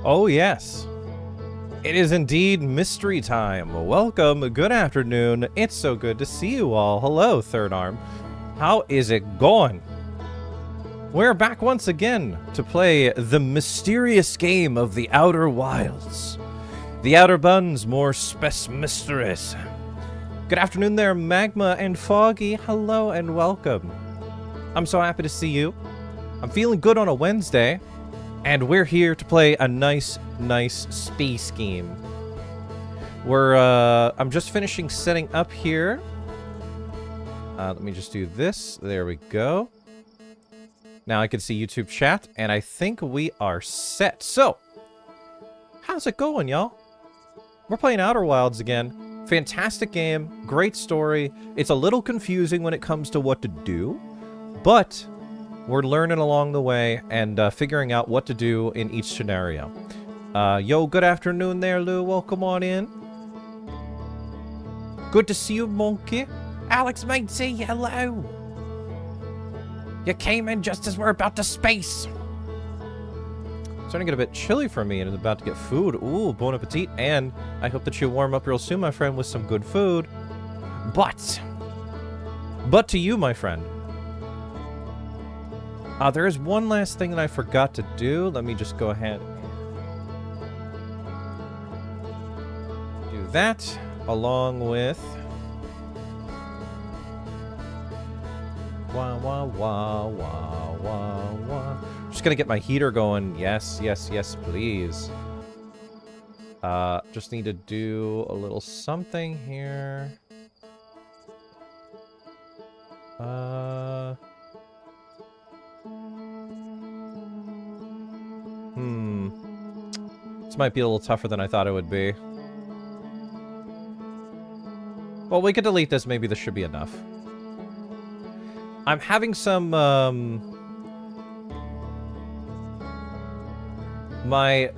Oh, yes. It is indeed mystery time. Welcome, good afternoon. It's so good to see you all. Hello, Third Arm. How is it going? We're back once again to play the mysterious game of the Outer Wilds. The Outer Buns, more spes mysteries. Good afternoon there, Magma and Foggy. Hello and welcome. I'm so happy to see you. I'm feeling good on a Wednesday. And we're here to play a nice space game. I'm just finishing setting up here. Let me just do this. There we go. Now I can see YouTube chat, and I think we are set. So, how's it going, y'all? We're playing Outer Wilds again. Fantastic game, great story. It's a little confusing when it comes to what to do, but we're learning along the way and figuring out what to do in each scenario. Yo, good afternoon there, Lou. Welcome on in. Good to see you, Monkey. Alex, matey, hello. You came in just as we're about to space. It's starting to get a bit chilly for me and I'm about to get food. Ooh, bon appetit. And I hope that you warm up real soon, my friend, with some good food. But to you, my friend. There is one last thing that I forgot to do. Let me just go ahead and do that, along with... Wah, wah, wah, wah, wah, wah. Just gonna get my heater going. Yes, yes, yes, please. Just need to do a little something here. This might be a little tougher than I thought it would be. Well, we could delete this. Maybe this should be enough. I'm having some, my,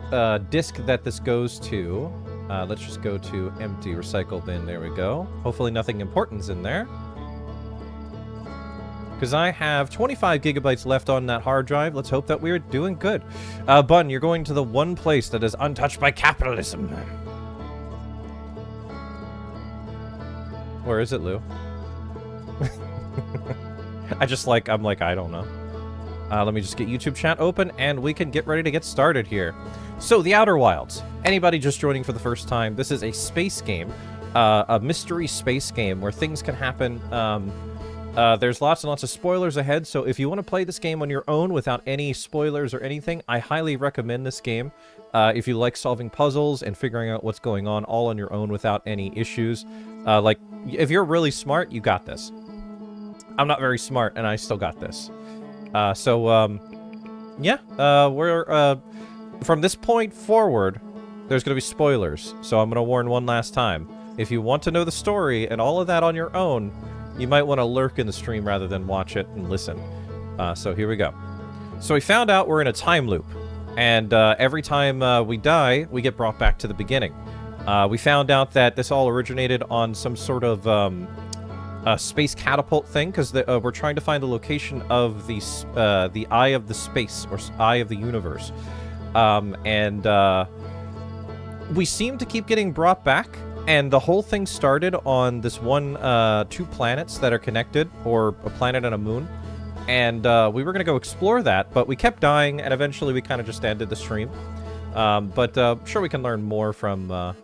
disc that this goes to, let's just go to empty recycle bin. There we go. Hopefully nothing important's in there. Because I have 25 gigabytes left on that hard drive. Let's hope that we're doing good. Bun, you're going to the one place that is untouched by capitalism. Where is it, Lou? I'm like, I don't know. Let me just get YouTube chat open, and we can get ready to get started here. So, the Outer Wilds. Anybody just joining for the first time, this is a space game. A mystery space game where things can happen. There's lots and lots of spoilers ahead, so if you want to play this game on your own without any spoilers or anything, I highly recommend this game. If you like solving puzzles and figuring out what's going on all on your own without any issues. Like, if you're really smart, you got this. I'm not very smart, and I still got this. Yeah, we're, from this point forward, there's going to be spoilers, so I'm going to warn one last time. If you want to know the story and all of that on your own, you might want to lurk in the stream rather than watch it and listen. So here we go. So we found out we're in a time loop. And every time we die, we get brought back to the beginning. We found out that this all originated on some sort of a space catapult thing, because we're trying to find the location of the eye of the space, or eye of the universe. We seem to keep getting brought back. And the whole thing started on this one, 2 planets that are connected, or a planet and a moon. And we were going to go explore that, but we kept dying, and eventually we kind of just ended the stream. Sure, we can learn more from the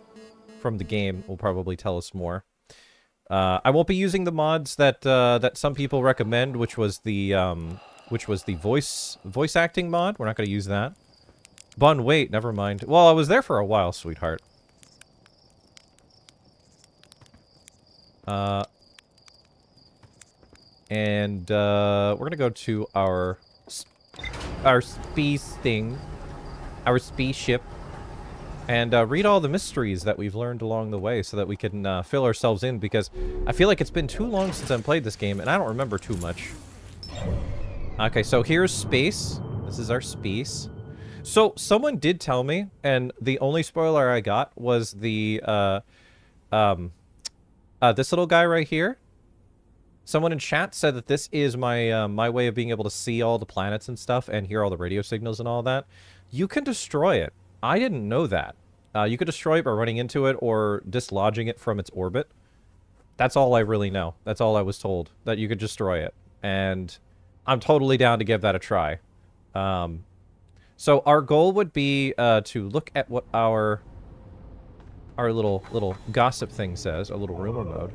game. Will probably tell us more. I won't be using the mods that that some people recommend, which was the voice acting mod. We're not going to use that. Bun, wait, never mind. Well, I was there for a while, sweetheart. We're gonna go to our space thing, our spaceship, and read all the mysteries that we've learned along the way so that we can fill ourselves in, because I feel like it's been too long since I've played this game and I don't remember too much. Okay, so here's space. This is our space. So someone did tell me, and the only spoiler I got was the this little guy right here. Someone in chat said that this is my my way of being able to see all the planets and stuff and hear all the radio signals and all that. You can destroy it. I didn't know that. You could destroy it by running into it or dislodging it from its orbit. That's all I really know. That's all I was told, that you could destroy it. And I'm totally down to give that a try. So our goal would be to look at what our little gossip thing says, our little rumor mode.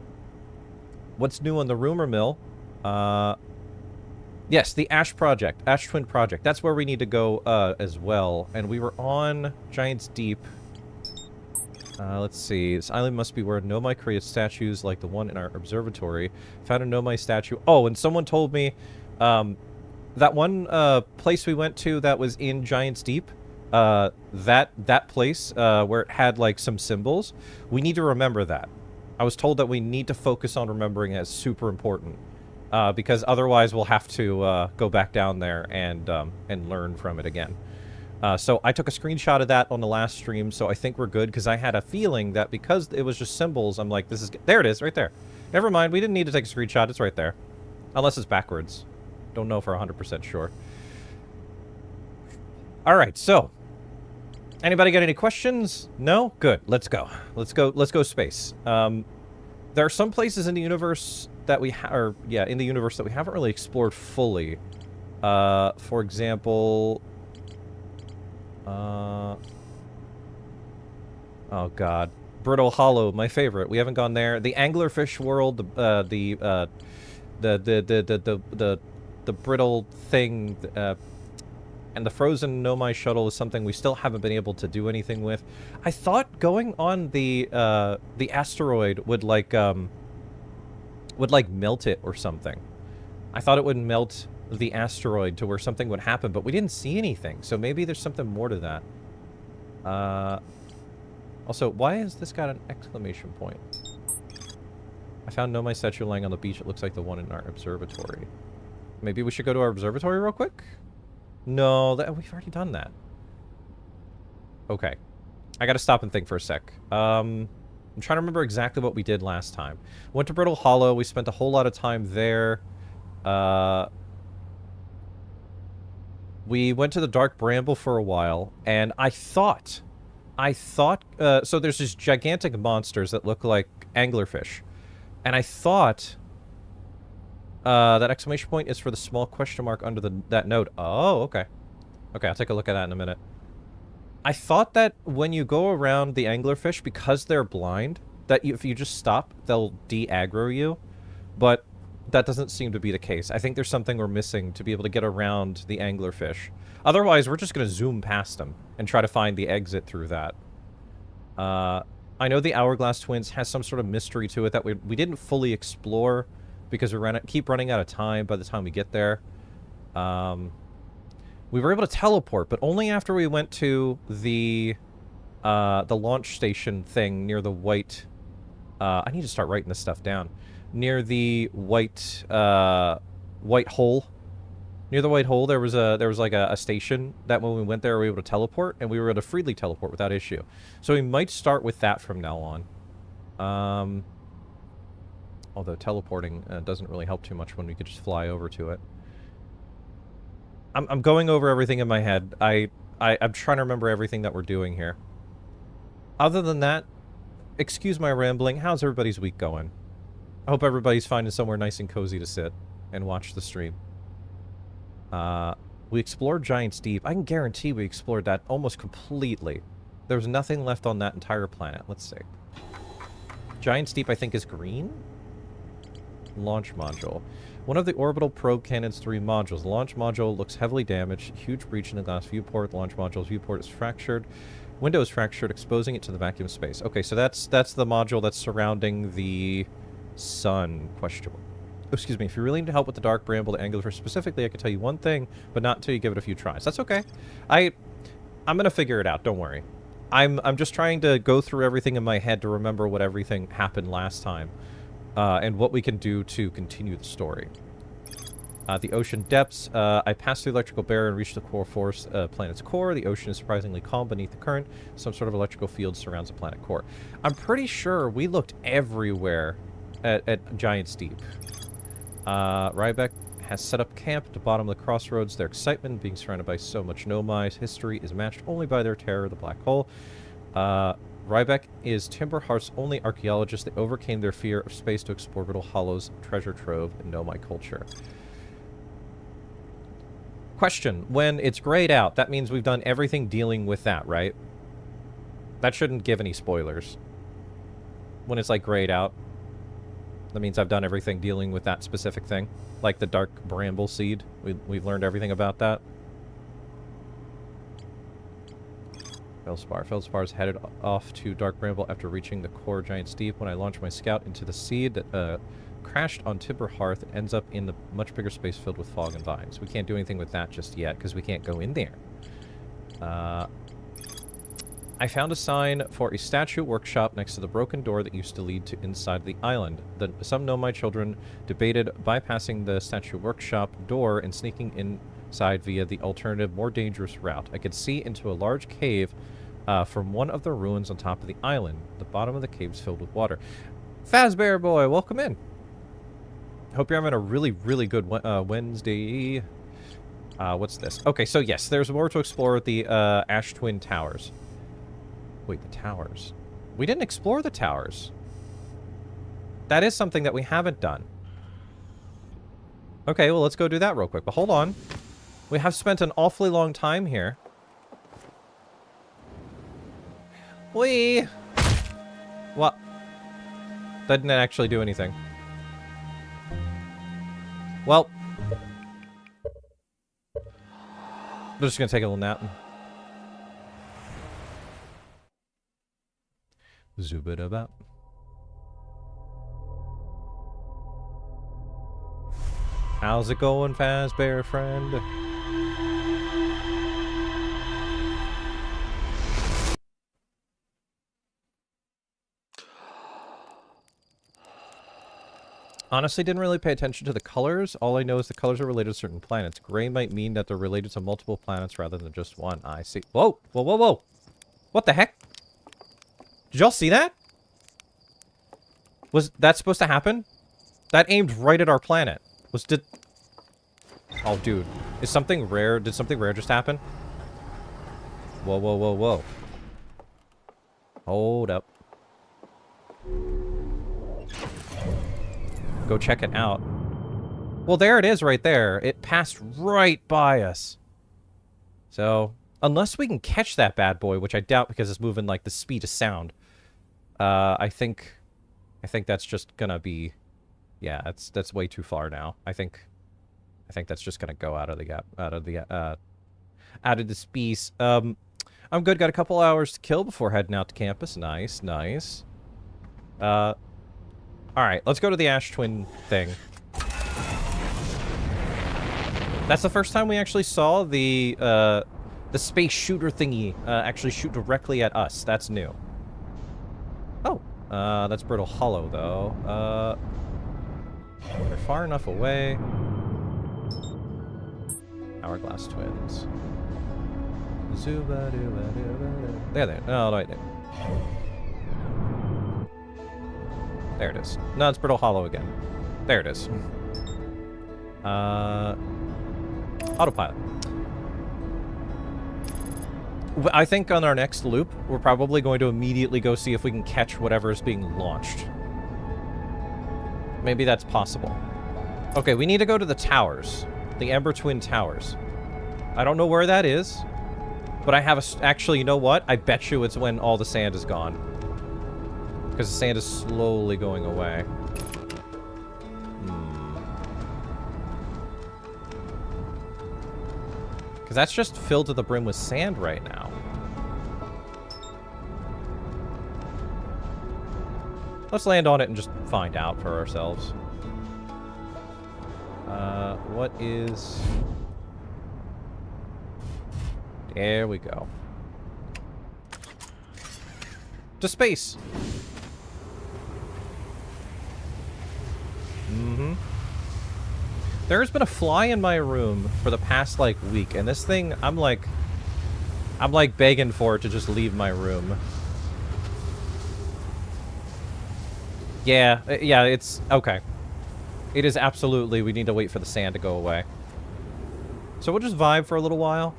What's new on the rumor mill? Yes, the Ash Project, Ash Twin Project. That's where we need to go as well. And we were on Giant's Deep. Let's see. This island must be where Nomai created statues like the one in our observatory. Found a Nomai statue. Oh, and someone told me that one place we went to that was in Giant's Deep, that place where it had like some symbols, we need to remember that. I was told that we need to focus on remembering it as super important. Because otherwise we'll have to go back down there and learn from it again. So I took a screenshot of that on the last stream, so I think we're good, because I had a feeling that because it was just symbols, I'm like, this is... There it is, right there. Never mind, we didn't need to take a screenshot, it's right there. Unless it's backwards. Don't know for 100% sure. Alright, so... Anybody got any questions? No? Good, let's go. Let's go space. There are some places in the universe that we in the universe that we haven't really explored fully. For example, oh god, Brittle Hollow, my favorite. We haven't gone there. The anglerfish world, the brittle thing, and the frozen Nomai shuttle is something we still haven't been able to do anything with. I thought going on the asteroid would like melt it or something. I thought it would melt the asteroid to where something would happen, but we didn't see anything, so maybe there's something more to that. Also, why has this got an exclamation point? I found Nomai statue lying on the beach. It looks like the one in our observatory. Maybe we should go to our observatory real quick? No, we've already done that. Okay. I gotta stop and think for a sec. I'm trying to remember exactly what we did last time. Went to Brittle Hollow. We spent a whole lot of time there. We went to the Dark Bramble for a while, and I thought, so there's these gigantic monsters that look like anglerfish. And I thought... that exclamation point is for the small question mark under that node. Oh, okay. Okay, I'll take a look at that in a minute. I thought that when you go around the anglerfish, because they're blind, that if you just stop, they'll de-aggro you. But that doesn't seem to be the case. I think there's something we're missing to be able to get around the anglerfish. Otherwise, we're just going to zoom past them and try to find the exit through that. I know the Hourglass Twins has some sort of mystery to it that we didn't fully explore, because we keep running out of time by the time we get there. We were able to teleport, but only after we went to the launch station thing near the white... I need to start writing this stuff down. Near the white hole. Near the white hole, there was like a station that when we went there, we were able to teleport, and we were able to freely teleport without issue. So we might start with that from now on. Although teleporting doesn't really help too much when we could just fly over to it. I'm going over everything in my head. I'm trying to remember everything that we're doing here. Other than that, excuse my rambling. How's everybody's week going? I hope everybody's finding somewhere nice and cozy to sit and watch the stream. We explored Giant's Deep. I can guarantee we explored that almost completely. There was nothing left on that entire planet. Let's see. Giant's Deep, I think, is green? Launch module. One of the orbital probe cannon's 3 modules. The launch module looks heavily damaged. Huge breach in the glass viewport. The launch module's viewport is fractured. Window is fractured, exposing it to the vacuum space. Okay, so that's the module that's surrounding the sun. Question mark. Excuse me. If you really need help with the Dark Bramble, the anglerfish specifically, I can tell you one thing, but not until you give it a few tries. That's okay. I'm gonna figure it out. Don't worry. I'm just trying to go through everything in my head to remember what everything happened last time. And what we can do to continue the story. The ocean depths. I passed through the electrical barrier and reached the core force planet's core. The ocean is surprisingly calm beneath the current. Some sort of electrical field surrounds the planet core. I'm pretty sure we looked everywhere at Giant's Deep. Rybeck has set up camp at the bottom of the crossroads. Their excitement, being surrounded by so much Nomai's history, is matched only by their terror of the black hole. Rybeck is Timberheart's only archaeologist. They overcame their fear of space to explore Brittle Hollow's treasure trove in Nomai culture. Question. When it's grayed out, that means we've done everything dealing with that, right? That shouldn't give any spoilers. When it's, like, grayed out, that means I've done everything dealing with that specific thing. Like the dark bramble seed. We've learned everything about that. Feldspar. Feldspar's headed off to Dark Bramble after reaching the core Giant's Deep. When I launched my scout into the seed that crashed on Timberhearth, it ends up in the much bigger space filled with fog and vines. We can't do anything with that just yet because we can't go in there. I found a sign for a statue workshop next to the broken door that used to lead to inside the island. Some Nomai children debated bypassing the statue workshop door and sneaking inside via the alternative, more dangerous route. I could see into a large cave from one of the ruins on top of the island. The bottom of the cave is filled with water. Fazbear Boy, welcome in. Hope you're having a really, really good Wednesday. What's this? Okay, so yes, there's more to explore at the Ash Twin Towers. Wait, the towers. We didn't explore the towers. That is something that we haven't done. Okay, well, let's go do that real quick. But hold on. We have spent an awfully long time here. What? That didn't actually do anything. Well. I'm just gonna take a little nap. Zoom it about. How's it going, Fazbear friend? Honestly, didn't really pay attention to the colors. All I know is the colors are related to certain planets. Gray might mean that they're related to multiple planets rather than just one. I see. Whoa! Whoa, whoa, whoa! What the heck? Did y'all see that? Was that supposed to happen? That aimed right at our planet. Oh, dude. Is something rare? Did something rare just happen? Whoa, whoa, whoa, whoa. Hold up. Go check it out. Well, there it is right there. It passed right by us. So, unless we can catch that bad boy, which I doubt because it's moving like the speed of sound. I think that's just gonna be, yeah, that's way too far now. I think that's just gonna go out of the space. I'm good. Got a couple hours to kill before heading out to campus. Nice, nice. All right, let's go to the Ash Twin thing. That's the first time we actually saw the space shooter thingy actually shoot directly at us. That's new. Oh, that's Brittle Hollow, though. They're far enough away. Hourglass Twins. There they are. No, wait. There it is. No, it's Brittle Hollow again. There it is. Autopilot. I think on our next loop, we're probably going to immediately go see if we can catch whatever is being launched. Maybe that's possible. Okay, we need to go to the towers. The Ember Twin Towers. I don't know where that is, but I have a... Actually, you know what? I bet you it's when all the sand is gone. Because the sand is slowly going away. Because that's just filled to the brim with sand right now. Let's land on it and just find out for ourselves. What is... There we go. To space! There's been a fly in my room for the past, like, week, and this thing, I'm like begging for it to just leave my room. Yeah, it's, okay. It is absolutely, we need to wait for the sand to go away. So we'll just vibe for a little while.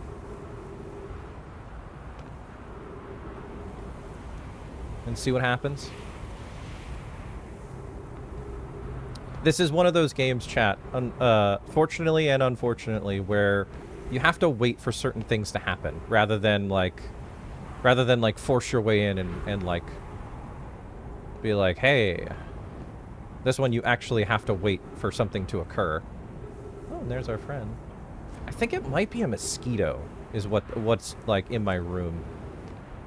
And see what happens. This is one of those games, chat, fortunately and unfortunately, where you have to wait for certain things to happen rather than like force your way in and like be like, hey, this one you actually have to wait for something to occur. Oh, and there's our friend. I think it might be a mosquito is what's like in my room.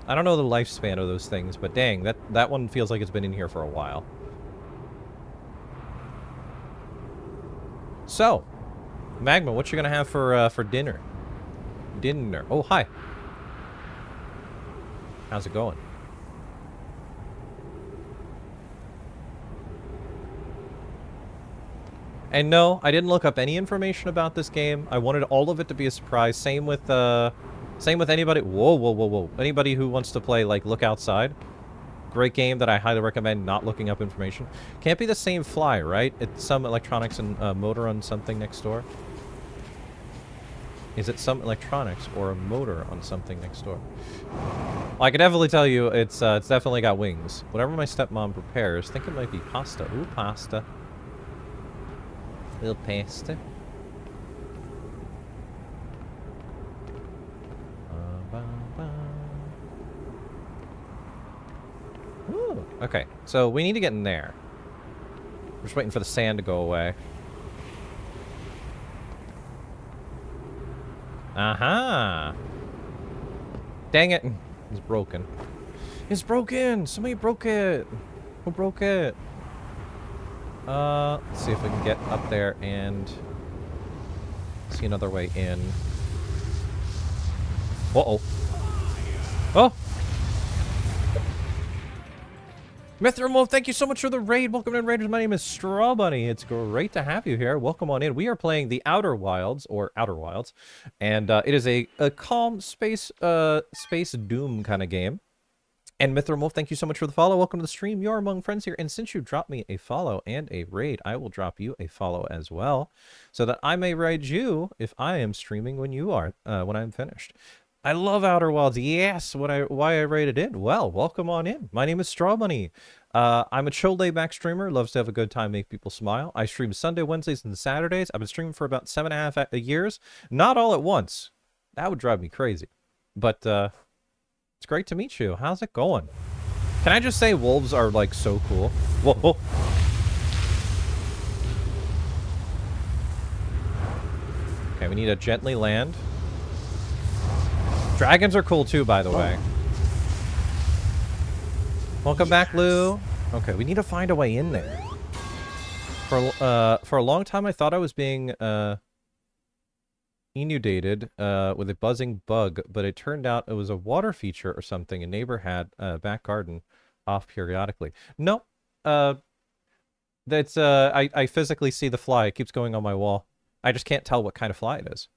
I don't know the lifespan of those things, but dang, that one feels like it's been in here for a while. So, Magma, what you gonna have for dinner? Dinner. Oh, hi. How's it going? And no, I didn't look up any information about this game. I wanted all of it to be a surprise. Same with anybody. Whoa, whoa, whoa, whoa. Anybody who wants to play, like, Look Outside. Great game that I highly recommend not looking up information. Can't be the same fly, right? It's some electronics and motor on something next door. Is it some electronics or a motor on something next door? Well, I can definitely tell you it's definitely got wings. Whatever my stepmom prepares, I think it might be pasta. Ooh, pasta. Little pasta. Ooh, okay, so we need to get in there. We're just waiting for the sand to go away. Aha! Dang it! It's broken. It's broken! Somebody broke it! Who broke it? Let's see if we can get up there and see another way in. Uh-oh. Oh! Mithramo, thank you so much for the raid. Welcome in, Raiders. My name is Strawbunneh. It's great to have you here. Welcome on in. We are playing the Outer Wilds, and it is a calm space Doom kind of game. And Mithramo, thank you so much for the follow. Welcome to the stream. You're among friends here, and since you dropped me a follow and a raid, I will drop you a follow as well, so that I may raid you if I am streaming when you are, when I'm finished. I love Outer Wilds. Yes, why I rated it? Well, welcome on in. My name is Strawbunneh. I'm a chill layback streamer. Loves to have a good time, make people smile. I stream Sunday, Wednesdays, and Saturdays. I've been streaming for about 7.5 years. Not all at once. That would drive me crazy. But it's great to meet you. How's it going? Can I just say wolves are like so cool? Whoa, whoa. Okay, we need to gently land. Dragons are cool too, by the way. Welcome back, Lou. Okay, we need to find a way in there. For a long time, I thought I was being inundated with a buzzing bug, but it turned out it was a water feature or something a neighbor had back garden off periodically. Nope. That's I physically see the fly. It keeps going on my wall. I just can't tell what kind of fly it is.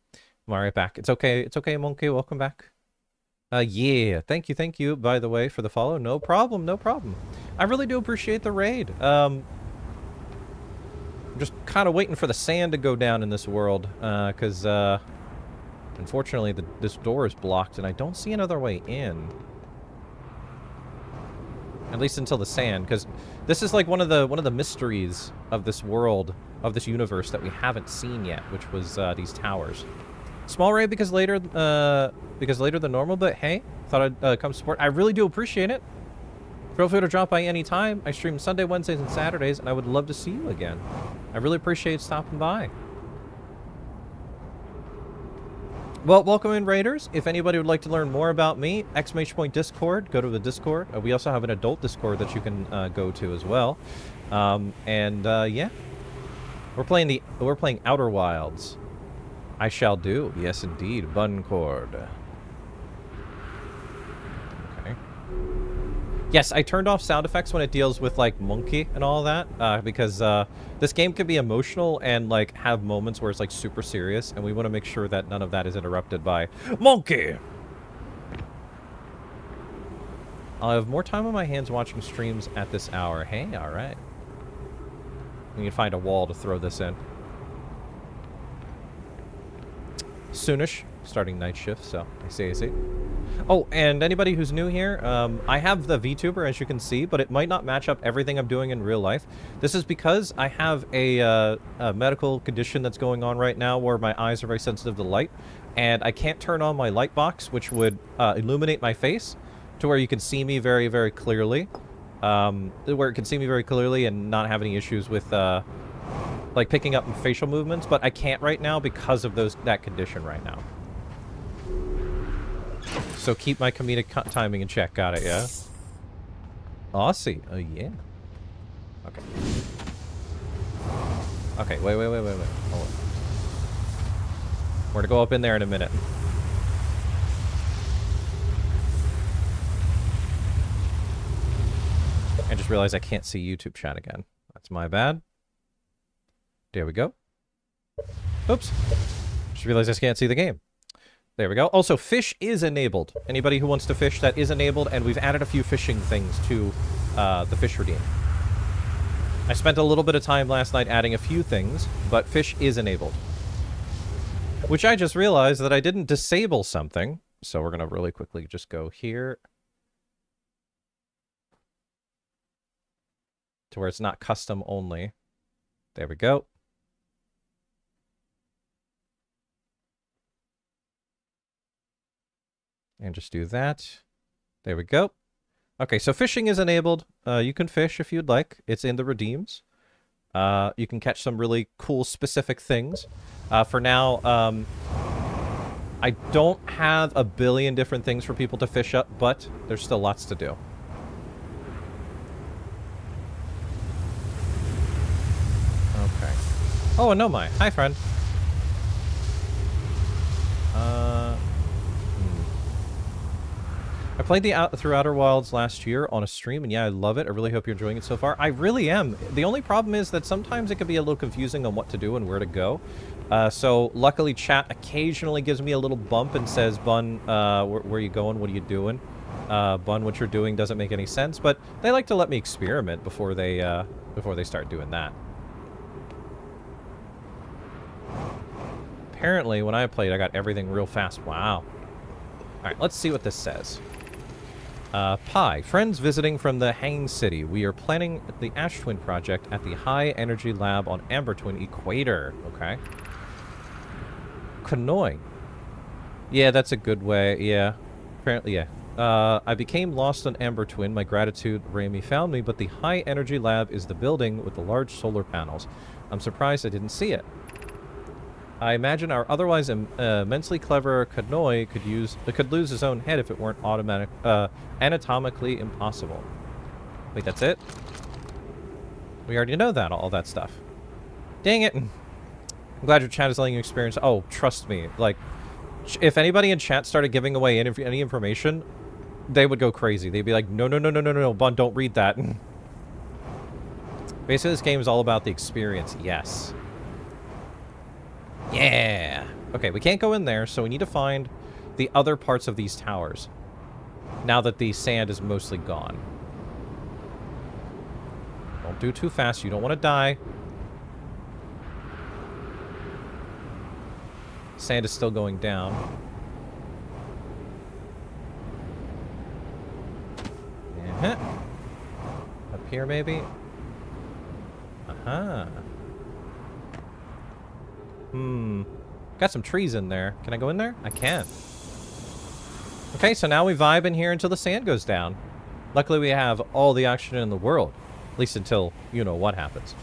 I'm right back. It's okay. It's okay, Monkey. Welcome back. Yeah. Thank you, by the way, for the follow. No problem, no problem. I really do appreciate the raid. I'm just kind of waiting for the sand to go down in this world, because, unfortunately, this door is blocked, and I don't see another way in. At least until the sand, because this is like one of the mysteries of this world, of this universe that we haven't seen yet, which was these towers. Small raid because later than normal, but hey, thought I'd come support. I really do appreciate it. Feel free to drop by any time. I stream Sunday, Wednesdays, and Saturdays, and I would love to see you again. I really appreciate stopping by. Well, welcome in, Raiders. If anybody would like to learn more about me, !point Discord, go to the Discord. We also have an adult Discord that you can go to as well. Yeah, we're playing Outer Wilds. I shall do. Yes, indeed. Buncord. Okay. Yes, I turned off sound effects when it deals with, like, monkey and all that, because this game can be emotional and, like, have moments where it's, like, super serious, and we want to make sure that none of that is interrupted by monkey. I'll have more time on my hands watching streams at this hour. Hey, all right. We need to find a wall to throw this in. Soonish. Starting night shift, so I see. Oh, and anybody who's new here, I have the VTuber, as you can see, but it might not match up everything I'm doing in real life. This is because I have a medical condition that's going on right now where my eyes are very sensitive to light, and I can't turn on my light box, which would illuminate my face to where you can see me very, very clearly. Where it can see me very clearly and not have any issues with, like, picking up facial movements, but I can't right now because of that condition right now. So keep my comedic timing in check. Got it, yeah? Aussie. Oh, yeah. Okay. Okay, wait. Hold on. We're gonna go up in there in a minute. I just realized I can't see YouTube chat again. That's my bad. There we go. Oops. Just realized I can't see the game. There we go. Also, fish is enabled. Anybody who wants to fish, that is enabled, and we've added a few fishing things to the fish redeem. I spent a little bit of time last night adding a few things, but fish is enabled. Which I just realized that I didn't disable something, so we're going to really quickly just go here to where it's not custom only. There we go. And just do that. There we go. Okay, so fishing is enabled. You can fish if you'd like. It's in the redeems. You can catch some really cool specific things. For now, I don't have a billion different things for people to fish up, but there's still lots to do. Okay. Oh, Anomai. Hi, friend. I played through Outer Wilds last year on a stream, and yeah, I love it. I really hope you're enjoying it so far. I really am. The only problem is that sometimes it can be a little confusing on what to do and where to go. So luckily, chat occasionally gives me a little bump and says, Bun, where are you going? What are you doing? Bun, what you're doing doesn't make any sense, but they like to let me experiment before they start doing that. Apparently, when I played, I got everything real fast. Wow. Alright, let's see what this says. Pi, friends visiting from the Hanging City. We are planning the Ash Twin project at the High Energy Lab on Amber Twin Equator. Okay. Kanoi. Yeah, that's a good way. Yeah. Apparently, yeah. I became lost on Amber Twin. My gratitude, Rami found me, but the High Energy Lab is the building with the large solar panels. I'm surprised I didn't see it. I imagine our otherwise immensely clever Kanoi could lose his own head if it weren't anatomically impossible. Wait, that's it? We already know that, all that stuff. Dang it! I'm glad your chat is letting you experience. Oh, trust me. Like, if anybody in chat started giving away any information, they would go crazy. They'd be like, no, Bun, don't read that. Basically, this game is all about the experience. Yes. Yeah! Okay, we can't go in there, so we need to find the other parts of these towers. Now that the sand is mostly gone. Don't do too fast, you don't want to die. Sand is still going down. Uh-huh. Up here, maybe? Uh-huh. Got some trees in there. Can I go in there? I can. Okay, so now we vibe in here until the sand goes down. Luckily, we have all the oxygen in the world. At least until, you know, what happens.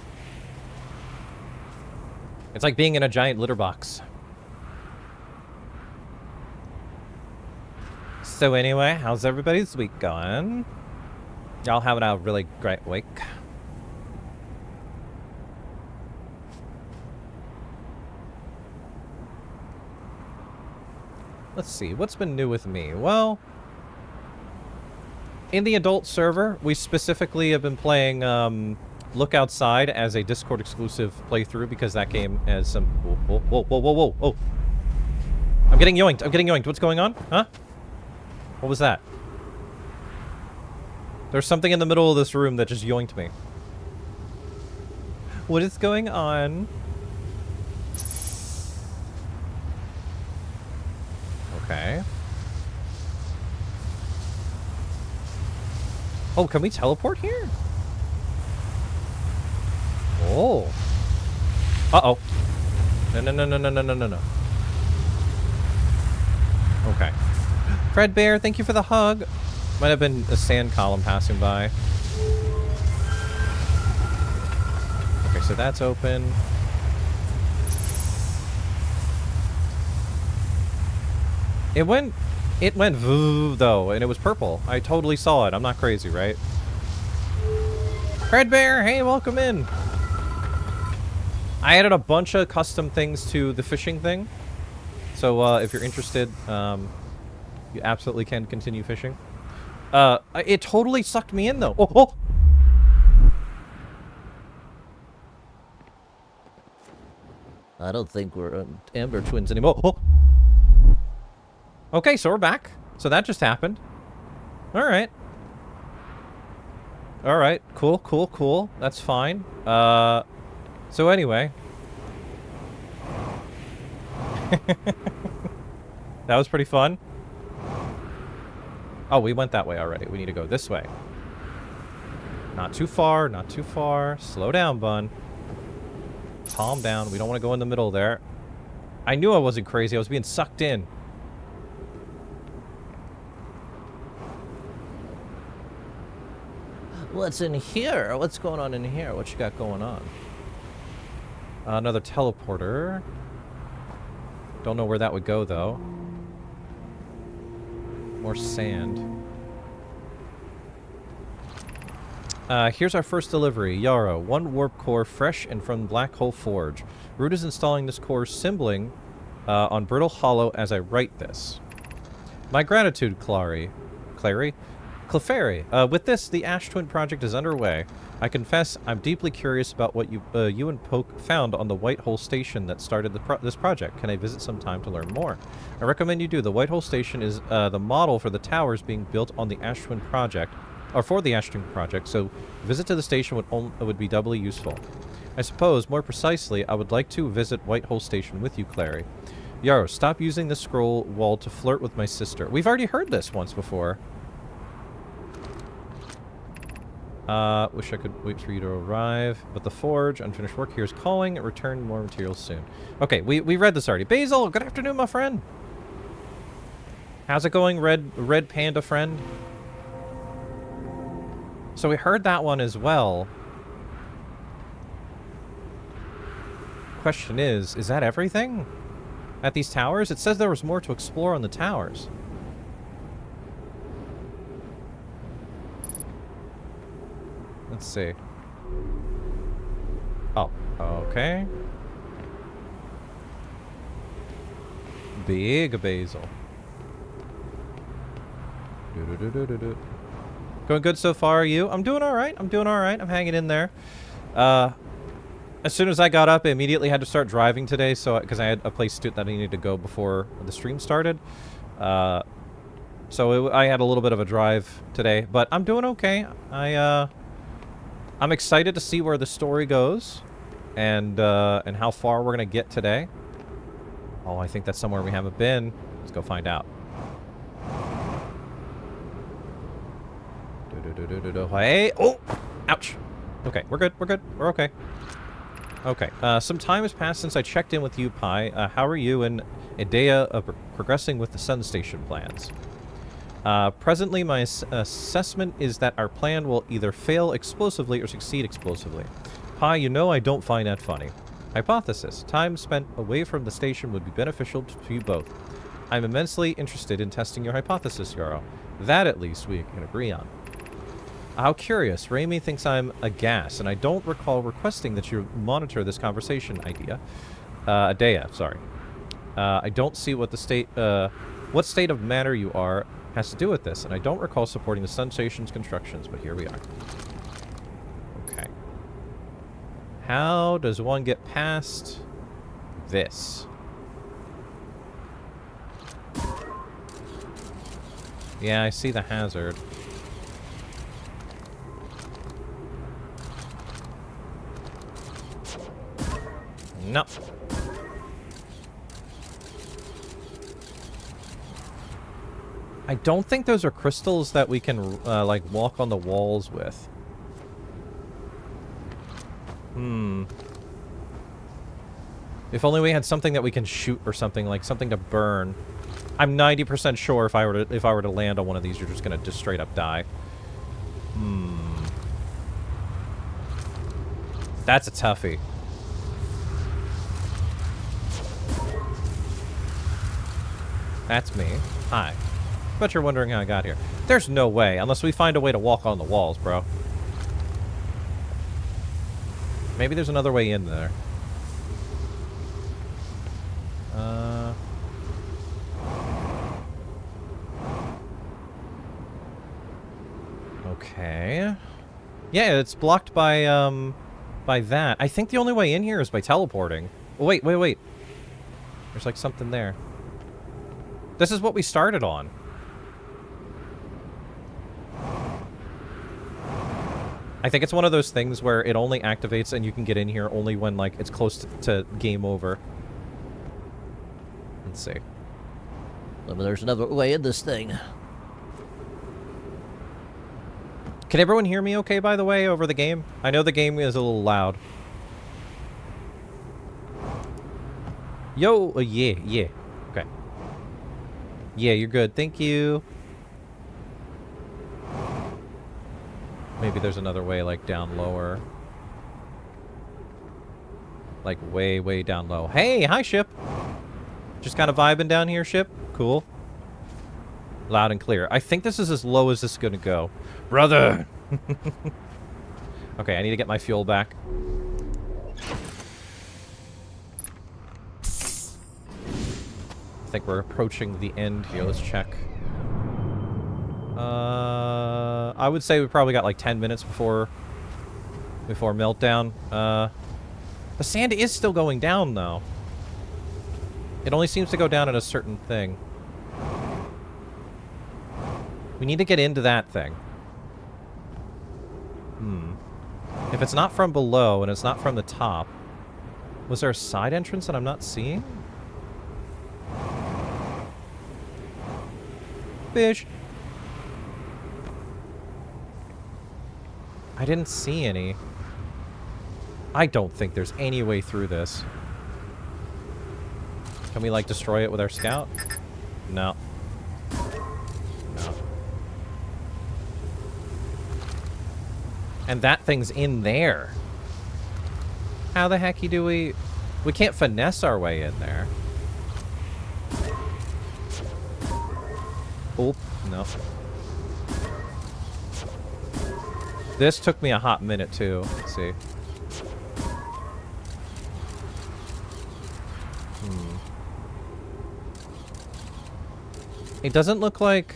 It's like being in a giant litter box. So anyway, how's everybody's week going? Y'all having a really great week? Let's see, what's been new with me? Well, in the adult server, we specifically have been playing Look Outside as a Discord exclusive playthrough because that game has some... Whoa. I'm getting yoinked. What's going on? Huh? What was that? There's something in the middle of this room that just yoinked me. What is going on? Okay. Oh, can we teleport here? Oh. Uh-oh. No. Okay. Fredbear, thank you for the hug. Might have been a sand column passing by. Okay, so that's open. It went voo, though, and it was purple. I totally saw it. I'm not crazy, right? Fredbear, hey, welcome in. I added a bunch of custom things to the fishing thing. So, if you're interested, you absolutely can continue fishing. It totally sucked me in, though. Oh! I don't think we're Amber Twins anymore. Oh! Okay, so we're back. So that just happened. Alright. Alright, cool. That's fine. So anyway. That was pretty fun. Oh, we went that way already. We need to go this way. Not too far, not too far. Slow down, Bun. Calm down. We don't want to go in the middle there. I knew I wasn't crazy. I was being sucked in. What's in here? What's going on in here? What you got going on? Another teleporter. Don't know where that would go, though. More sand. Here's our first delivery. Yarrow, 1 warp core, fresh and from Black Hole Forge. Root is installing this core symboling on Brittle Hollow as I write this. My gratitude, Clefairy. With this, the Ash Twin project is underway. I confess, I'm deeply curious about what you and Poke found on the White Hole Station that started this project. Can I visit sometime to learn more? I recommend you do. The White Hole Station is the model for the towers being built on the Ash Twin project, or for the Ash Twin project, so a visit to the station would be doubly useful. I suppose, more precisely, I would like to visit White Hole Station with you, Clary. Yarrow, stop using the scroll wall to flirt with my sister. We've already heard this once before. Wish I could wait for you to arrive. But the forge, unfinished work here is calling. Return more materials soon. Okay, we read this already. Basil, good afternoon, my friend. How's it going, red panda friend? So we heard that one as well. Question is that everything? At these towers? It says there was more to explore on the towers. Let's see. Oh, okay. Big basil. Going good so far, are you? I'm doing alright. I'm hanging in there. As soon as I got up, I immediately had to start driving today, so because I had a place that I needed to go before the stream started. I had a little bit of a drive today, but I'm doing okay. I'm excited to see where the story goes, and how far we're gonna get today. Oh, I think that's somewhere we haven't been. Let's go find out. Hey! Oh! Ouch! Okay, we're good. We're okay. Okay, some time has passed since I checked in with you, Pi. How are you and Idea progressing with the Sun Station plans? Presently, my assessment is that our plan will either fail explosively or succeed explosively. Pi, you know I don't find that funny. Hypothesis. Time spent away from the station would be beneficial to you both. I'm immensely interested in testing your hypothesis, Yarrow. That, at least, we can agree on. How curious. Raimi thinks I'm a gas, and I don't recall requesting that you monitor this conversation, Idea, sorry. I don't see what the state of matter you are has to do with this, and I don't recall supporting the Sun Station's constructions, but here we are. Okay. How does one get past this? Yeah, I see the hazard. No. I don't think those are crystals that we can, like, walk on the walls with. If only we had something that we can shoot or something, like something to burn. I'm 90% sure if I were to land on one of these, you're just gonna just straight up die. That's a toughie. That's me. Hi. Bet you're wondering how I got here. There's no way, unless we find a way to walk on the walls, bro. Maybe there's another way in there. Okay. Yeah, it's blocked by that. I think the only way in here is by teleporting. Oh, wait. There's like something there. This is what we started on. I think it's one of those things where it only activates and you can get in here only when, like, it's close to game over. Let's see. There's another way in this thing. Can everyone hear me okay, by the way, over the game? I know the game is a little loud. Yo, yeah. Okay. Yeah, you're good. Thank you. Maybe there's another way, like, down lower. Like, way, way down low. Hey, hi, ship. Just kind of vibing down here, ship. Cool. Loud and clear. I think this is as low as this is going to go. Brother! Okay, I need to get my fuel back. I think we're approaching the end here. Let's check. I would say we probably got like 10 minutes before meltdown. The sand is still going down, though. It only seems to go down at a certain thing. We need to get into that thing. If it's not from below and it's not from the top, was there a side entrance that I'm not seeing? Fish. I didn't see any. I don't think there's any way through this. Can we, like, destroy it with our scout? No. No. And that thing's in there. How the heck do we... We can't finesse our way in there. Oop. No. This took me a hot minute, too. Let's see. It doesn't look like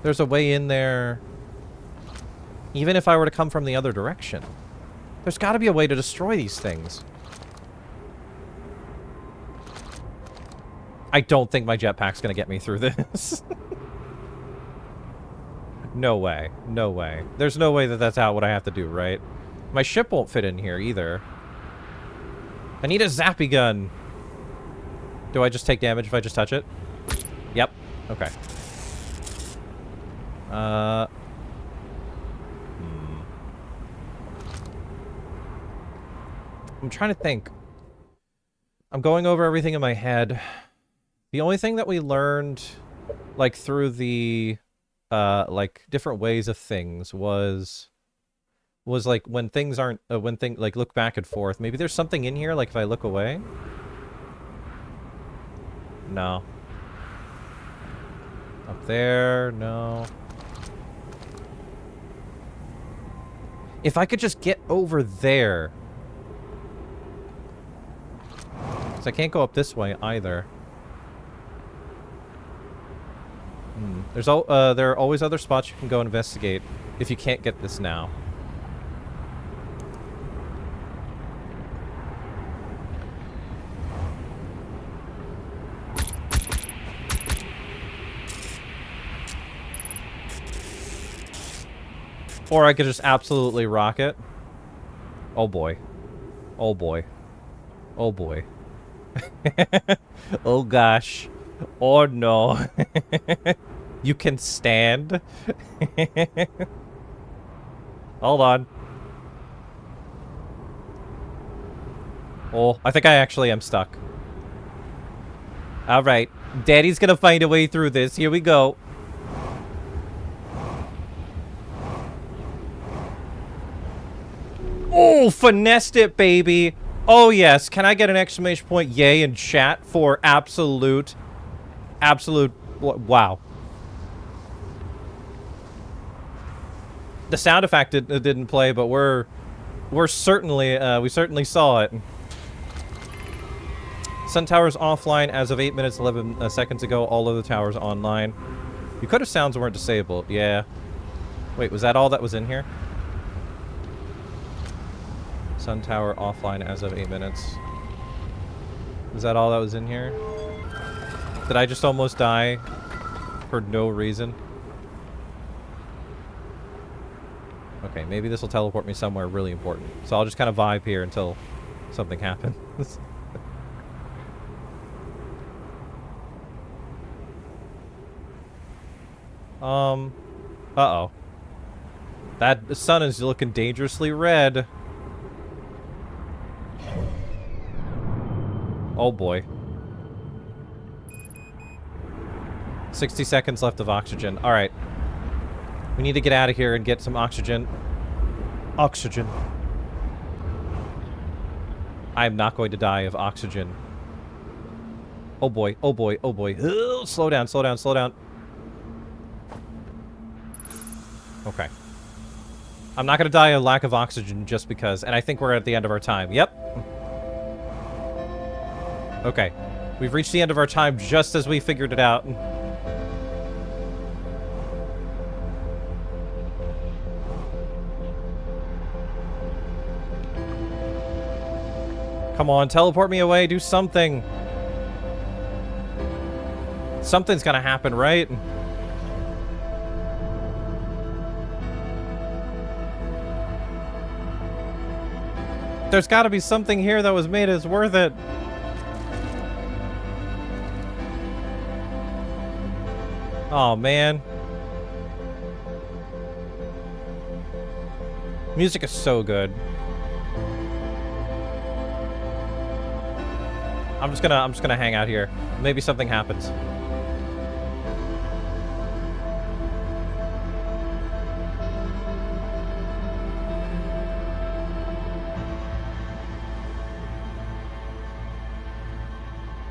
there's a way in there, even if I were to come from the other direction. There's got to be a way to destroy these things. I don't think my jetpack's going to get me through this. No way. No way. There's no way that that's what I have to do, right? My ship won't fit in here either. I need a zappy gun. Do I just take damage if I just touch it? Yep. Okay. I'm trying to think. I'm going over everything in my head. The only thing that we learned, like, through the, like, different ways of things was like, when things aren't, like, look back and forth. Maybe there's something in here, like, if I look away? No. Up there, no. If I could just get over there. Because I can't go up this way either. There are always other spots you can go investigate if you can't get this now. Or I could just absolutely rock it. Oh boy. Oh boy. Oh boy. Oh gosh. Oh no. You can stand. Hold on. Oh, I think I actually am stuck. Alright. Daddy's gonna find a way through this. Here we go. Oh, finessed it, baby. Oh, yes. Can I get an exclamation point yay in chat for absolute... Wow. The sound effect didn't play, but we're certainly... we certainly saw it. Sun Tower's offline as of 8 minutes, 11 seconds ago. All of the towers online. You could have sounds weren't disabled. Yeah. Wait, was that all that was in here? Sun Tower offline as of 8 minutes. Is that all that was in here? Did I just almost die for no reason? Okay, maybe this will teleport me somewhere really important. So I'll just kind of vibe here until something happens. Uh-oh. That sun is looking dangerously red. Oh boy. 60 seconds left of oxygen. Alright. We need to get out of here and get some oxygen. Oxygen. I am not going to die of oxygen. Oh boy, oh boy, oh boy. Ugh, slow down, slow down, slow down. Okay. I'm not going to die of lack of oxygen just because, and I think we're at the end of our time. Yep. Okay. We've reached the end of our time just as we figured it out. Come on, teleport me away, do something. Something's gonna happen, right? There's gotta be something here that was made as worth it. Oh, man. Music is so good. I'm just gonna hang out here. Maybe something happens.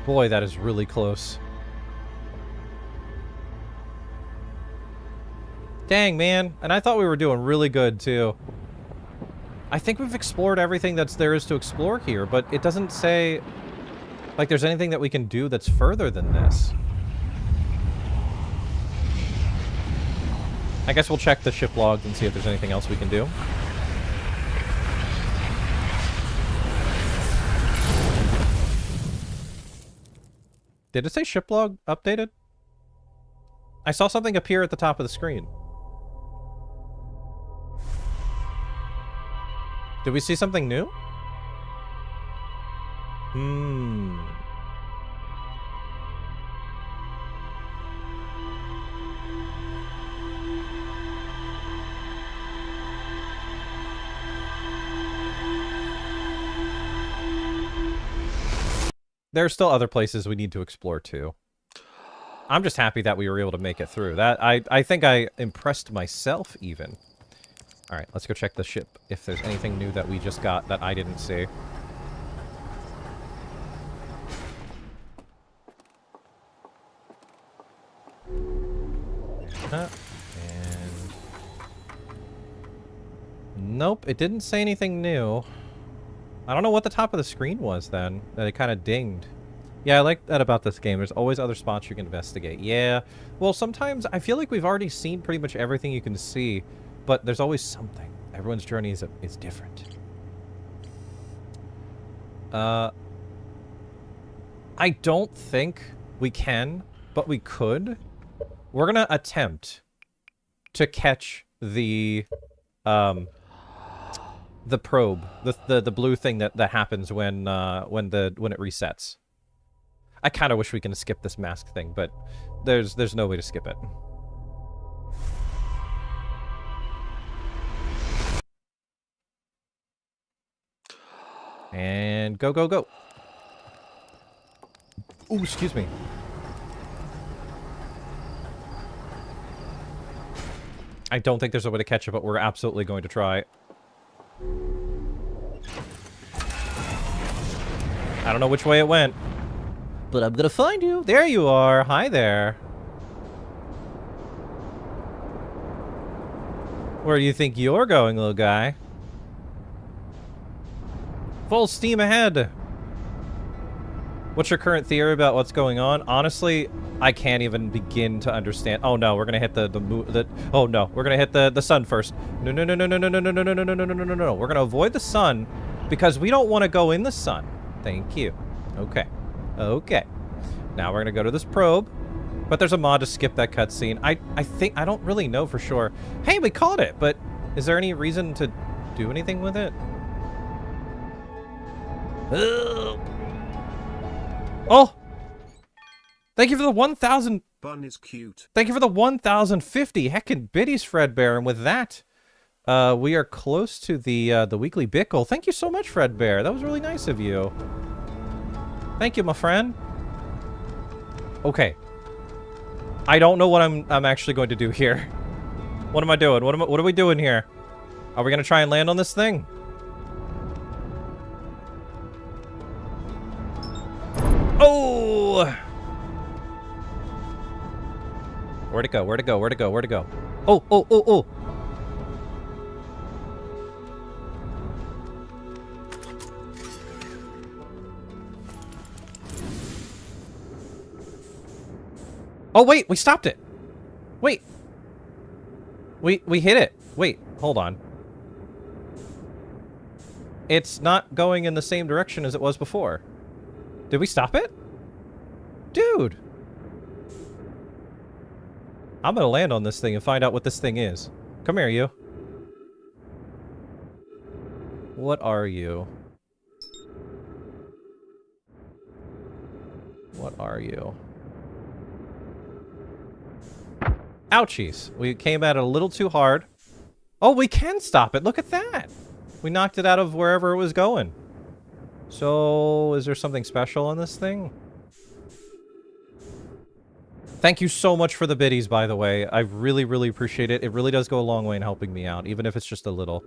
Boy, that is really close. Dang, man. And I thought we were doing really good, too. I think we've explored everything there is to explore here, but it doesn't say, like, there's anything that we can do that's further than this. I guess we'll check the ship logs and see if there's anything else we can do. Did it say ship log updated? I saw something appear at the top of the screen. Did we see something new? There are still other places we need to explore too. I'm just happy that we were able to make it through. That I think I impressed myself even. Alright, let's go check the ship if there's anything new that we just got that I didn't see. And... Nope, it didn't say anything new. I don't know what the top of the screen was then, that it kind of dinged. Yeah, I like that about this game. There's always other spots you can investigate. Yeah, well, sometimes I feel like we've already seen pretty much everything you can see, but there's always something. Everyone's journey is different. I don't think we can, but we could. We're gonna attempt to catch the the probe, the blue thing that happens when it resets. I kind of wish we can skip this mask thing, but there's no way to skip it. And go, go, go. Ooh, excuse me. I don't think there's a way to catch it, but we're absolutely going to try. I don't know which way it went. But I'm gonna find you. There you are. Hi there. Where do you think you're going, little guy? Full steam ahead. What's your current theory about what's going on? Honestly, I can't even begin to understand. Oh no, we're gonna hit oh no, we're gonna hit the sun first. No, no, no, no, no, no, no, no, no, no, no, no, no, no, no. We're gonna avoid the sun because we don't want to go in the sun. Thank you. Okay. Okay. Now we're gonna go to this probe. But there's a mod to skip that cutscene. I think I don't really know for sure. Hey, we caught it, but is there any reason to do anything with it? Oh! Thank you for the 1,000. Bun is cute. Thank you for the 1,050 heckin' biddies, Fredbear. And with that, we are close to the weekly bickle. Thank you so much, Fredbear. That was really nice of you. Thank you, my friend. Okay. I don't know what I'm actually going to do here. What am I doing? What are we doing here? Are we gonna try and land on this thing? Oh! Where'd it go? Where'd it go? Where'd it go? Where'd it go? Oh, oh, oh, oh! Oh, wait! We stopped it! Wait! We hit it! Wait, hold on. It's not going in the same direction as it was before. Did we stop it? Dude! I'm gonna land on this thing and find out what this thing is. Come here, you. What are you? What are you? Ouchies. We came at it a little too hard. Oh, we can stop it. Look at that. We knocked it out of wherever it was going. So, is there something special on this thing? Thank you so much for the biddies, by the way. I really, really appreciate it. It really does go a long way in helping me out, even if it's just a little.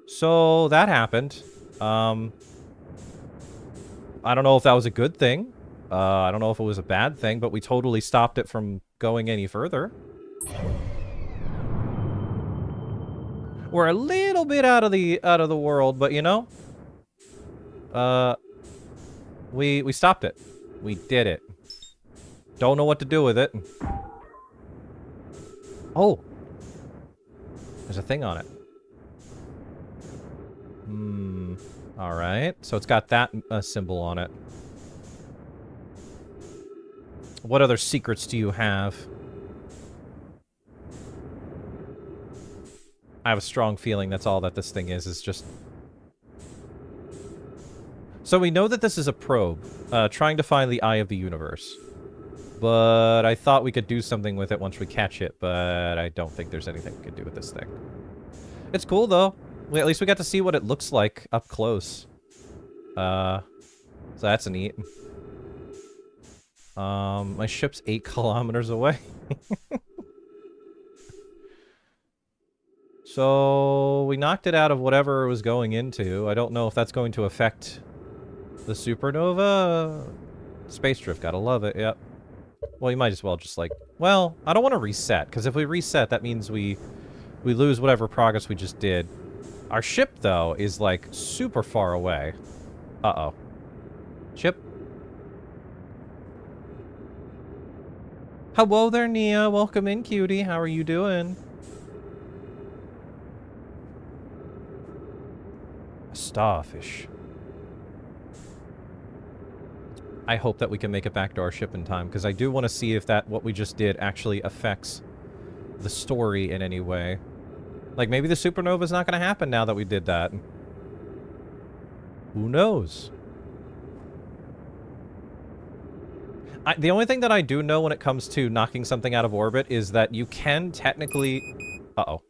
So, that happened. I don't know if that was a good thing. I don't know if it was a bad thing, but we totally stopped it from going any further. We're a little bit out of the world, but you know, we stopped it. We did it. Don't know what to do with it. Oh, there's a thing on it. All right. So it's got that symbol on it. What other secrets do you have? I have a strong feeling that's all that this thing is just... So we know that this is a probe, trying to find the eye of the universe. But I thought we could do something with it once we catch it, but I don't think there's anything we could do with this thing. It's cool, though. At least we got to see what it looks like up close. So that's neat. My ship's 8 kilometers away. So, we knocked it out of whatever it was going into. I don't know if that's going to affect the supernova. Space drift, gotta love it, yep. Well, you might as well just like... Well, I don't want to reset, because if we reset, that means we lose whatever progress we just did. Our ship, though, is, like, super far away. Uh-oh. Ship? Hello there, Nia. Welcome in, cutie. How are you doing? A starfish. I hope that we can make it back to our ship in time, because I do want to see if that what we just did actually affects the story in any way. Like, maybe the supernova's not going to happen now that we did that. Who knows? The only thing that I do know when it comes to knocking something out of orbit is that you can technically... Uh-oh.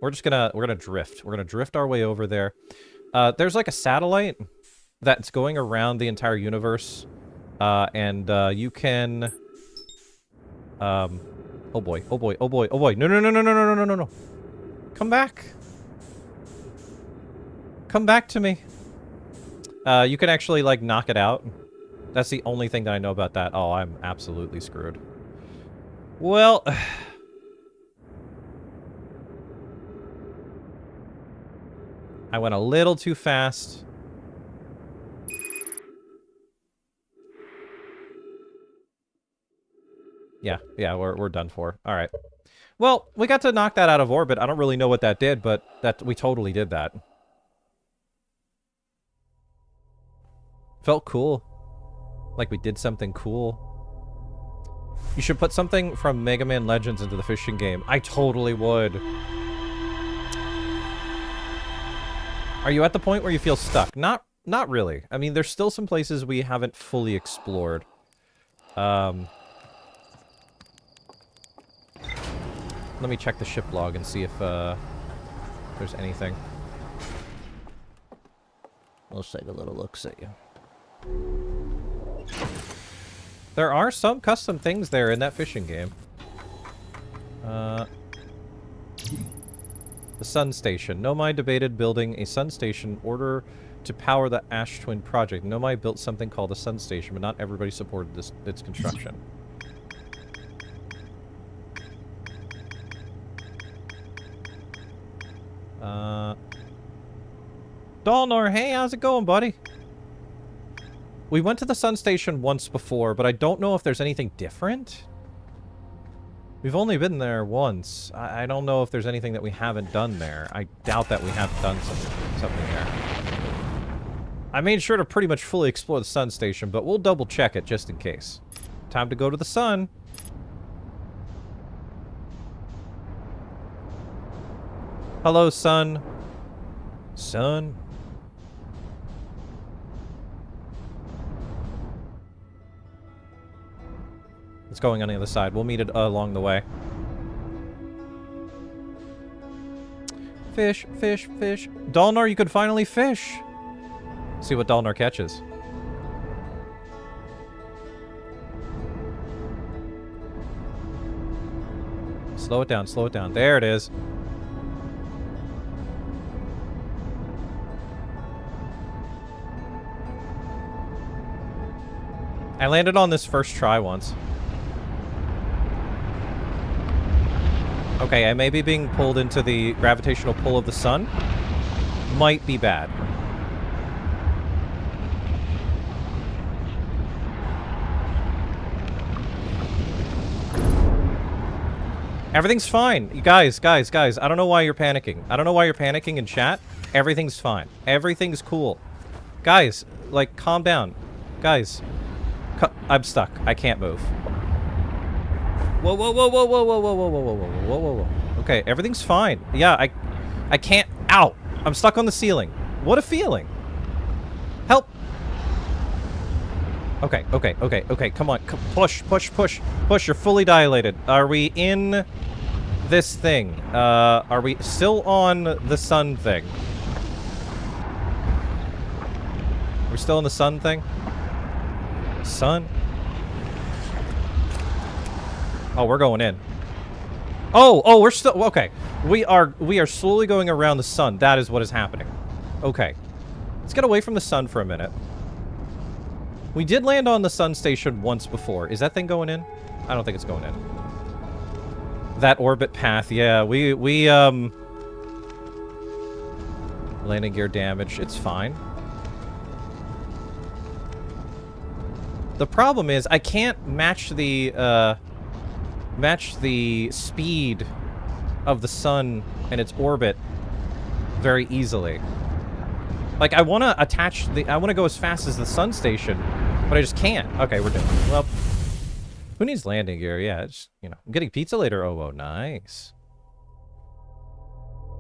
We're gonna drift. We're gonna drift our way over there. There's like a satellite that's going around the entire universe. And you can... oh boy, oh boy, oh boy, oh boy. No, no, no, no, no, no, no, no, no. Come back. Come back to me. You can actually, like, knock it out. That's the only thing that I know about that. Oh, I'm absolutely screwed. Well... I went a little too fast. Yeah, we're done for. All right. Well, we got to knock that out of orbit. I don't really know what that did, but we totally did that. Felt cool. Like we did something cool. You should put something from Mega Man Legends into the fishing game. I totally would. Are you at the point where you feel stuck? Not really. I mean, there's still some places we haven't fully explored. Let me check the ship log and see if there's anything. Let's take a little look at you. There are some custom things there in that fishing game. The Sun Station. Nomai debated building a Sun Station in order to power the Ash Twin project. Nomai built something called the Sun Station, but not everybody supported its construction. Dolnor, hey, how's it going, buddy? We went to the Sun Station once before, but I don't know if there's anything different. We've only been there once. I don't know if there's anything that we haven't done there. I doubt that we have done something there. I made sure to pretty much fully explore the Sun Station, but we'll double check it just in case. Time to go to the sun. Hello, sun. Sun. It's going on the other side. We'll meet it along the way. Fish, fish, fish. Dolnar, you could finally fish. See what Dolnar catches. Slow it down, slow it down. There it is. I landed on this first try once. Okay, I may be being pulled into the gravitational pull of the sun. Might be bad. Everything's fine. You guys. I don't know why you're panicking. I don't know why you're panicking in chat. Everything's fine. Everything's cool. Guys, like, calm down. Guys. I'm stuck. I can't move. Whoa, whoa, whoa, whoa, whoa, whoa, whoa, whoa, whoa, whoa, whoa, whoa, whoa. Okay, everything's fine. Yeah, I can't. Ow! I'm stuck on the ceiling. What a feeling. Help! Okay. Come on. Push. You're fully dilated. Are we in this thing? Are we still on the sun thing? We're still in the sun thing? Sun? Oh, we're going in. Oh, we're still... Okay. We are slowly going around the sun. That is what is happening. Okay. Let's get away from the sun for a minute. We did land on the sun station once before. Is that thing going in? I don't think it's going in. That orbit path, yeah. Landing gear damage. It's fine. The problem is I can't match the speed of the sun and its orbit very easily. Like, I want to I want to go as fast as the sun station, but I just can't. Okay, we're done. Well, who needs landing gear? Yeah, it's, you know, I'm getting pizza later. Oh, nice.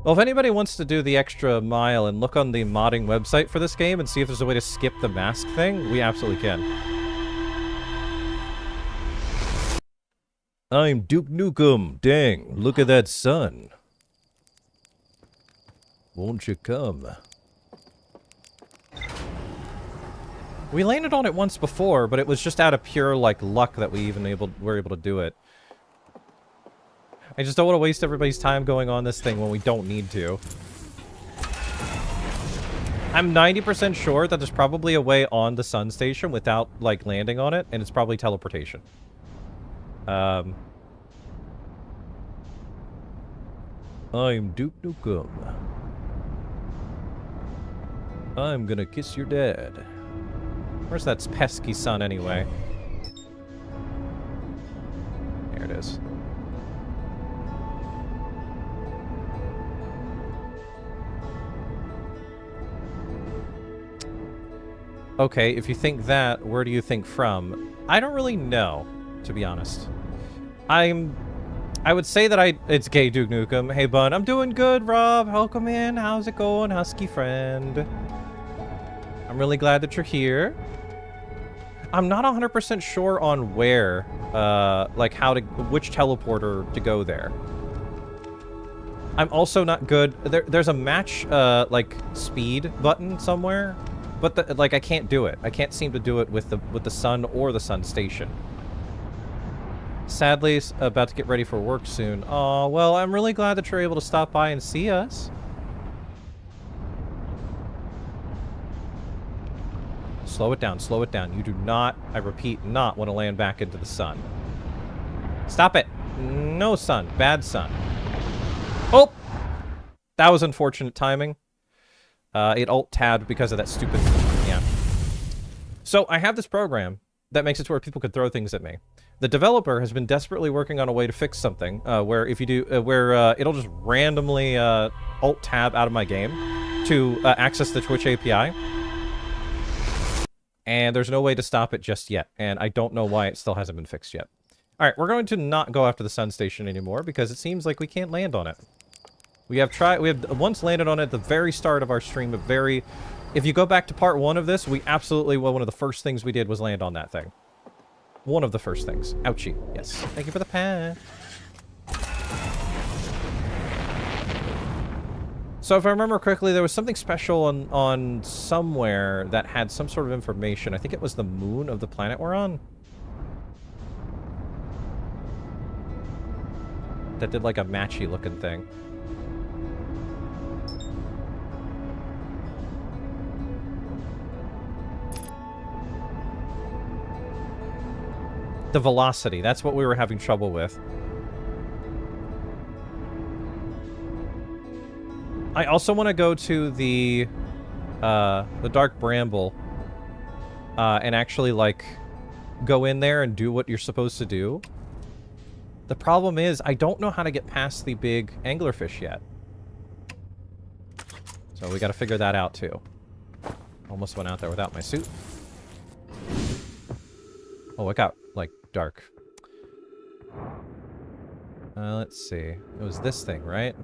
Well, if anybody wants to do the extra mile and look on the modding website for this game and see if there's a way to skip the mask thing, we absolutely can. I'm Duke Nukem. Dang, look at that sun. Won't you come? We landed on it once before, but it was just out of pure, like, luck that we even were able to do it. I just don't want to waste everybody's time going on this thing when we don't need to. I'm 90% sure that there's probably a way on the sun station without, like, landing on it, and it's probably teleportation. I'm Duke Nukem. I'm gonna kiss your dad. Where's that pesky sun, anyway? There it is. Okay, if you think that, where do you think from? I don't really know, to be honest. I would say that it's gay Duke Nukem. Hey, Bun, I'm doing good, Rob. Welcome in. How's it going, husky friend? I'm really glad that you're here. I'm not 100% sure on where, like which teleporter to go there. I'm also not good. There's a match, like, speed button somewhere, but like, I can't do it. I can't seem to do it with the sun or the sun station. Sadly, about to get ready for work soon. Oh, well, I'm really glad that you're able to stop by and see us. Slow it down, slow it down. You do not, I repeat, not want to land back into the sun. Stop it. No sun. Bad sun. Oh! That was unfortunate timing. It alt-tabbed because of that stupid... Yeah. So, I have this program that makes it to where people could throw things at me. The developer has been desperately working on a way to fix something, where if you do... it'll just randomly alt-tab out of my game to access the Twitch API. And there's no way to stop it just yet. And I don't know why it still hasn't been fixed yet. Alright, we're going to not go after the sun station anymore because it seems like we can't land on it. We have once landed on it at the very start of our stream, if you go back to part 1 of this, we absolutely, well, one of the first things we did was land on that thing. One of the first things. Ouchie. Yes. Thank you for the pat. So if I remember correctly, there was something special on somewhere that had some sort of information. I think it was the moon of the planet we're on. That did like a matchy looking thing. The velocity, that's what we were having trouble with. I also want to go to the Dark Bramble, and actually, like, go in there and do what you're supposed to do. The problem is, I don't know how to get past the big anglerfish yet. So we gotta figure that out, too. Almost went out there without my suit. Oh, it got, like, dark. Let's see. It was this thing, right?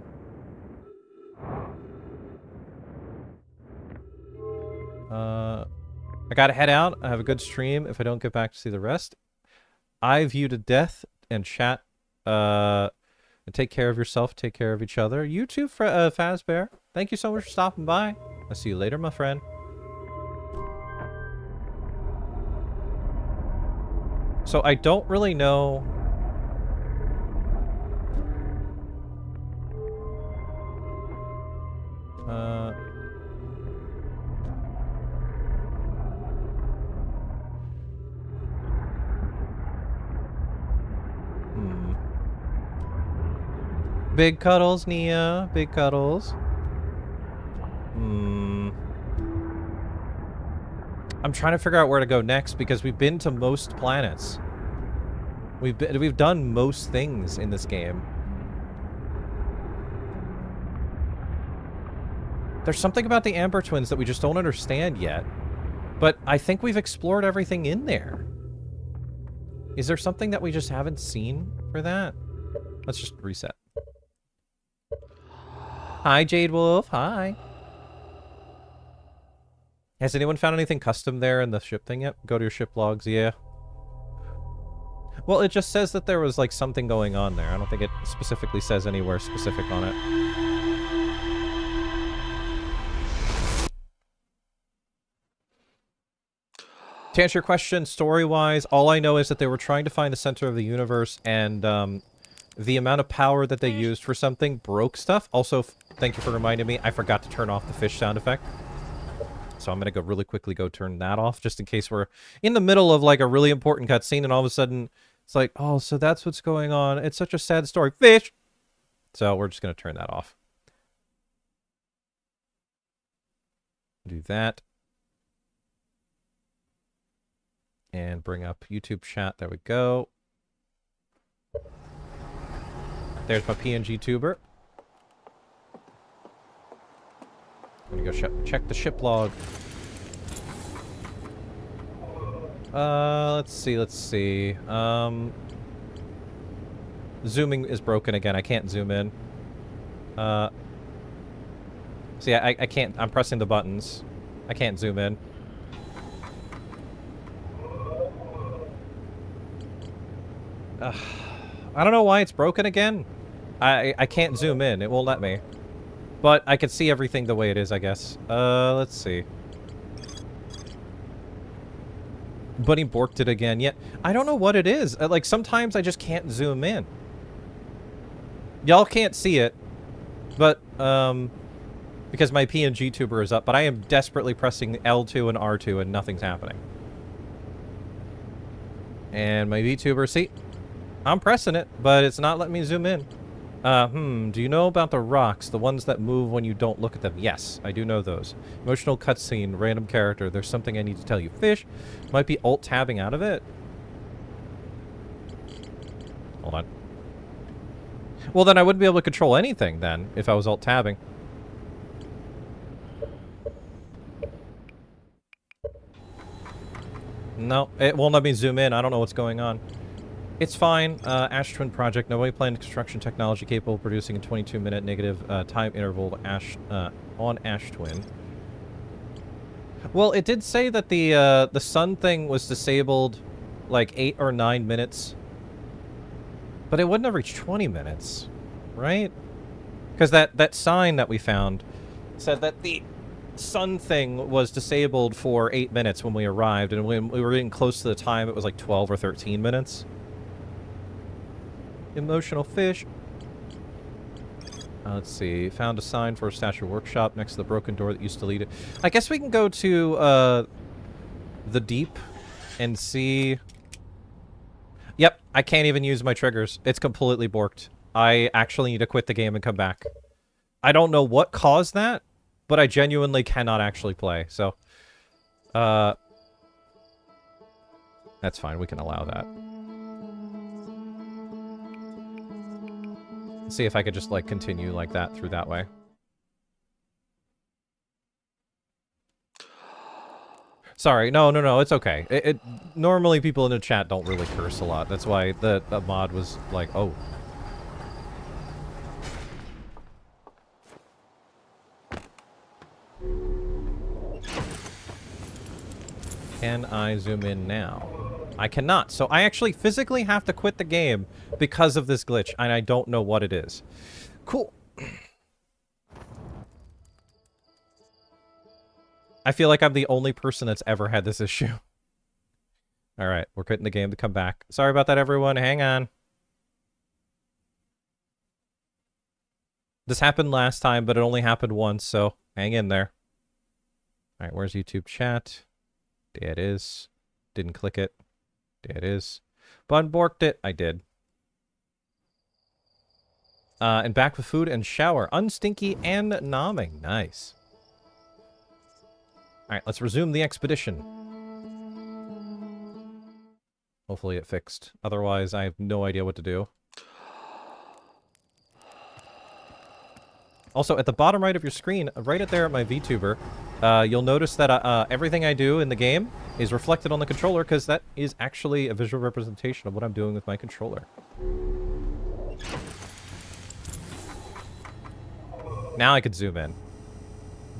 I gotta head out. I have a good stream if I don't get back to see the rest. I view to death and chat. And take care of yourself. Take care of each other. You too, Fazbear. Thank you so much for stopping by. I'll see you later, my friend. So I don't really know... Big cuddles, Nia. Big cuddles. I'm trying to figure out where to go next because we've been to most planets. We've done most things in this game. There's something about the Amber Twins that we just don't understand yet. But I think we've explored everything in there. Is there something that we just haven't seen for that? Let's just reset. Hi, Jade Wolf. Hi. Has anyone found anything custom there in the ship thing yet? Go to your ship logs. Yeah. Well, it just says that there was, like, something going on there. I don't think it specifically says anywhere specific on it. To answer your question, story-wise, all I know is that they were trying to find the center of the universe, and, the amount of power that they used for something broke stuff. Also, thank you for reminding me, I forgot to turn off the fish sound effect. So I'm gonna go really quickly turn that off, just in case we're in the middle of, like, a really important cutscene, and all of a sudden, it's like, oh, so that's what's going on. It's such a sad story. Fish! So we're just gonna turn that off. Do that. And bring up YouTube chat. There we go. There's my PNG tuber. I'm gonna go check the ship log. Let's see. Zooming is broken again. I can't zoom in. See, I can't. I'm pressing the buttons. I can't zoom in. I don't know why it's broken again. I can't zoom in. It won't let me. But I can see everything the way it is, I guess. Let's see. Bunny borked it again. Yeah, I don't know what it is. Like, sometimes I just can't zoom in. Y'all can't see it. But, because my PNG tuber is up. But I am desperately pressing L2 and R2 and nothing's happening. And my VTuber, see? I'm pressing it, but it's not letting me zoom in. Do you know about the rocks? The ones that move when you don't look at them? Yes, I do know those. Emotional cutscene, random character. There's something I need to tell you. Fish. Might be alt-tabbing out of it. Hold on. Well, then I wouldn't be able to control anything, then, if I was alt-tabbing. No, it won't let me zoom in. I don't know what's going on. It's fine. Ash Twin project. Nobody planned construction technology capable of producing a 22-minute negative time interval on Ash Twin. Well, it did say that the sun thing was disabled like 8 or 9 minutes. But it wouldn't have reached 20 minutes, right? Because that sign that we found said that the sun thing was disabled for 8 minutes when we arrived, and when we were getting close to the time, it was like 12 or 13 minutes. Emotional fish. Let's see. Found a sign for a statue workshop next to the broken door that used to lead it. I guess we can go to the deep and see. Yep, I can't even use my triggers. It's completely borked. I actually need to quit the game and come back. I don't know what caused that, but I genuinely cannot actually play. So, that's fine. We can allow that. See if I could just, like, continue like that through that way. Sorry, no, it's okay. Normally people in the chat don't really curse a lot. That's why the mod was like, oh. Can I zoom in now? I cannot. So I actually physically have to quit the game because of this glitch, and I don't know what it is. Cool. I feel like I'm the only person that's ever had this issue. Alright, we're quitting the game to come back. Sorry about that, everyone. Hang on. This happened last time, but it only happened once, so hang in there. Alright, where's YouTube chat? There it is. Didn't click it. There it is. Borked it. I did. And back with food and shower. Unstinky and nomming. Nice. Alright, let's resume the expedition. Hopefully it fixed. Otherwise, I have no idea what to do. Also, at the bottom right of your screen, right at there at my VTuber, you'll notice that everything I do in the game is reflected on the controller, because that is actually a visual representation of what I'm doing with my controller. Now I could zoom in.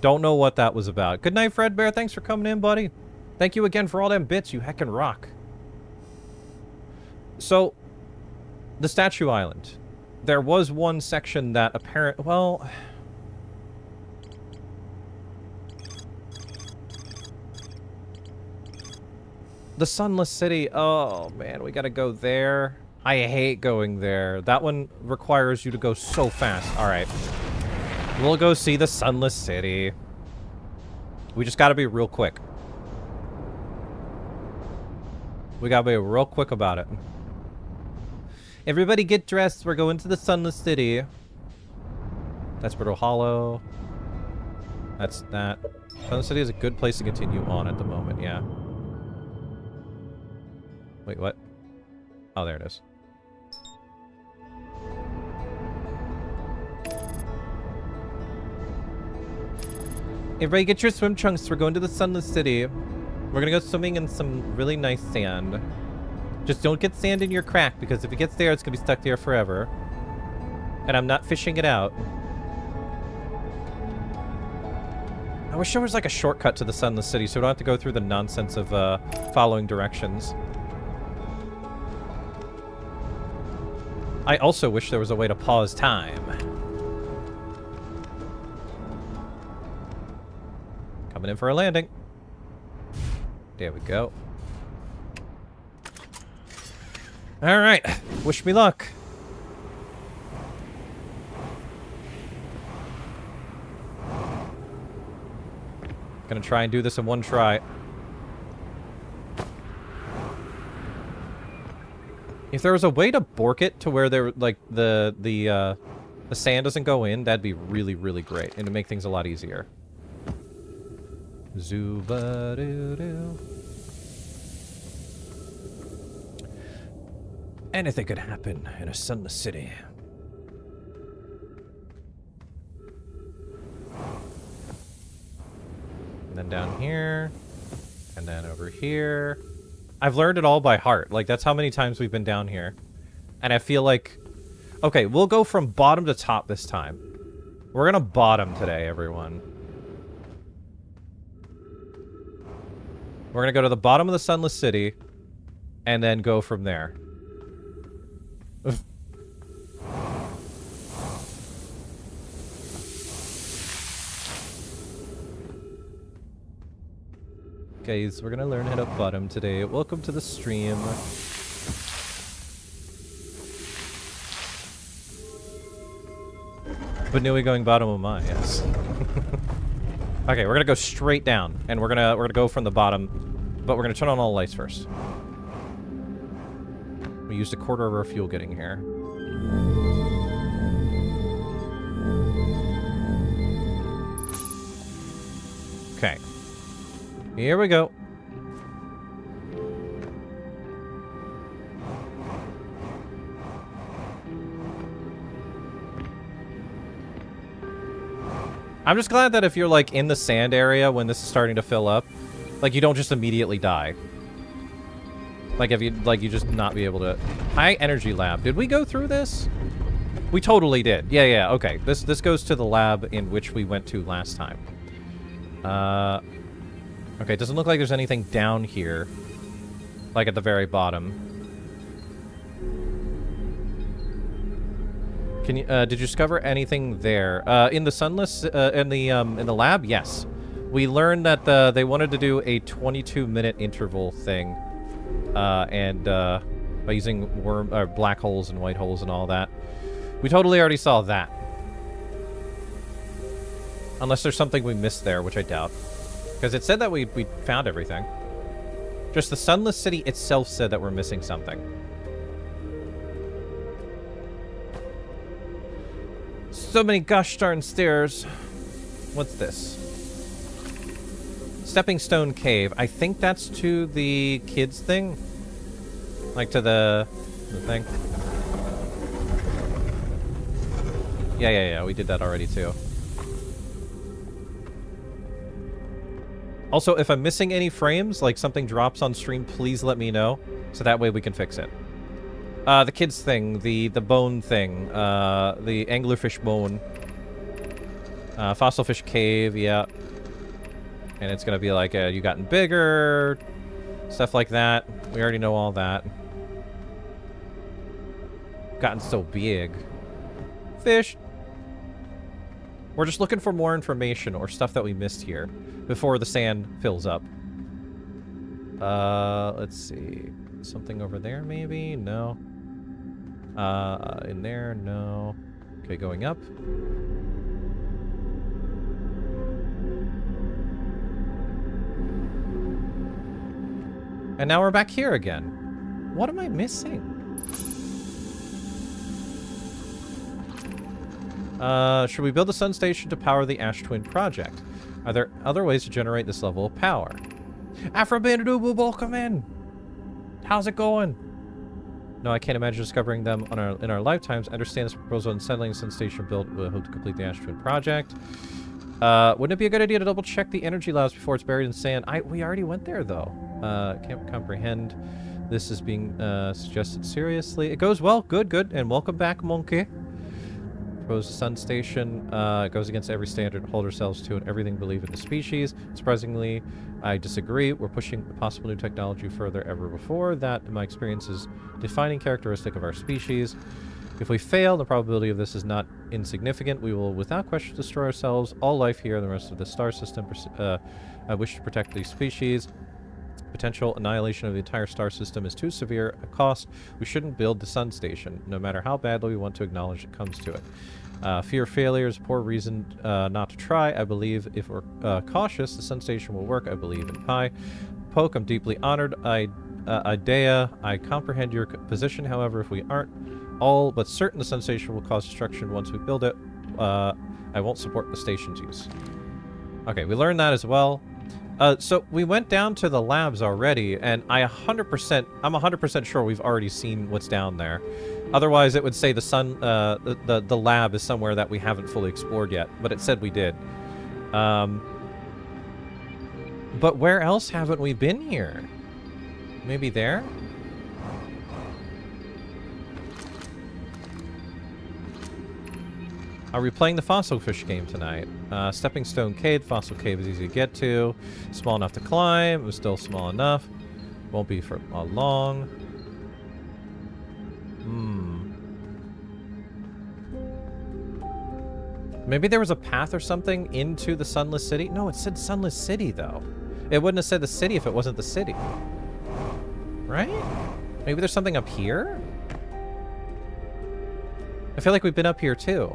Don't know what that was about. Good night, Fredbear. Thanks for coming in, buddy. Thank you again for all them bits. You heckin' rock. So, the Statue Island. There was one section that well... The Sunless City. Oh, man. We gotta go there. I hate going there. That one requires you to go so fast. Alright. We'll go see the Sunless City. We just gotta be real quick. We gotta be real quick about it. Everybody get dressed. We're going to the Sunless City. That's Brittle Hollow. That's that. Sunless City is a good place to continue on at the moment, yeah. Wait, what? Oh, there it is. Everybody get your swim trunks. We're going to the Sunless City. We're gonna go swimming in some really nice sand. Just don't get sand in your crack, because if it gets there, it's gonna be stuck there forever. And I'm not fishing it out. I wish there was like a shortcut to the Sunless City, so we don't have to go through the nonsense of following directions. I also wish there was a way to pause time. Coming in for a landing. There we go. Alright. Wish me luck. Gonna try and do this in one try. If there was a way to bork it to where there, like, the sand doesn't go in, that'd be really, really great. And it'd make things a lot easier. Zoo-ba-doo-doo. Anything could happen in a Sunless City. And then down here. And then over here. I've learned it all by heart. Like, that's how many times we've been down here. And I feel like... Okay, we'll go from bottom to top this time. We're gonna bottom today, everyone. We're gonna go to the bottom of the Sunless City. And then go from there. Guys, we're gonna learn how to bottom today. Welcome to the stream. But knew we going bottom of mine, yes. Okay, we're gonna go straight down, and we're gonna go from the bottom, but we're gonna turn on all the lights first. We used a quarter of our fuel getting here. Okay. Here we go. I'm just glad that if you're, like, in the sand area when this is starting to fill up, like, you don't just immediately die. Like, if you, like, you just not be able to... High energy lab. Did we go through this? We totally did. Yeah, okay. This goes to the lab in which we went to last time. Okay, it doesn't look like there's anything down here. Like, at the very bottom. Can you, did you discover anything there? In the Sunless, in the lab? Yes. We learned that, they wanted to do a 22-minute interval thing. By using black holes and white holes and all that. We totally already saw that. Unless there's something we missed there, which I doubt. Because it said that we found everything. Just the Sunless City itself said that we're missing something. So many gosh darn stairs. What's this? Stepping Stone Cave. I think that's to the kids thing. Like to the thing. Yeah. We did that already too. Also, if I'm missing any frames, like something drops on stream, please let me know. So that way we can fix it. The kids thing, the bone thing, the anglerfish bone. Fossil fish cave, yeah. And it's gonna be like, you gotten bigger, stuff like that. We already know all that. Gotten so big. Fish. We're just looking for more information or stuff that we missed here before the sand fills up. Let's see. Something over there, maybe? No. In there? No. Okay, going up. And now we're back here again. What am I missing? Should we build a sun station to power the Ash Twin project? Are there other ways to generate this level of power? Afro-Bandit, welcome in! How's it going? No, I can't imagine discovering them in our lifetimes. I understand this proposal unsettling sun station build will hope to complete the Ash Twin project. Wouldn't it be a good idea to double check the energy labs before it's buried in sand? We already went there though. Can't comprehend this is being suggested seriously. It goes well. Good, good. And welcome back, monkey. Proposed sun station goes against every standard hold ourselves to and everything believe in the species. Surprisingly, I disagree. We're pushing possible new technology further ever before. That, in my experience, is a defining characteristic of our species. If we fail, the probability of this is not insignificant. We will, without question, destroy ourselves, all life here, and the rest of the star system. I wish to protect these species. Potential annihilation of the entire star system is too severe a cost. We shouldn't build the sun station, no matter how badly we want to acknowledge it comes to it. Fear of failure is a poor reason not to try. I believe if we're cautious, the sun station will work. I believe in Pi. Poke, I'm deeply honored. Idea, I comprehend your position. However, if we aren't all but certain the sun station will cause destruction once we build it, I won't support the station's use. Okay, we learned that as well. So we went down to the labs already, and I'm 100% sure we've already seen what's down there. Otherwise, it would say the sun, the lab is somewhere that we haven't fully explored yet, but it said we did. But where else haven't we been here? Maybe there? Are we playing the Fossil Fish game tonight? Stepping Stone Cave. Fossil Cave is easy to get to. Small enough to climb. It was still small enough. Won't be for long. Maybe there was a path or something into the Sunless City? No, it said Sunless City, though. It wouldn't have said the city if it wasn't the city. Right? Maybe there's something up here? I feel like we've been up here, too.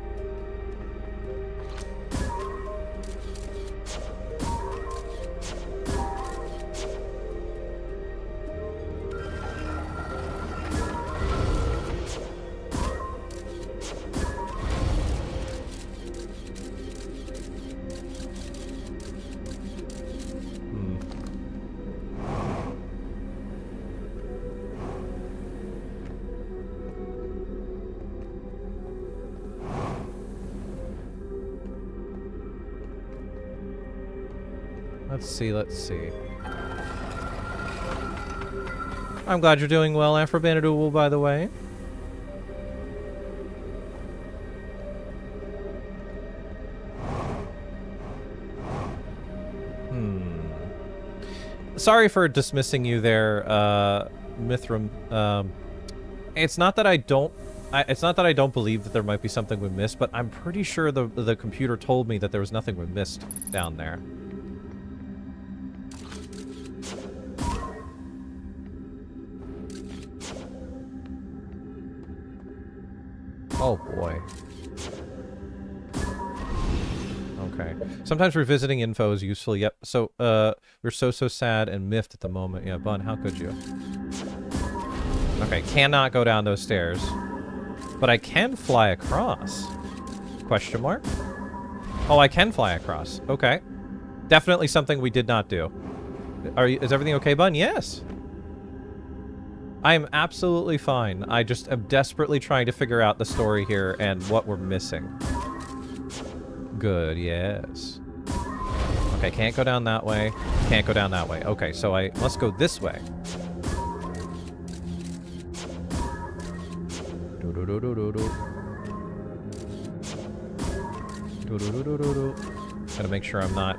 Let's see. I'm glad you're doing well, Afro-Bandit, by the way. Sorry for dismissing you there, Mithram. It's not that I don't believe that there might be something we missed, but I'm pretty sure the computer told me that there was nothing we missed down there. Oh boy. Okay. Sometimes revisiting info is useful. Yep. So, we're so sad and miffed at the moment. Yeah, Bun, how could you? Okay, cannot go down those stairs. But I can fly across. Question mark? Oh, I can fly across. Okay. Definitely something we did not do. Is everything okay, Bun? Yes. I am absolutely fine. I just am desperately trying to figure out the story here and what we're missing. Good, yes. Okay, can't go down that way. Can't go down that way. Okay, so I must go this way. Gotta make sure I'm not...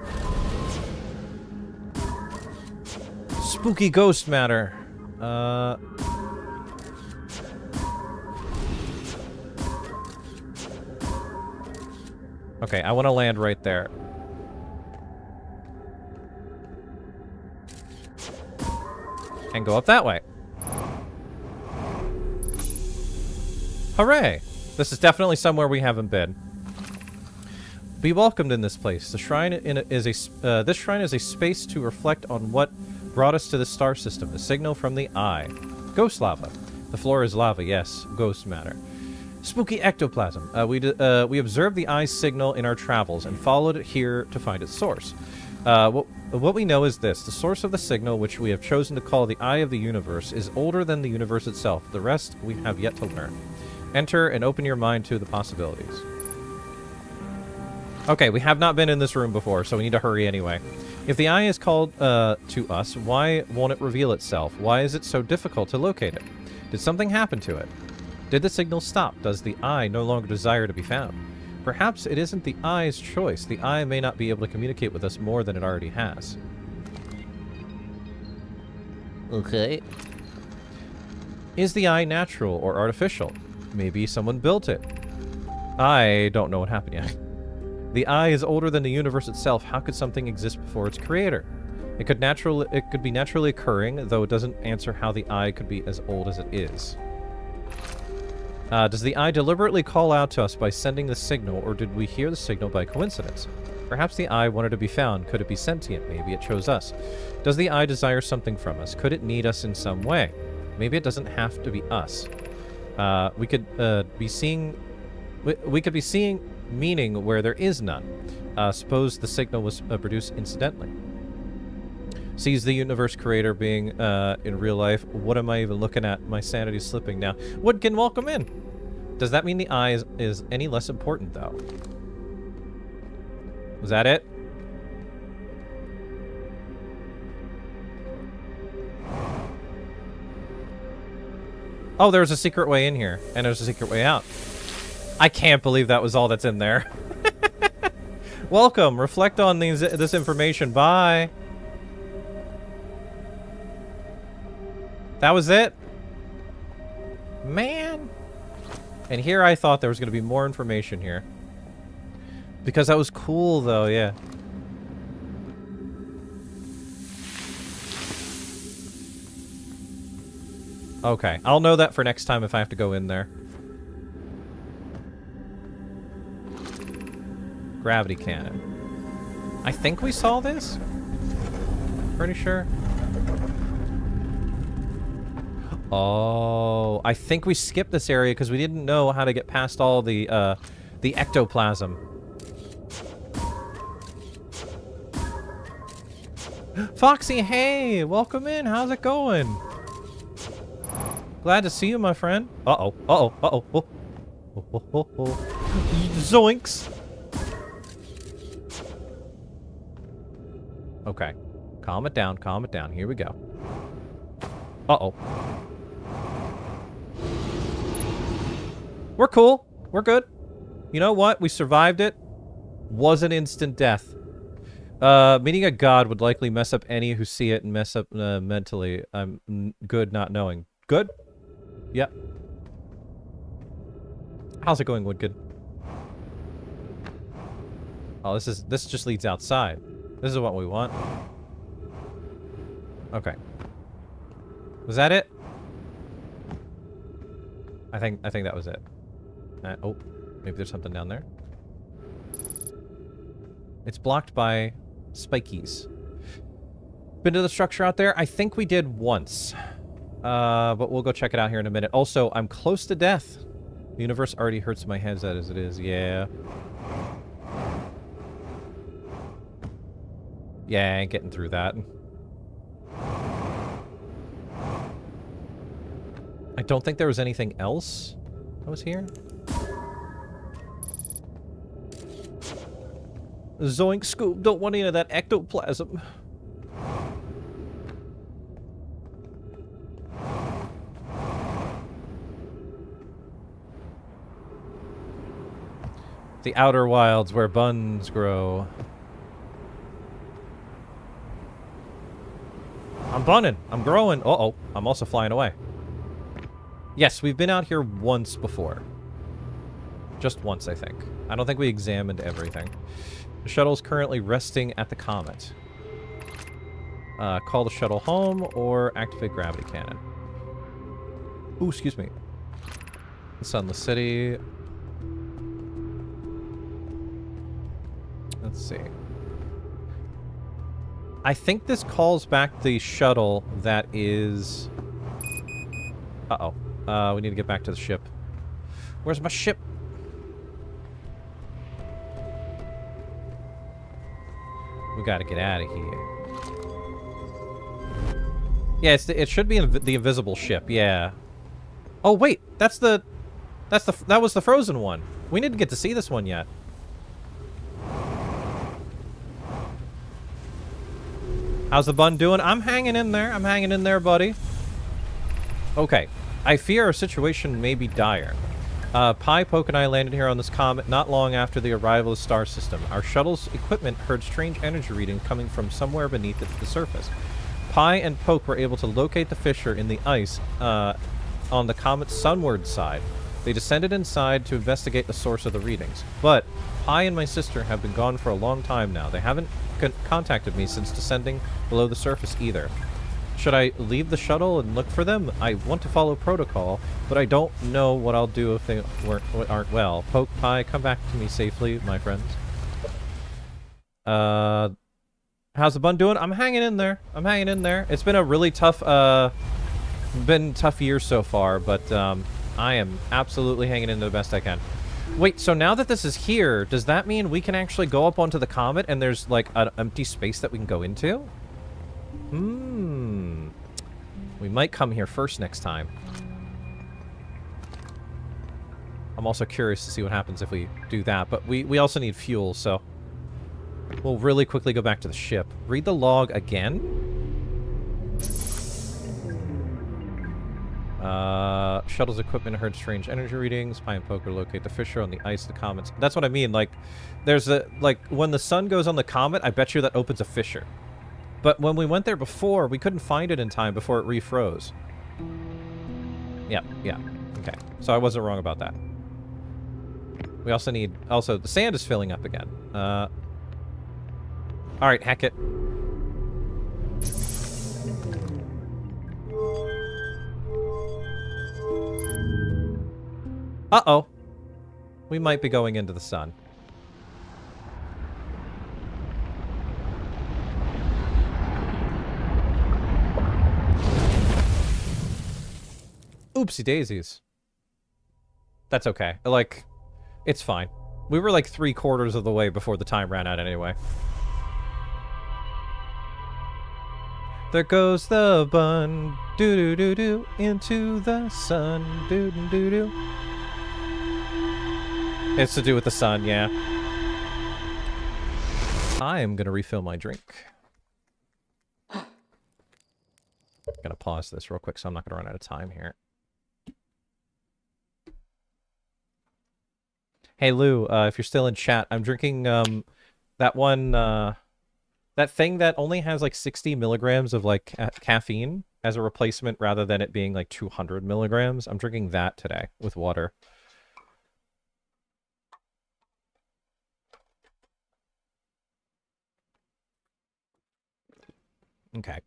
Spooky ghost matter. Okay, I want to land right there. And go up that way. Hooray! This is definitely somewhere we haven't been. Be welcomed in this place. The shrine is a space to reflect on what brought us to the star system. The signal from the eye. Ghost lava. The floor is lava. Yes, ghost matter. Spooky ectoplasm. We observed the eye's signal in our travels and followed it here to find its source. What we know is this. The source of the signal, which we have chosen to call the Eye of the Universe, is older than the universe itself. The rest we have yet to learn. Enter and open your mind to the possibilities. Okay, we have not been in this room before, so we need to hurry anyway. If the eye is called to us, why won't it reveal itself? Why is it so difficult to locate it? Did something happen to it? Did the signal stop? Does the eye no longer desire to be found? Perhaps it isn't the eye's choice. The eye may not be able to communicate with us more than it already has. Okay. Is the eye natural or artificial? Maybe someone built it. I don't know what happened yet. The eye is older than the universe itself. How could something exist before its creator? It could be naturally occurring, though it doesn't answer how the eye could be as old as it is. Does the eye deliberately call out to us by sending the signal, or did we hear the signal by coincidence? Perhaps the eye wanted to be found. Could it be sentient? Maybe it chose us. Does the eye desire something from us? Could it need us in some way? Maybe it doesn't have to be us. We could be seeing meaning where there is none. Suppose the signal was produced incidentally. Sees the universe creator being in real life. What am I even looking at? My sanity's slipping now. Woodkin, welcome in. Does that mean the eye is any less important, though? Was that it? Oh, there's a secret way in here, and there's a secret way out. I can't believe that was all that's in there. Welcome. Reflect on this information. Bye. That was it? Man. And here I thought there was going to be more information here. Because that was cool, though, yeah. Okay, I'll know that for next time if I have to go in there. Gravity cannon. I think we saw this? Pretty sure. Oh, I think we skipped this area because we didn't know how to get past all the ectoplasm. Foxy, hey! Welcome in, how's it going? Glad to see you, my friend. Uh-oh, uh-oh, uh-oh. Oh. Oh, oh, oh, oh. Zoinks! Okay. Calm it down, calm it down. Here we go. Uh-oh. We're cool. We're good. You know what? We survived it. Was an instant death. Meeting a god would likely mess up any who see it and mess up mentally. I'm good not knowing. Good? Yep. How's it going, Woodgood? Oh, this just leads outside. This is what we want. Okay. Was that it? I think that was it. Oh, maybe there's something down there. It's blocked by spikies. Been to the structure out there? I think we did once. But we'll go check it out here in a minute. Also, I'm close to death. The universe already hurts my head as it is. Yeah. Yeah, I ain't getting through that. I don't think there was anything else that was here. Zoink Scoop, don't want any of that ectoplasm. The outer wilds where buns grow. I'm bunning. I'm growing. Uh-oh. I'm also flying away. Yes, we've been out here once before. Just once, I think. I don't think we examined everything. The shuttle's currently resting at the comet. Call the shuttle home or activate gravity cannon. Ooh, excuse me. Sunless City. Let's see. I think this calls back the shuttle that is... Uh-oh. We need to get back to the ship. Where's my ship? We gotta get out of here. Yeah, it should be the invisible ship, yeah. Oh, wait! That was the frozen one. We didn't get to see this one yet. How's the bun doing? I'm hanging in there. I'm hanging in there, buddy. Okay. I fear our situation may be dire. Pi, Poke, and I landed here on this comet not long after the arrival of the star system. Our shuttle's equipment heard strange energy readings coming from somewhere beneath the surface. Pi and Poke were able to locate the fissure in the ice on the comet's sunward side. They descended inside to investigate the source of the readings. But Pi and my sister have been gone for a long time now. They haven't contacted me since descending below the surface either. Should I leave the shuttle and look for them? I want to follow protocol, but I don't know what I'll do if they aren't well. Poke, Pi, come back to me safely, my friends. How's the bun doing? I'm hanging in there. I'm hanging in there. It's been a really tough, tough year so far, but I am absolutely hanging in there the best I can. Wait, so now that this is here, does that mean we can actually go up onto the comet and there's like an empty space that we can go into? We might come here first next time. I'm also curious to see what happens if we do that, but we also need fuel, so we'll really quickly go back to the ship. Read the log again. Shuttle's equipment heard strange energy readings. Pi and Poker locate the fissure on the ice of the comets. That's what I mean. Like, there's a... Like, when the sun goes on the comet, I bet you that opens a fissure. But when we went there before, we couldn't find it in time before it refroze. Yeah. Okay. So I wasn't wrong about that. We also need... Also, the sand is filling up again. Alright, heck it. Uh-oh. We might be going into the sun. Oopsie daisies. That's okay. Like, it's fine. We were like 3/4 of the way before the time ran out anyway. There goes the bun, doo-doo-doo-doo, into the sun, doo-doo-doo-doo. It's to do with the sun, yeah. I am gonna refill my drink. Gonna pause this real quick so I'm not gonna run out of time here. Hey Lou, if you're still in chat, I'm drinking that one, that thing that only has like 60 milligrams of like caffeine as a replacement rather than it being like 200 milligrams. I'm drinking that today with water. Okay.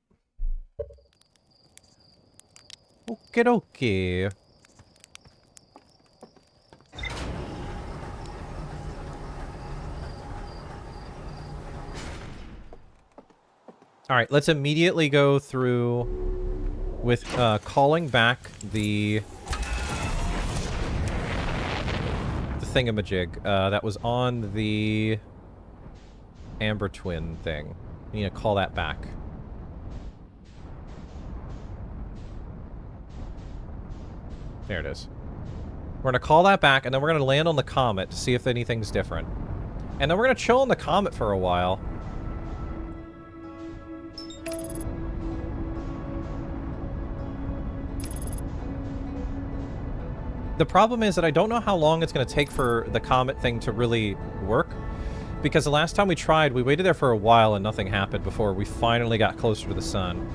Okie dokie. Alright, let's immediately go through with calling back the thingamajig that was on the Amber Twin thing. We need to call that back. There it is. We're going to call that back, and then we're going to land on the comet to see if anything's different. And then we're going to chill on the comet for a while. The problem is that I don't know how long it's going to take for the comet thing to really work. Because the last time we tried, we waited there for a while and nothing happened before we finally got closer to the sun.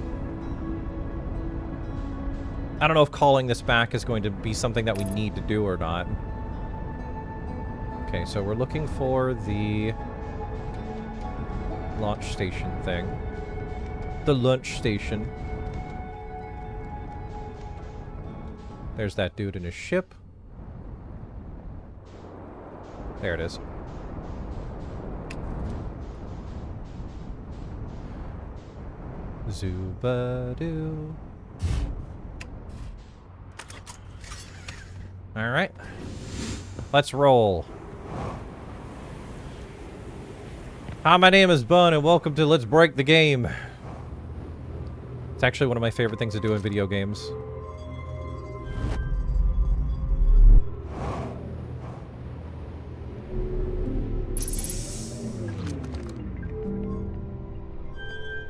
I don't know if calling this back is going to be something that we need to do or not. Okay, so we're looking for the launch station thing. The launch station. There's that dude in his ship. There it is. Zoobadoo. Alright. Let's roll. Hi, my name is Bun, and welcome to Let's Break the Game. It's actually one of my favorite things to do in video games.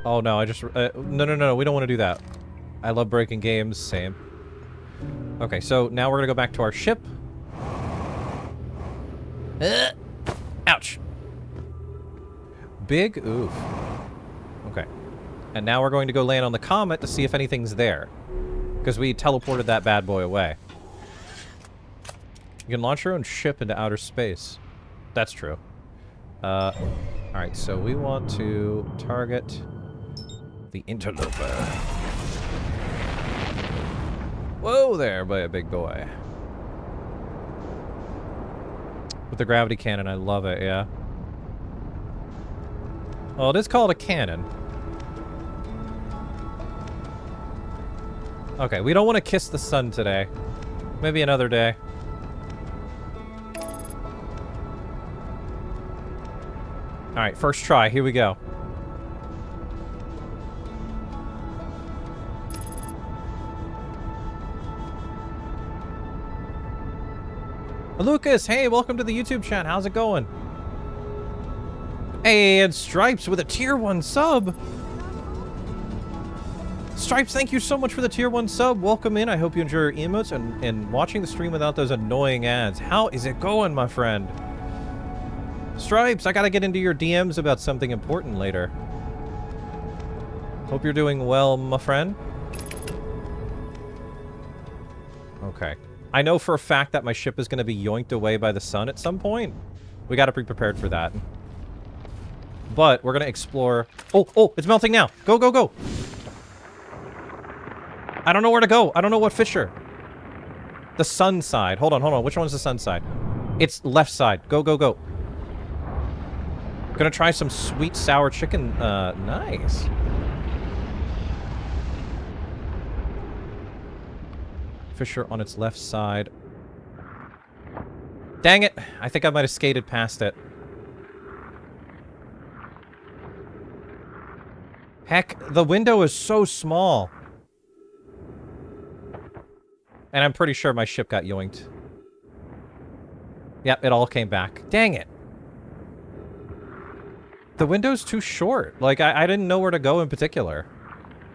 Oh no, I just... no, we don't want to do that. I love breaking games, same. Okay, so now we're gonna go back to our ship. Ouch! Big oof. Okay. And now we're going to go land on the comet to see if anything's there. Because we teleported that bad boy away. You can launch your own ship into outer space. That's true. Alright, so we want to target the interloper. Whoa there, big boy. With the gravity cannon, I love it, yeah. Well, it is called a cannon. Okay, we don't want to kiss the sun today. Maybe another day. Alright, first try. Here we go. Lucas, hey, welcome to the YouTube chat. How's it going? Hey, and Stripes with a tier 1 sub. Stripes, thank you so much for the tier 1 sub. Welcome in. I hope you enjoy your emotes and watching the stream without those annoying ads. How is it going, my friend? Stripes, I gotta get into your DMs about something important later. Hope you're doing well, my friend. Okay. I know for a fact that my ship is going to be yoinked away by the sun at some point. We got to be prepared for that. But we're going to explore... Oh, it's melting now. Go, go, go. I don't know where to go. I don't know what fisher. The sun side. Hold on. Which one's the sun side? It's left side. Go, go, go. Gonna try some sweet sour chicken. Nice. Fisher on its left side. Dang it! I think I might have skated past it. Heck, the window is so small. And I'm pretty sure my ship got yoinked. Yep, it all came back. Dang it! The window's too short. Like, I didn't know where to go in particular.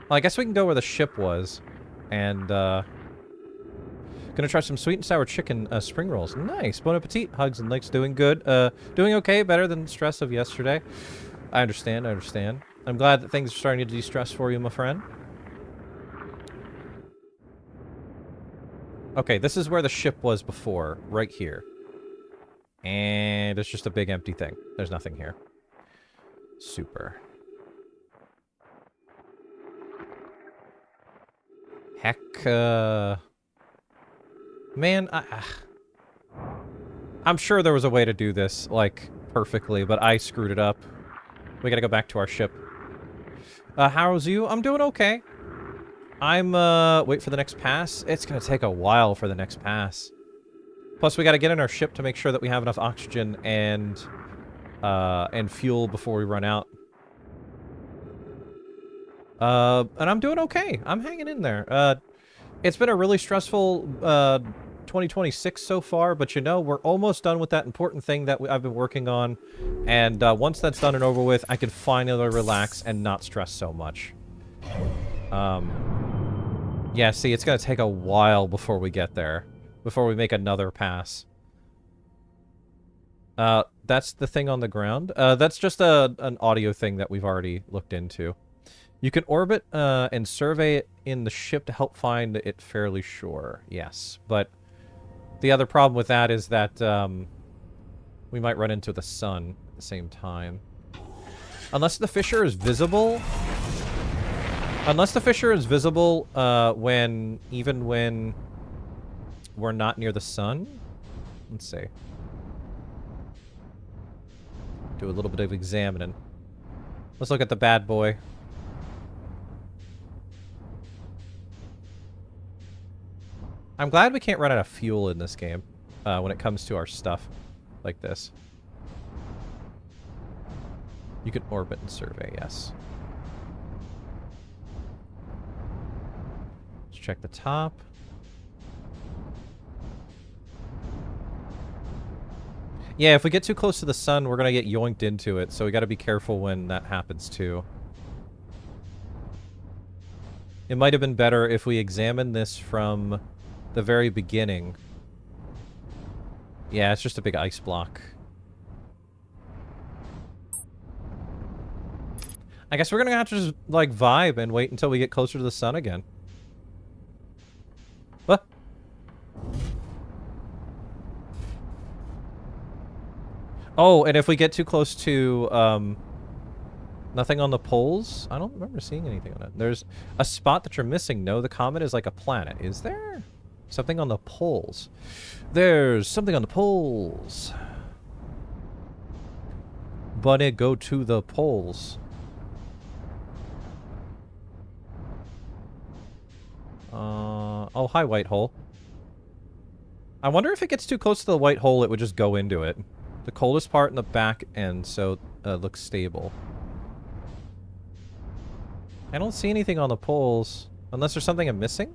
Well, I guess we can go where the ship was. And, gonna try some sweet and sour chicken spring rolls. Nice. Bon appetit. Hugs and licks. Doing good. Doing okay. Better than the stress of yesterday. I understand. I'm glad that things are starting to de-stress for you, my friend. Okay, this is where the ship was before. Right here. And it's just a big empty thing. There's nothing here. Super. Heck, man, I'm sure there was a way to do this, like, perfectly, but I screwed it up. We gotta go back to our ship. How's you? I'm doing okay. I'm, wait for the next pass. It's gonna take a while for the next pass. Plus, we gotta get in our ship to make sure that we have enough oxygen and fuel before we run out. And I'm doing okay. I'm hanging in there. It's been a really stressful, 2026 so far, but you know, we're almost done with that important thing that I've been working on. And, once that's done and over with, I can finally relax and not stress so much. Yeah, see, it's gonna take a while before we get there. before we make another pass. That's the thing on the ground. That's just an audio thing that we've already looked into. You can orbit and survey it in the ship to help find it fairly sure. Yes, but the other problem with that is that we might run into the sun at the same time. Unless the fissure is visible... Unless the fissure is visible even when we're not near the sun. Let's see. Do a little bit of examining. Let's look at the bad boy. I'm glad we can't run out of fuel in this game when it comes to our stuff like this. You can orbit and survey, yes. Let's check the top. Yeah, if we get too close to the sun, we're going to get yoinked into it, so we got to be careful when that happens too. It might have been better if we examined this from the very beginning. Yeah, it's just a big ice block. I guess we're going to have to just, like, vibe and wait until we get closer to the sun again. What? Oh, and if we get too close to, nothing on the poles? I don't remember seeing anything on it. There's a spot that you're missing. No, the comet is like a planet. Is there? Something on the poles. There's something on the poles. Bunny, go to the poles. Oh, hi, white hole. I wonder if it gets too close to the white hole, it would just go into it. The coldest part in the back end, so it looks stable. I don't see anything on the poles. Unless there's something I'm missing?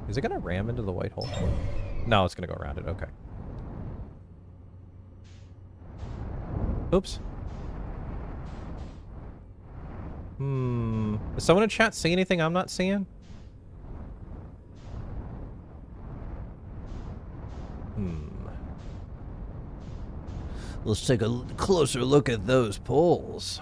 Is it going to ram into the white hole? No, it's going to go around it. Okay. Oops. Does someone in chat see anything I'm not seeing? Let's take a closer look at those poles.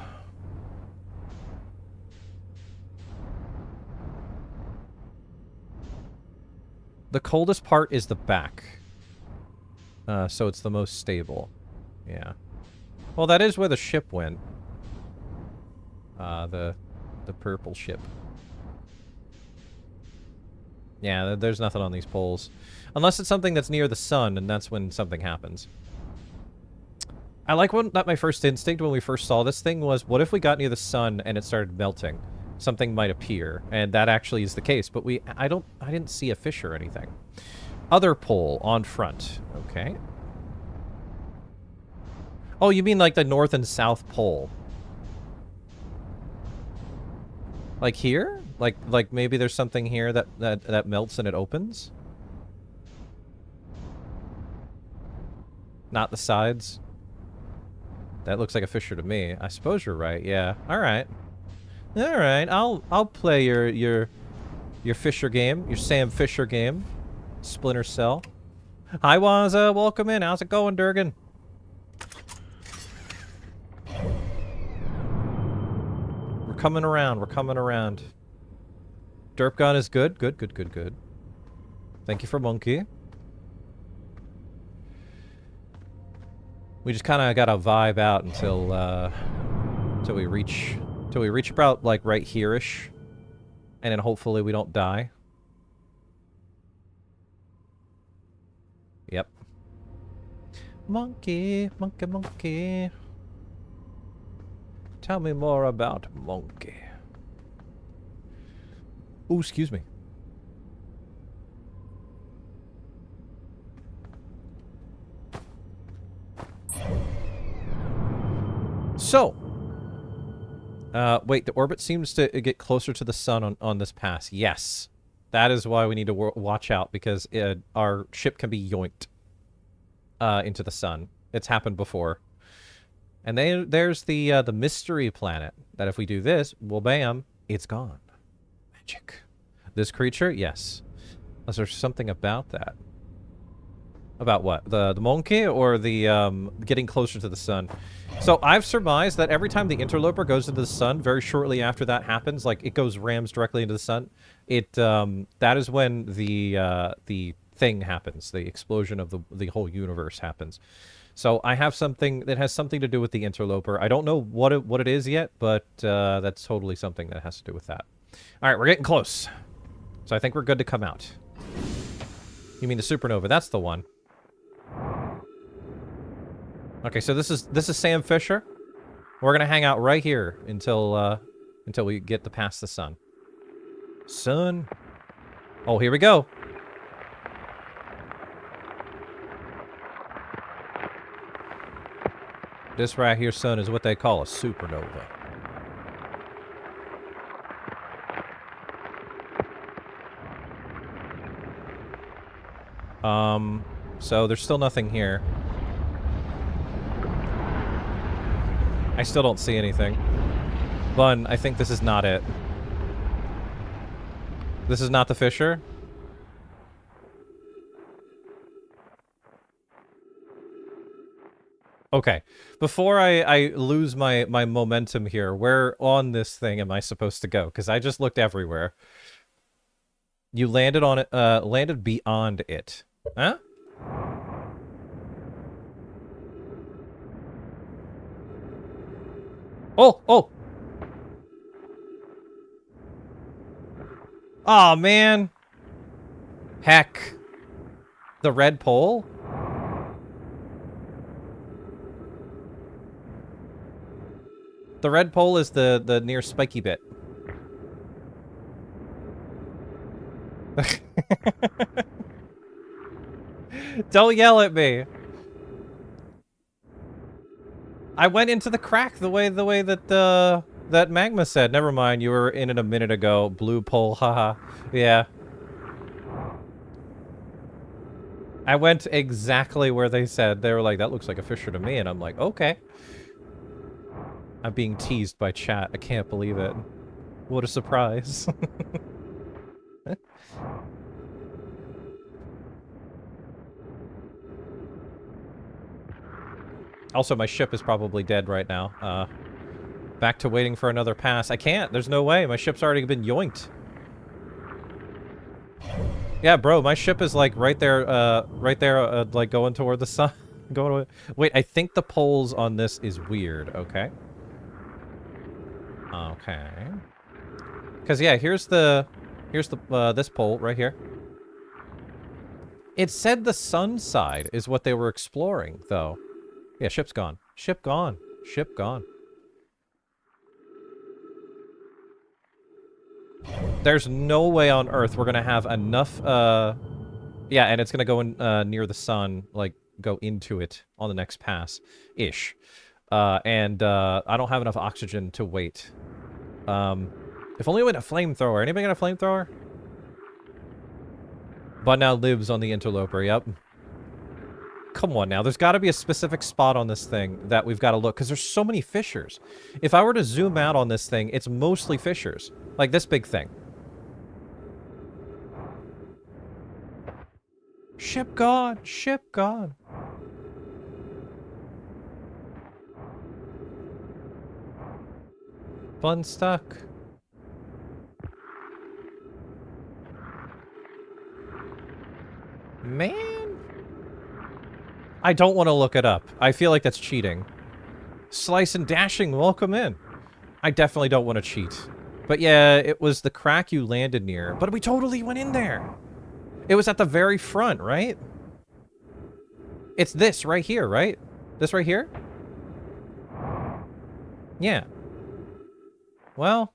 The coldest part is the back. So it's the most stable. Yeah. Well, that is where the ship went. The purple ship. Yeah, there's nothing on these poles. Unless it's something that's near the sun, and that's when something happens. I like that my first instinct when we first saw this thing was, what if we got near the sun and it started melting? Something might appear, and that actually is the case, but I didn't see a fish or anything. Other pole on front. Okay. Oh, you mean like the north and south pole? Like here? Like maybe there's something here that melts and it opens? Not the sides? That looks like a fisher to me. I suppose you're right. Yeah. All right. All right. I'll play your Fisher game, your Sam Fisher game. Splinter Cell. Hi, Waza. Welcome in. How's it going, Durgan? We're coming around. We're coming around. Derp gun is good. Good, good, good, good. Thank you for monkey. We just kind of gotta vibe out until we reach about like right here-ish, and then hopefully we don't die. Yep. Monkey, monkey, monkey. Tell me more about monkey. Ooh, excuse me. So, wait, the orbit seems to get closer to the sun on this pass. Yes. That is why we need to watch out, because our ship can be yoinked into the sun. It's happened before. And there's the mystery planet, that if we do this, well, bam, it's gone. Magic. This creature? Yes. Unless there's something about that. About what? The monkey or the getting closer to the sun? So I've surmised that every time the interloper goes into the sun, very shortly after that happens, like it goes rams directly into the sun, that is when the thing happens, the explosion of the whole universe happens. So I have something that has something to do with the interloper. I don't know what it is yet, but that's totally something that has to do with that. All right, we're getting close. So I think we're good to come out. You mean the supernova? That's the one. Okay, so this is Sam Fisher. We're gonna hang out right here until we get to past the sun. Sun. Oh, here we go. This right here, son, is what they call a supernova. So there's still nothing here. I still don't see anything. Bun, I think this is not it. This is not the Fisher? Okay. Before I lose my momentum here, where on this thing am I supposed to go? Because I just looked everywhere. You landed on it, landed beyond it. Huh? Oh, oh! Aw, man! Heck. The red pole? The red pole is the near spiky bit. Don't yell at me. I went into the crack the way that that Magma said. Never mind, you were in it a minute ago. Blue pole, haha. Yeah. I went exactly where they said. They were like, that looks like a Fisher to me, and I'm like, okay. I'm being teased by chat. I can't believe it. What a surprise. Also, my ship is probably dead right now. Back to waiting for another pass. I can't. There's no way. My ship's already been yoinked. Yeah, bro, my ship is like right there, like going toward the sun. Wait, I think the poles on this is weird. Okay. Okay. Because yeah, here's this pole right here. It said the sun side is what they were exploring, though. Yeah, ship's gone. Ship gone. Ship gone. There's no way on Earth we're gonna have enough, yeah, and it's gonna go in, near the sun, like, go into it on the next pass. Ish. I don't have enough oxygen to wait. If only we had a flamethrower. Anybody got a flamethrower? But now lives on the interloper, yep. Come on now, there's got to be a specific spot on this thing that we've got to look, because there's so many fissures. If I were to zoom out on this thing, it's mostly fissures. Like this big thing. Ship gone! Ship gone! Bun stuck. Man? I don't want to look it up. I feel like that's cheating. Slice and dashing, welcome in. I definitely don't want to cheat. But yeah, it was the crack you landed near. But we totally went in there. It was at the very front, right? It's this right here, right? This right here? Yeah. Well.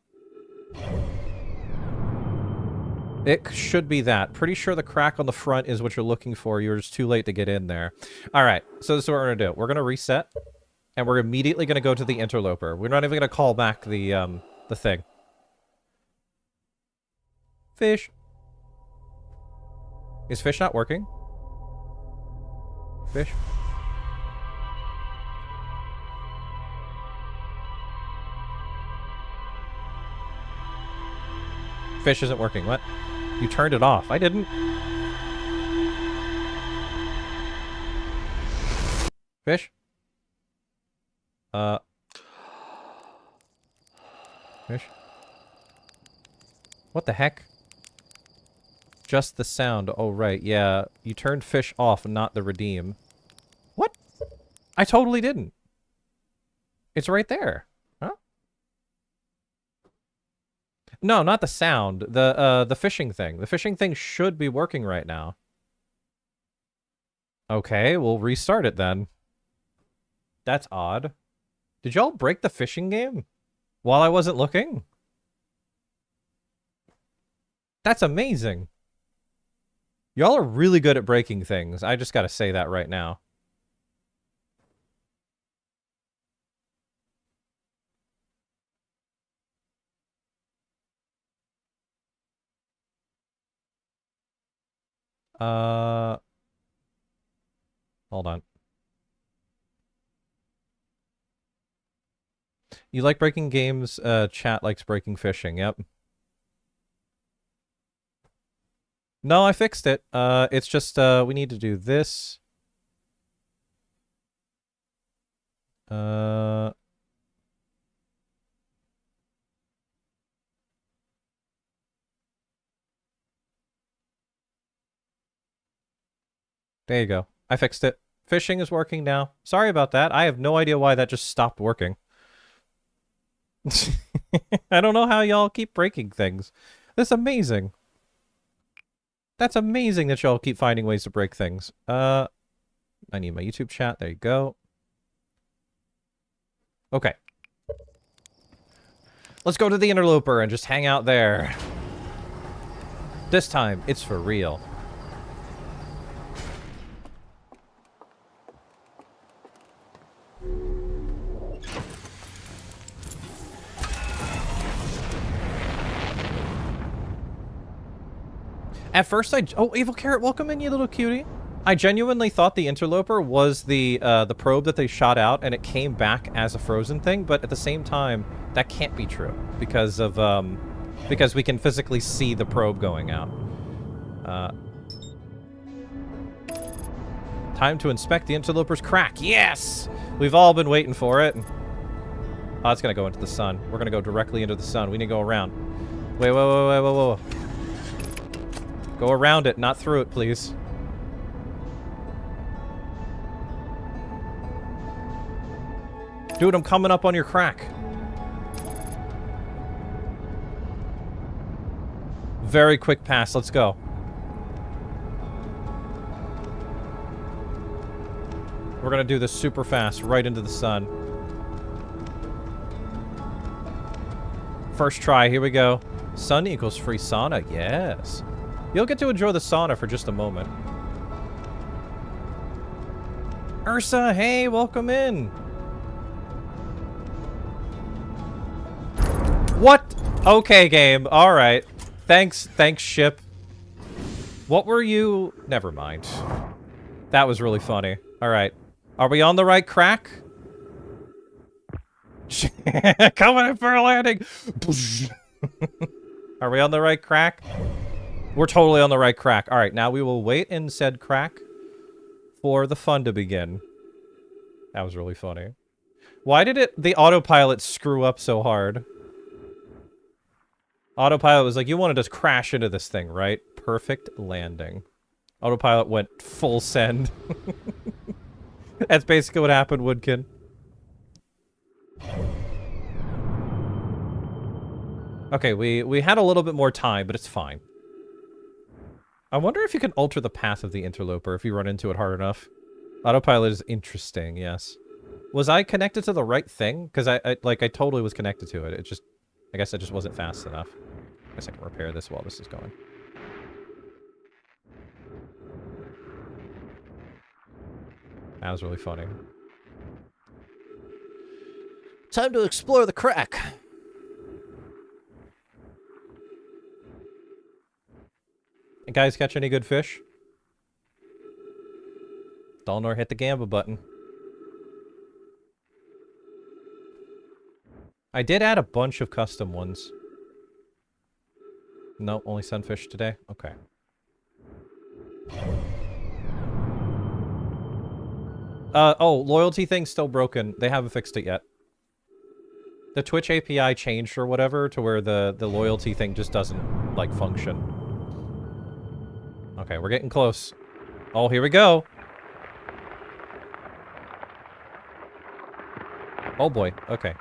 It should be that. Pretty sure the crack on the front is what you're looking for. You're just too late to get in there. Alright, so this is what we're going to do. We're going to reset. And we're immediately going to go to the interloper. We're not even going to call back the thing. Fish. Is fish not working? Fish? Fish isn't working. What? You turned it off. I didn't. Fish? Fish? What the heck? Just the sound. Oh, right. Yeah. You turned fish off, not the redeem. What? I totally didn't. It's right there. Huh? No, not the sound. The fishing thing. The fishing thing should be working right now. Okay, we'll restart it then. That's odd. Did y'all break the fishing game while I wasn't looking? That's amazing. Y'all are really good at breaking things. I just gotta say that right now. Hold on. You like breaking games, chat likes breaking fishing, yep. No, I fixed it. It's just, we need to do this. There you go. I fixed it. Fishing is working now. Sorry about that. I have no idea why that just stopped working. I don't know how y'all keep breaking things. That's amazing. That's amazing that y'all keep finding ways to break things. I need my YouTube chat. There you go. Okay. Let's go to the interloper and just hang out there. This time, it's for real. At first, oh, Evil Carrot, welcome in, you little cutie. I genuinely thought the interloper was the probe that they shot out, and it came back as a frozen thing. But at the same time, that can't be true because of because we can physically see the probe going out. Time to inspect the interloper's crack. Yes, we've all been waiting for it. Oh, it's gonna go into the sun. We're gonna go directly into the sun. We need to go around. Wait, whoa. Go around it, not through it, please. Dude, I'm coming up on your crack. Very quick pass, let's go. We're gonna do this super fast, right into the sun. First try, here we go. Sun equals free sauna, yes. You'll get to enjoy the sauna for just a moment. Ursa, hey, welcome in. What? Okay, game. All right. Thanks, ship. What were you? Never mind. That was really funny. All right. Are we on the right crack? Coming in for a landing. Are we on the right crack? We're totally on the right crack. All right, now we will wait in said crack for the fun to begin. That was really funny. Why did the autopilot screw up so hard? Autopilot was like, you want to just crash into this thing, right? Perfect landing. Autopilot went full send. That's basically what happened, Woodkin. Okay, we had a little bit more time, but it's fine. I wonder if you can alter the path of the interloper if you run into it hard enough. Autopilot is interesting, yes. Was I connected to the right thing? Because I totally was connected to it. It just, I guess I just wasn't fast enough. I guess I can repair this while this is going. That was really funny. Time to explore the crack. You guys catch any good fish? Don't nor hit the gamble button. I did add a bunch of custom ones. No, only sunfish today? Okay. Oh, loyalty thing's still broken. They haven't fixed it yet. The Twitch API changed or whatever to where the loyalty thing just doesn't, like, function. Okay, we're getting close. Oh, here we go. Oh boy, okay.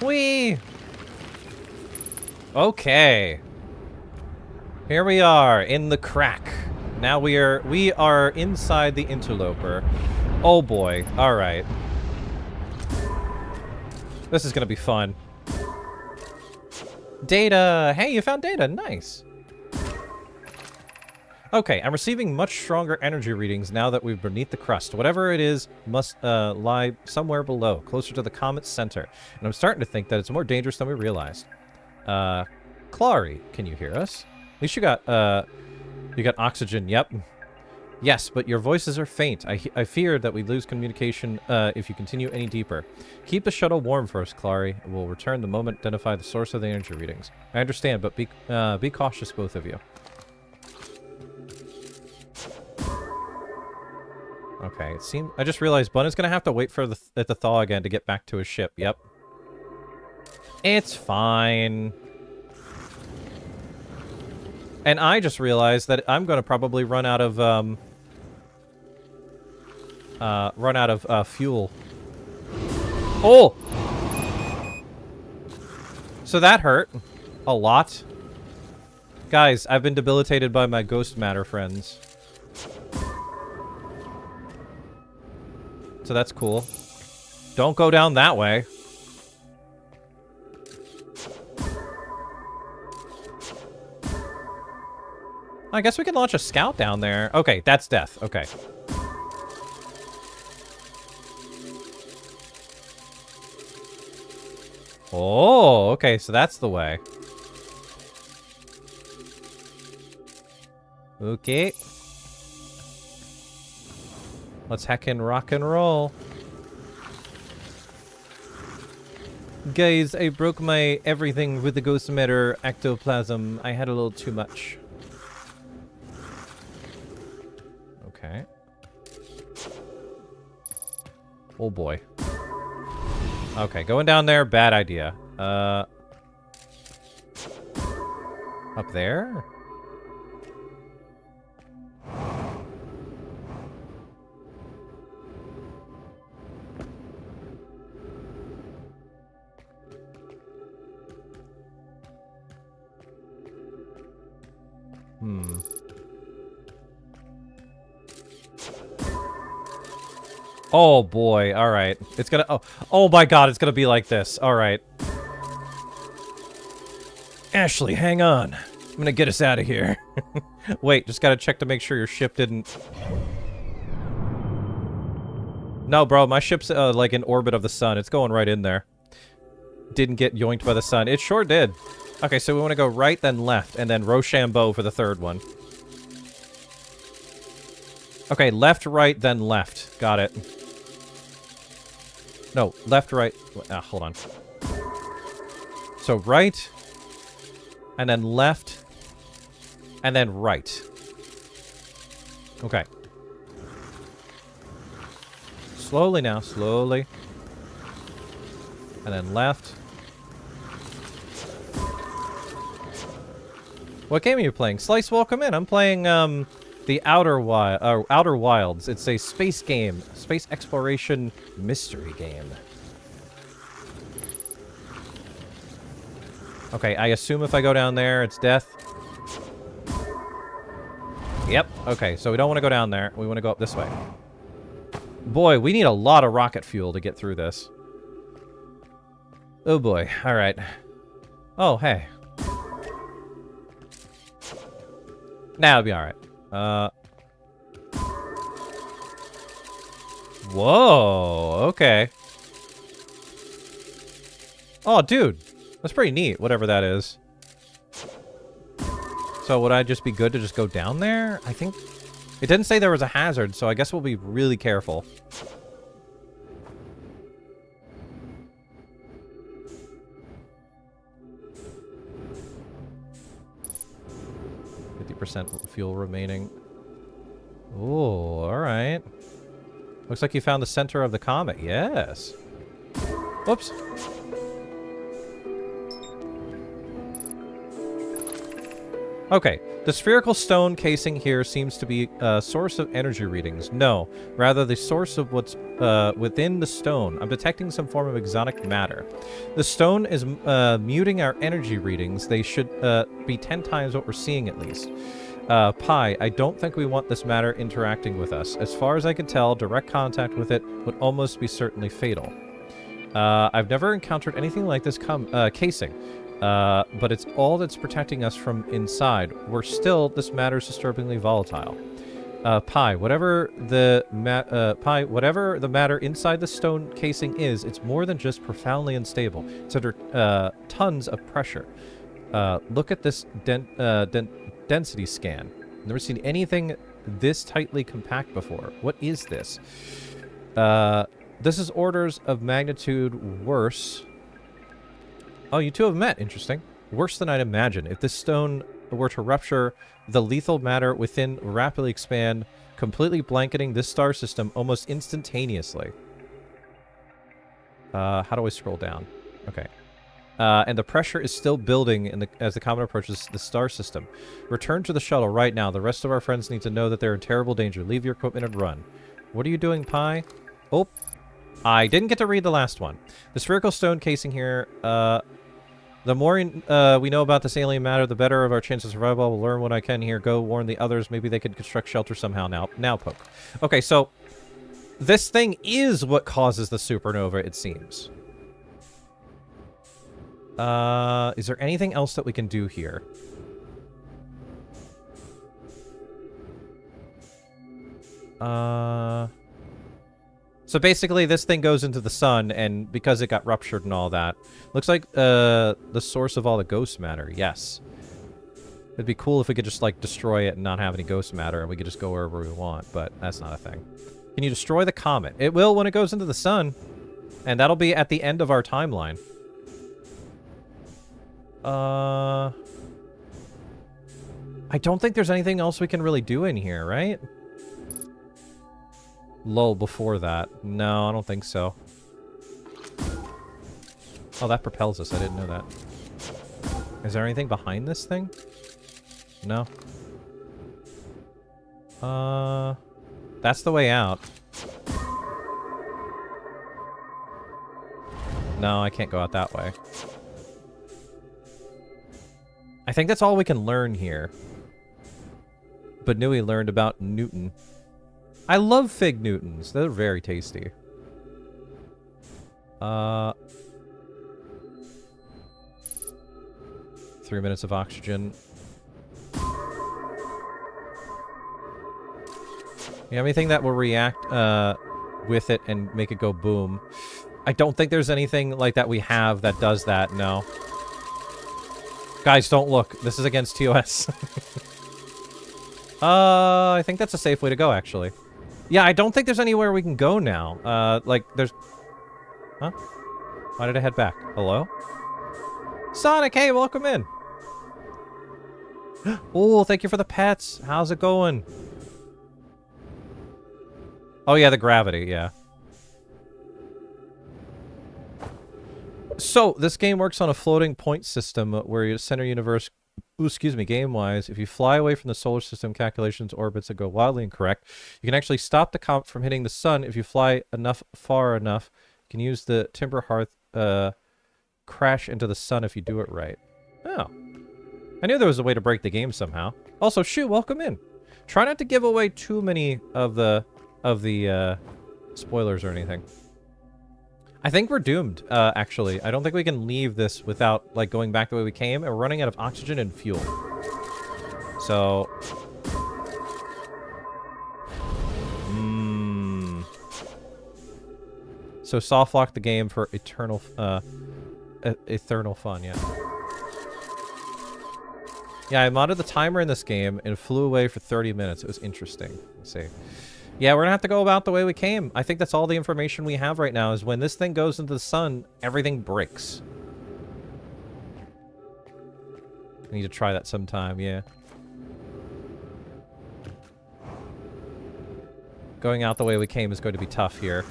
Whee! Okay. Here we are in the crack. Now we are inside the interloper. Oh boy. All right. This is gonna be fun. Data. Hey, you found data. Nice. Okay, I'm receiving much stronger energy readings now that we're beneath the crust. Whatever it is must lie somewhere below, closer to the comet's center. And I'm starting to think that it's more dangerous than we realized. Clary, can you hear us? At least you got oxygen. Yep. Yes, but your voices are faint. I fear that we lose communication if you continue any deeper. Keep the shuttle warm for us, Clary. We'll return the moment identify the source of the energy readings. I understand, but be cautious, both of you. Okay, it seems... I just realized Bunneh's gonna have to wait for the thaw again to get back to his ship. Yep. It's fine. And I just realized that I'm gonna probably run out of fuel. Oh! So that hurt. A lot. Guys, I've been debilitated by my ghost matter friends. So that's cool. Don't go down that way. I guess we can launch a scout down there. Okay, that's death. Okay. Oh, okay, so that's the way. Okay. Let's heckin' rock and roll. Guys, I broke my everything with the ghost matter ectoplasm. I had a little too much. Okay. Oh boy. Okay, going down there, bad idea. Up there? Oh boy, alright. It's gonna... Oh my god, it's gonna be like this. Alright. Ashley, hang on. I'm gonna get us out of here. Wait, just gotta check to make sure your ship didn't... No, bro, my ship's like in orbit of the sun. It's going right in there. Didn't get yoinked by the sun. It sure did. Okay, so we want to go right, then left, and then Rochambeau for the third one. Okay, left, right, then left. Got it. No, left, right. Hold on. So right, and then left, and then right. Okay. Slowly now, slowly. And then left. What game are you playing? Slice, welcome in. I'm playing, the Outer Wilds. It's a space game. Space exploration mystery game. Okay, I assume if I go down there, it's death. Yep. Okay, so we don't want to go down there. We want to go up this way. Boy, we need a lot of rocket fuel to get through this. Oh boy. Alright. Oh, hey. Nah, it'll be alright. Whoa, okay. Oh, dude. That's pretty neat, whatever that is. So would I just be good to just go down there? I think... It didn't say there was a hazard, so I guess we'll be really careful. 8% fuel remaining. Ooh, alright. Looks like you found the center of the comet. Yes. Whoops. Okay, the spherical stone casing here seems to be a source of energy readings. No, rather the source of what's within the stone. I'm detecting some form of exotic matter. The stone is muting our energy readings. They should be 10 times what we're seeing at least. Pi, I don't think we want this matter interacting with us. As far as I can tell, direct contact with it would almost be certainly fatal. I've never encountered anything like this casing. But it's all that's protecting us from inside. This matter's disturbingly volatile. Pi, whatever the matter inside the stone casing is, it's more than just profoundly unstable. It's under tons of pressure. Look at this density scan. Never seen anything this tightly compact before. What is this? This is orders of magnitude worse. Oh, you two have met. Interesting. Worse than I'd imagine. If this stone were to rupture, the lethal matter within rapidly expand, completely blanketing this star system almost instantaneously. How do I scroll down? Okay. And the pressure is still building as the comet approaches the star system. Return to the shuttle right now. The rest of our friends need to know that they're in terrible danger. Leave your equipment and run. What are you doing, Pi? Oh, I didn't get to read the last one. The spherical stone casing here, the more we know about this alien matter, the better of our chance of survival. We'll learn what I can here. Go warn the others. Maybe they could construct shelter somehow now poke. Okay, so this thing is what causes the supernova, it seems. Is there anything else that we can do here? So basically, this thing goes into the sun, and because it got ruptured and all that, looks like the source of all the ghost matter. Yes, it'd be cool if we could just like destroy it and not have any ghost matter, and we could just go wherever we want. But that's not a thing. Can you destroy the comet? It will when it goes into the sun, and that'll be at the end of our timeline. I don't think there's anything else we can really do in here, right? Lull before that. No, I don't think so. Oh, that propels us. I didn't know that. Is there anything behind this thing? No. That's the way out. No, I can't go out that way. I think that's all we can learn here. But Nui learned about Newton. I love Fig Newtons. They're very tasty. 3 minutes of oxygen. You have anything that will react with it and make it go boom? I don't think there's anything like that we have that does that, no. Guys, don't look. This is against TOS. I think that's a safe way to go, actually. Yeah, I don't think there's anywhere we can go now. Like, there's... Huh? Why did I head back? Hello? Sonic, hey, welcome in! Oh, thank you for the pets! How's it going? Oh, yeah, the gravity, yeah. So, this game works on a floating point system where your center universe... Ooh, excuse me, game-wise, if you fly away from the solar system calculations orbits that go wildly incorrect, you can actually stop the comet from hitting the sun if you fly far enough. You can use the Timber Hearth crash into the sun if you do it right. Oh. I knew there was a way to break the game somehow. Also, Shu, welcome in. Try not to give away too many of the spoilers or anything. I think we're doomed, actually. I don't think we can leave this without, like, going back the way we came, and we're running out of oxygen and fuel. So... So soft lock the game for eternal fun, yeah. Yeah, I modded the timer in this game and flew away for 30 minutes. It was interesting. Let's see. Yeah, we're gonna have to go about the way we came. I think that's all the information we have right now, is when this thing goes into the sun, everything breaks. I need to try that sometime, yeah. Going out the way we came is going to be tough here.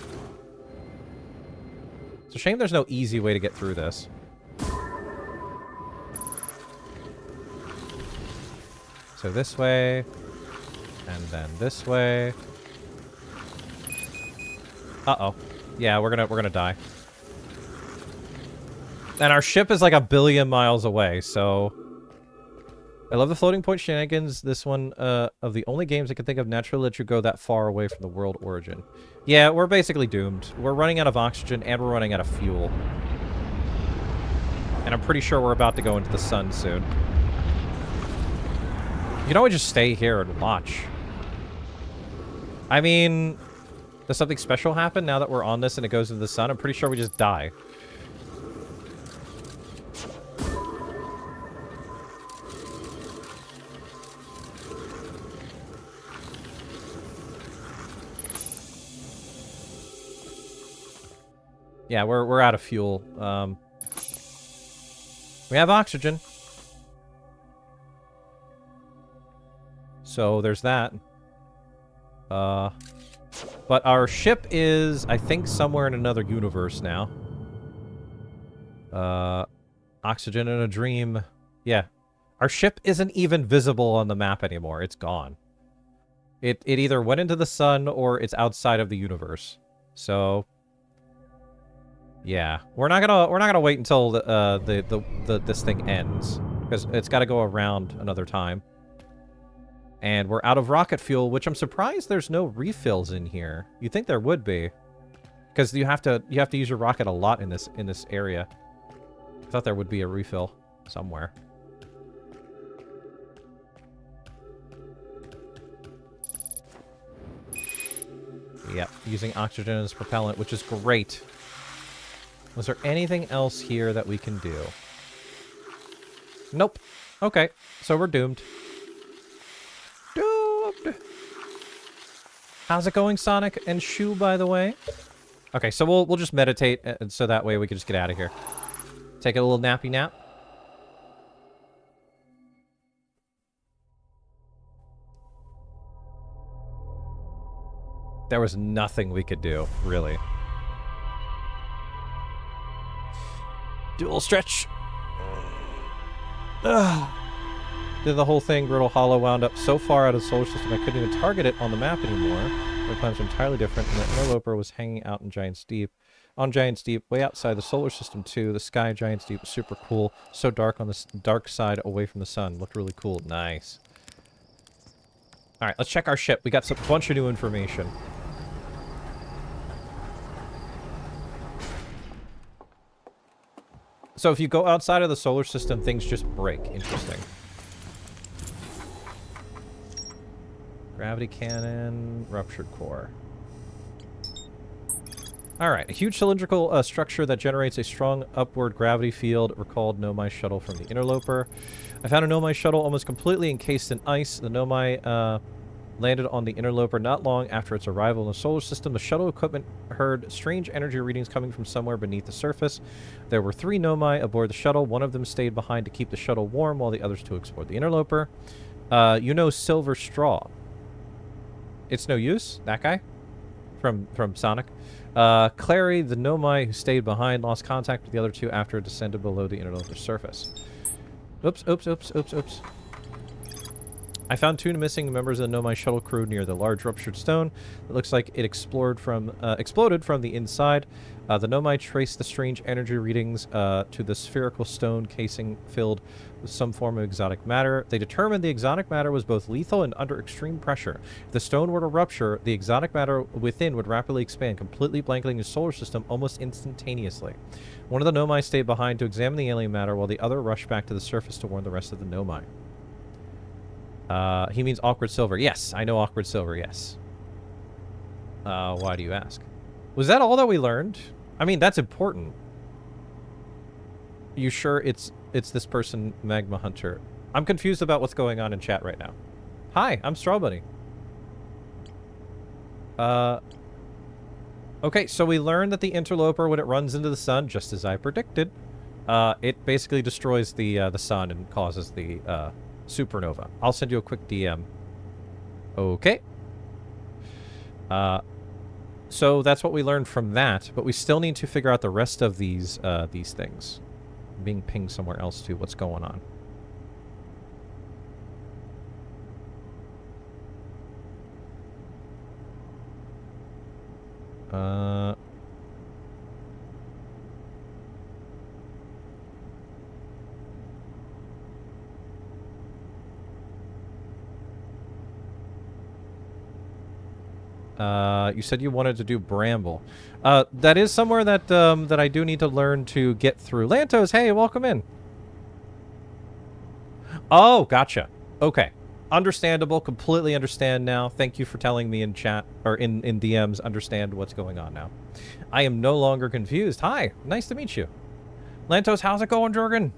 It's a shame there's no easy way to get through this. So this way, and then this way. Uh-oh. Yeah, we're gonna die. And our ship is like 1 billion miles away, so... I love the floating point shenanigans. This one of the only games I can think of naturally let you go that far away from the world origin. Yeah, we're basically doomed. We're running out of oxygen, and we're running out of fuel. And I'm pretty sure we're about to go into the sun soon. You can always just stay here and watch. I mean, does something special happen now that we're on this and it goes into the sun? I'm pretty sure we just die. Yeah, we're out of fuel. We have oxygen. So there's that. But our ship is, I think, somewhere in another universe now. Oxygen in a dream. Yeah. Our ship isn't even visible on the map anymore. It's gone. It either went into the sun or it's outside of the universe. So yeah, we're not gonna wait until this thing ends, because it's got to go around another time. And we're out of rocket fuel, which I'm surprised there's no refills in here. You'd think there would be, because you have to use your rocket a lot in this area. I thought there would be a refill somewhere. Yep, using oxygen as propellant, which is great. Was there anything else here that we can do? Nope. Okay, so we're doomed. Doomed! How's it going, Sonic and Shu, by the way? Okay, so we'll just meditate, so that way we can just get out of here. Take a little nappy nap. There was nothing we could do, really. Dual stretch. Did the whole thing. Brittle Hollow wound up so far out of the solar system I couldn't even target it on the map anymore. The planets were entirely different, and the interloper was hanging out in Giant's Deep. On Giant's Deep, way outside the solar system too. The sky Giant's Deep was super cool. So dark on the dark side away from the sun. Looked really cool. Nice. Alright, let's check our ship. We got a bunch of new information. So if you go outside of the solar system, things just break. Interesting. Gravity cannon, ruptured core. Alright, a huge cylindrical structure that generates a strong upward gravity field. Recalled Nomai shuttle from the interloper. I found a Nomai shuttle almost completely encased in ice. The Nomai landed on the interloper not long after its arrival in the solar system. The shuttle equipment heard strange energy readings coming from somewhere beneath the surface. There were 3 Nomai aboard the shuttle. One of them stayed behind to keep the shuttle warm while the others 2 explored the interloper. You know Silver Straw. It's no use? That guy? From Sonic. Clary, the Nomai who stayed behind, lost contact with the other 2 after it descended below the interloper's surface. Oops, oops, oops, oops, oops. I found 2 missing members of the Nomai shuttle crew near the large ruptured stone. It looks like it exploded from the inside. The Nomai traced the strange energy readings to the spherical stone casing filled with some form of exotic matter. They determined the exotic matter was both lethal and under extreme pressure. If the stone were to rupture, the exotic matter within would rapidly expand, completely blanketing the solar system almost instantaneously. One of the Nomai stayed behind to examine the alien matter, while the other rushed back to the surface to warn the rest of the Nomai. He means Awkward Silver. Yes, I know Awkward Silver, yes. Why do you ask? Was that all that we learned? I mean, that's important. You sure it's this person, Magma Hunter? I'm confused about what's going on in chat right now. Hi, I'm Strawbunneh. Okay, so we learned that the interloper, when it runs into the sun, just as I predicted, it basically destroys the sun and causes the supernova. I'll send you a quick DM. Okay. So that's what we learned from that, but we still need to figure out the rest of these things. I'm being pinged somewhere else too. What's going on? You said you wanted to do Bramble. That is somewhere that that I do need to learn to get through. Lantos, hey, welcome in. Oh, gotcha. Okay. Understandable. Completely understand now. Thank you for telling me in chat, or in DMs, understand what's going on now. I am no longer confused. Hi. Nice to meet you. Lantos, how's it going, Jorgen?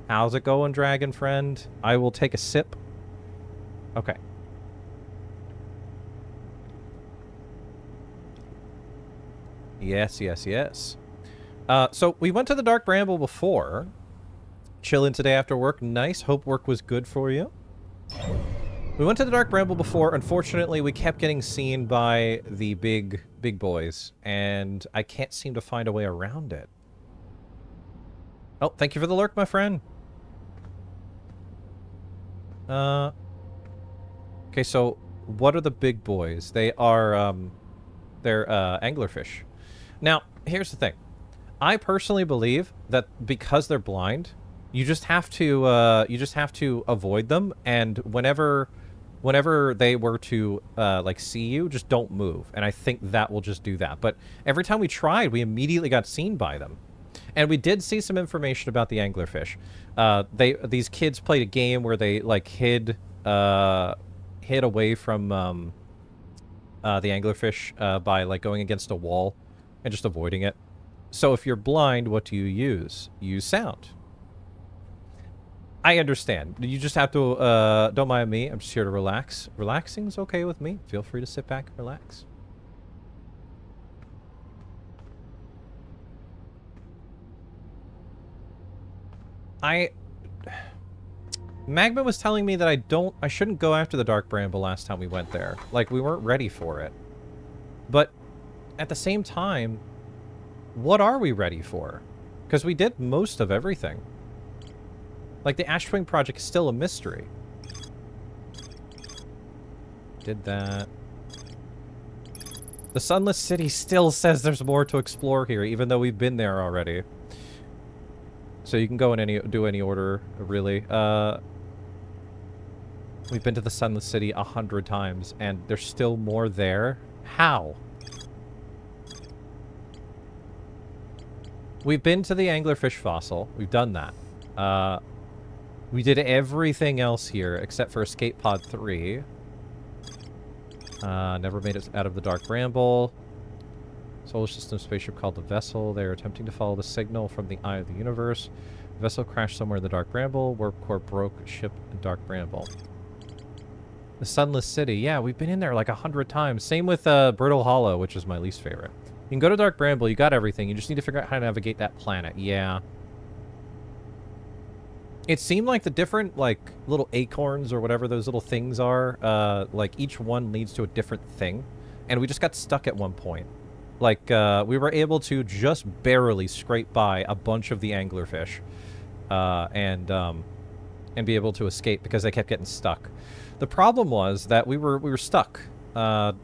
How's it going, dragon friend? I will take a sip. Okay. Yes, yes, yes. So we went to the Dark Bramble before. Chilling today after work. Nice. Hope work was good for you. We went to the Dark Bramble before. Unfortunately, we kept getting seen by the big boys, and I can't seem to find a way around it. Oh, thank you for the lurk, my friend. Okay, so what are the big boys? They are, they're, anglerfish. Now, here's the thing. I personally believe that because they're blind, you just have to avoid them, and whenever they were to, like, see you, just don't move. And I think that will just do that. But every time we tried, we immediately got seen by them. And we did see some information about the anglerfish. These kids played a game where they, like, hid away from, the anglerfish, by, like, going against a wall and just avoiding it. So if you're blind, what do you use? You use sound. I understand. You just have to, don't mind me. I'm just here to relax. Relaxing's okay with me. Feel free to sit back and relax. Magma was telling me that I shouldn't go after the Dark Bramble last time we went there. Like, we weren't ready for it. But at the same time, what are we ready for? Because we did most of everything. Like, the Ashwing project is still a mystery. Did that. The Sunless City still says there's more to explore here, even though we've been there already. So you can go in do any order, really. We've been to the Sunless City 100 times, and there's still more there. How? We've been to the anglerfish fossil. We've done that. We did everything else here except for Escape Pod 3. Never made it out of the Dark Bramble. Solar system spaceship called the Vessel. They are attempting to follow the signal from the Eye of the Universe. The vessel crashed somewhere in the Dark Bramble. Warp core broke ship in Dark Bramble. The Sunless City. Yeah, we've been in there like 100 times. Same with Brittle Hollow, which is my least favorite. You can go to Dark Bramble. You got everything. You just need to figure out how to navigate that planet. Yeah. It seemed like the different, like, little acorns or whatever those little things are, like, each one leads to a different thing. And we just got stuck at one point. Like, we were able to just barely scrape by a bunch of the anglerfish, and be able to escape because they kept getting stuck. The problem was that we were stuck. It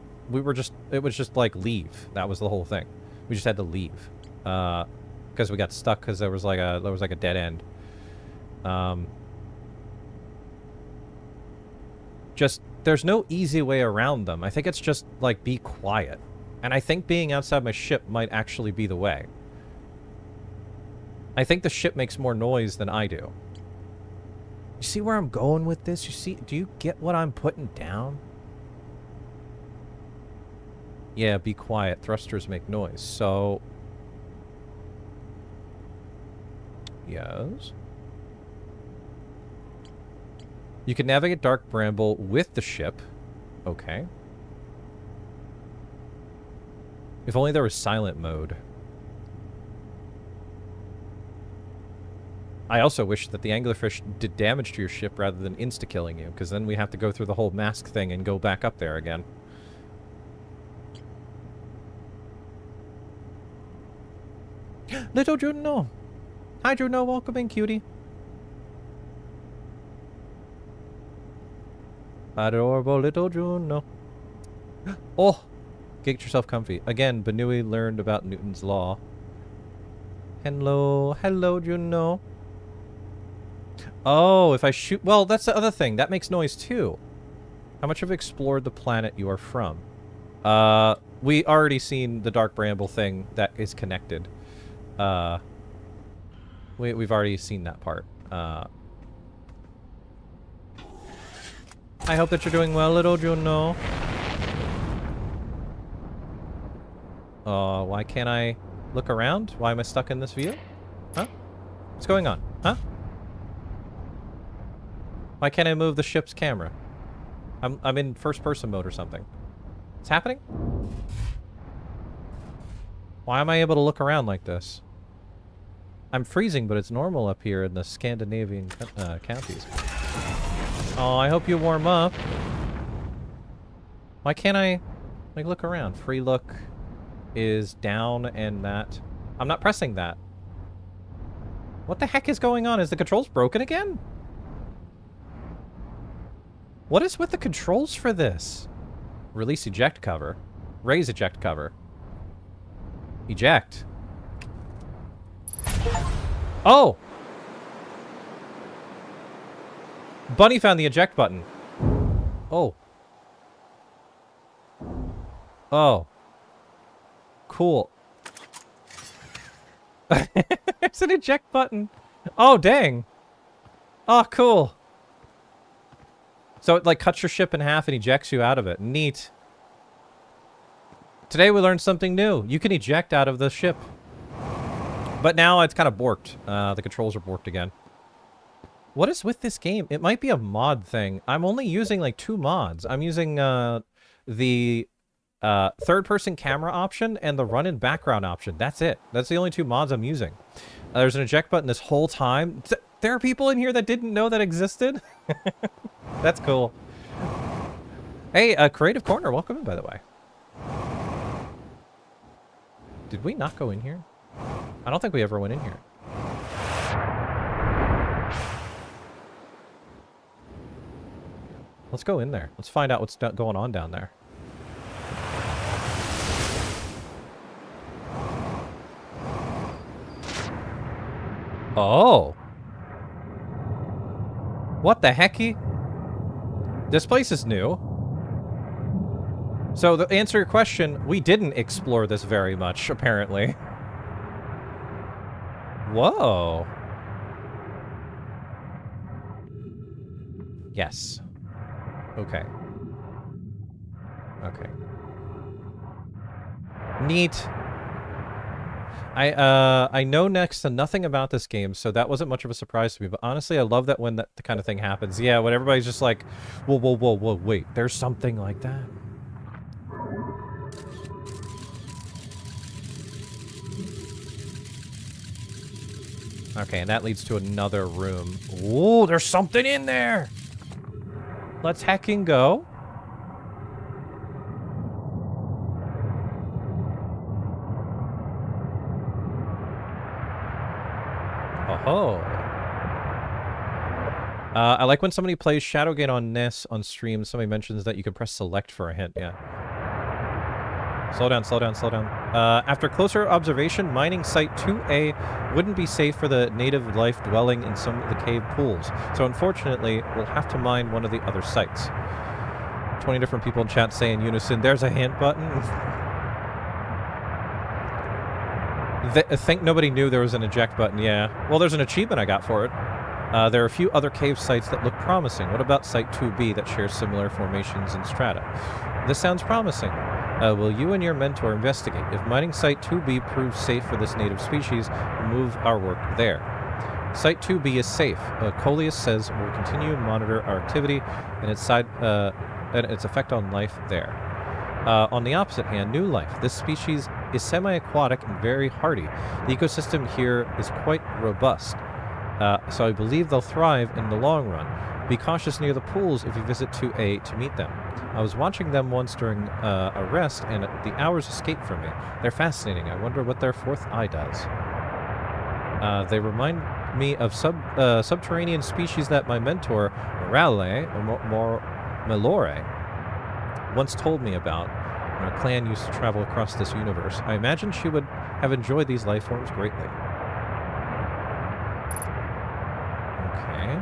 was just like, leave. That was the whole thing. We just had to leave. Because we got stuck because there was like a dead end. There's no easy way around them. I think it's just, like, be quiet. And I think being outside my ship might actually be the way. I think the ship makes more noise than I do. You see where I'm going with this? Do you get what I'm putting down? Yeah, be quiet. Thrusters make noise. So... yes. You can navigate Dark Bramble with the ship. Okay. If only there was silent mode. I also wish that the anglerfish did damage to your ship rather than insta-killing you, because then we have to go through the whole mask thing and go back up there again. Little Juno. Hi, Juno. Welcome in, cutie. Adorable little Juno. Oh, get yourself comfy. Again, Banui learned about Newton's law. Hello, hello, Juno. Oh, if I shoot... Well, that's the other thing. That makes noise, too. How much have explored the planet you are from? We already seen the Dark Bramble thing that is connected. We've already seen that part. I hope that you're doing well, little Juno. Why can't I look around? Why am I stuck in this view? Huh? What's going on? Huh? Why can't I move the ship's camera? I'm in first-person mode or something. What's happening? Why am I able to look around like this? I'm freezing, but it's normal up here in the Scandinavian counties. Oh, I hope you warm up. Why can't I, like, look around? Free look is down and that. I'm not pressing that. What the heck is going on? Is the controls broken again? What is with the controls for this? Release eject cover. Raise eject cover. Eject. Oh! Bunny found the eject button. Oh. Oh. Cool. There's an eject button. Oh, dang. Oh, cool. So it, like, cuts your ship in half and ejects you out of it. Neat. Today we learned something new. You can eject out of the ship. But now it's kind of borked. The controls are borked again. What is with this game? It might be a mod thing. I'm only using, like, 2 mods. I'm using the third-person camera option and the run-in background option. That's it. That's the only 2 mods I'm using. There's an eject button this whole time. There are people in here that didn't know that existed? That's cool. Hey, Creative Corner, welcome in, by the way. Did we not go in here? I don't think we ever went in here. Let's go in there. Let's find out what's going on down there. Oh. What the hecky? This place is new. So, to answer your question, we didn't explore this very much, apparently. Whoa. Yes. Okay. Okay. Neat. I know next to nothing about this game, so that wasn't much of a surprise to me, but honestly, I love that when that kind of thing happens. Yeah, when everybody's just like, whoa, whoa, whoa, whoa, wait, there's something like that? Okay, and that leads to another room. Ooh, there's something in there! Let's hecking go. Oh. I like when somebody plays Shadowgate on NES on stream, somebody mentions that you can press select for a hint, yeah. Slow down, slow down, slow down. After closer observation, mining Site 2A wouldn't be safe for the native life dwelling in some of the cave pools. So unfortunately, we'll have to mine one of the other sites. 20 different people in chat say in unison, there's a hint button. I think nobody knew there was an eject button, yeah. Well, there's an achievement I got for it. There are a few other cave sites that look promising. What about Site 2B that shares similar formations and strata? This sounds promising. Will you and your mentor investigate? If mining Site 2B proves safe for this native species, we'll move our work there. Site 2B is safe. Coleus says we'll continue to monitor our activity and its effect on life there. On the opposite hand, new life. This species is semi-aquatic and very hardy. The ecosystem here is quite robust, so I believe they'll thrive in the long run. Be cautious near the pools if you visit 2A to meet them. I was watching them once during a rest, and the hours escaped from me. They're fascinating. I wonder what their fourth eye does. They remind me of subterranean species that my mentor, Malore, once told me about. When our clan used to travel across this universe. I imagine she would have enjoyed these life forms greatly. Okay.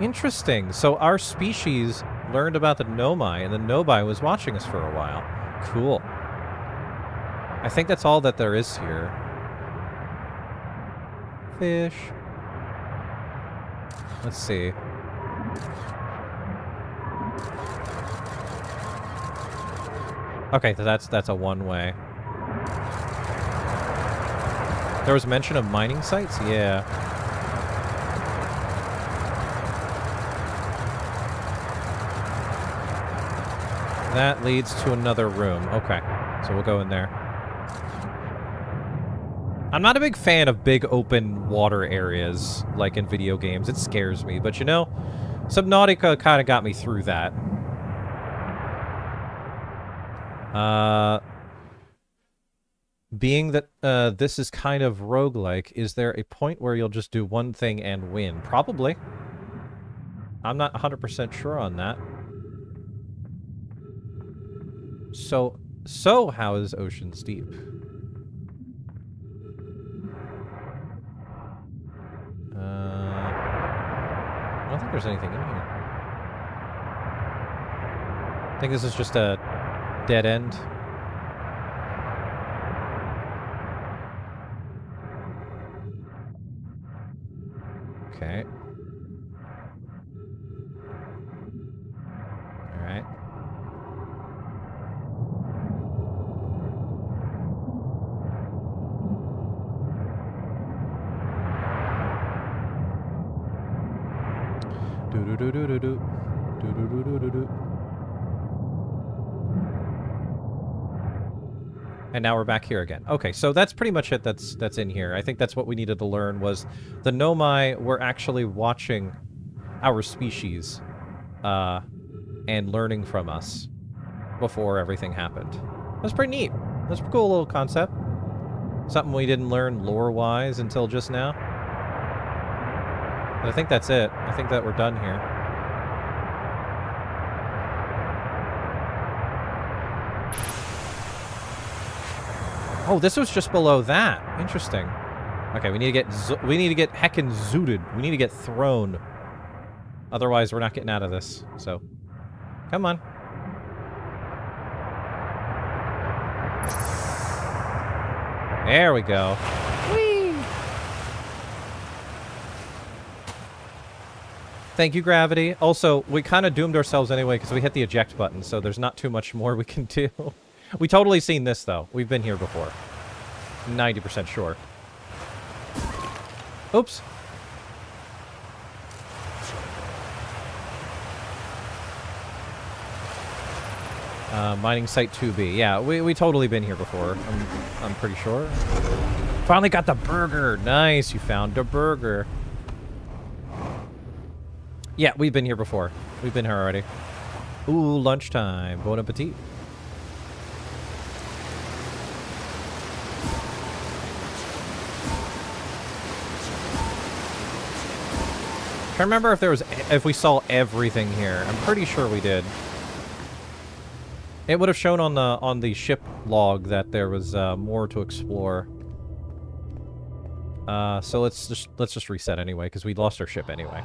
Interesting. So our species learned about the Nomai, and the Nomai was watching us for a while. Cool. I think that's all that there is here. Fish. Let's see. Okay, so that's a one-way. There was mention of mining sites? Yeah. That leads to another room. Okay, so we'll go in there. I'm not a big fan of big open water areas like in video games. It scares me, but you know, Subnautica kind of got me through that. Being that this is kind of roguelike, is there a point where you'll just do one thing and win? Probably. I'm not 100% sure on that. So how is Ocean's Deep? I don't think there's anything in here. I think this is just a dead end. Okay. All right. Do do do do do do do do do do do. And now we're back here again. Okay, so that's pretty much it that's in here. I think that's what we needed to learn was the Nomai were actually watching our species and learning from us before everything happened. That's pretty neat. That's a cool little concept. Something we didn't learn lore-wise until just now. But I think that's it. I think that we're done here. Oh, this was just below that. Interesting. Okay, we need to get heckin' zooted. We need to get thrown. Otherwise, we're not getting out of this. So, come on. There we go. Whee! Thank you, gravity. Also, we kind of doomed ourselves anyway because we hit the eject button, so there's not too much more we can do. We totally seen this, though. We've been here before. 90% sure. Oops. Mining site 2B. Yeah, we totally been here before. I'm pretty sure. Finally got the burger. Nice, you found the burger. Yeah, we've been here before. We've been here already. Ooh, lunchtime. Bon appetit. I remember if we saw everything here. I'm pretty sure we did. It would have shown on the ship log that there was more to explore. So let's just reset anyway because we lost our ship anyway.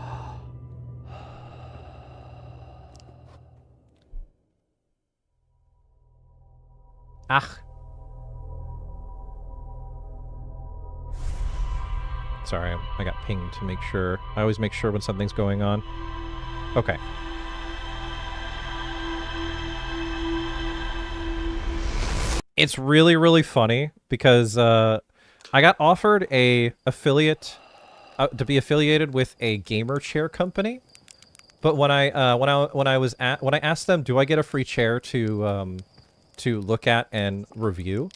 Ah. Sorry, I got pinged to make sure. I always make sure when something's going on. Okay. It's really, really funny because I got offered a affiliate to be affiliated with a gamer chair company, but when I asked them, do I get a free chair to look at and review?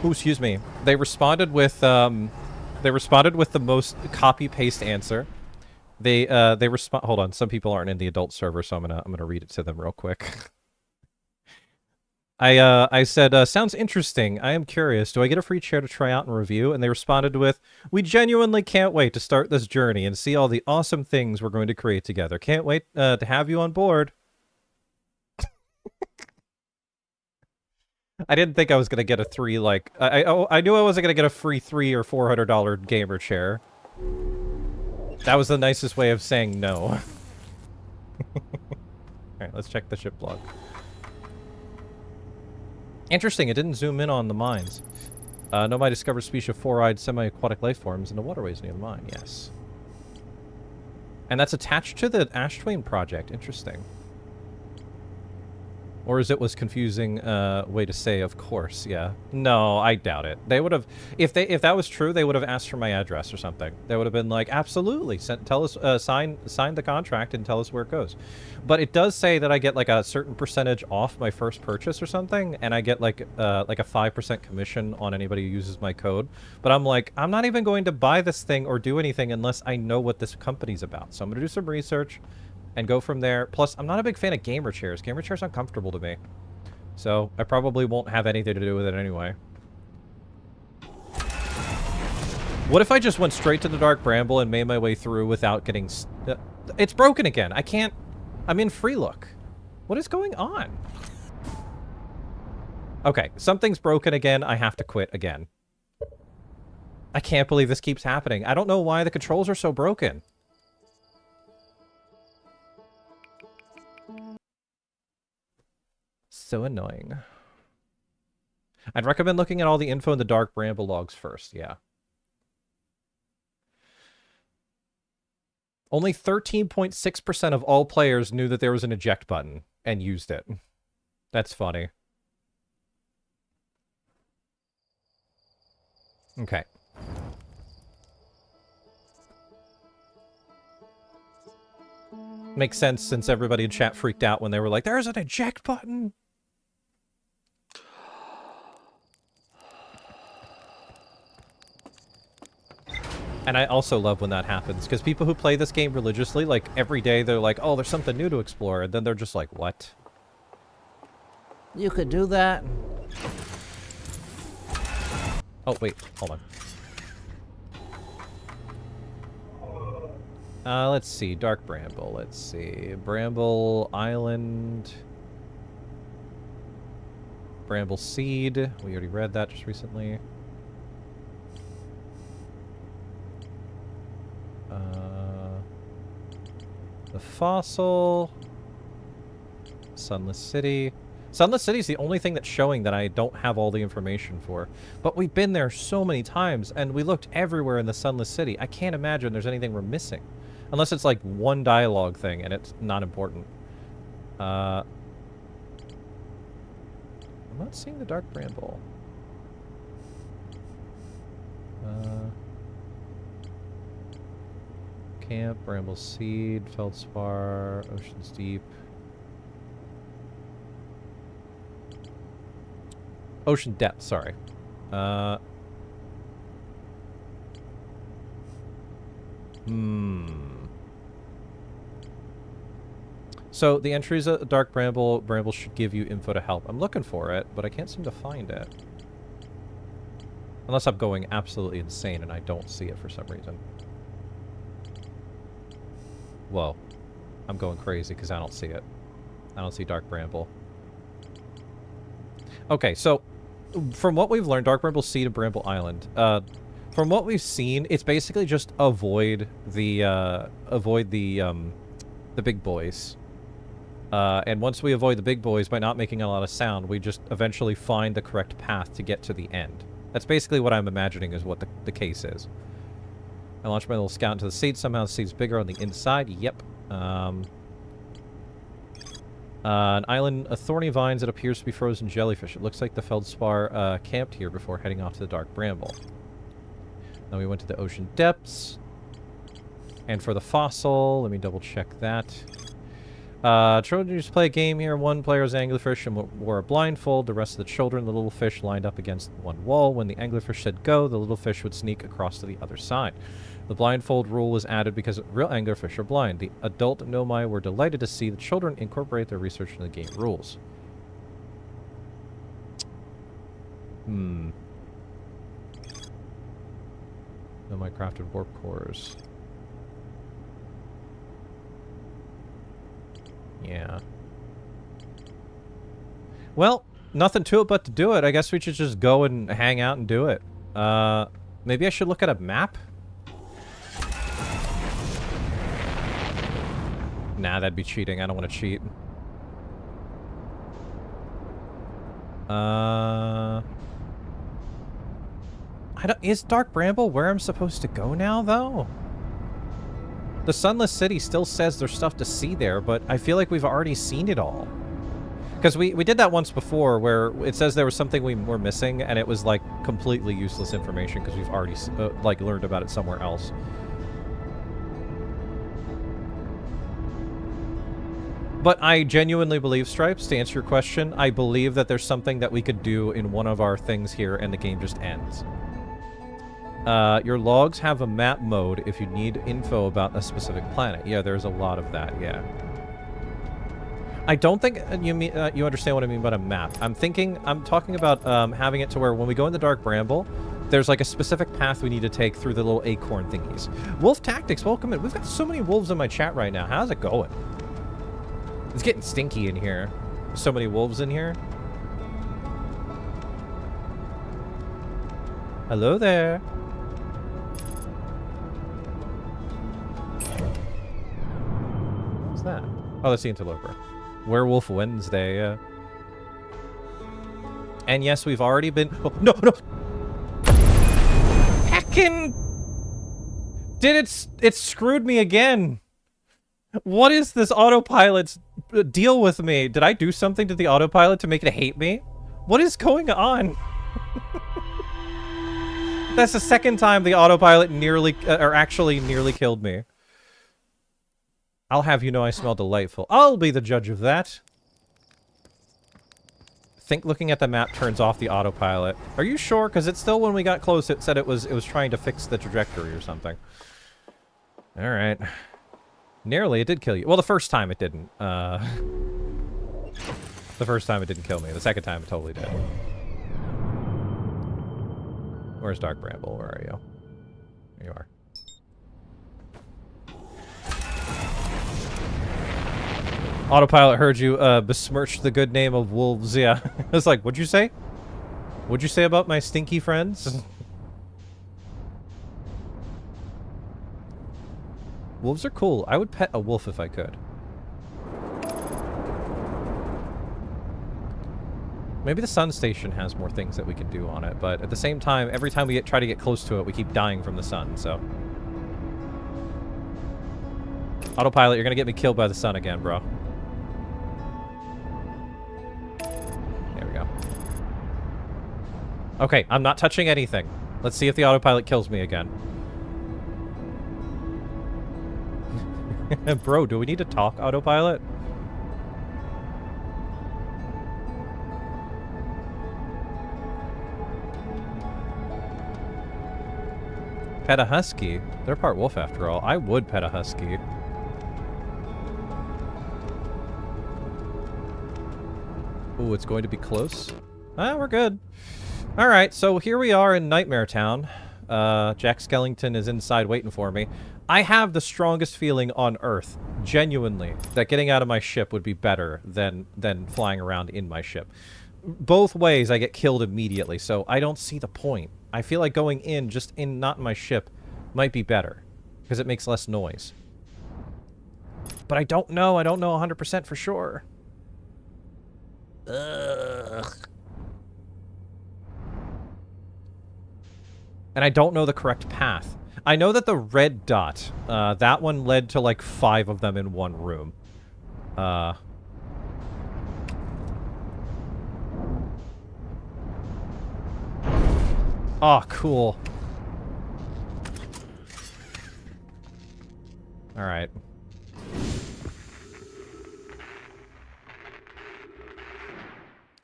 Ooh, excuse me. They responded with the most copy-paste answer. They respond. Hold on, some people aren't in the adult server, so I'm gonna read it to them real quick. I said, sounds interesting. I am curious. Do I get a free chair to try out and review? And they responded with, we genuinely can't wait to start this journey and see all the awesome things we're going to create together. Can't wait to have you on board. I didn't think I was going to get a three, like... I knew I wasn't going to get a free $300 or $400 gamer chair. That was the nicest way of saying no. Alright, let's check the ship log. Interesting, it didn't zoom in on the mines. Nobody discovered species of four-eyed semi-aquatic life forms in the waterways near the mine, yes. And that's attached to the Ashtwain project, interesting. Or as it was confusing way to say, of course, yeah. No, I doubt it. They would have, if that was true, they would have asked for my address or something. They would have been like, absolutely, tell us, sign the contract and tell us where it goes. But it does say that I get like a certain percentage off my first purchase or something, and I get like a 5% commission on anybody who uses my code. But I'm like, I'm not even going to buy this thing or do anything unless I know what this company's about. So I'm gonna do some research and go from there. Plus, I'm not a big fan of gamer chairs. Gamer chairs are uncomfortable to me. So, I probably won't have anything to do with it anyway. What if I just went straight to the Dark Bramble and made my way through without getting... it's broken again. I can't... I'm in free look. What is going on? Okay, something's broken again. I have to quit again. I can't believe this keeps happening. I don't know why the controls are so broken. So annoying. I'd recommend looking at all the info in the Dark Bramble logs first, yeah. Only 13.6% of all players knew that there was an eject button and used it. That's funny. Okay. Makes sense since everybody in chat freaked out when they were like, there's an eject button! And I also love when that happens, because people who play this game religiously, like, every day they're like, oh, there's something new to explore, and then they're just like, what? You could do that. Oh, wait, hold on. Let's see, Dark Bramble, let's see. Bramble Island. Bramble Seed, we already read that just recently. The Fossil. Sunless City. Sunless City is the only thing that's showing that I don't have all the information for. But we've been there so many times, and we looked everywhere in the Sunless City. I can't imagine there's anything we're missing. Unless it's like one dialogue thing, and it's not important. I'm not seeing the Dark Bramble. Camp, Bramble Seed, Feldspar, Ocean's Deep. Ocean Depth, sorry. So the entries at Dark Bramble should give you info to help. I'm looking for it, but I can't seem to find it. Unless I'm going absolutely insane and I don't see it for some reason. Whoa. I'm going crazy because I don't see it. I don't see Dark Bramble. Okay, so from what we've learned, Dark Bramble Seed and Bramble Island, from what we've seen, it's basically just avoid the big boys. And once we avoid the big boys by not making a lot of sound, we just eventually find the correct path to get to the end. That's basically what I'm imagining is what the case is. I launched my little scout into the seed. Somehow the seed's bigger on the inside. Yep. An island of thorny vines that appears to be frozen jellyfish. It looks like the Feldspar camped here before heading off to the Dark Bramble. Then we went to the ocean depths. And for the fossil, let me double check that. Children used to play a game here. One player was anglerfish and wore a blindfold. The rest of the children, the little fish, lined up against one wall. When the anglerfish said go, the little fish would sneak across to the other side. The blindfold rule was added because real anglerfish are blind. The adult Nomai were delighted to see the children incorporate their research into the game rules. Hmm. No, my crafted warp cores. Yeah. Well, nothing to it but to do it. I guess we should just go and hang out and do it. Maybe I should look at a map? Nah, that'd be cheating. I don't want to cheat. Is Dark Bramble where I'm supposed to go now, though? The Sunless City still says there's stuff to see there, but I feel like we've already seen it all. Because we did that once before, where it says there was something we were missing, and it was, like, completely useless information, because we've already, like, learned about it somewhere else. But I genuinely believe, Stripes, to answer your question, I believe that there's something that we could do in one of our things here, and the game just ends. Your logs have a map mode if you need info about a specific planet. Yeah, there's a lot of that, yeah. I don't think you understand what I mean by a map. I'm talking about having it to where when we go in the Dark Bramble, there's like a specific path we need to take through the little acorn thingies. Wolf Tactics, welcome in. We've got so many wolves in my chat right now. How's it going? It's getting stinky in here. So many wolves in here. Hello there. What's that? Oh, that's the interloper. Werewolf Wednesday, yeah. And yes, we've already been... Oh, no, no! Heckin! It screwed me again! What is this autopilot's deal with me? Did I do something to the autopilot to make it hate me? What is going on? That's the second time the autopilot nearly, or actually nearly killed me. I'll have you know I smell delightful. I'll be the judge of that. I think looking at the map turns off the autopilot. Are you sure? Because it's still, when we got close, it said it was trying to fix the trajectory or something. Alright. Nearly, it did kill you. Well, the first time it didn't. The first time it didn't kill me. The second time it totally did. Where's Dark Bramble? Where are you? There you are. Autopilot heard you besmirch the good name of wolves. Yeah. I was like, what'd you say? What'd you say about my stinky friends? Wolves are cool. I would pet a wolf if I could. Maybe the sun station has more things that we can do on it, but at the same time, every time we try to get close to it, we keep dying from the sun, so... Autopilot, you're gonna get me killed by the sun again, bro. There we go. Okay, I'm not touching anything. Let's see if the autopilot kills me again. Bro, do we need to talk, autopilot? Pet a husky? They're part wolf after all. I would pet a husky. Ooh, it's going to be close. Ah, we're good. Alright, so here we are in Nightmare Town. Jack Skellington is inside waiting for me. I have the strongest feeling on Earth, genuinely, that getting out of my ship would be better than flying around in my ship. Both ways, I get killed immediately, so I don't see the point. I feel like going in, just in, not in my ship, might be better, because it makes less noise. But I don't know 100% for sure. Ugh. And I don't know the correct path. I know that the red dot, that one led to like 5 of them in one room. Oh, cool. Alright.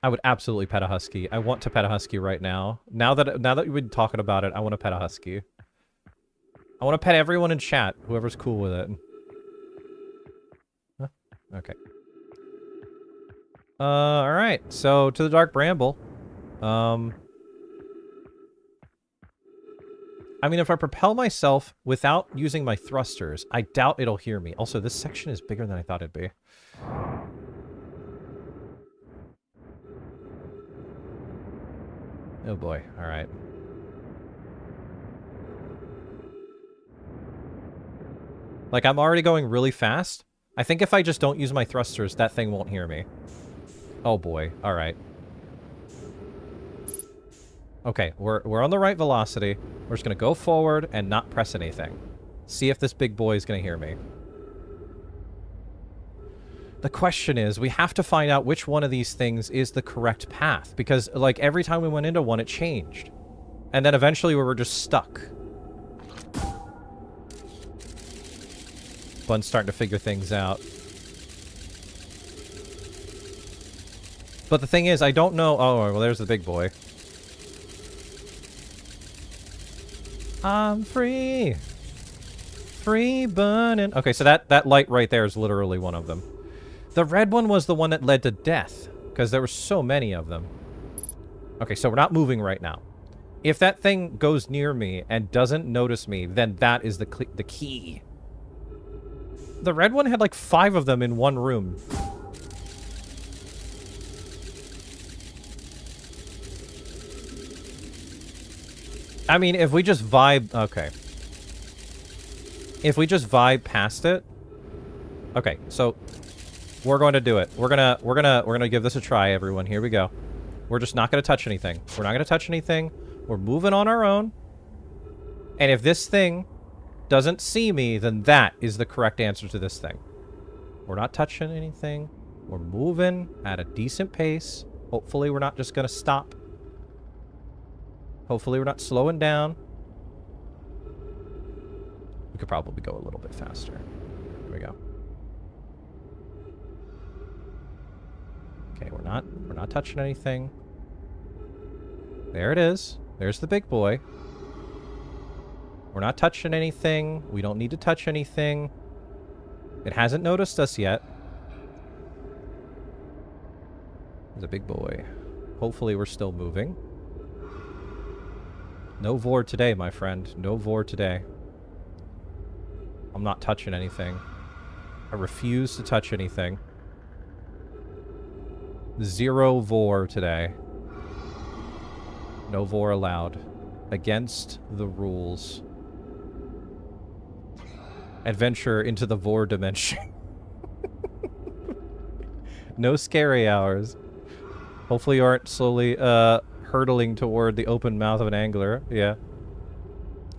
I would absolutely pet a husky. I want to pet a husky right now. Now that we've been talking about it, I want to pet a husky. I want to pet everyone in chat, whoever's cool with it. Huh? Okay. Alright. So, to the Dark Bramble. I mean, if I propel myself without using my thrusters, I doubt it'll hear me. Also, this section is bigger than I thought it'd be. Oh boy, alright. Like, I'm already going really fast. I think if I just don't use my thrusters, that thing won't hear me. Oh boy, alright. Okay, we're on the right velocity. We're just gonna go forward and not press anything. See if this big boy is gonna hear me. The question is, we have to find out which one of these things is the correct path. Because, like, every time we went into one, it changed. And then eventually we were just stuck. Bun's starting to figure things out. But the thing is, I don't know... Oh, well, there's the big boy. I'm free. Free burning. Okay, so that light right there is literally one of them. The red one was the one that led to death, because there were so many of them. Okay, so we're not moving right now. If that thing goes near me and doesn't notice me, then that is the key. The red one had like 5 of them in one room. I mean, if we just vibe... Okay. If we just vibe past it... Okay, so... We're going to do it. We're gonna give this a try, everyone. Here we go. We're just not gonna touch anything. We're not gonna touch anything. We're moving on our own. And if this thing doesn't see me, then that is the correct answer to this thing. We're not touching anything. We're moving at a decent pace. Hopefully we're not just gonna stop. Hopefully we're not slowing down. We could probably go a little bit faster. Here we go. Okay, we're not touching anything. There it is. There's the big boy. We're not touching anything. We don't need to touch anything. It hasn't noticed us yet. There's a big boy. Hopefully we're still moving. No vor today, my friend. No vor today. I'm not touching anything. I refuse to touch anything. 0 vor today. No vor allowed. Against the rules. Adventure into the vor dimension. No scary hours. Hopefully you aren't slowly hurtling toward the open mouth of an angler. Yeah.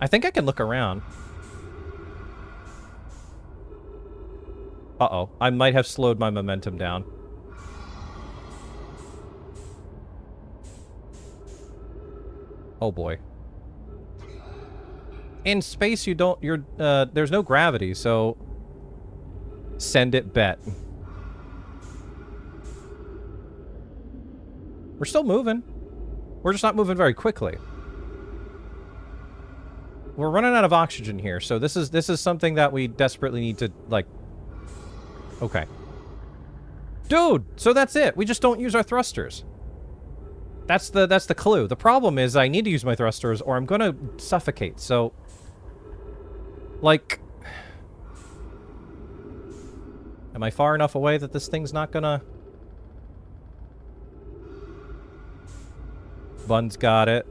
I think I can look around. Uh-oh. I might have slowed my momentum down. Oh boy. In space, there's no gravity, so... Send it bet. We're still moving. We're just not moving very quickly. We're running out of oxygen here, so this is something that we desperately need to, like... Okay. Dude! So that's it! We just don't use our thrusters. That's the clue. The problem is I need to use my thrusters or I'm gonna suffocate, so... Like... Am I far enough away that this thing's not gonna... Bun's got it.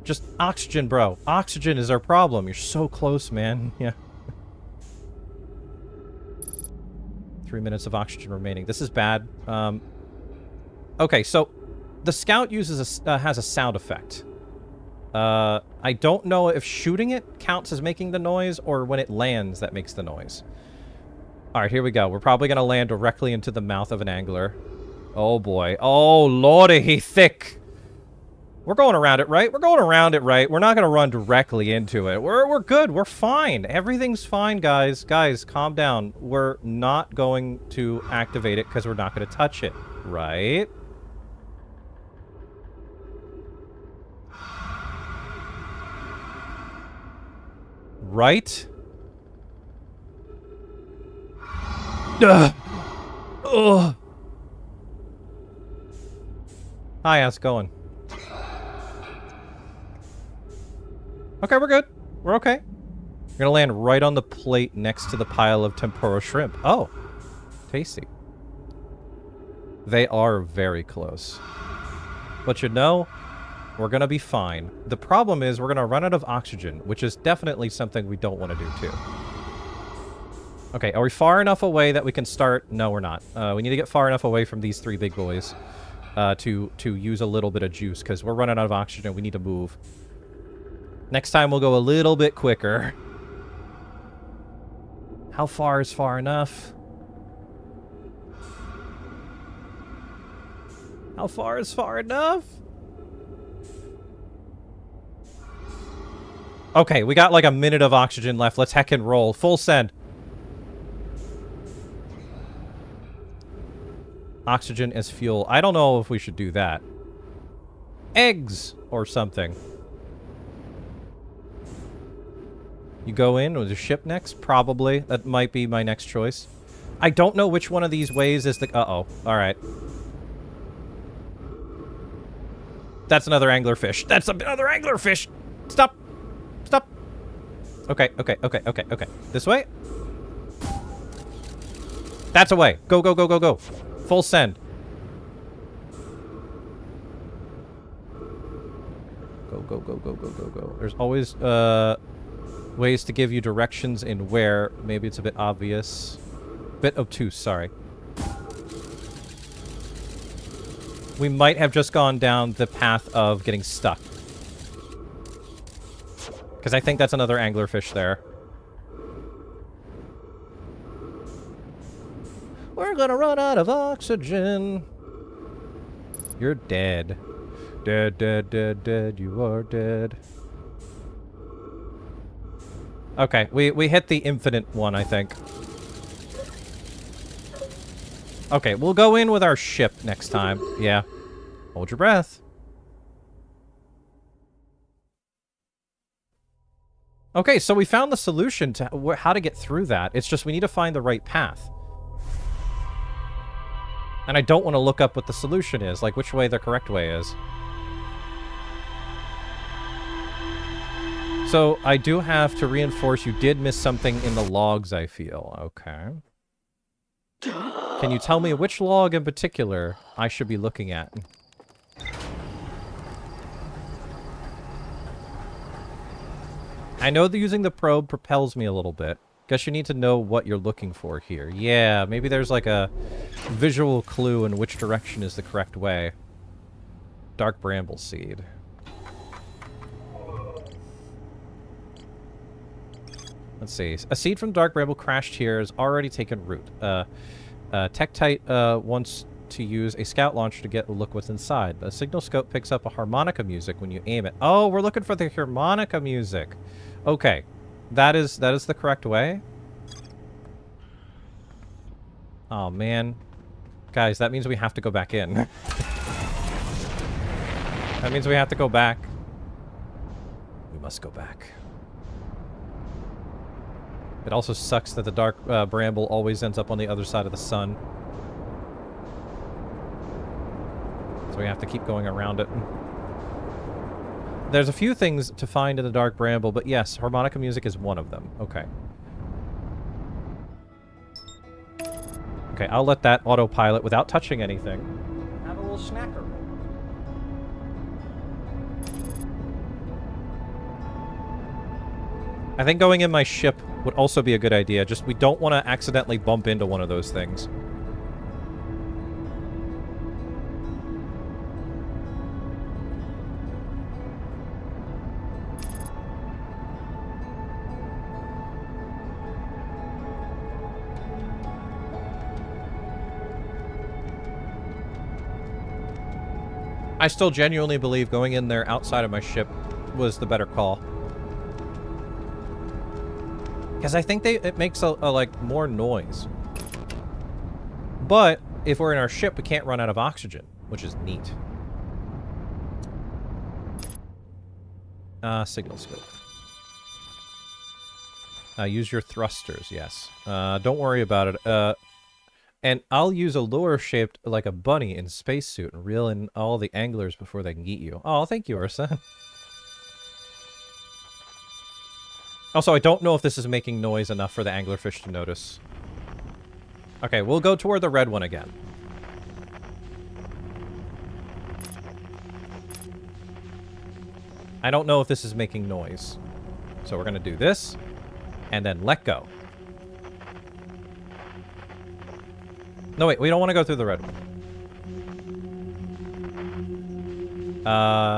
Just oxygen, bro. Oxygen is our problem. You're so close, man. Yeah. 3 minutes of oxygen remaining. This is bad. Okay, so... The Scout uses has a sound effect. I don't know if shooting it counts as making the noise or when it lands that makes the noise. Alright, here we go. We're probably going to land directly into the mouth of an angler. Oh boy. Oh lordy, he thick. We're going around it right. We're going around it right. We're not going to run directly into it. We're good. We're fine. Everything's fine, guys. Guys, calm down. We're not going to activate it because we're not going to touch it. Right? Right? Ugh. Ugh. Hi, how's it going? Okay, we're good. We're okay. We're gonna land right on the plate next to the pile of tempura shrimp. Oh, tasty. They are very close. But you know, we're gonna be fine. The problem is we're gonna run out of oxygen, which is definitely something we don't want to do too. Okay, are we far enough away that we can start? No, we're not. We need to get far enough away from these three big boys to use a little bit of juice, because we're running out of oxygen. We need to move. Next time we'll go a little bit quicker. How far is far enough? How far is far enough? Okay, we got like a minute of oxygen left. Let's heck and roll. Full send. Oxygen as fuel. I don't know if we should do that. Eggs or something. You go in with the ship next? Probably. That might be my next choice. I don't know which one of these ways is the... Uh-oh. Alright. That's another anglerfish. That's another anglerfish! Stop! Stop! Okay, okay, okay, okay, okay. This way? That's away. Go, go, go, go, go. Full send. Go, go, go, go, go, go, go. There's always, ways to give you directions in where. Maybe it's a bit obvious. Bit obtuse, sorry. We might have just gone down the path of getting stuck. Because I think that's another anglerfish there. We're gonna run out of oxygen. You're dead. Dead, dead, dead, dead. You are dead. Okay, we hit the infinite one, I think. Okay, we'll go in with our ship next time. Yeah. Hold your breath. Okay, so we found the solution to how to get through that. It's just we need to find the right path. And I don't want to look up what the solution is, like which way the correct way is. So, I do have to reinforce you did miss something in the logs, I feel. Okay. Can you tell me which log in particular I should be looking at? I know that using the probe propels me a little bit. Guess you need to know what you're looking for here. Yeah, maybe there's like a visual clue in which direction is the correct way. Dark bramble seed. Let's see. A seed from dark bramble crashed here has already taken root. Tektite wants to use a scout launcher to get a look what's inside. The signal scope picks up a harmonica music when you aim it. Oh, we're looking for the harmonica music. Okay. That is the correct way. Oh, man. Guys, that means we have to go back in. That means we have to go back. We must go back. It also sucks that the dark bramble always ends up on the other side of the sun. So we have to keep going around it. There's a few things to find in the dark bramble, but yes, harmonica music is one of them. Okay. Okay, I'll let that autopilot without touching anything. Have a little snacker. I think going in my ship would also be a good idea. Just we don't want to accidentally bump into one of those things. I still genuinely believe going in there outside of my ship was the better call. Because I think it makes a like more noise. But if we're in our ship, we can't run out of oxygen, which is neat. Signal scope. Use your thrusters, yes. Don't worry about it. And I'll use a lure shaped like a bunny in spacesuit and reel in all the anglers before they can get you. Oh, thank you, Ursa. Also, I don't know if this is making noise enough for the anglerfish to notice. Okay, we'll go toward the red one again. I don't know if this is making noise. So we're going to do this, and then let go. No, wait, we don't want to go through the red one.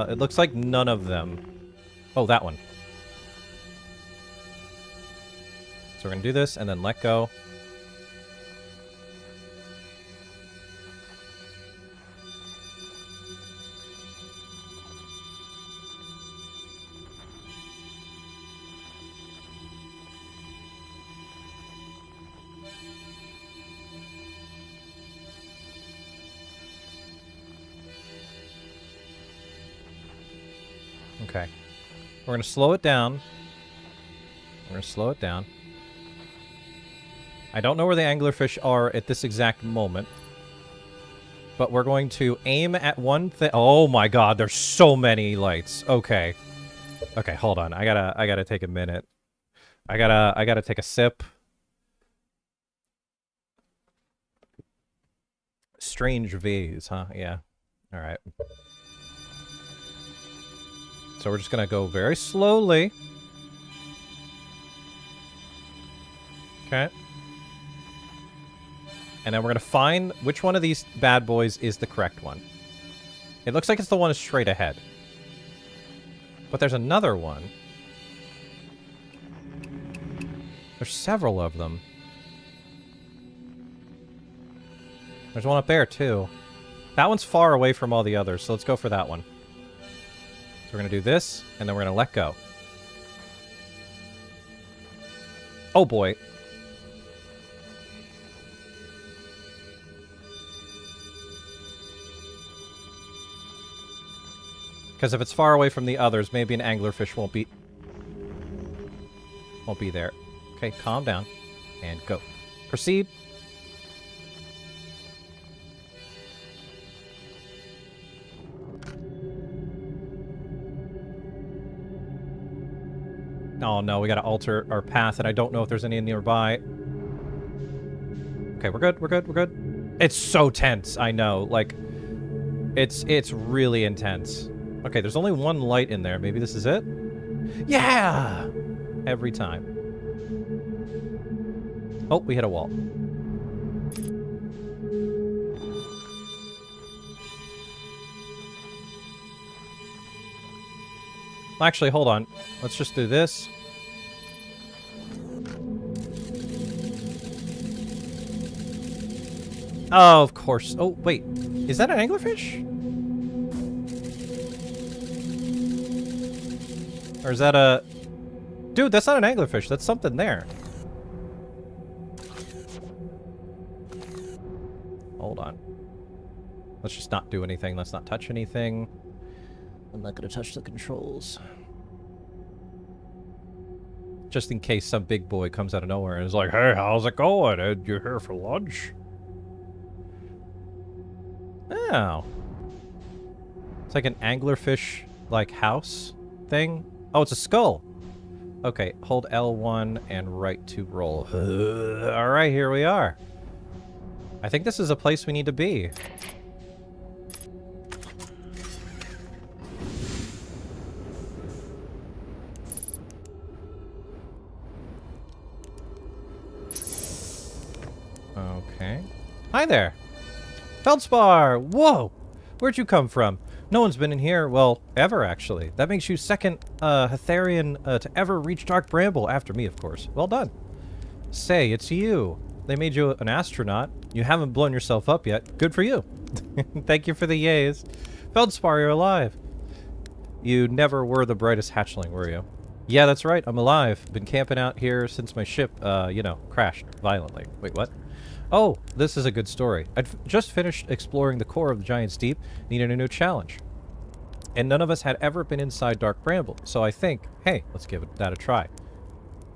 It looks like none of them. Oh, that one. So we're going to do this, and then let go. Okay. We're going to slow it down. We're going to slow it down. I don't know where the anglerfish are at this exact moment. But we're going to aim at one thing. Oh my god, there's so many lights. Okay. Okay, hold on. I gotta take a minute. I gotta take a sip. Strange vase, huh? Yeah. Alright. So we're just gonna go very slowly. Okay. And then we're gonna find which one of these bad boys is the correct one. It looks like it's the one straight ahead. But there's another one. There's several of them. There's one up there, too. That one's far away from all the others, so let's go for that one. So we're gonna do this, and then we're gonna let go. Oh boy. Because if it's far away from the others, maybe an anglerfish won't be there. Okay, calm down. And go. Proceed. Oh no, we gotta alter our path, and I don't know if there's any nearby. Okay, we're good, we're good, we're good. It's so tense, I know. Like, it's really intense. Okay, there's only one light in there. Maybe this is it? Yeah! Every time. Oh, we hit a wall. Actually, hold on. Let's just do this. Oh, of course. Oh, wait. Is that an anglerfish? Or is that a... Dude, that's not an anglerfish. That's something there. Hold on. Let's just not do anything. Let's not touch anything. I'm not gonna touch the controls. Just in case some big boy comes out of nowhere and is like, hey, how's it going? You here for lunch? Oh. It's like an anglerfish, like, house thing. Oh, it's a skull. Okay, hold L1 and right to roll. Alright, here we are. I think this is a place we need to be. Okay. Hi there. Feldspar! Whoa! Where'd you come from? No one's been in here, well, ever, actually. That makes you second, Hetharian, to ever reach Dark Bramble, after me, of course. Well done. Say, it's you. They made you an astronaut. You haven't blown yourself up yet. Good for you. Thank you for the yays. Feldspar, you're alive. You never were the brightest hatchling, were you? Yeah, that's right, I'm alive. Been camping out here since my ship, you know, crashed violently. Wait, what? Oh, this is a good story. I'd just finished exploring the core of the Giant's Deep, needed a new challenge. And none of us had ever been inside Dark Bramble, so I think, hey, let's give that a try.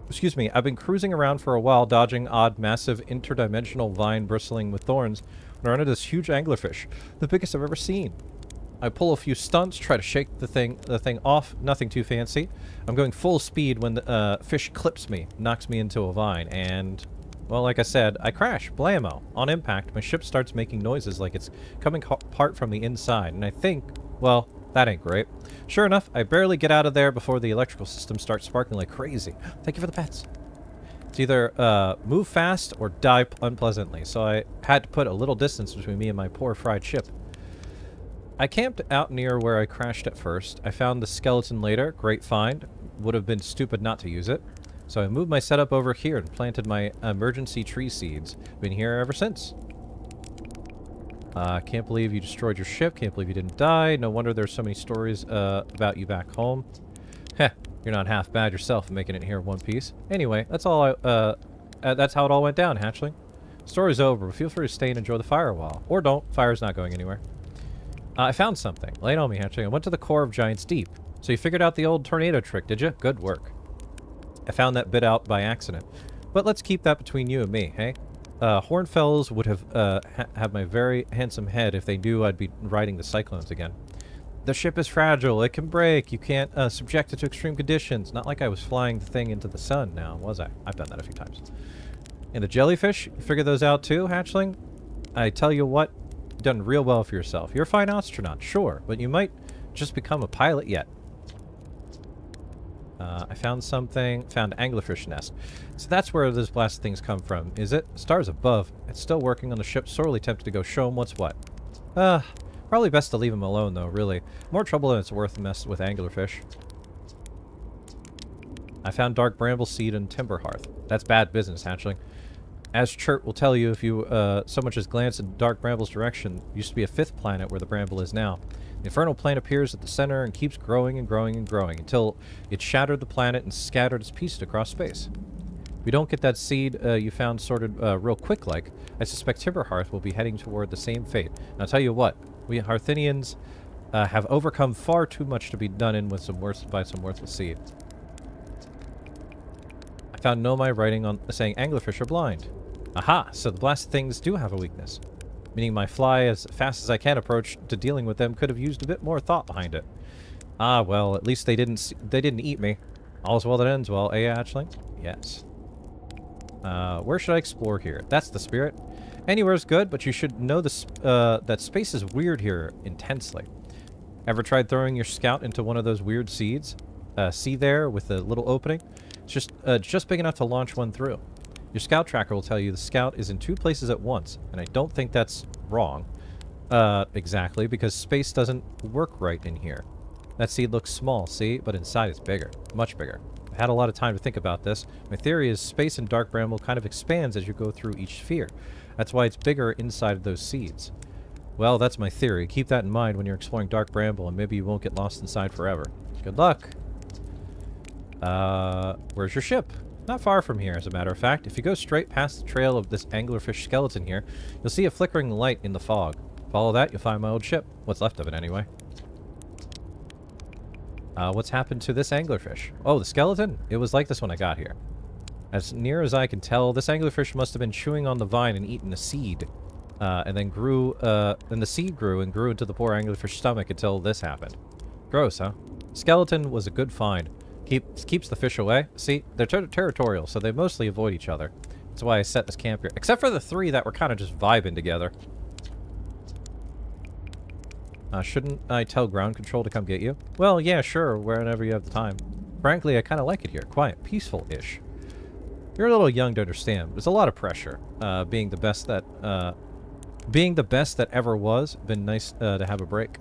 Excuse me, I've been cruising around for a while, dodging odd, massive, interdimensional vine bristling with thorns, when I run into this huge anglerfish, the biggest I've ever seen. I pull a few stunts, try to shake the thing off. Nothing too fancy. I'm going full speed when the fish clips me, knocks me into a vine, and, well, like I said, I crash. Blammo. On impact, my ship starts making noises like it's coming apart from the inside, and I think, well, that ain't great. Sure enough, I barely get out of there before the electrical system starts sparking like crazy. Thank you for the pets. It's either move fast or die unpleasantly, so I had to put a little distance between me and my poor fried ship. I camped out near where I crashed at first. I found the skeleton later. Great find. Would have been stupid not to use it. So I moved my setup over here and planted my emergency tree seeds. Been here ever since. Can't believe you destroyed your ship. Can't believe you didn't die. No wonder there's so many stories about you back home. Heh, you're not half bad yourself making it here in one piece. Anyway, that's all that's how it all went down, hatchling. Story's over, but feel free to stay and enjoy the fire a while. Or don't. Fire's not going anywhere. I found something. Lay it on me, hatchling. I went to the core of Giant's Deep. So you figured out the old tornado trick, did you? Good work. I found that bit out by accident. But let's keep that between you and me, hey? Hornfells would have had my very handsome head if they knew I'd be riding the cyclones again. The ship is fragile. It can break. You can't subject it to extreme conditions. Not like I was flying the thing into the sun now, was I? I've done that a few times. And the jellyfish? You figured those out too, hatchling? I tell you what, you've done real well for yourself. You're a fine astronaut, sure, but you might just become a pilot yet. I found something. Found anglerfish nest. So that's where those blasted things come from, is it? Stars above. It's still working on the ship. Sorely tempted to go show him what's what. Probably best to leave him alone, though, really. More trouble than it's worth mess with anglerfish. I found dark bramble seed and timber hearth. That's bad business, hatchling. As Chert will tell you, if you so much as glance in dark bramble's direction, used to be a 5th planet where the bramble is now. The infernal plane appears at the center and keeps growing and growing and growing until it shattered the planet and scattered its pieces across space. If we don't get that seed you found sorted real quick like, I suspect Timberhearth will be heading toward the same fate. And I'll tell you what, we Hearthinians have overcome far too much to be done in with some worthless seed. I found Nomai writing on saying anglerfish are blind. Aha! So the blasted things do have a weakness. Meaning my fly as fast as I can approach to dealing with them could have used a bit more thought behind it. Ah, well, at least they didn't eat me. All's well that ends well, eh, hatchling? Yes. Where should I explore here? That's the spirit. Anywhere's good, but you should know this, that space is weird here intensely. Ever tried throwing your scout into one of those weird seeds? See there with the little opening? It's just big enough to launch one through. Your scout tracker will tell you the scout is in 2 places at once, and I don't think that's wrong. Exactly, because space doesn't work right in here. That seed looks small, see? But inside it's bigger. Much bigger. I've had a lot of time to think about this. My theory is space in dark bramble kind of expands as you go through each sphere. That's why it's bigger inside of those seeds. Well, that's my theory. Keep that in mind when you're exploring dark bramble, and maybe you won't get lost inside forever. Good luck! Where's your ship? Not far from here, as a matter of fact. If you go straight past the trail of this anglerfish skeleton here, you'll see a flickering light in the fog. Follow that, you'll find my old ship. What's left of it, anyway. What's happened to this anglerfish? Oh, the skeleton? It was like this when I got here. As near as I can tell, this anglerfish must have been chewing on the vine and eaten a seed. And then the seed grew and grew into the poor anglerfish stomach until this happened. Gross, huh? Skeleton was a good find. Keeps the fish away. See, they're territorial, so they mostly avoid each other. That's why I set this camp here. Except for the 3 that were kind of just vibing together. Shouldn't I tell ground control to come get you? Well, yeah, sure, whenever you have the time. Frankly, I kind of like it here. Quiet, peaceful-ish. You're a little young to understand. There's a lot of pressure. Being the best that ever was. Been nice to have a break.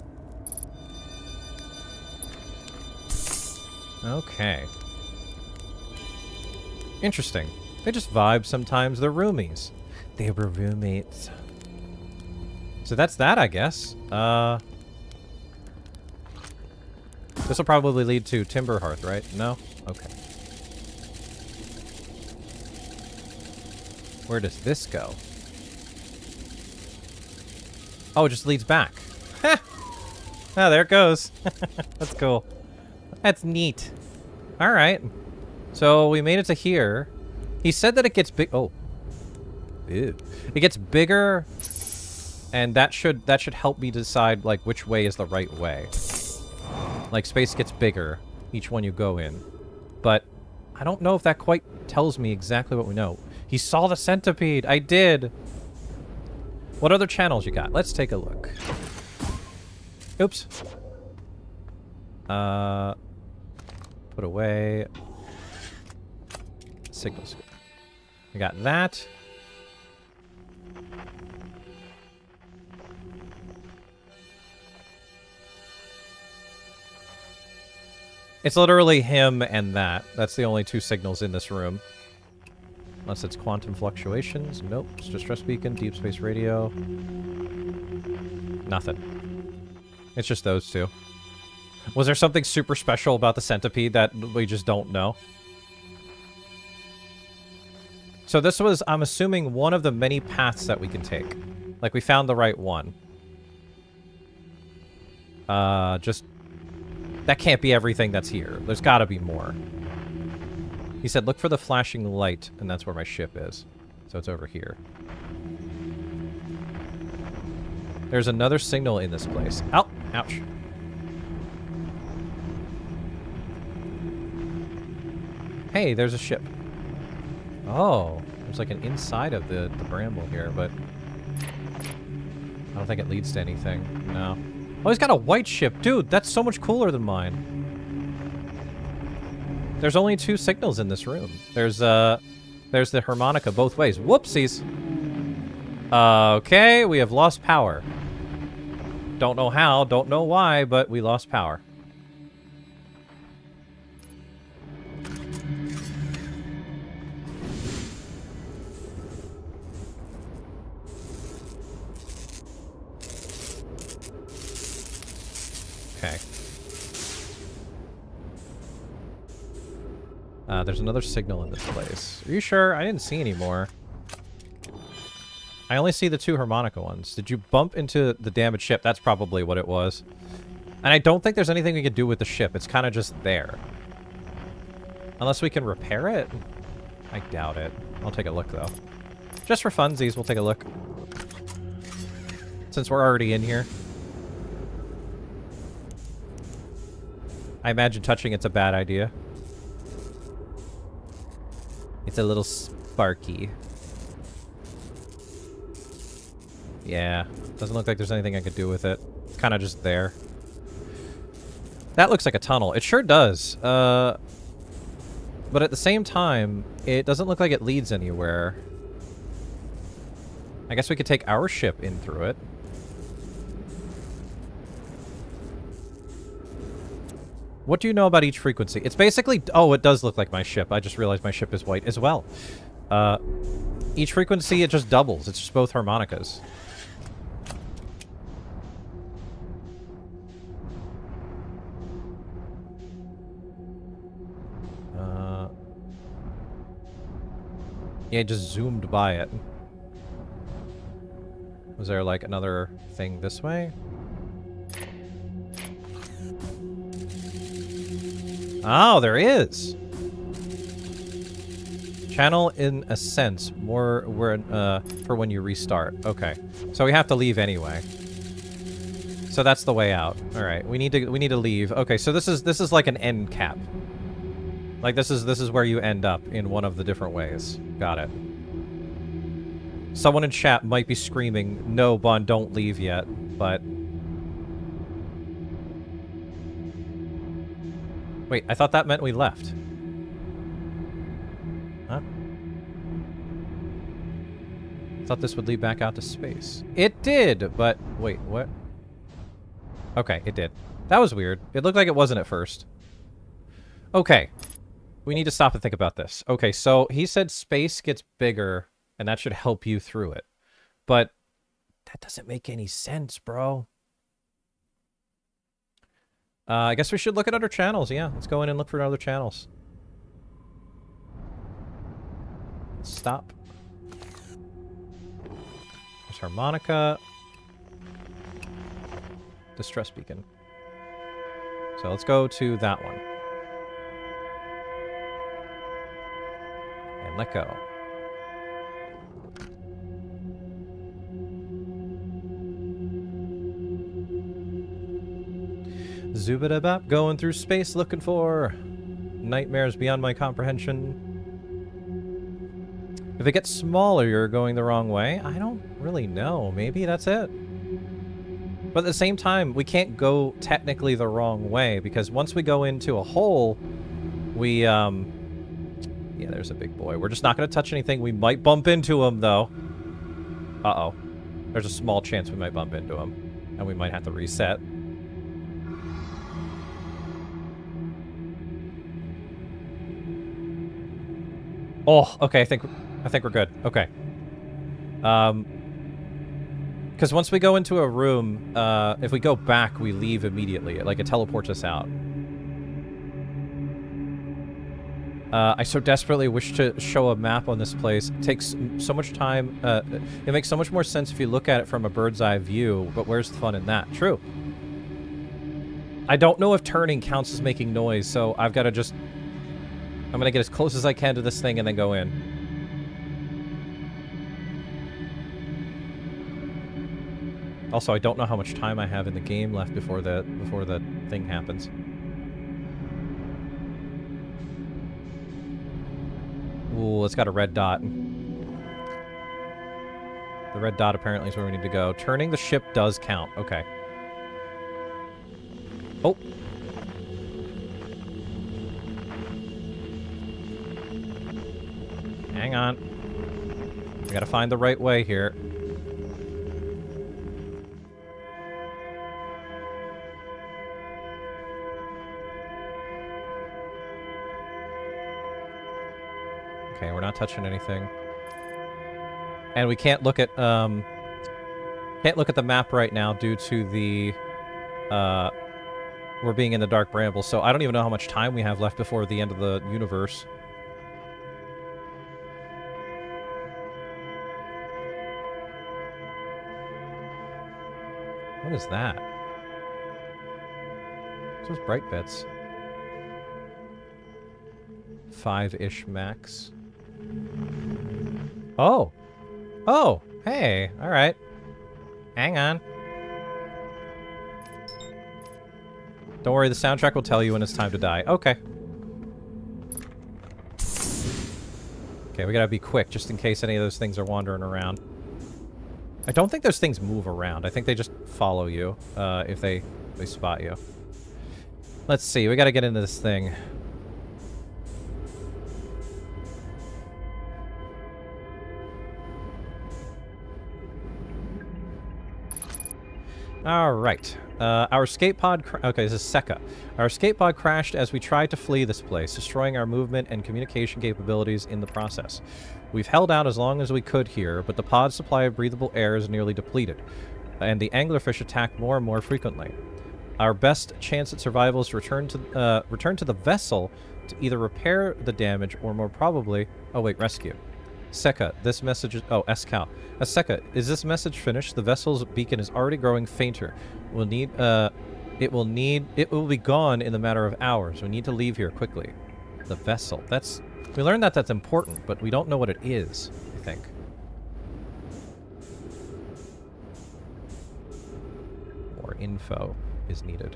Okay. Interesting. They just vibe sometimes. They're roomies. They were roommates. So that's that, I guess. This will probably lead to Timber Hearth, right? No? Okay. Where does this go? Oh, it just leads back. Ha! Oh, there it goes. That's cool. That's neat. Alright. So, we made it to here. He said that it gets big... Oh. Ew. It gets bigger And that should help me decide, like, which way is the right way. Like, space gets bigger each one you go in. But I don't know if that quite tells me exactly what we know. He saw the centipede! I did! What other channels you got? Let's take a look. Oops. Put away. Signals. We got that. It's literally him and that. That's the only two signals in this room. Unless it's quantum fluctuations. Nope. It's distress beacon, deep space radio. Nothing. It's just those two. Was there something super special about the centipede that we just don't know? So this was, I'm assuming, one of the many paths that we can take. Like, we found the right one. Just... That can't be everything that's here. There's gotta be more. He said, look for the flashing light, and that's where my ship is. So it's over here. There's another signal in this place. Ow! Ouch. Hey, there's a ship. Oh, there's like an inside of the bramble here, but... I don't think it leads to anything. No. Oh, he's got a white ship. Dude, that's so much cooler than mine. There's only two signals in this room. There's the harmonica both ways. Whoopsies. Okay, we have lost power. Don't know how, don't know why, but we lost power. Okay. There's another signal in this place. Are you sure? I didn't see any more. I only see the two harmonica ones. Did you bump into the damaged ship? That's probably what it was. And I don't think there's anything we could do with the ship. It's kind of just there. Unless we can repair it? I doubt it. I'll take a look, though. Just for funsies, we'll take a look. Since we're already in here. I imagine touching it's a bad idea. It's a little sparky. Yeah, doesn't look like there's anything I could do with it. It's kind of just there. That looks like a tunnel. It sure does. But at the same time, it doesn't look like it leads anywhere. I guess we could take our ship in through it. What do you know about each frequency? It's basically... Oh, it does look like my ship. I just realized my ship is white as well. Each frequency, it just doubles. It's just both harmonicas. Yeah, it just zoomed by it. Was there, like, another thing this way? Oh, there is! Channel in a sense, more for when you restart. Okay. So we have to leave anyway. So that's the way out. Alright, we need to leave. Okay, so this is like an end cap. Like this is where you end up in one of the different ways. Got it. Someone in chat might be screaming, "No, Bun, don't leave yet," but wait, I thought that meant we left. Huh? I thought this would lead back out to space. It did, but wait, what? Okay, it did. That was weird. It looked like it wasn't at first. Okay. We need to stop and think about this. Okay, so he said space gets bigger, and that should help you through it. But that doesn't make any sense, bro. I guess we should look at other channels, yeah. Let's go in and look for other channels. Stop. There's harmonica. Distress beacon. So let's go to that one. And let go. Zoobidabap, going through space looking for nightmares beyond my comprehension. If it gets smaller, you're going the wrong way. I don't really know. Maybe that's it. But at the same time, we can't go technically the wrong way, because once we go into a hole, we, yeah, there's a big boy. We're just not going to touch anything. We might bump into him, though. Uh-oh. There's a small chance we might bump into him, and we might have to reset. Oh, okay, I think we're good. Okay. Because once we go into a room, if we go back, we leave immediately. Like, it teleports us out. I so desperately wish to show a map on this place. It takes so much time. It makes so much more sense if you look at it from a bird's eye view, but where's the fun in that? True. I don't know if turning counts as making noise, so I've got to just... I'm going to get as close as I can to this thing and then go in. Also, I don't know how much time I have in the game left before the thing happens. Ooh, it's got a red dot. The red dot apparently is where we need to go. Turning the ship does count. Okay. Oh. Hang on. We gotta find the right way here. Okay, we're not touching anything. And we can't look at the map right now due to the we're being in the dark bramble, so I don't even know how much time we have left before the end of the universe. What is that? Those bright bits. 5-ish max. Oh! Oh! Hey! Alright. Hang on. Don't worry, the soundtrack will tell you when it's time to die. Okay. Okay, we gotta be quick, just in case any of those things are wandering around. I don't think those things move around. I think they just follow you, if they spot you. Let's see, we gotta get into this thing. Alright. Our escape pod... Okay, this is Sekka. Our escape pod crashed as we tried to flee this place, destroying our movement and communication capabilities in the process. We've held out as long as we could here, but the pod's supply of breathable air is nearly depleted, and the anglerfish attack more and more frequently. Our best chance at survival is to return to the vessel to either repair the damage or more probably... Oh wait, rescue. Sekka, this message is... Oh, Escal. Sekka, is this message finished? The vessel's beacon is already growing fainter. We'll need, it will be gone in the matter of hours. We need to leave here quickly. The vessel. That's... We learned that that's important, but we don't know what it is, I think. More info is needed.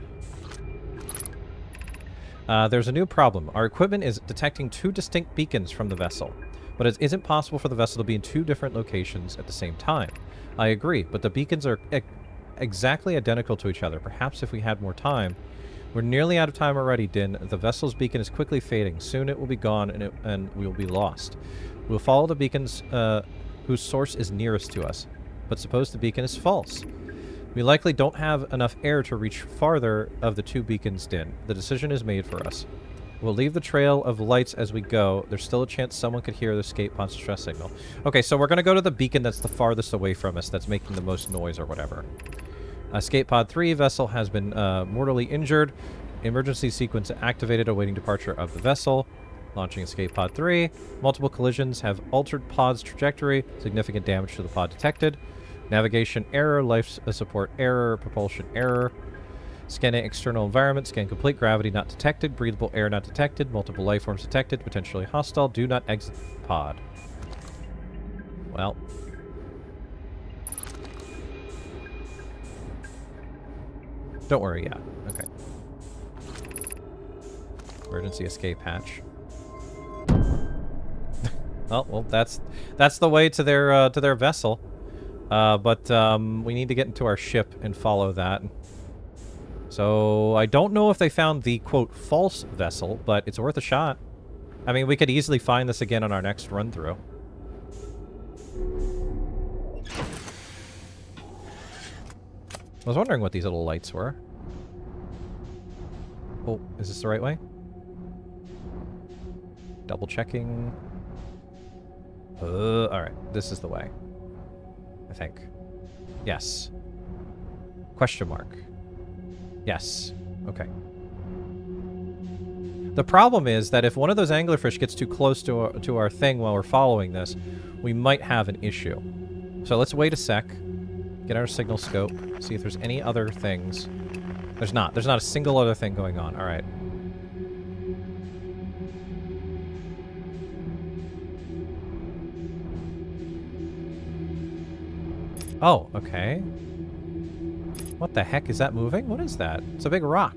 There's a new problem. Our equipment is detecting 2 distinct beacons from the vessel. But it isn't possible for the vessel to be in 2 different locations at the same time. I agree, but the beacons are exactly identical to each other. Perhaps if we had more time. We're nearly out of time already, Din. The vessel's beacon is quickly fading. Soon it will be gone and we will be lost. We'll follow the beacons whose source is nearest to us. But suppose the beacon is false. We likely don't have enough air to reach farther of the 2 beacons, Din. The decision is made for us. We'll leave the trail of lights as we go. There's still a chance someone could hear the escape pod's stress signal. Okay, so we're going to go to the beacon that's the farthest away from us, that's making the most noise or whatever. Escape pod 3 vessel has been mortally injured. Emergency sequence activated, awaiting departure of the vessel. Launching escape pod 3. Multiple collisions have altered pod's trajectory. Significant damage to the pod detected. Navigation error, life support error, propulsion error. Scanning external environment. Scan complete. Gravity not detected. Breathable air not detected. Multiple life forms detected. Potentially hostile. Do not exit pod. Well. Don't worry, yeah. Okay. Emergency escape hatch. Oh, well, that's the way to their vessel. But we need to get into our ship and follow that. So I don't know if they found the, quote, false vessel, but it's worth a shot. I mean, we could easily find this again on our next run-through. I was wondering what these little lights were. Oh, is this the right way? Double checking. Alright, this is the way. I think. Yes. Question mark. Yes. Okay. The problem is that if one of those anglerfish gets too close to our thing while we're following this, we might have an issue. So let's wait a sec. Get our signal scope. See if there's any other things. There's not. There's not a single other thing going on. Alright. Oh, okay. What the heck is that moving? What is that? It's a big rock.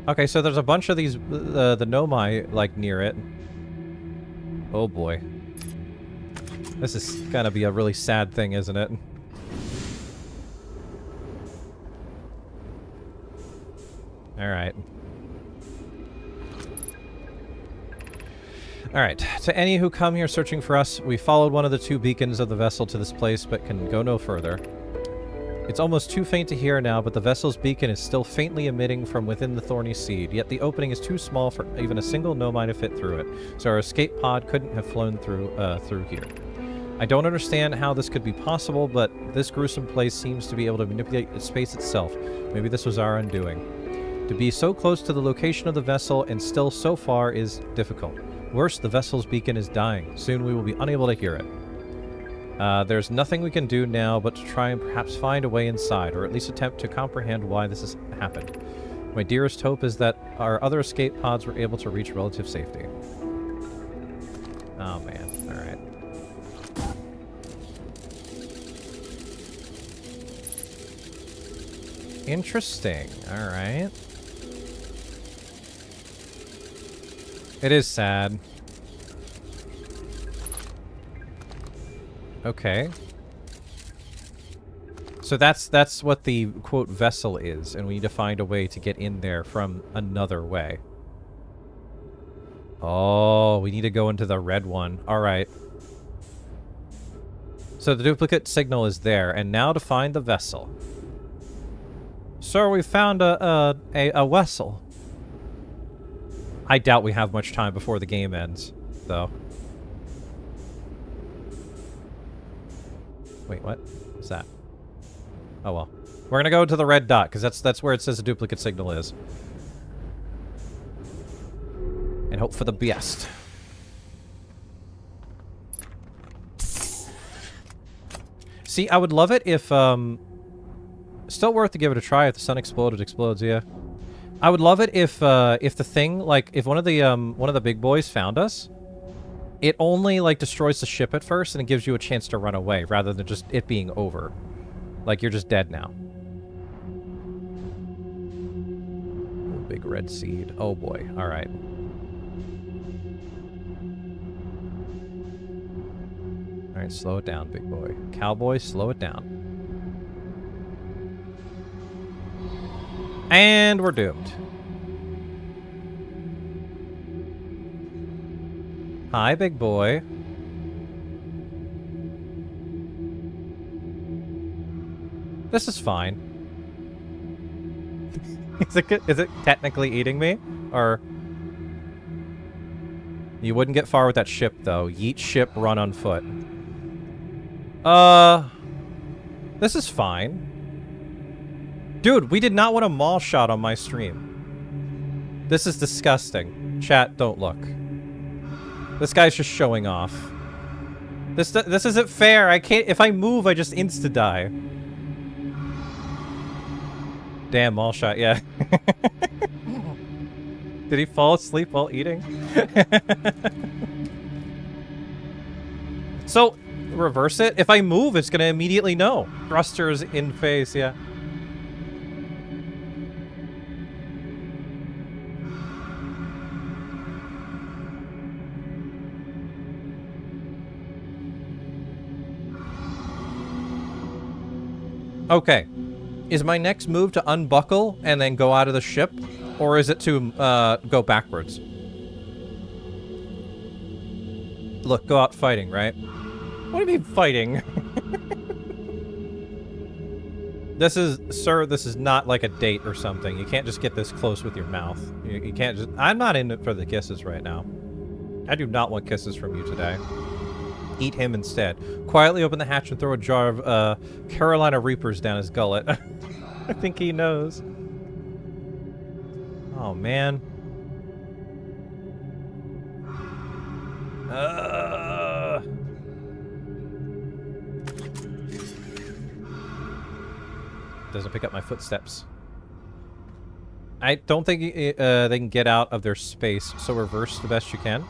Okay, so there's a bunch of these, the Nomai, like, near it. Oh boy. This is gonna be a really sad thing, isn't it? Alright. Alright, to any who come here searching for us, we followed one of the two beacons of the vessel to this place, but can go no further. It's almost too faint to hear now, but the vessel's beacon is still faintly emitting from within the thorny seed, yet the opening is too small for even a single Nomai to fit through it, so our escape pod couldn't have flown through here. I don't understand how this could be possible, but this gruesome place seems to be able to manipulate space itself. Maybe this was our undoing. To be so close to the location of the vessel and still so far is difficult. Worse, the vessel's beacon is dying. Soon we will be unable to hear it. There's nothing we can do now but to try and perhaps find a way inside, or at least attempt to comprehend why this has happened. My dearest hope is that our other escape pods were able to reach relative safety. Oh man, alright. Interesting, alright. It is sad. Okay. So that's what the, quote, vessel is, and we need to find a way to get in there from another way. Oh, we need to go into the red one. Alright. So the duplicate signal is there, and now to find the vessel. Sir, we found a vessel. I doubt we have much time before the game ends, though. Wait, what? What's that? Oh well. We're gonna go to the red dot, because that's where it says the duplicate signal is. And hope for the best. See, I would love it if, still worth to give it a try. If the sun exploded, explodes, yeah. I would love it if the thing, like, if one of the big boys found us, it only, like, destroys the ship at first, and it gives you a chance to run away, rather than just it being over. Like, you're just dead now. Big red seed. Oh, boy. Alright. Alright, slow it down, big boy. Cowboy, slow it down. And we're doomed. Hi, big boy. This is fine. Is it technically eating me? Or... You wouldn't get far with that ship, though. Yeet ship, run on foot. This is fine. Dude, we did not want a mall shot on my stream. This is disgusting. Chat, don't look. This guy's just showing off. This isn't fair. I can't... If I move, I just insta-die. Damn, mall shot, yeah. Did he fall asleep while eating? So, reverse it. If I move, it's gonna immediately know. Thrusters in face, yeah. Okay. Is my next move to unbuckle and then go out of the ship? Or is it to go backwards? Look, go out fighting, right? What do you mean fighting? This is, sir, this is not like a date or something. You can't just get this close with your mouth. You can't just... I'm not in it for the kisses right now. I do not want kisses from you today. Eat him instead. Quietly open the hatch and throw a jar of Carolina Reapers down his gullet. I think he knows. Oh, man. Doesn't pick up my footsteps. I don't think they can get out of their space, so reverse the best you can.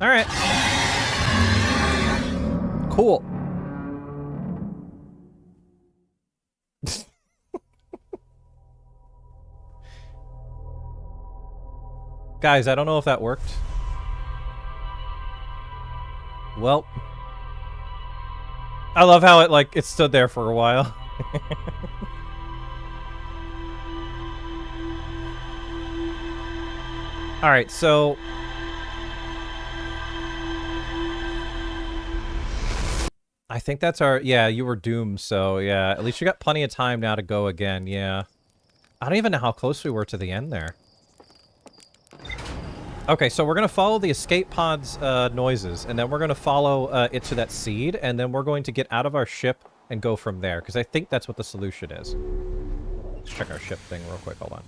Alright. Cool. Guys, I don't know if that worked. Well. I love how it stood there for a while. Alright, so... I think that's our... Yeah, you were doomed, so yeah. At least you got plenty of time now to go again, yeah. I don't even know how close we were to the end there. Okay, so we're gonna follow the escape pod's noises, and then we're gonna follow it to that seed, and then we're going to get out of our ship and go from there, because I think that's what the solution is. Let's check our ship thing real quick, hold on.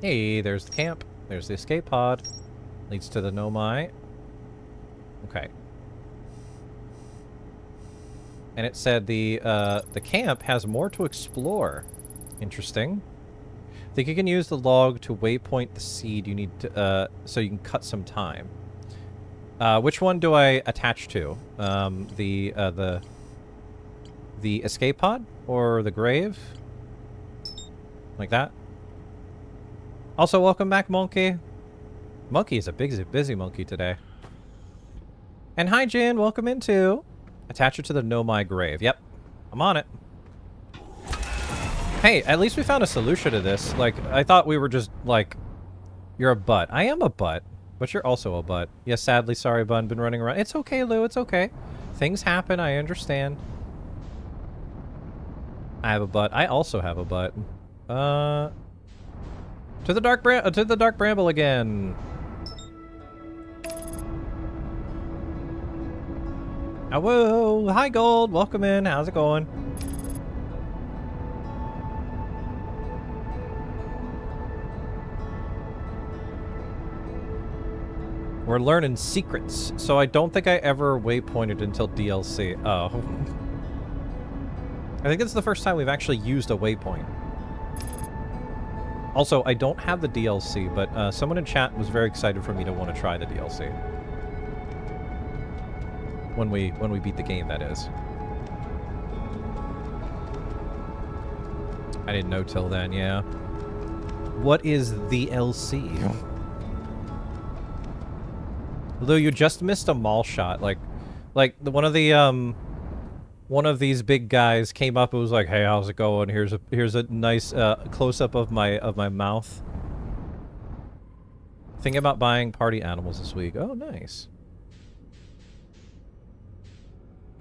Hey, there's the camp. There's the escape pod. Leads to the Nomai. Okay. And it said the camp has more to explore. Interesting. Think you can use the log to waypoint the seed you need to, so you can cut some time. Which one do I attach to? The escape pod? Or the grave? Like that? Also, welcome back, Monkey. Monkey is a busy monkey today. And hi, Jan. Welcome in, too. Attach it to the Nomai grave. Yep. I'm on it. Hey, at least we found a solution to this. Like, I thought we were just, like... You're a butt. I am a butt. But you're also a butt. Yes, sadly, sorry, Bun. Been running around. It's okay, Lou. It's okay. Things happen. I understand. I have a butt. I also have a butt. To the dark bramble again. Oh, whoa. Hi, Gold. Welcome in. How's it going? We're learning secrets, so I don't think I ever waypointed until DLC. Oh. I think it's the first time we've actually used a waypoint. Also, I don't have the DLC, but someone in chat was very excited for me to want to try the DLC. When we beat the game, that is. I didn't know till then, yeah. What is the DLC? Although you just missed a mall shot, like one of these big guys came up and was like, "Hey, how's it going? Here's a nice close up of my mouth." Thinking about buying party animals this week. Oh, nice.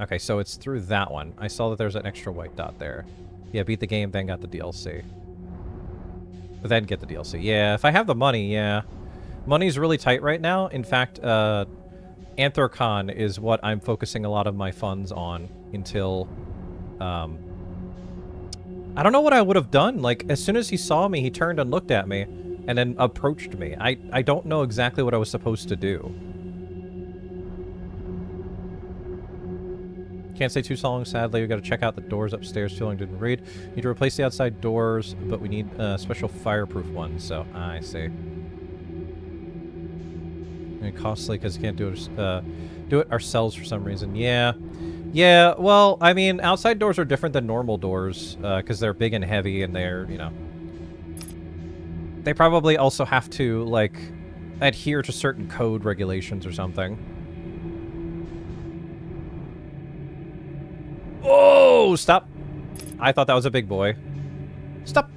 Okay, so it's through that one. I saw that there's an extra white dot there. Yeah, beat the game, then got the DLC. But then get the DLC. Yeah, if I have the money, yeah. Money's really tight right now. In fact, Anthrocon is what I'm focusing a lot of my funds on until... I don't know what I would have done. Like, as soon as he saw me, he turned and looked at me, and then approached me. I don't know exactly what I was supposed to do. Can't say too long, sadly. We gotta check out the doors upstairs. Feeling didn't read. Need to replace the outside doors, but we need special fireproof ones, so I see. And costly because can't do it ourselves for some reason. Yeah. Yeah, well, I mean, outside doors are different than normal doors, because they're big and heavy, and they're, you know... They probably also have to, like, adhere to certain code regulations or something. Oh, stop. I thought that was a big boy. Stop.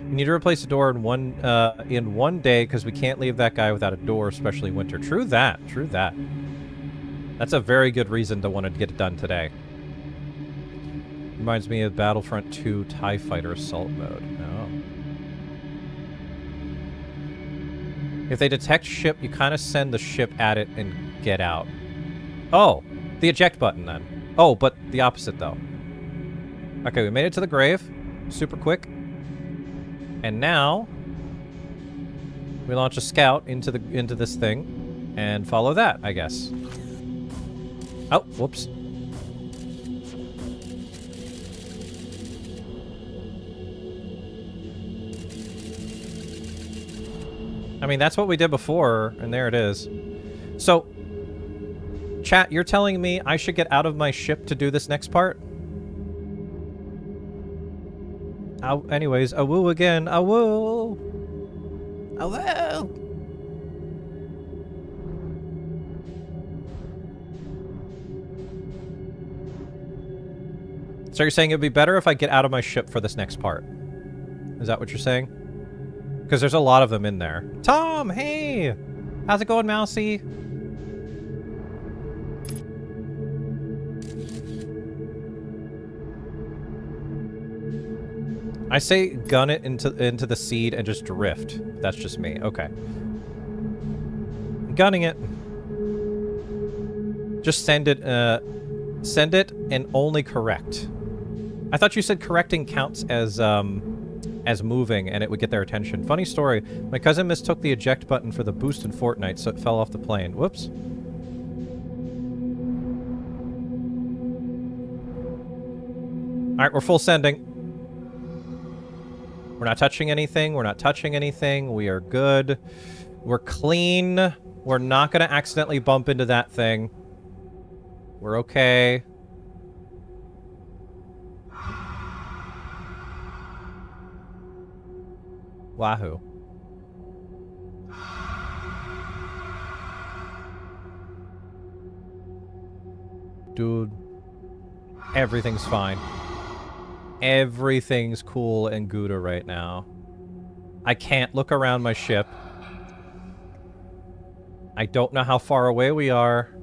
We need to replace the door in one day because we can't leave that guy without a door, especially winter. True that. True that. That's a very good reason to want to get it done today. Reminds me of Battlefront 2 TIE Fighter Assault Mode. Oh. If they detect ship, you kind of send the ship at it and get out. Oh, the eject button then. Oh, but the opposite though. Okay, we made it to the grave. Super quick. And now we launch a scout into this thing and follow that, I guess. Oh, whoops. I mean, that's what we did before, and there it is. So, chat, you're telling me I should get out of my ship to do this next part? Anyways, I will again. I will. I will. So you're saying it would be better if I get out of my ship for this next part? Is that what you're saying? Because there's a lot of them in there. Tom, hey! How's it going, Mousy? I say gun it into the seed and just drift. That's just me. Okay. Gunning it. Just send it and only correct. I thought you said correcting counts as moving and it would get their attention. Funny story. My cousin mistook the eject button for the boost in Fortnite, so it fell off the plane. Whoops. Alright, we're full sending. We're not touching anything. We're not touching anything. We are good. We're clean. We're not going to accidentally bump into that thing. We're okay. Wahoo. Dude. Everything's fine. Everything's cool and Gouda right now. I can't look around my ship. I don't know how far away we are.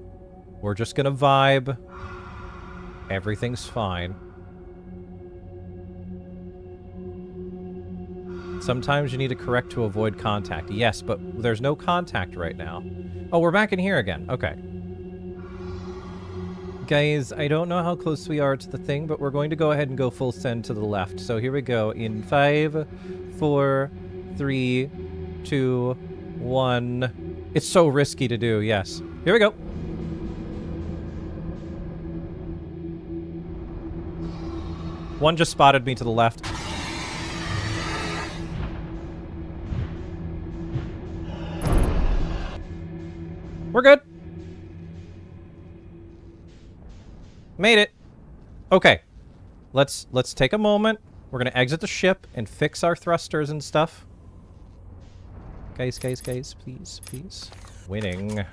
We're just gonna vibe. Everything's fine. Sometimes you need to correct to avoid contact. Yes, but there's no contact right now. Oh, we're back in here again. Okay. Guys, I don't know how close we are to the thing, but we're going to go ahead and go full send to the left. So here we go in 5, 4, 3, 2, 1. It's so risky to do, yes. Here we go. One just spotted me to the left. We're good. Made it. Okay. Let's take a moment. We're gonna exit the ship and fix our thrusters and stuff. Guys, please, please. Winning.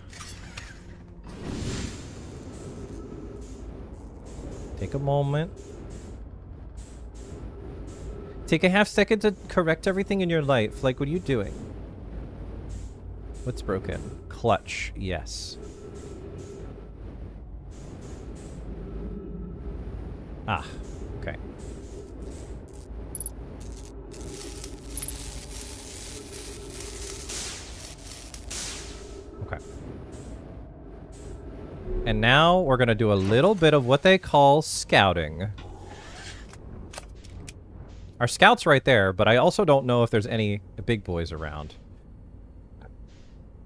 Take a moment. Take a half second to correct everything in your life. Like, what are you doing? What's broken? Clutch, yes. Ah, okay. Okay. And now we're going to do a little bit of what they call scouting. Our scout's right there, but I also don't know if there's any big boys around.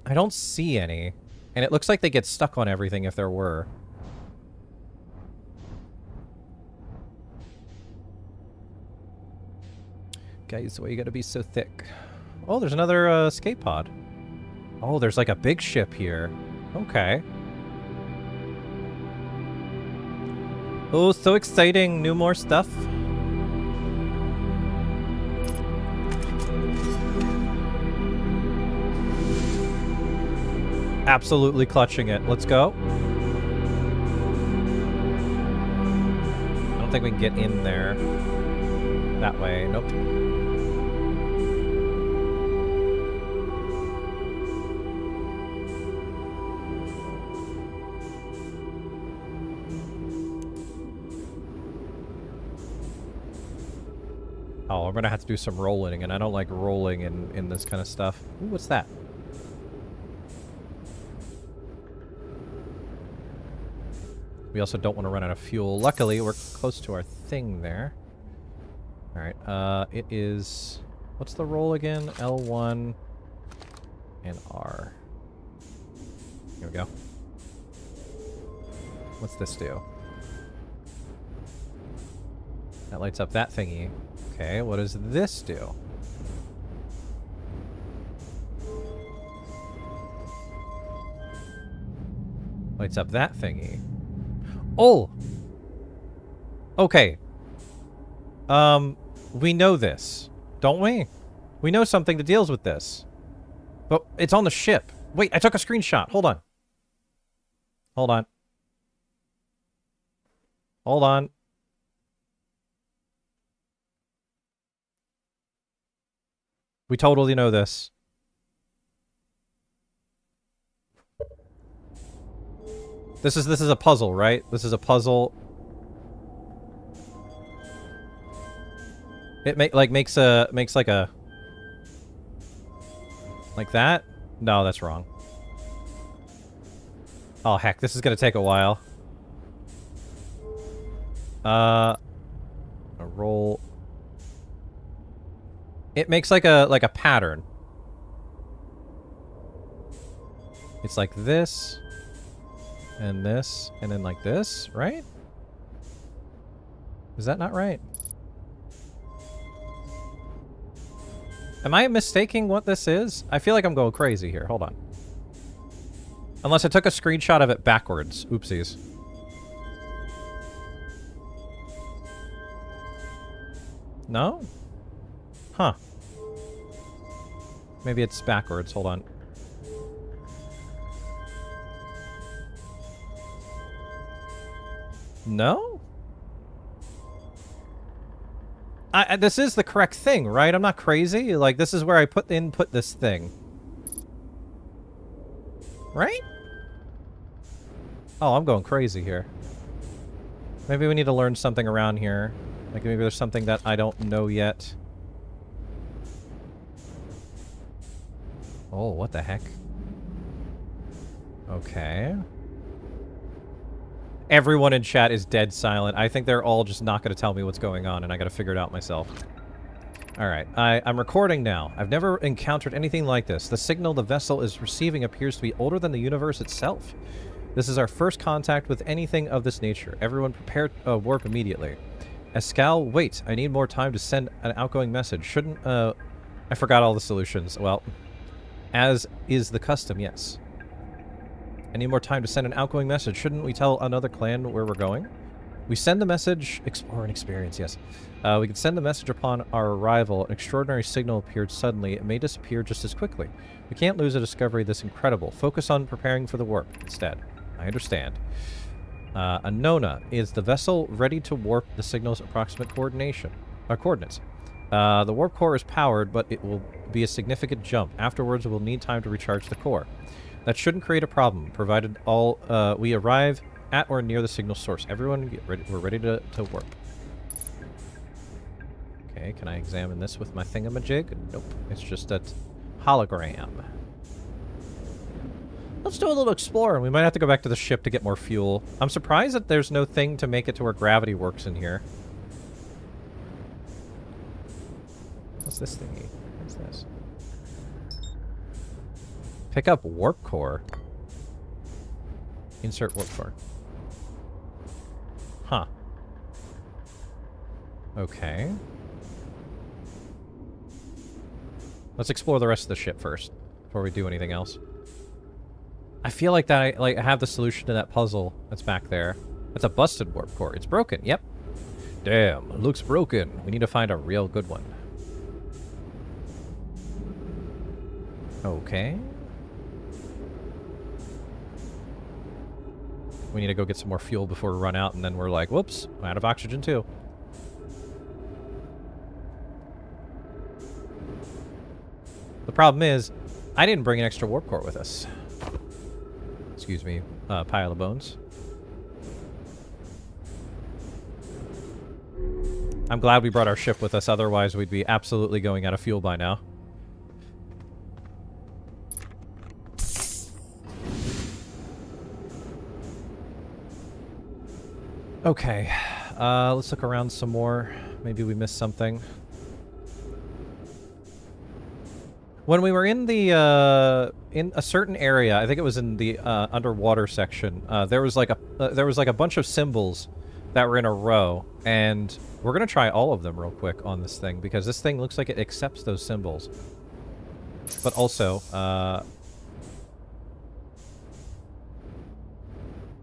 I don't see any. And it looks like they get stuck on everything if there were. Guys, why you gotta be so thick? Oh, there's another escape pod. Oh, there's like a big ship here. Okay. Oh, so exciting. New more stuff. Absolutely clutching it. Let's go. I don't think we can get in there. That way. Nope. Oh, I'm gonna have to do some rolling, and I don't like rolling in this kind of stuff. Ooh, what's that? We also don't want to run out of fuel. Luckily, we're close to our thing there. Alright, it is... What's the roll again? L1 and R. Here we go. What's this do? That lights up that thingy. Okay, what does this do? Lights up that thingy. Oh! Okay. We know this, don't we? We know something that deals with this. But it's on the ship. Wait, I took a screenshot. Hold on. Hold on. Hold on. We totally know this. This is a puzzle, right? This is a puzzle. It makes like a like that? No, that's wrong. Oh heck, this is gonna take a while. A roll. It makes like a pattern. It's like this, and this, and then like this, right? Is that not right? Am I mistaking what this is? I feel like I'm going crazy here. Hold on. Unless I took a screenshot of it backwards. Oopsies. No? Huh. Maybe it's backwards. Hold on. No? This is the correct thing, right? I'm not crazy. Like, this is where I put this thing. Right? Oh, I'm going crazy here. Maybe we need to learn something around here. Like, maybe there's something that I don't know yet. Oh, what the heck? Okay. Everyone in chat is dead silent. I think they're all just not going to tell me what's going on, and I got to figure it out myself. Alright, I'm recording now. I've never encountered anything like this. The signal the vessel is receiving appears to be older than the universe itself. This is our first contact with anything of this nature. Everyone prepare warp immediately. Escal, wait. I need more time to send an outgoing message. Shouldn't, I forgot all the solutions. Well, as is the custom, yes. I need more time to send an outgoing message. Shouldn't we tell another clan where we're going? We send the message... Explore and experience, yes. We can send the message upon our arrival. An extraordinary signal appeared suddenly. It may disappear just as quickly. We can't lose a discovery this incredible. Focus on preparing for the warp instead. I understand. Anona, is the vessel ready to warp the signal's approximate coordinates? The warp core is powered, but it will be a significant jump. Afterwards, we'll need time to recharge the core. That shouldn't create a problem, provided we arrive at or near the signal source. Everyone, get ready. We're ready to warp. Okay, can I examine this with my thingamajig? Nope, it's just a hologram. Let's do a little exploring. We might have to go back to the ship to get more fuel. I'm surprised that there's no thing to make it to where gravity works in here. What's this thingy? What's this? Pick up warp core. Insert warp core. Huh. Okay. Let's explore the rest of the ship first before we do anything else. I feel like that I have the solution to that puzzle that's back there. It's a busted warp core. It's broken. Yep. Damn, it looks broken. We need to find a real good one. Okay. We need to go get some more fuel before we run out, and then we're like, whoops, I'm out of oxygen too. The problem is, I didn't bring an extra warp core with us. Excuse me, pile of bones. I'm glad we brought our ship with us, otherwise we'd be absolutely going out of fuel by now. Okay, let's look around some more. Maybe we missed something. When we were in the in a certain area, I think it was in the underwater section, there was like a bunch of symbols that were in a row, and we're gonna try all of them real quick on this thing because this thing looks like it accepts those symbols. But also,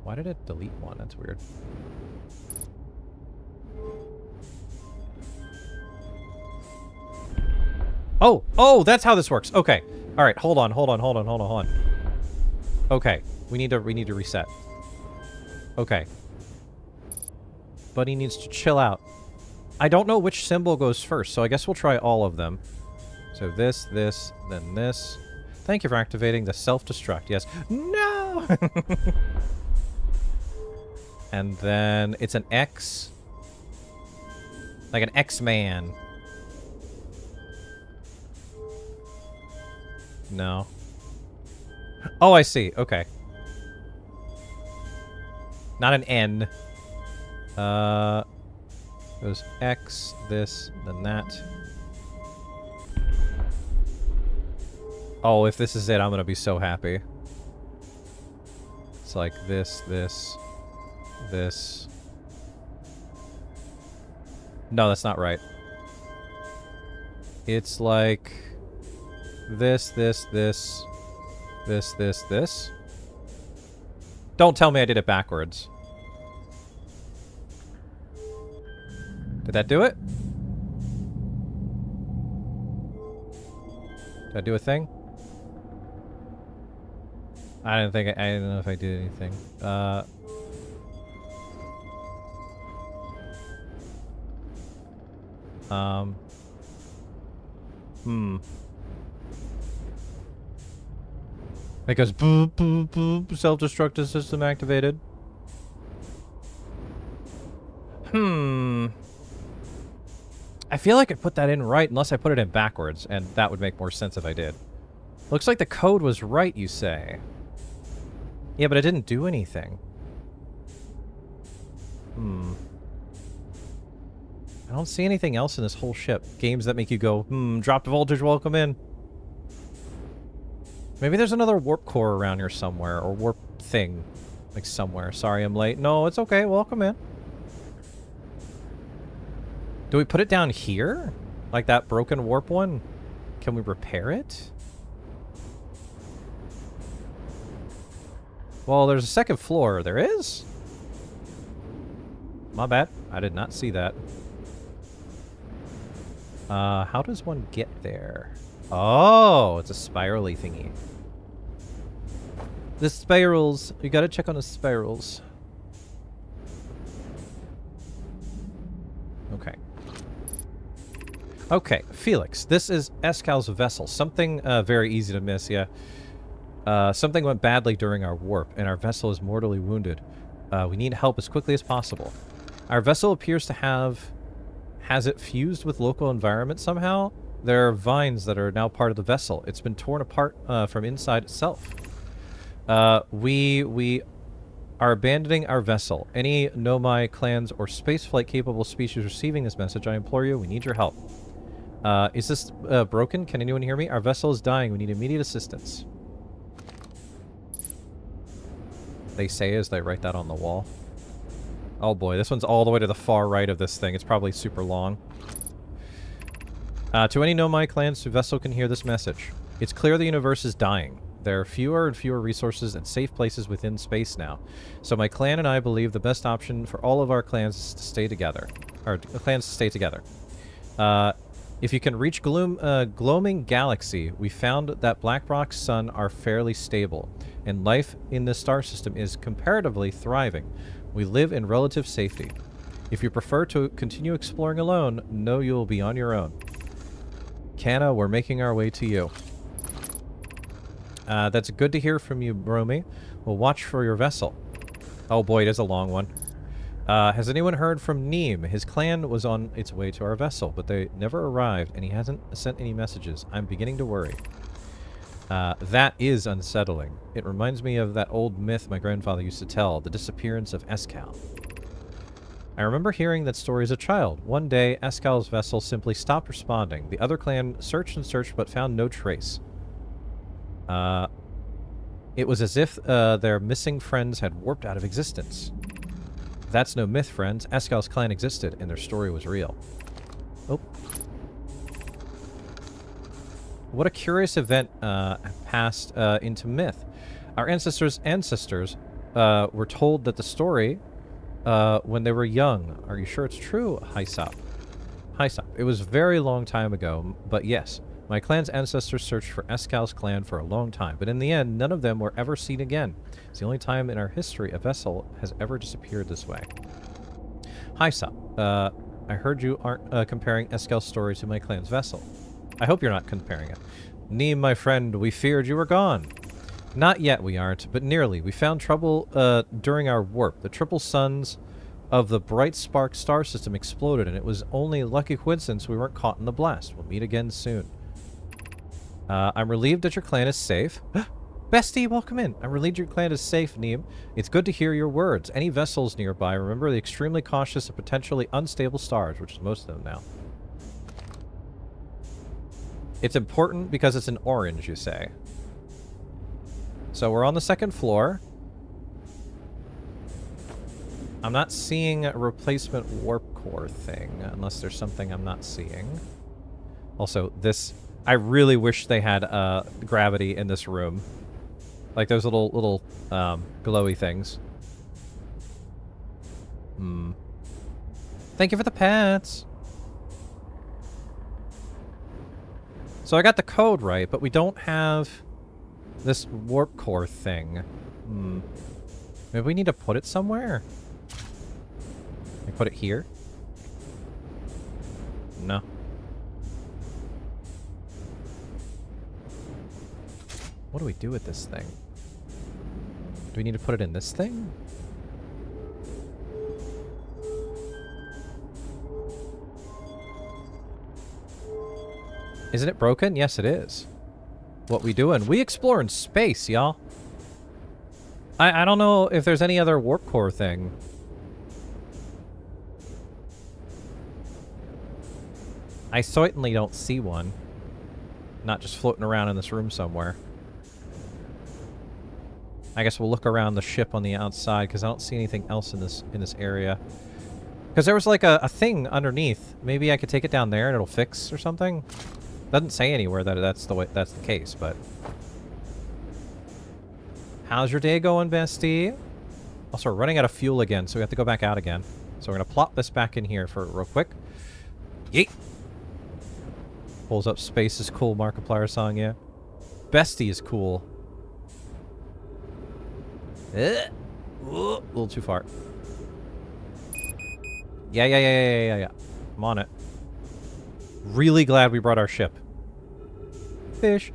why did it delete one? That's weird. Oh, that's how this works. Okay. All right, hold on. Okay, we need to reset. Okay. Buddy needs to chill out. I don't know which symbol goes first, so I guess we'll try all of them. So this, then this. Thank you for activating the self-destruct. Yes. No! And then it's an X. Like an X-Man. No. Oh, I see. Okay. Not an N. Goes X, this, then that. Oh, if this is it, I'm gonna be so happy. It's like this. No, that's not right. It's like this. Don't tell me I did it backwards. Did that do it? Did I do a thing? I don't know if I did anything. It goes boop, boop, boop, self-destructive system activated. I feel like I put that in right unless I put it in backwards, and that would make more sense if I did. Looks like the code was right, you say. Yeah, but it didn't do anything. I don't see anything else in this whole ship. Games that make you go, drop the voltage, welcome in. Maybe there's another warp core around here somewhere, or warp thing. Like somewhere. Sorry I'm late. No, it's okay, welcome in. Do we put it down here? Like that broken warp one? Can we repair it? Well, there's a second floor. There is? My bad. I did not see that. How does one get there? Oh, it's a spirally thingy. The spirals. You gotta check on the spirals. Okay. Okay, Felix. This is Escal's vessel. Something very easy to miss, yeah. Something went badly during our warp, and our vessel is mortally wounded. We need help as quickly as possible. Our vessel appears to have... Has it fused with local environment somehow? There are vines that are now part of the vessel. It's been torn apart from inside itself. We are abandoning our vessel. Any Nomai clans or spaceflight capable species receiving this message, I implore you, we need your help. Is this broken? Can anyone hear me? Our vessel is dying. We need immediate assistance. They say as they write that on the wall. Oh boy, this one's all the way to the far right of this thing. It's probably super long. To any Nomai clans, the vessel can hear this message. It's clear the universe is dying. There are fewer and fewer resources and safe places within space now. So my clan and I believe the best option for all of our clans is to stay together. Or clans to stay together. If you can reach Gloaming Galaxy, we found that Black Rock's sun are fairly stable, and life in the star system is comparatively thriving. We live in relative safety. If you prefer to continue exploring alone, know you will be on your own. Canna, we're making our way to you. That's good to hear from you, Bromy. We'll watch for your vessel. Oh boy, it is a long one. Has anyone heard from Neem? His clan was on its way to our vessel, but they never arrived, and he hasn't sent any messages. I'm beginning to worry. That is unsettling. It reminds me of that old myth my grandfather used to tell, the disappearance of Escal. I remember hearing that story as a child. One day, Escal's vessel simply stopped responding. The other clan searched and searched, but found no trace. It was as if their missing friends had warped out of existence. That's no myth, friends. Escal's clan existed, and their story was real. Oh. What a curious event passed into myth. Our ancestors' were told that the story when they were young. Are you sure it's true, Hyssop? Hyssop. It was a very long time ago, but yes. My clan's ancestors searched for Escal's clan for a long time, but in the end, none of them were ever seen again. It's the only time in our history a vessel has ever disappeared this way. Hyssop, I heard you aren't comparing Escal's story to my clan's vessel. I hope you're not comparing it. Neem, my friend, we feared you were gone. Not yet we aren't, but nearly. We found trouble during our warp. The triple suns of the Bright Spark star system exploded, and it was only a lucky coincidence we weren't caught in the blast. We'll meet again soon. I'm relieved that your clan is safe. Bestie, welcome in. I'm relieved your clan is safe, Neem. It's good to hear your words. Any vessels nearby, remember the extremely cautious and potentially unstable stars, which is most of them now. It's important because it's an orange, you say. So we're on the second floor. I'm not seeing a replacement warp core thing, unless there's something I'm not seeing. Also, this... I really wish they had gravity in this room. Like those little glowy things. Thank you for the pets. So I got the code right, but we don't have this warp core thing. Maybe we need to put it somewhere? Can we put it here? No. What do we do with this thing? Do we need to put it in this thing? Isn't it broken? Yes, it is. What we doing? We exploring space, y'all. I don't know if there's any other warp core thing. I certainly don't see one. Not just floating around in this room somewhere. I guess we'll look around the ship on the outside, because I don't see anything else in this area. Because there was like a thing underneath. Maybe I could take it down there and it'll fix or something. Doesn't say anywhere that that's the case, but... How's your day going, bestie? Also, we're running out of fuel again, so we have to go back out again. So we're going to plop this back in here for real quick. Yeet! Pulls up Space is cool, Markiplier song, yeah. Bestie is cool. A little too far. Yeah. I'm on it. Really glad we brought our ship. Fish.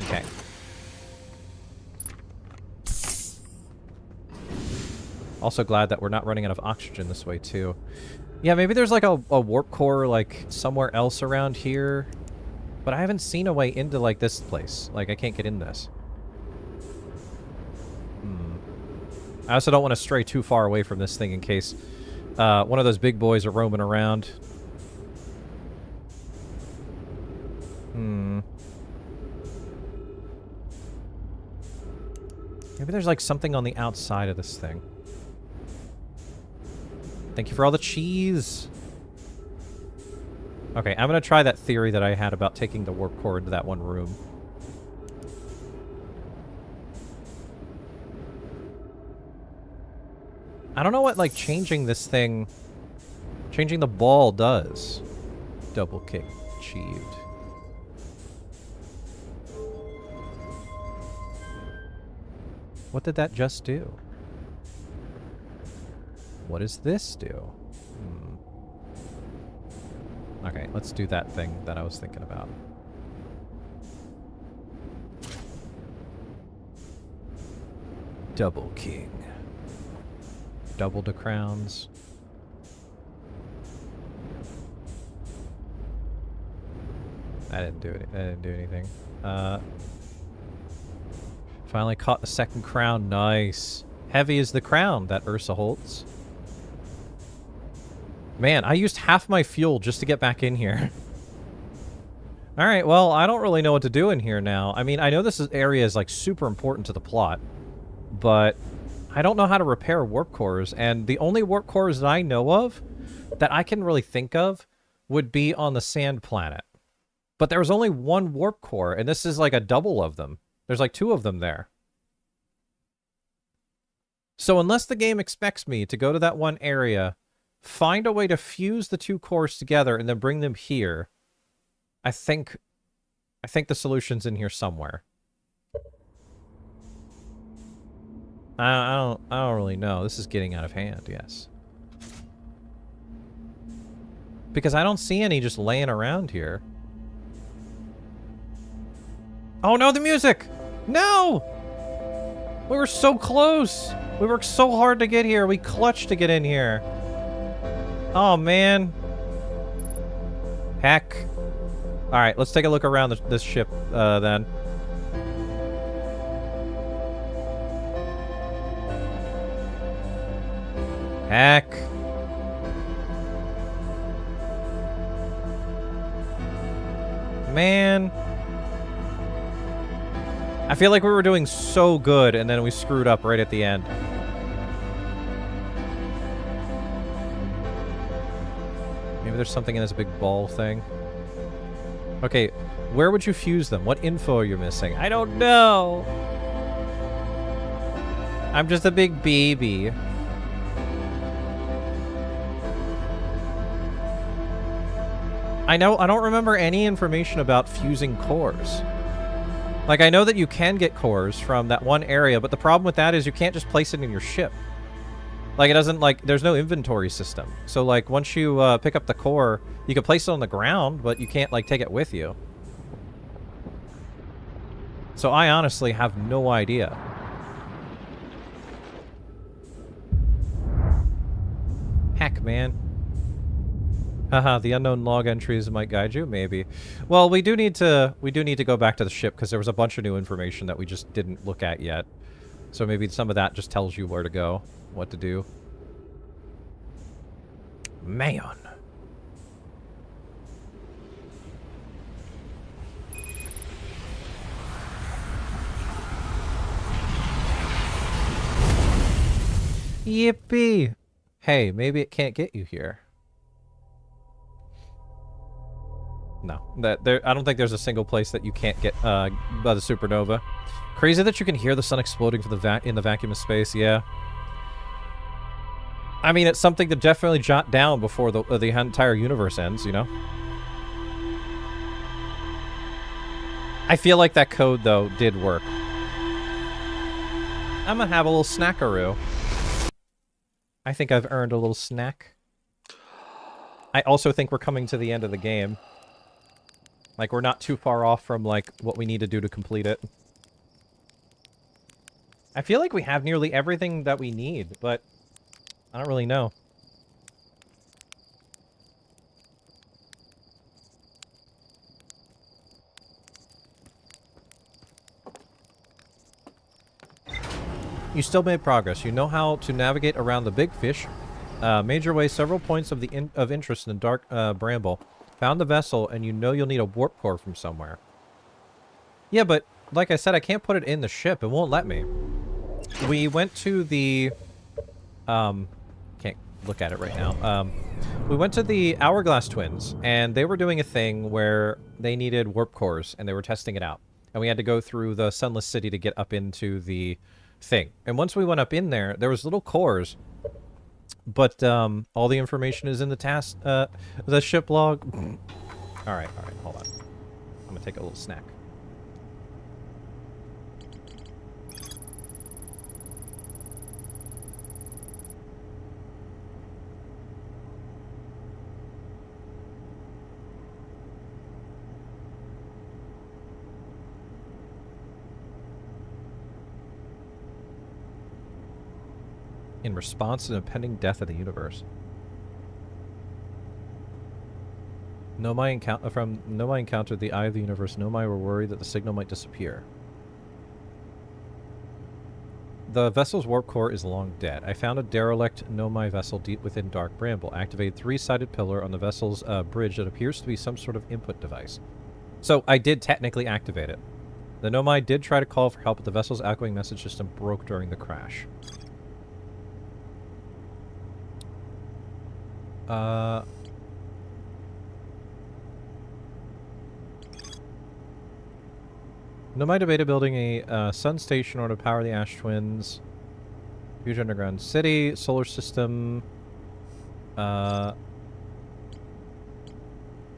Okay. Also glad that we're not running out of oxygen this way, too. Yeah, maybe there's like a warp core like somewhere else around here. But I haven't seen a way into like this place. Like I can't get in this. I also don't want to stray too far away from this thing in case one of those big boys are roaming around. Maybe there's like something on the outside of this thing. Thank you for all the cheese. Okay, I'm going to try that theory that I had about taking the warp core into that one room. I don't know what, like, changing this thing... Changing the ball does. Double kick achieved. What did that just do? What does this do? Okay, let's do that thing that I was thinking about. Double king. Double the crowns. I didn't do it. I didn't do anything. Finally caught the second crown. Nice. Heavy is the crown that Ursa holds. Man, I used half my fuel just to get back in here. Alright, well, I don't really know what to do in here now. I mean, I know this area is, like, super important to the plot. But I don't know how to repair warp cores. And the only warp cores that I know of, that I can really think of, would be on the sand planet. But there's only one warp core, and this is like a double of them. There's like 2 of them there. So unless the game expects me to go to that one area, find a way to fuse the 2 cores together, and then bring them here, I think the solution's in here somewhere. I don't really know. This is getting out of hand, yes. Because I don't see any just laying around here. Oh no, the music! No! We were so close! We worked so hard to get here. We clutched to get in here. Oh, man. Heck. Alright, let's take a look around this ship, then. Heck. Man. I feel like we were doing so good, and then we screwed up right at the end. Maybe there's something in this big ball thing. Okay, where would you fuse them? What info are you missing? I don't know. I'm just a big baby. I don't remember any information about fusing cores. Like, I know that you can get cores from that one area, but the problem with that is you can't just place it in your ship. Like, it doesn't, like, there's no inventory system. So, like, once you pick up the core, you can place it on the ground, but you can't, like, take it with you. So I honestly have no idea. Heck, man. Haha, the unknown log entries might guide you, maybe. Well, we do need to go back to the ship because there was a bunch of new information that we just didn't look at yet. So maybe some of that just tells you where to go, what to do. Man. Yippee! Hey, maybe it can't get you here. No, I don't think there's a single place that you can't get by the supernova. Crazy that you can hear the sun exploding from in the vacuum of space. Yeah. I mean, it's something to definitely jot down before the entire universe ends. You know. I feel like that code though did work. I'm gonna have a little snackaroo. I think I've earned a little snack. I also think we're coming to the end of the game. Like, we're not too far off from, like, what we need to do to complete it. I feel like we have nearly everything that we need, but I don't really know. You still made progress. You know how to navigate around the big fish. Made your way several points of interest in the dark bramble. Found the vessel, and you know you'll need a warp core from somewhere. Yeah, but like I said, I can't put it in the ship. It won't let me. We went to the... can't look at it right now. We went to the Hourglass Twins, and they were doing a thing where they needed warp cores, and they were testing it out. And we had to go through the Sunless City to get up into the thing. And once we went up in there, there was little cores But all the information is in the the ship log. All right, hold on. I'm gonna take a little snack. In response to the impending death of the universe. Nomai encountered the Eye of the Universe. Nomai were worried that the signal might disappear. The vessel's warp core is long dead. I found a derelict Nomai vessel deep within Dark Bramble. Activated three-sided pillar on the vessel's bridge that appears to be some sort of input device. So I did technically activate it. The Nomai did try to call for help, but the vessel's outgoing message system broke during the crash. Nomai debated building a sun station in order to power the Ash Twins. Huge underground city, solar system.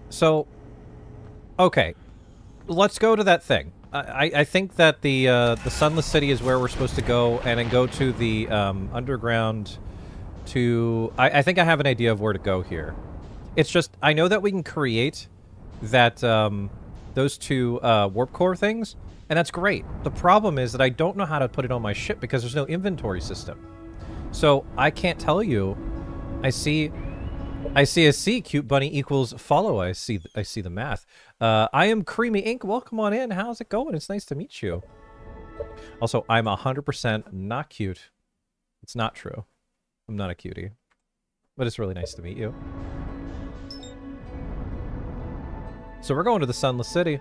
So, okay, let's go to that thing. I think that the Sunless City is where we're supposed to go, and then go to the underground. I think I have an idea of where to go here. It's just I know that we can create that those two warp core things, and that's great. The problem is that I don't know how to put it on my ship because there's no inventory system. So I can't tell you. I see a C. Cute bunny equals follow. I see the math. I am Creamy Ink. Welcome on in. How's it going? It's nice to meet you. Also, I'm 100% not cute. It's not true. I'm not a cutie. But it's really nice to meet you. So we're going to the Sunless City.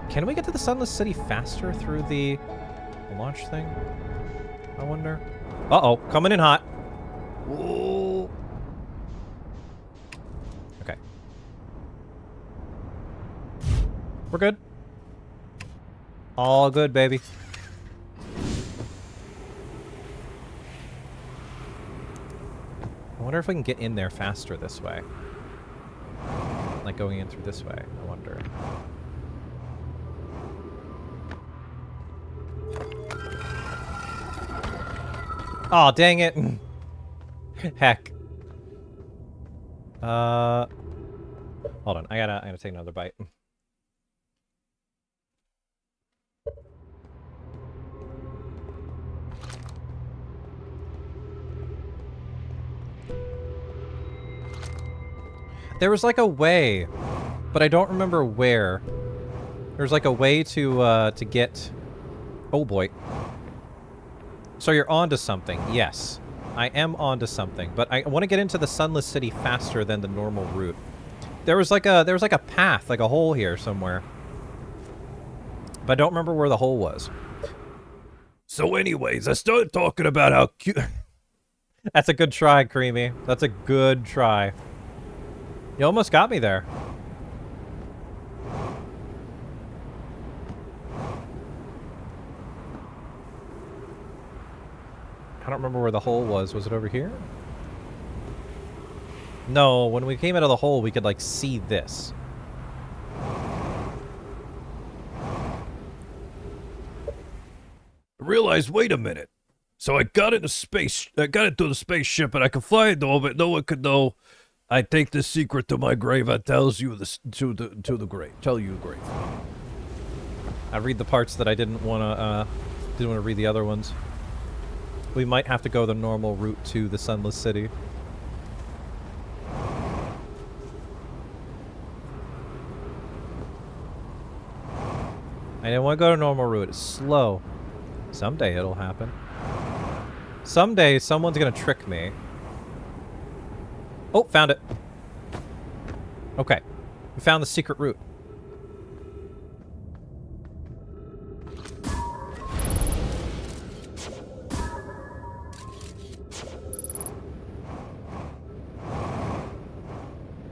Can we get to the Sunless City faster through the launch thing? I wonder. Uh-oh, coming in hot. Whoa. Okay. We're good. All good, baby. I wonder if we can get in there faster this way. Like going in through this way, I wonder. Aw, dang it. Heck. Hold on, I gotta take another bite. There was like a way, but I don't remember where. There's like a way to get... Oh boy. So you're onto something, yes. I am onto something, but I want to get into the Sunless City faster than the normal route. There was like a path, like a hole here somewhere. But I don't remember where the hole was. So anyways, I started talking about how cute... That's a good try, Creamy. That's a good try. You almost got me there. I don't remember where the hole was. Was it over here? No, when we came out of the hole, we could, like, see this. I realized, wait a minute. So I got into space, I got into the spaceship, and I could fly into orbit. No one could know. I take this secret to my grave. I tells you this to the grave. Tell you grave. I read the parts that I didn't want to read the other ones. We might have to go the normal route to the Sunless City. I didn't want to go to normal route. It's slow. Someday it'll happen. Someday someone's gonna trick me. Oh, found it. Okay. We found the secret route.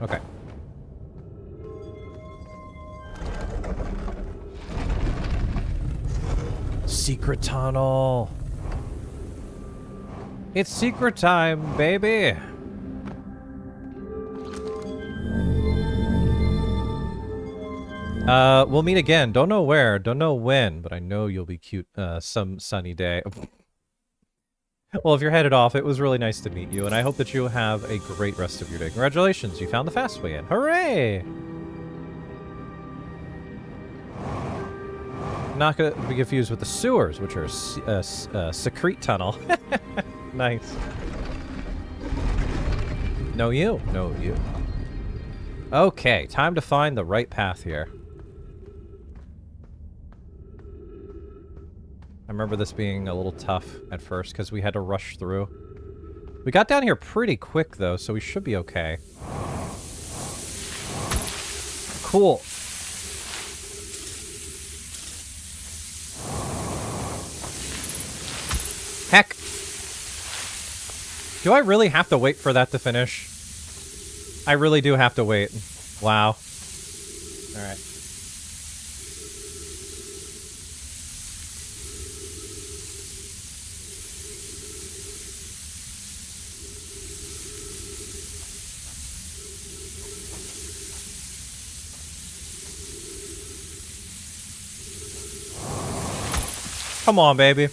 Okay. Secret tunnel. It's secret time, baby! We'll meet again. Don't know where, don't know when, but I know you'll be cute some sunny day. Well, if you're headed off, it was really nice to meet you, and I hope that you have a great rest of your day. Congratulations, you found the fast way in. Hooray! Not gonna be confused with the sewers, which are secrete tunnel. Nice. No you. No you. Okay, time to find the right path here. I remember this being a little tough at first because we had to rush through. We got down here pretty quick though, so we should be okay. Cool. Heck. Do I really have to wait for that to finish? I really do have to wait. Wow. Alright. Come on, baby.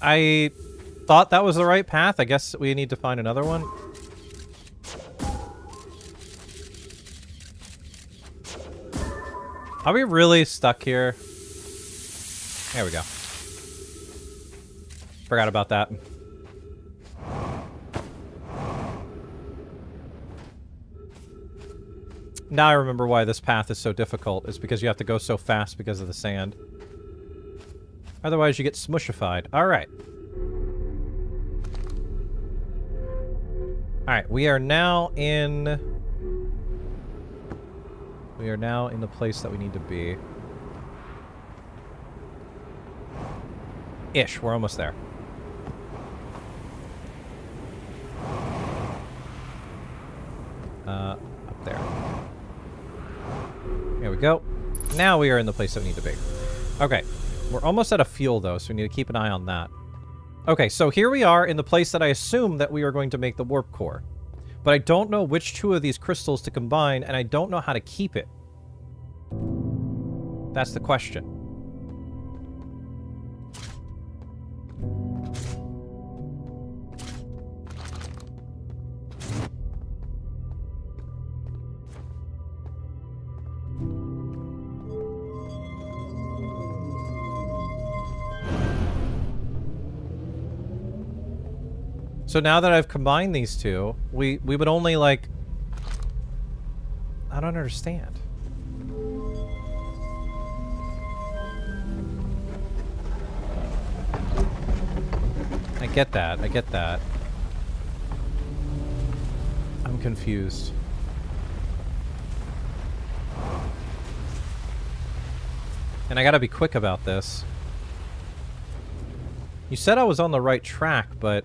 I thought that was the right path. I guess we need to find another one. Are we really stuck here? There we go. Forgot about that. Now I remember why this path is so difficult. It's because you have to go so fast because of the sand. Otherwise, you get smushified. Alright. Alright, we are now in... We are now in the place that we need to be. Ish, we're almost there. Up there. There we go. Now we are in the place that we need to be. Okay. We're almost out of fuel, though, so we need to keep an eye on that. Okay, so here we are in the place that I assume that we are going to make the warp core. But I don't know which two of these crystals to combine, and I don't know how to keep it. That's the question. So now that I've combined these two, we would only, like... I don't understand. I get that. I get that. I'm confused. And I gotta be quick about this. You said I was on the right track, but...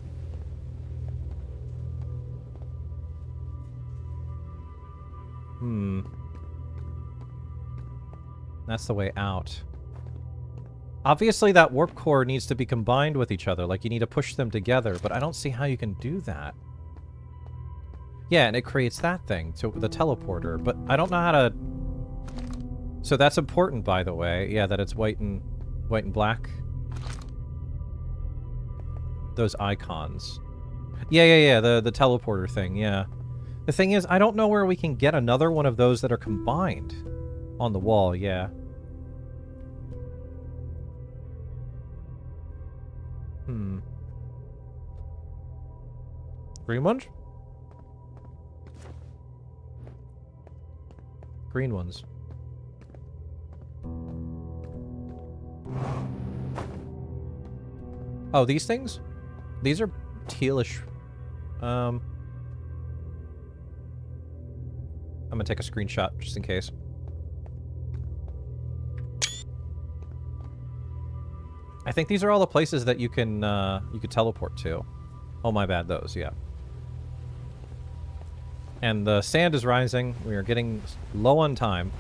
That's the way out. Obviously, that warp core needs to be combined with each other. Like, you need to push them together, but I don't see how you can do that. Yeah, and it creates that thing, so the teleporter, but I don't know how to... So that's important, by the way. Yeah, that it's white and black. Those icons. Yeah, the teleporter thing, yeah. The thing is, I don't know where we can get another one of those that are combined. On the wall, yeah. Green ones? Green ones. Oh, these things? These are tealish. I'm gonna take a screenshot just in case. I think these are all the places that you can teleport to. Oh, my bad, those, yeah. And the sand is rising. We are getting low on time.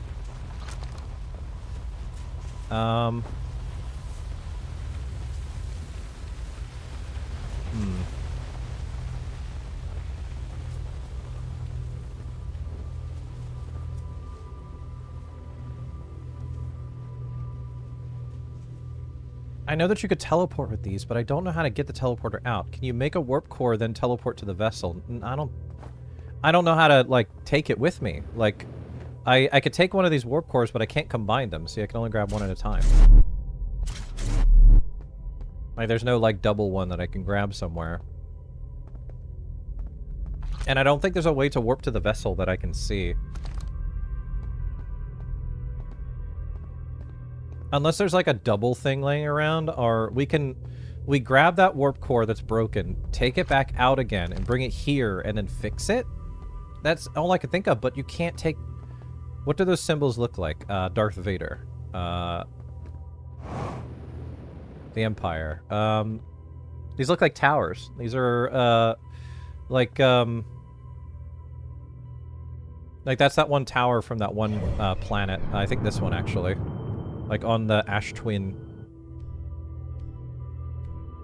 I know that you could teleport with these, but I don't know how to get the teleporter out. Can you make a warp core, then teleport to the vessel? I don't know how to, like, take it with me. Like, I could take one of these warp cores, but I can't combine them. See, I can only grab one at a time. Like, there's no, like, double one that I can grab somewhere. And I don't think there's a way to warp to the vessel that I can see. Unless there's, like, a double thing laying around, or we grab that warp core that's broken, take it back out again, and bring it here, and then fix it? That's all I could think of, but you can't take... What do those symbols look like? Darth Vader. The Empire. These look like towers. These are, like, that's that one tower from that one, planet. I think this one, actually. Like, on the Ash Twin.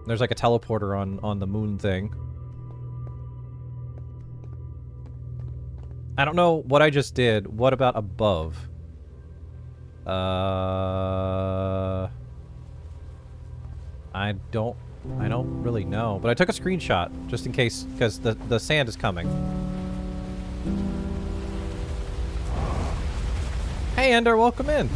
There's, like, a teleporter on the moon thing. I don't know what I just did. What about above? I don't really know. But I took a screenshot, just in case, because the sand is coming. Hey, Ender, welcome in.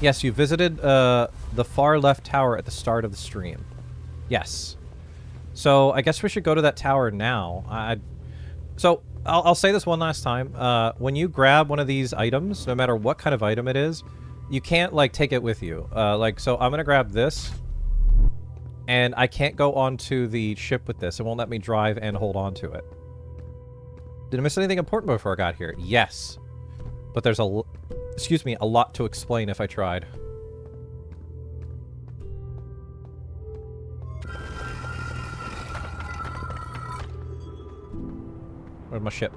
Yes, you visited the far left tower at the start of the stream. Yes. So I guess we should go to that tower now. So I'll say this one last time. When you grab one of these items, no matter what kind of item it is, you can't, like, take it with you. Like, so I'm gonna grab this, and I can't go onto the ship with this. It won't let me drive and hold on to it. Did I miss anything important before I got here? Yes. But there's a lot to explain if I tried. Where's my ship?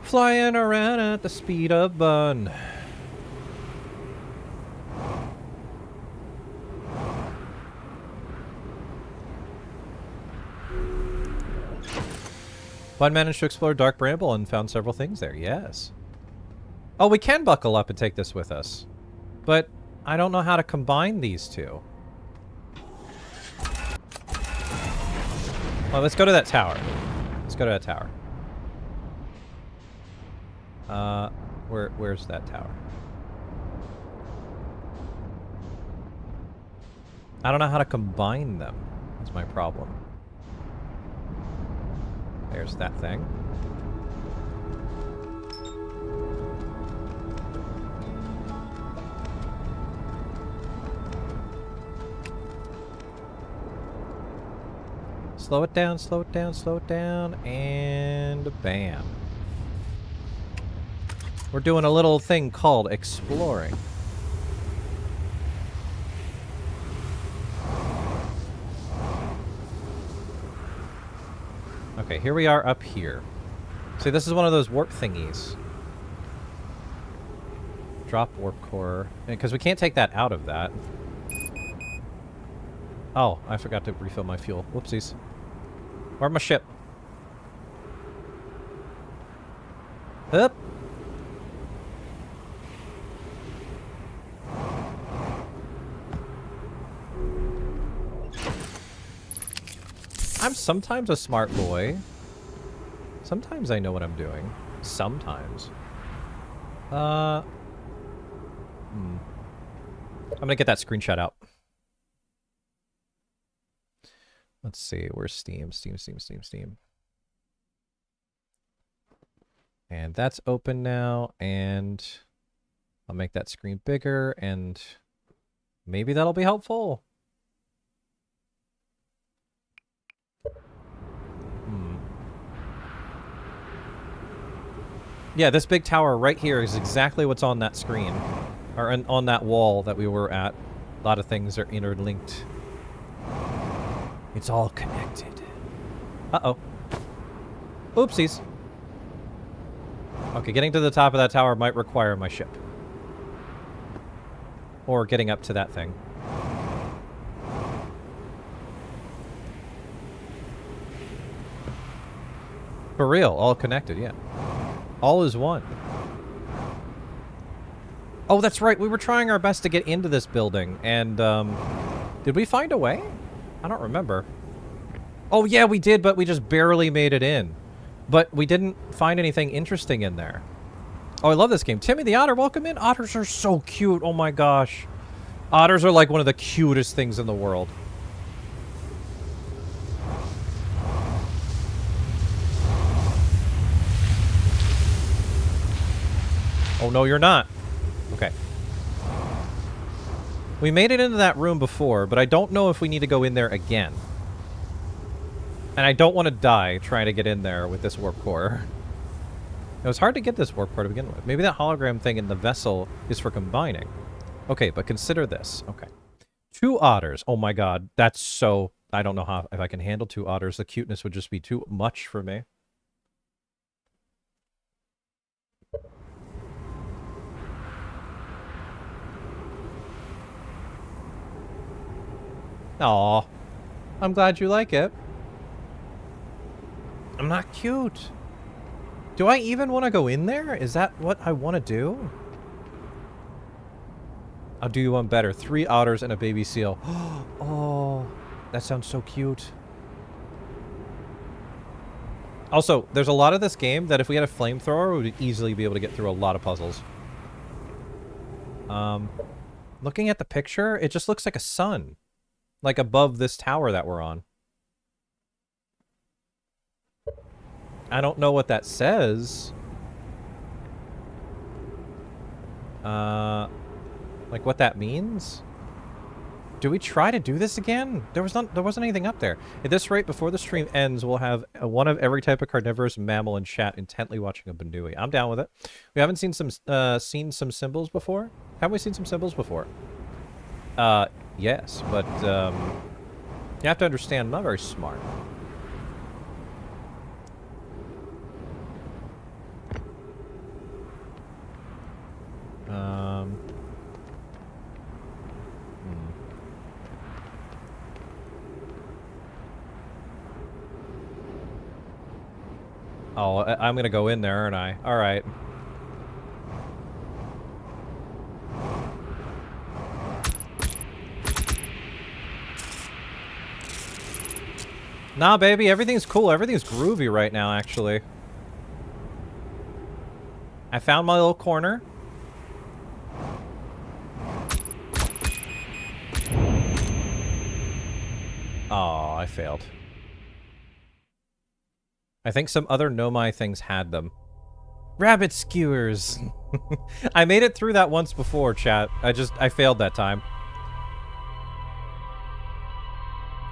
Flying around at the speed of Bun. Bun managed to explore Dark Bramble and found several things there, yes. Oh, we can buckle up and take this with us. But I don't know how to combine these two. Well, let's go to that tower. Let's go to that tower. Where's that tower? I don't know how to combine them. That's my problem. There's that thing. Slow it down, slow it down, slow it down, and bam. We're doing a little thing called exploring. Okay, here we are up here. See, this is one of those warp thingies. Drop warp core. Because we can't take that out of that. Oh, I forgot to refill my fuel. Whoopsies. Where's my ship? Up. I'm sometimes a smart boy. Sometimes I know what I'm doing. Sometimes. I'm gonna get that screenshot out. Let's see, where's Steam? Steam. And that's open now, and I'll make that screen bigger, and maybe that'll be helpful. Yeah, this big tower right here is exactly what's on that screen. Or on that wall that we were at. A lot of things are interlinked. It's all connected. Uh-oh. Oopsies. Okay, getting to the top of that tower might require my ship. Or getting up to that thing. For real, all connected, yeah. All is one. Oh, that's right, we were trying our best to get into this building, and, did we find a way? I don't remember. Oh, yeah, we did, but we just barely made it in. But we didn't find anything interesting in there. Oh, I love this game. Timmy the Otter, welcome in. Otters are so cute, oh my gosh. Otters are like one of the cutest things in the world. Oh, no, you're not. Okay. We made it into that room before, but I don't know if we need to go in there again. And I don't want to die trying to get in there with this warp core. It was hard to get this warp core to begin with. Maybe that hologram thing in the vessel is for combining. Okay, but consider this. Okay. 2 otters. Oh my god. That's so... I don't know how if I can handle 2 otters. The cuteness would just be too much for me. Aw. I'm glad you like it. I'm not cute. Do I even want to go in there? Is that what I want to do? I'll do you one better. 3 otters and a baby seal. Oh, that sounds so cute. Also, there's a lot of this game that if we had a flamethrower, we would easily be able to get through a lot of puzzles. Looking at the picture, it just looks like a sun. Like above this tower that we're on. I don't know what that says. Like what that means? Do we try to do this again? There wasn't anything up there. At this rate, before the stream ends, we'll have one of every type of carnivorous mammal in chat intently watching a Bandui. I'm down with it. We haven't seen some symbols before? Have we seen some symbols before? Yes, but you have to understand, I'm not very smart. Oh, I'm gonna go in there, aren't I? Alright. Nah, baby, everything's cool. Everything's groovy right now, actually. I found my little corner. Oh, I failed. I think some other Nomai things had them. Rabbit skewers! I made it through that once before, chat. I failed that time.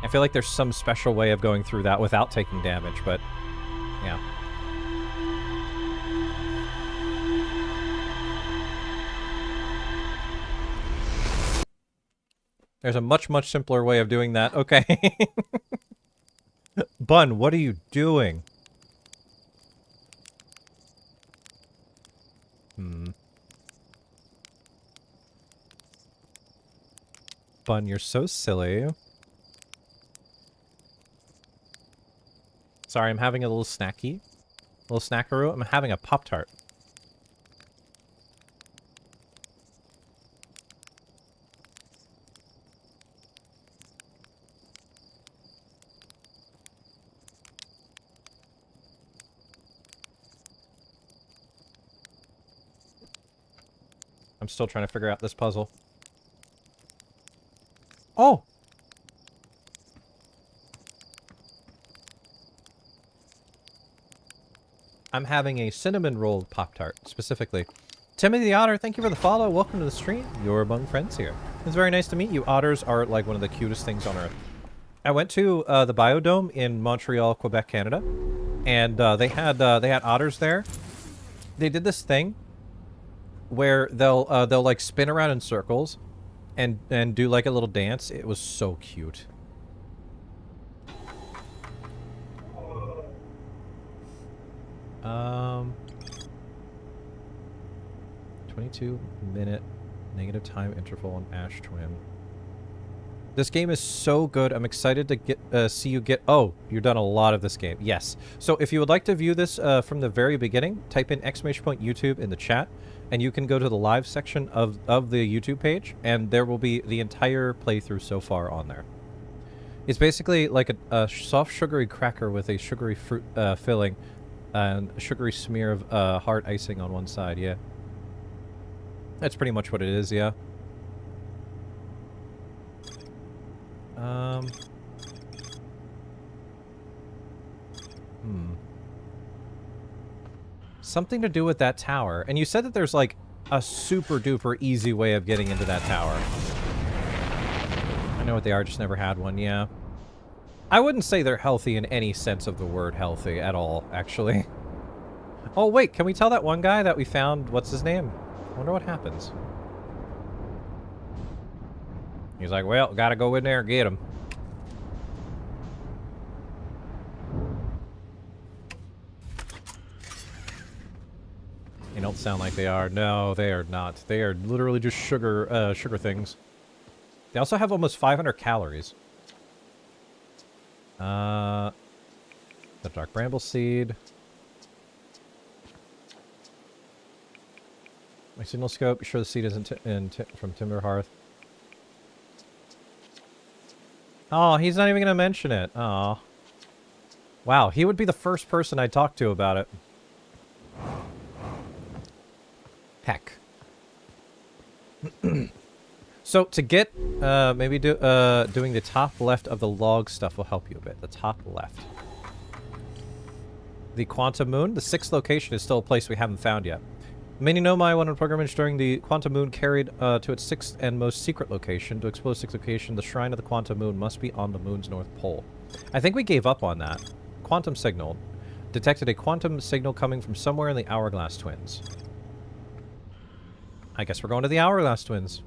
I feel like there's some special way of going through that without taking damage, but... yeah. There's a much, much simpler way of doing that. Okay. Bun, what are you doing? Bun, you're so silly. Sorry, I'm having a little snacky. A little snackaroo. I'm having a Pop-Tart. I'm still trying to figure out this puzzle. Oh! I'm having a cinnamon roll Pop-Tart, specifically. Timothy the Otter, thank you for the follow. Welcome to the stream. You're among friends here. It's very nice to meet you. Otters are like one of the cutest things on Earth. I went to the Biodome in Montreal, Quebec, Canada, and they had otters there. they did this thing where they'll like spin around in circles and do like a little dance. It was so cute. 22-minute negative time interval on Ash Twin. This game is so good. I'm excited to get see you get... Oh, you've done a lot of this game. Yes. So if you would like to view this from the very beginning, type in !YouTube in the chat, and you can go to the live section of the YouTube page, and there will be the entire playthrough so far on there. It's basically like a soft sugary cracker with a sugary fruit filling and a sugary smear of hard icing on one side, yeah. That's pretty much what it is, yeah. Something to do with that tower. And you said that there's like a super duper easy way of getting into that tower. I know what they are, just never had one, yeah. I wouldn't say they're healthy in any sense of the word healthy at all, actually. Oh, wait, can we tell that one guy that we found, what's his name? I wonder what happens. He's like, well, gotta go in there and get him. They don't sound like they are. No, they are not. They are literally just sugar, sugar things. They also have almost 500 calories. The dark bramble seed. My signal scope. Be sure the seed isn't from Timber Hearth. Oh, he's not even gonna mention it. Oh. Wow, he would be the first person I talk to about it. Heck. So to get, maybe doing the top left of the log stuff will help you a bit. The top left. The Quantum Moon. The 6th location is still a place we haven't found yet. Many know my one pilgrimage during the Quantum Moon carried to its 6th and most secret location. To explore 6th location, the Shrine of the Quantum Moon must be on the moon's north pole. I think we gave up on that. Quantum signal. Detected a quantum signal coming from somewhere in the Hourglass Twins. I guess we're going to the Hourglass Twins.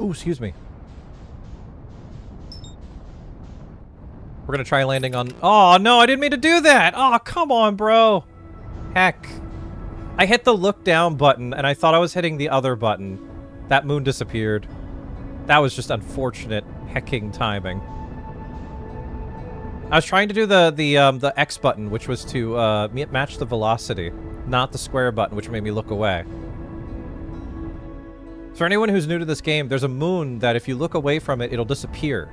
Ooh, excuse me. We're gonna try landing on... Oh, no, I didn't mean to do that! Oh, come on, bro! Heck. I hit the look down button, and I thought I was hitting the other button. That moon disappeared. That was just unfortunate hecking timing. I was trying to do the X button, which was to match the velocity, not the square button, which made me look away. For anyone who's new to this game, there's a moon that if you look away from it, it'll disappear.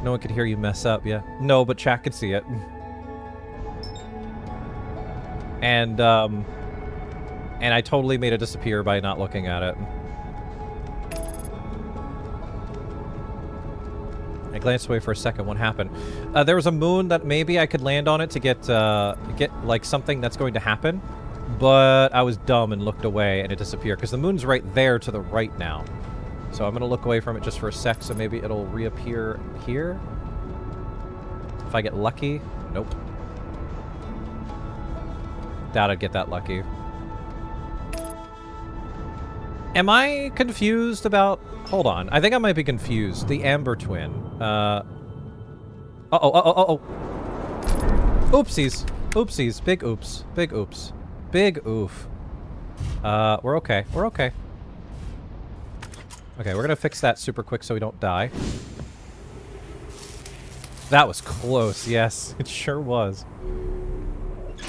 No one could hear you mess up, yeah. No, but chat could see it. And I totally made it disappear by not looking at it. I glanced away for a second. What happened? There was a moon that maybe I could land on it to get like something that's going to happen, but I was dumb and looked away and it disappeared because the moon's right there to the right now. So I'm gonna look away from it just for a sec, so maybe it'll reappear here. If I get lucky. Nope. Doubt I'd get that lucky. Am I confused about... Hold on. I think I might be confused. The Amber Twin. Uh-oh. Oopsies. Oopsies. Big oops. Big oops. Big oof. We're okay. We're okay. Okay, we're gonna fix that super quick so we don't die. That was close, yes. It sure was.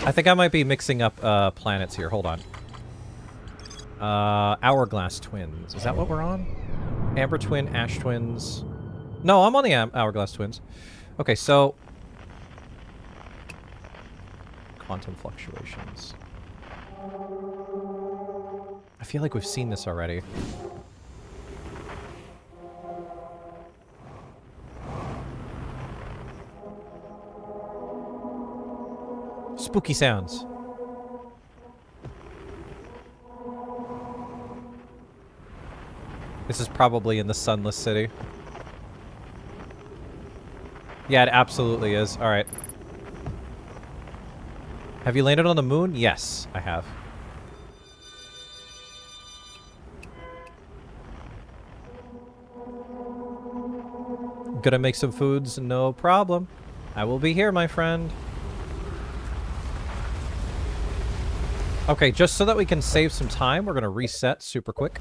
I think I might be mixing up planets here. Hold on. Hourglass Twins. Is that what we're on? Amber Twin, Ash Twins. No, I'm on the Hourglass Twins. Okay, so... Quantum fluctuations. I feel like we've seen this already. Spooky sounds. This is probably in the Sunless City. Yeah, it absolutely is. Alright. Have you landed on the moon? Yes, I have. Gonna make some foods? No problem. I will be here, my friend. Okay, just so that we can save some time, we're gonna reset super quick.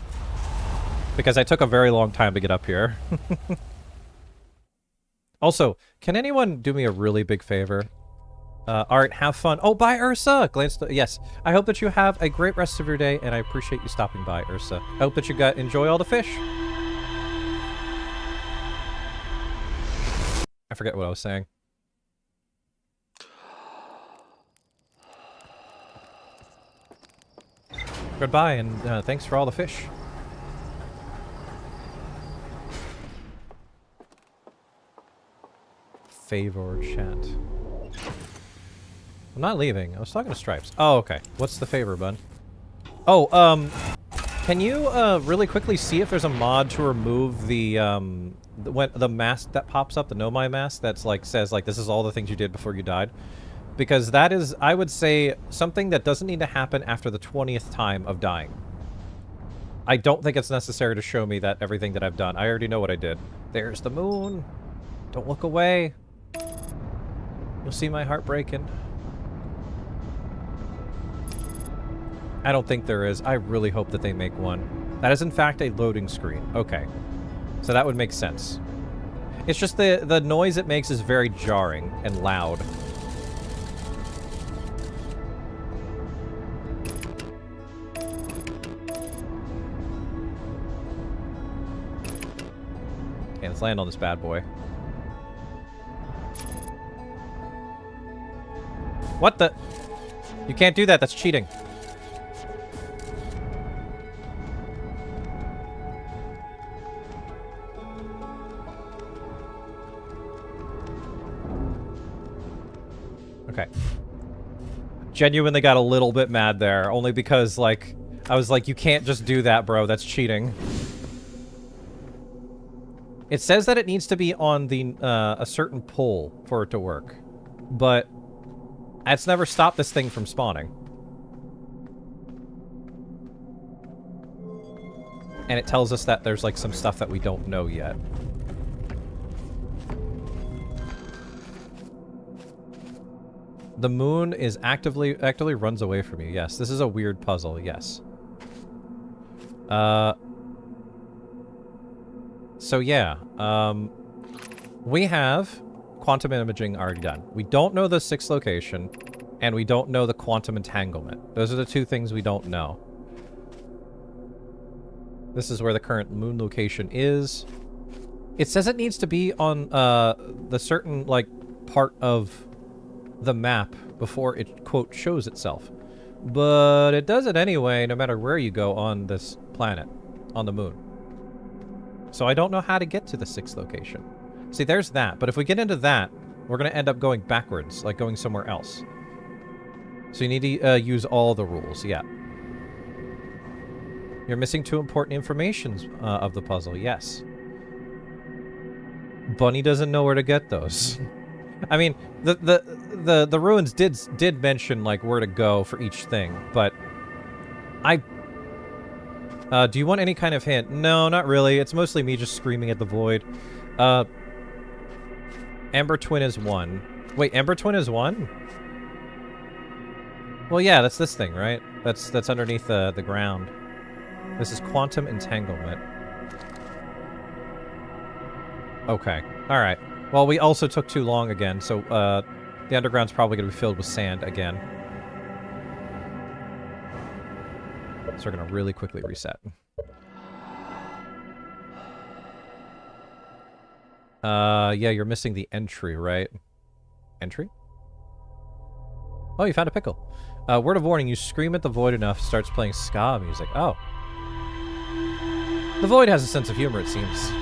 Because I took a very long time to get up here. Also, can anyone do me a really big favor? Art, have fun. Oh, bye, Ursa! Yes. I hope that you have a great rest of your day, and I appreciate you stopping by, Ursa. I hope that you enjoy all the fish. I forget what I was saying. Goodbye, and thanks for all the fish. Favor chat. I'm not leaving. I was talking to Stripes. Oh, okay. What's the favor, bud? Oh, can you really quickly see if there's a mod to remove the mask that pops up, the Nomai mask that's like says like this is all the things you did before you died? Because that is, I would say, something that doesn't need to happen after the 20th time of dying. I don't think it's necessary to show me that everything that I've done. I already know what I did. There's the moon. Don't look away. You'll see my heart breaking. I don't think there is. I really hope that they make one. That is, in fact, a loading screen. Okay. So that would make sense. It's just the noise it makes is very jarring and loud. Okay, let's land on this bad boy. What the? You can't do that. That's cheating. Okay. Genuinely got a little bit mad there, only because, like, I was like, you can't just do that, bro. That's cheating. It says that it needs to be on the a certain pole for it to work, but it's never stopped this thing from spawning. And it tells us that there's, like, some stuff that we don't know yet. The moon is actively runs away from you. Yes, this is a weird puzzle. Yes. So yeah, we have quantum imaging already done. We don't know the 6th location, and we don't know the quantum entanglement. Those are the two things we don't know. This is where the current moon location is. It says it needs to be on the certain, like, part of the map before it, quote, shows itself. But it does it anyway, no matter where you go on this planet, on the moon. So I don't know how to get to the 6th location. See, there's that. But if we get into that, we're going to end up going backwards, like going somewhere else. So you need to use all the rules, yeah. You're missing 2 important informations of the puzzle, yes. Bunny doesn't know where to get those. I mean, the ruins did mention, like, where to go for each thing, but do you want any kind of hint? No, not really. It's mostly me just screaming at the void. Ember Twin is 1. Wait, Ember Twin is 1? Well, yeah, that's this thing, right? That's underneath the ground. This is quantum entanglement. Okay. Alright. Well, we also took too long again, so the underground's probably going to be filled with sand again. So we're going to really quickly reset. Yeah, you're missing the entry, right? Entry? Oh, you found a pickle. Word of warning, you scream at the void enough, it starts playing ska music. Oh. The void has a sense of humor, it seems.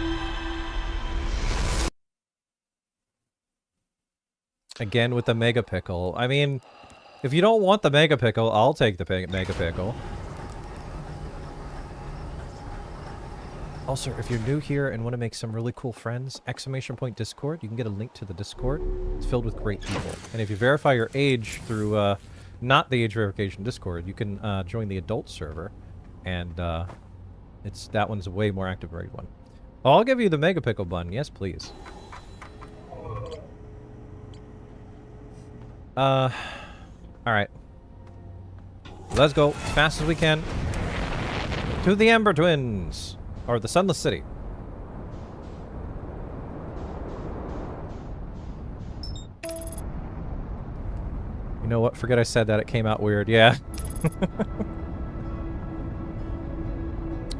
Again with the mega pickle. I mean, if you don't want the mega pickle, I'll take the mega pickle. Also, if you're new here and want to make some really cool friends, !Discord, you can get a link to the Discord. It's filled with great people. And if you verify your age through, not the age verification Discord, you can join the adult server. And that one's a way more active grade one. Oh, I'll give you the Mega Pickle bun. Yes, please. Alright. Let's go as fast as we can to the Ember Twins. Or the Sunless City. You know what? Forget I said that. It came out weird. Yeah.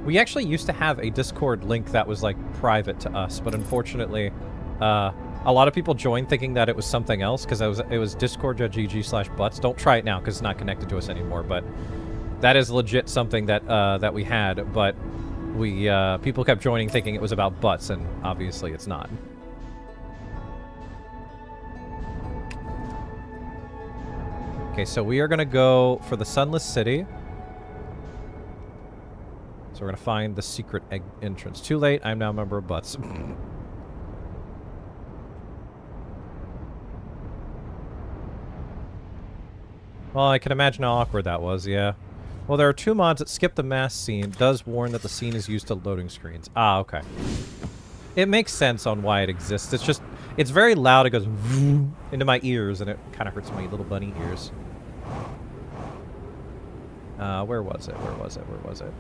We actually used to have a Discord link that was, like, private to us. But unfortunately, a lot of people joined thinking that it was something else. Because it was discord.gg/butts. Don't try it now because it's not connected to us anymore. But that is legit something that, that we had. But... people kept joining thinking it was about butts, and obviously it's not. Okay, so we are gonna go for the Sunless City. So we're gonna find the secret egg entrance. Too late, I'm now a member of Butts. Well, I can imagine how awkward that was, yeah. Well, there are 2 mods that skip the mass scene. Does warn that the scene is used to loading screens. Ah, okay. It makes sense on why it exists. It's just, it's very loud. It goes into my ears, and it kind of hurts my little bunny ears. Where was it? Where was it? Where was it?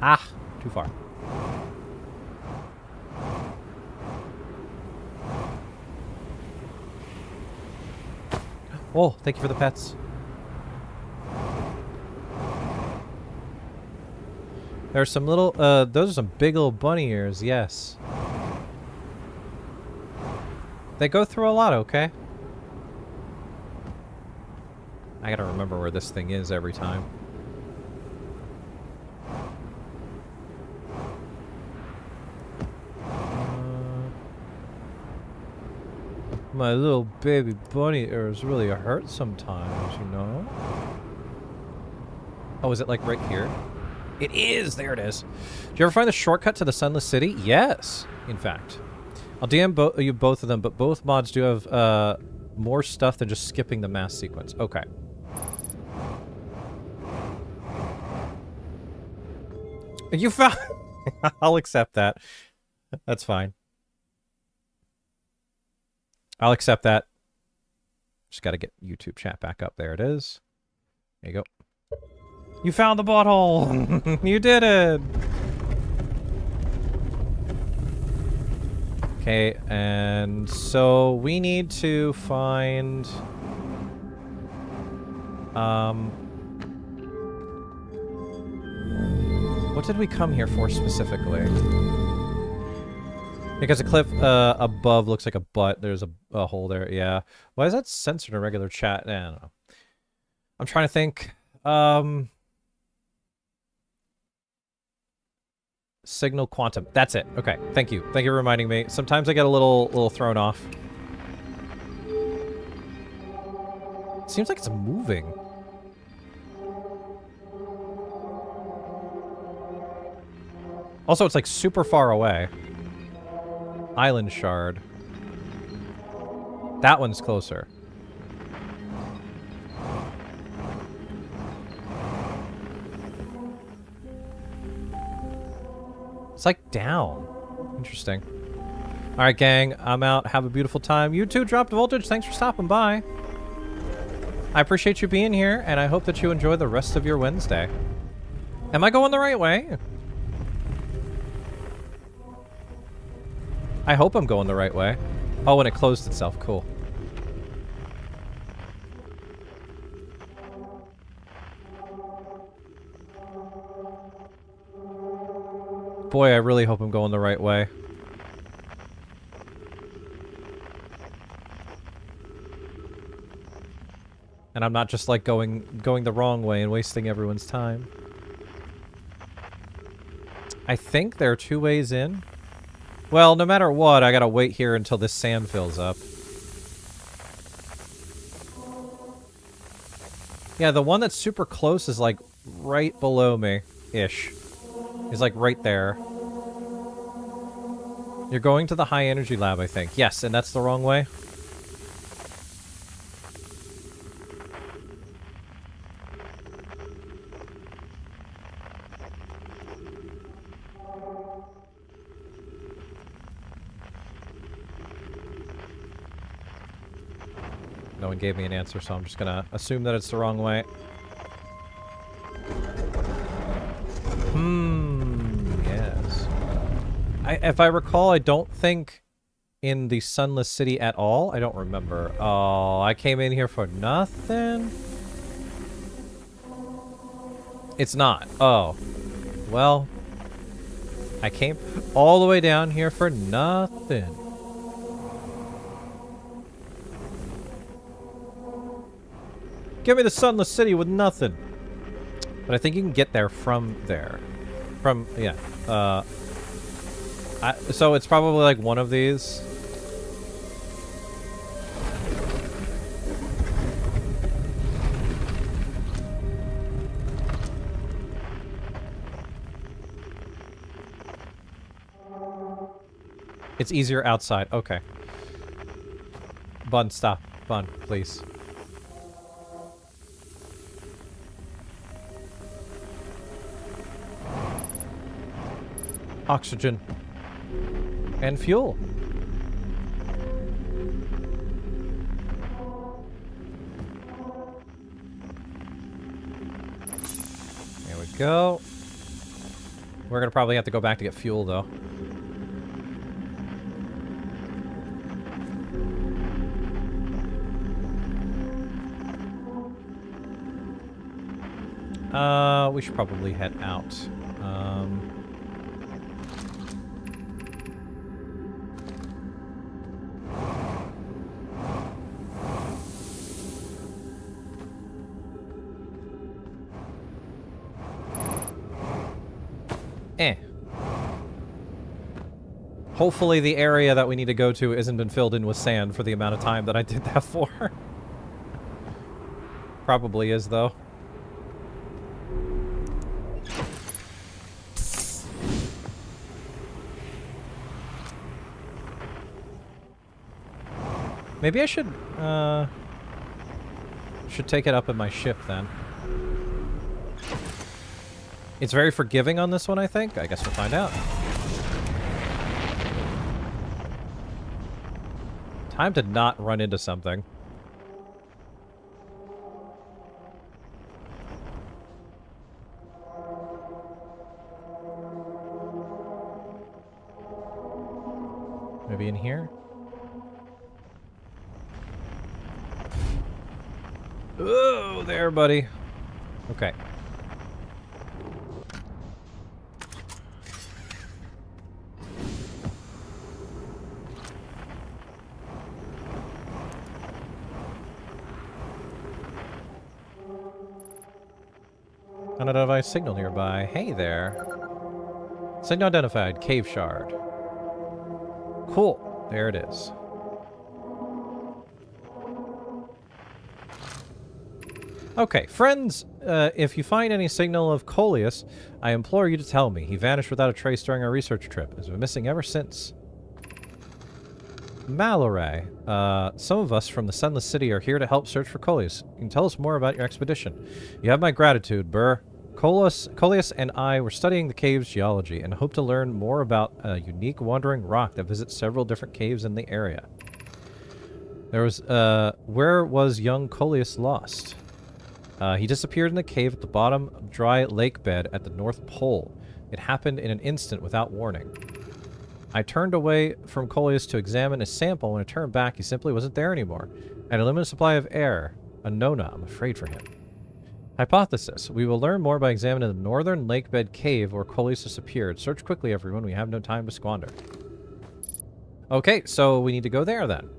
Ah, too far. Oh, thank you for the pets. There's some little, those are some big little bunny ears, yes. They go through a lot, okay? I gotta remember where this thing is every time. My little baby bunny ears really hurt sometimes, you know? Oh, is it like right here? It is! There it is. Did you ever find the shortcut to the Sunless City? Yes, in fact. I'll DM you both of them, but both mods do have more stuff than just skipping the mass sequence. Okay. You found... I'll accept that. That's fine. I'll accept that. Just gotta get YouTube chat back up. There it is. There you go. You found the butthole! You did it! Okay, and so we need to find... what did we come here for specifically? Because a cliff above looks like a butt. There's a hole there, yeah. Why is that censored in regular chat? I don't know. I'm trying to think. Signal quantum. That's it. Okay, thank you. Thank you for reminding me. Sometimes I get a little thrown off. Seems like it's moving. Also, it's like super far away. Island shard. That one's closer. It's like down. Interesting. Alright, gang. I'm out. Have a beautiful time. You too, Dropped Voltage. Thanks for stopping by. I appreciate you being here, and I hope that you enjoy the rest of your Wednesday. Am I going the right way? I hope I'm going the right way. Oh, and it closed itself. Cool. Boy, I really hope I'm going the right way. And I'm not just like going the wrong way and wasting everyone's time. I think there are 2 ways in. Well, no matter what, I gotta wait here until this sand fills up. Yeah, the one that's super close is like right below me-ish. Is like right there. You're going to the high energy lab, I think. Yes, and that's the wrong way. No one gave me an answer, so I'm just gonna assume that it's the wrong way. Yes. If I recall, I don't think in the Sunless City at all. I don't remember. Oh, I came in here for nothing? It's not. Oh. Well. I came all the way down here for nothing. Give me the Sunless City with nothing. But I think you can get there from there. From, yeah. So it's probably like one of these. It's easier outside. Okay. Bun, stop. Bun, please. Oxygen. And fuel. There we go. We're gonna probably have to go back to get fuel, though. We should probably head out. Hopefully the area that we need to go to isn't been filled in with sand for the amount of time that I did that for. Probably is, though. Maybe I should take it up in my ship, then. It's very forgiving on this one, I think. I guess we'll find out. Time to not run into something. Maybe in here? Oh, there, buddy. Okay. Unidentified signal nearby. Hey there. Signal identified. Cave shard. Cool. There it is. Okay, friends, if you find any signal of Coleus, I implore you to tell me. He vanished without a trace during our research trip. Has been missing ever since. Malloray. Some of us from the Sunless City are here to help search for Coleus. You can tell us more about your expedition. You have my gratitude, Burr. Coleus and I were studying the cave's geology and hope to learn more about a unique wandering rock that visits several different caves in the area. There was, where was young Coleus lost? He disappeared in the cave at the bottom of dry lake bed at the North Pole. It happened in an instant without warning. I turned away from Coleus to examine his sample. When I turned back, he simply wasn't there anymore. I had a limited supply of air. A Nona, I'm afraid for him. Hypothesis. We will learn more by examining the northern lake bed cave where Coleus disappeared. Search quickly, everyone. We have no time to squander. Okay, so we need to go there then.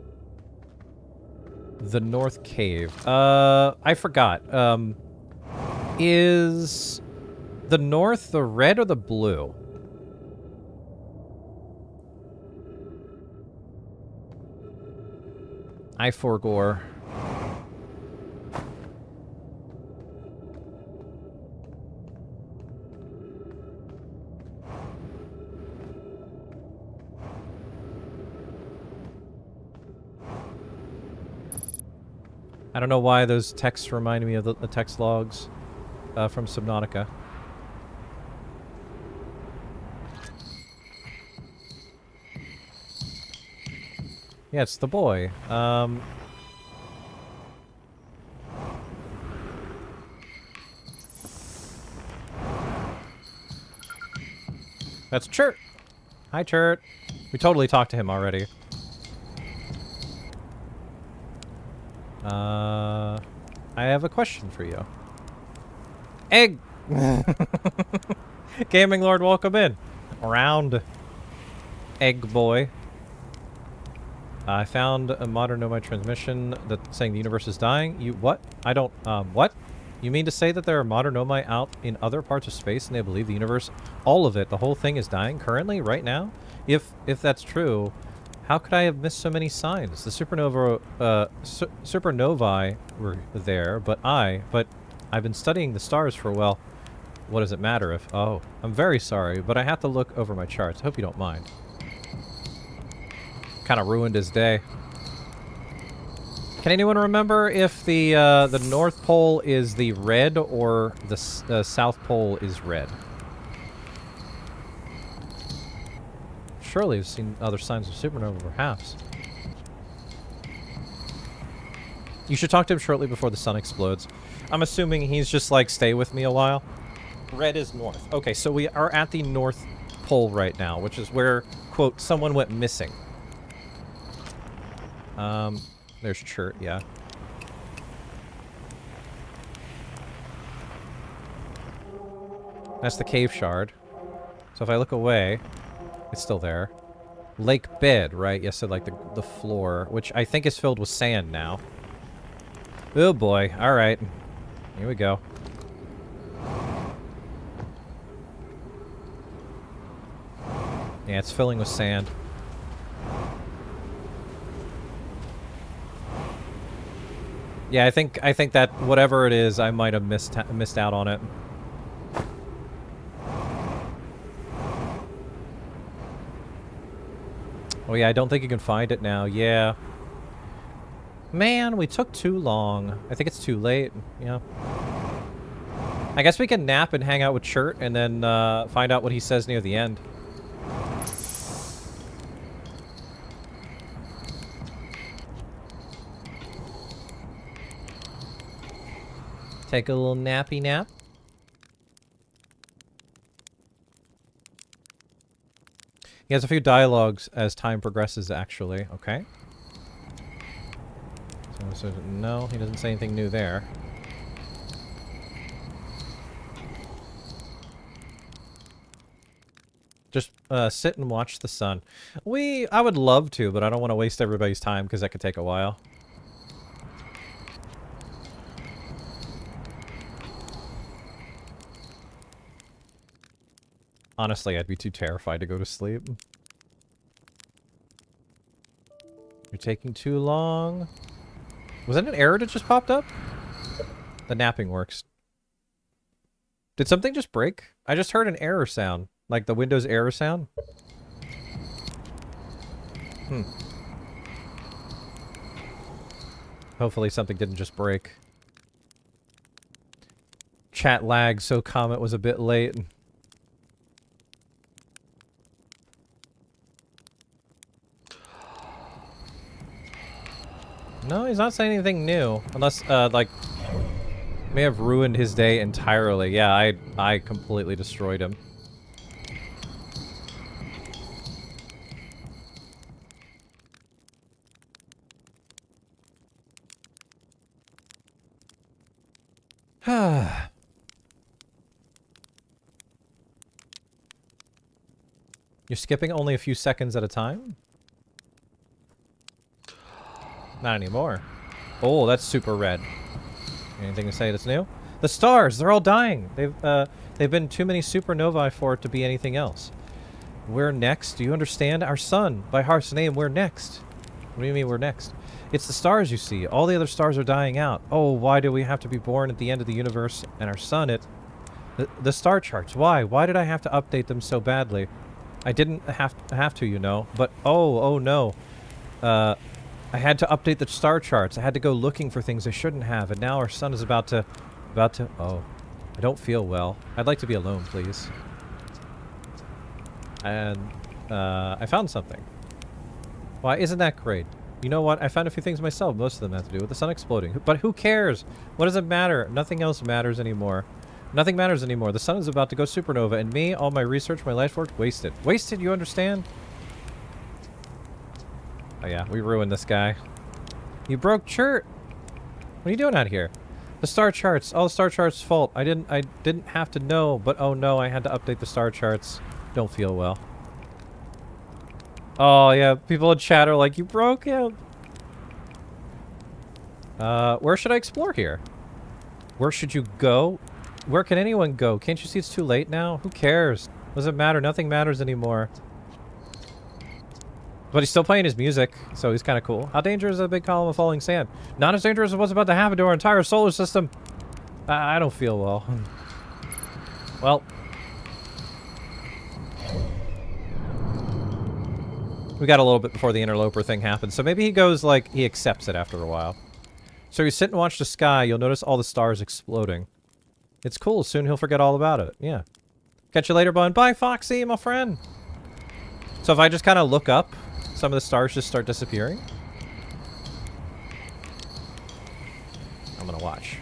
The North Cave. I forgot. Is the North the red or the blue? I forgore. I don't know why those texts remind me of the text logs from Subnautica. Yeah, it's the boy. That's Chert. Hi, Chert. We totally talked to him already. I have a question for you. Egg! Gaming Lord, welcome in. Around. Egg boy. I found a modern nomad transmission that's saying the universe is dying. You, what? I don't, what? You mean to say that there are modern nomai out in other parts of space and they believe the universe, all of it, the whole thing is dying currently, right now? If that's true, how could I have missed so many signs? The supernovae were there, but I've been studying the stars for, well, what does it matter if, oh, I'm very sorry, but I have to look over my charts. I hope you don't mind. Kind of ruined his day. Can anyone remember if the North Pole is the red or the South Pole is red? Surely we've seen other signs of supernova, perhaps. You should talk to him shortly before the sun explodes. I'm assuming he's just like, stay with me a while. Red is north. Okay, so we are at the North Pole right now, which is where, quote, someone went missing. There's Chert, yeah. That's the cave shard. So if I look away, it's still there. Lake bed, right? Yes, so like the floor, which I think is filled with sand now. Oh boy, alright. Here we go. Yeah, it's filling with sand. Yeah, I think that whatever it is, I might have missed out on it. Oh yeah, I don't think you can find it now. Yeah. Man, we took too long. I think it's too late. Yeah. I guess we can nap and hang out with Chert and then find out what he says near the end. Take a little nappy nap. He has a few dialogues as time progresses, actually. Okay. So no, he doesn't say anything new there. Just sit and watch the sun. I would love to, but I don't want to waste everybody's time because that could take a while. Honestly, I'd be too terrified to go to sleep. You're taking too long. Was that an error that just popped up? The napping works. Did something just break? I just heard an error sound. Like the Windows error sound. Hopefully something didn't just break. Chat lag, so comment was a bit late. No, he's not saying anything new. Unless, like, may have ruined his day entirely. Yeah, I completely destroyed him. You're skipping only a few seconds at a time? Not anymore. Oh, that's super red. Anything to say that's new? The stars, they're all dying. They've been too many supernovae for it to be anything else. We're next. Do you understand? Our sun. By Hearth's name, we're next. What do you mean we're next? It's the stars you see. All the other stars are dying out. Oh, why do we have to be born at the end of the universe and our sun the star charts? Why? Why did I have to update them so badly? I didn't have to, you know. But oh no. I had to update the star charts. I had to go looking for things I shouldn't have, and now our sun is about to... Oh, I don't feel well. I'd like to be alone, please. And, I found something. Why, isn't that great? You know what? I found a few things myself. Most of them have to do with the sun exploding. But who cares? What does it matter? Nothing else matters anymore. Nothing matters anymore. The sun is about to go supernova, and me, all my research, my life work, wasted. Wasted, you understand? Oh yeah, we ruined this guy. You broke chart. What are you doing out here? The star charts. All the star charts' fault. I didn't have to know, but oh no, I had to update the star charts. Don't feel well. Oh yeah, people in chat are like, you broke him. Where should I explore here? Where should you go? Where can anyone go? Can't you see it's too late now? Who cares? Doesn't matter. Nothing matters anymore. But he's still playing his music, so he's kind of cool. How dangerous is a big column of falling sand? Not as dangerous as what's about to happen to our entire solar system. I don't feel well. Well. We got a little bit before the interloper thing happened, so maybe he goes like, he accepts it after a while. So you sit and watch the sky, you'll notice all the stars exploding. It's cool, soon he'll forget all about it, yeah. Catch you later, Bun. Bye, Foxy, my friend. So if I just kind of look up, some of the stars just start disappearing. I'm gonna watch.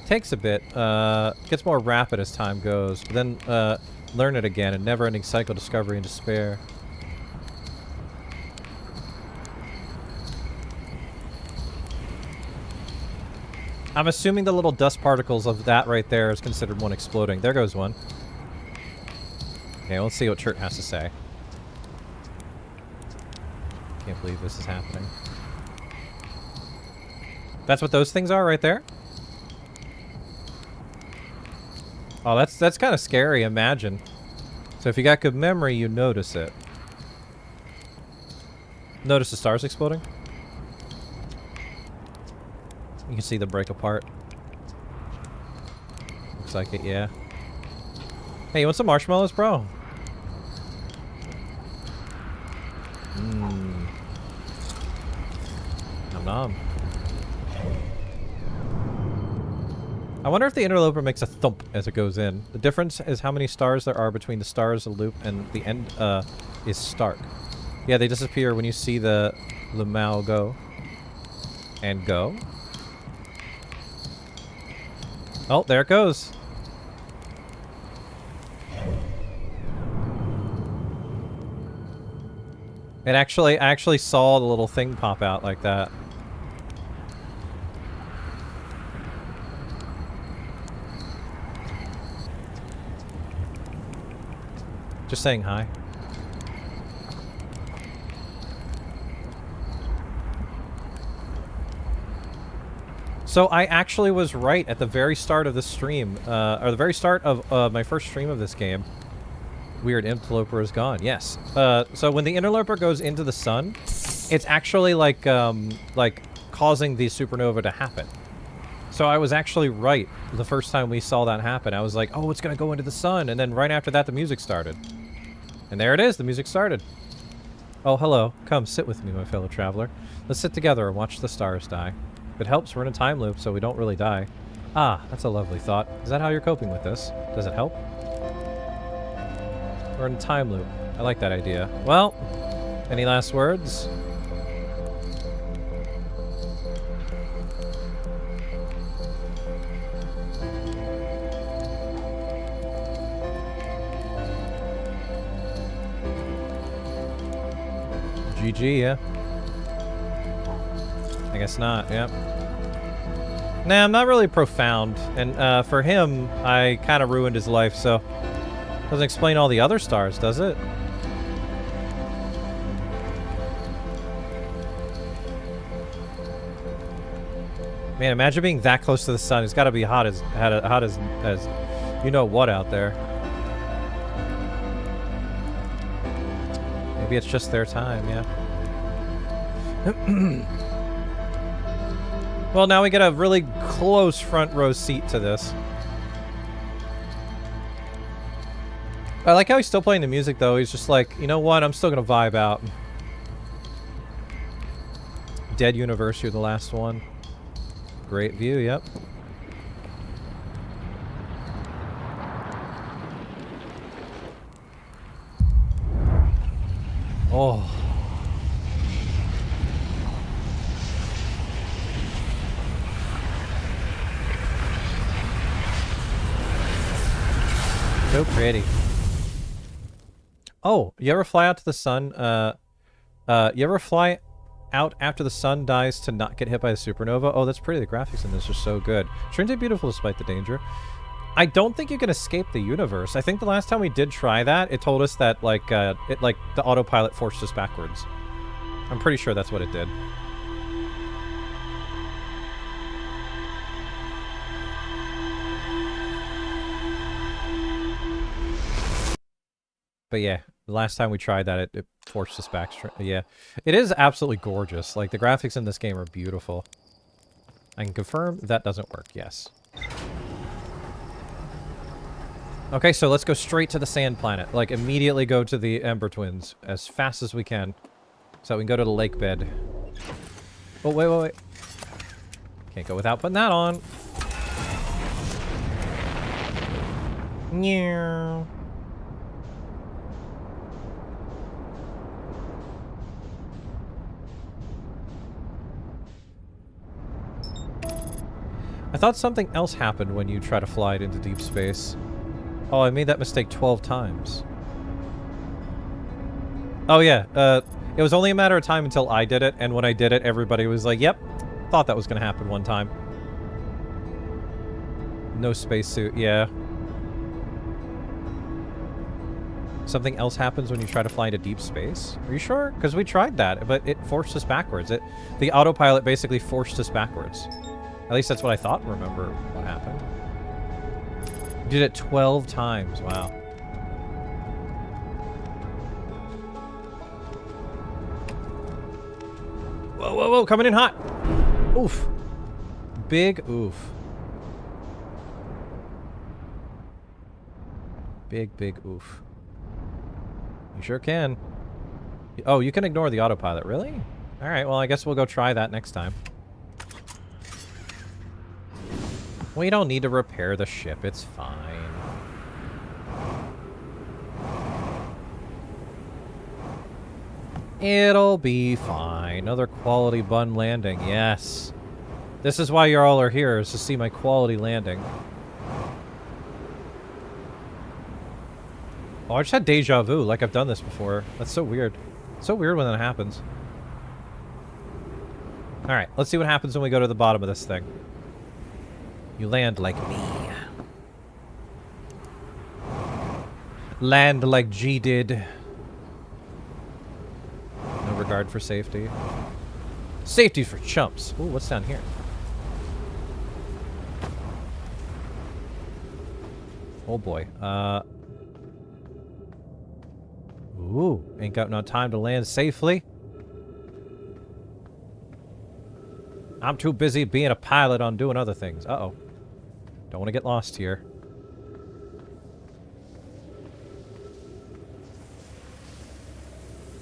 Takes a bit, gets more rapid as time goes, but then learn it again, a never-ending cycle, discovery and despair. I'm assuming the little dust particles of that right there is considered one exploding. There goes one. Okay, let's see what Chert has to say. Can't believe this is happening. That's what those things are right there? Oh, that's kind of scary, imagine. So if you got good memory, you notice it. Notice the stars exploding? You can see them break apart. Looks like it, yeah. Hey, you want some marshmallows, bro? Mmm. Nom nom. I wonder if the interloper makes a thump as it goes in. The difference is how many stars there are between the stars, the loop, and the end is stark. Yeah, they disappear when you see the Lamau go. And go. Oh, there it goes. I actually saw the little thing pop out like that. Just saying hi. So I actually was right at the very start of the stream, or the very start of my first stream of this game. Weird, interloper is gone. Yes. So when the interloper goes into the sun, it's actually like causing the supernova to happen. So I was actually right the first time we saw that happen. I was like, oh, it's gonna go into the sun, and then right after that, the music started. And there it is, the music started. Oh, hello. Come, sit with me, my fellow traveler. Let's sit together and watch the stars die. If it helps, we're in a time loop, so we don't really die. Ah, that's a lovely thought. Is that how you're coping with this? Does it help? We're in a time loop. I like that idea. Well, any last words? GG, yeah. I guess not, yep. Nah, I'm not really profound. And for him, I kind of ruined his life, so... Doesn't explain all the other stars, does it? Man, imagine being that close to the sun. It's got to be hot as you know what out there. Maybe it's just their time, yeah. Well, now we get a really close front row seat to this. I like how he's still playing the music, though. He's just like, you know what? I'm still gonna vibe out. Dead University, the last one. Great view, yep. Oh. So pretty. Oh, you ever fly out to the sun? You ever fly out after the sun dies to not get hit by a supernova? Oh, that's pretty. The graphics in this are so good. Turns out beautiful despite the danger. I don't think you can escape the universe. I think the last time we did try that, it told us that, like, the autopilot forced us backwards. I'm pretty sure that's what it did. But yeah, the last time we tried that, it forced us back. Yeah, it is absolutely gorgeous. Like, the graphics in this game are beautiful. I can confirm that doesn't work, yes. Okay, so let's go straight to the sand planet. Like, immediately go to the Ember Twins as fast as we can. So we can go to the lake bed. Oh, wait. Can't go without putting that on. Meow. I thought something else happened when you try to fly it into deep space. Oh, I made that mistake 12 times. Oh yeah, it was only a matter of time until I did it, and when I did it, everybody was like, yep, thought that was gonna happen one time. No spacesuit, yeah. Something else happens when you try to fly into deep space? Are you sure? Because we tried that, but it forced us backwards. The autopilot basically forced us backwards. At least that's what I thought, remember what happened. Did it 12 times, wow. Whoa, coming in hot. Oof. Big oof. Big oof. You sure can. Oh, you can ignore the autopilot, really? Alright, well, I guess we'll go try that next time. We don't need to repair the ship, it's fine. It'll be fine. Another quality bun landing, yes. This is why you all are here, is to see my quality landing. Oh, I just had deja vu, like I've done this before. That's so weird. So weird when that happens. Alright, let's see what happens when we go to the bottom of this thing. You land like me. Land like G did. No regard for safety. Safety for chumps. Ooh, what's down here? Oh boy. Ooh, ain't got no time to land safely. I'm too busy being a pilot on doing other things. Uh-oh. Don't want to get lost here.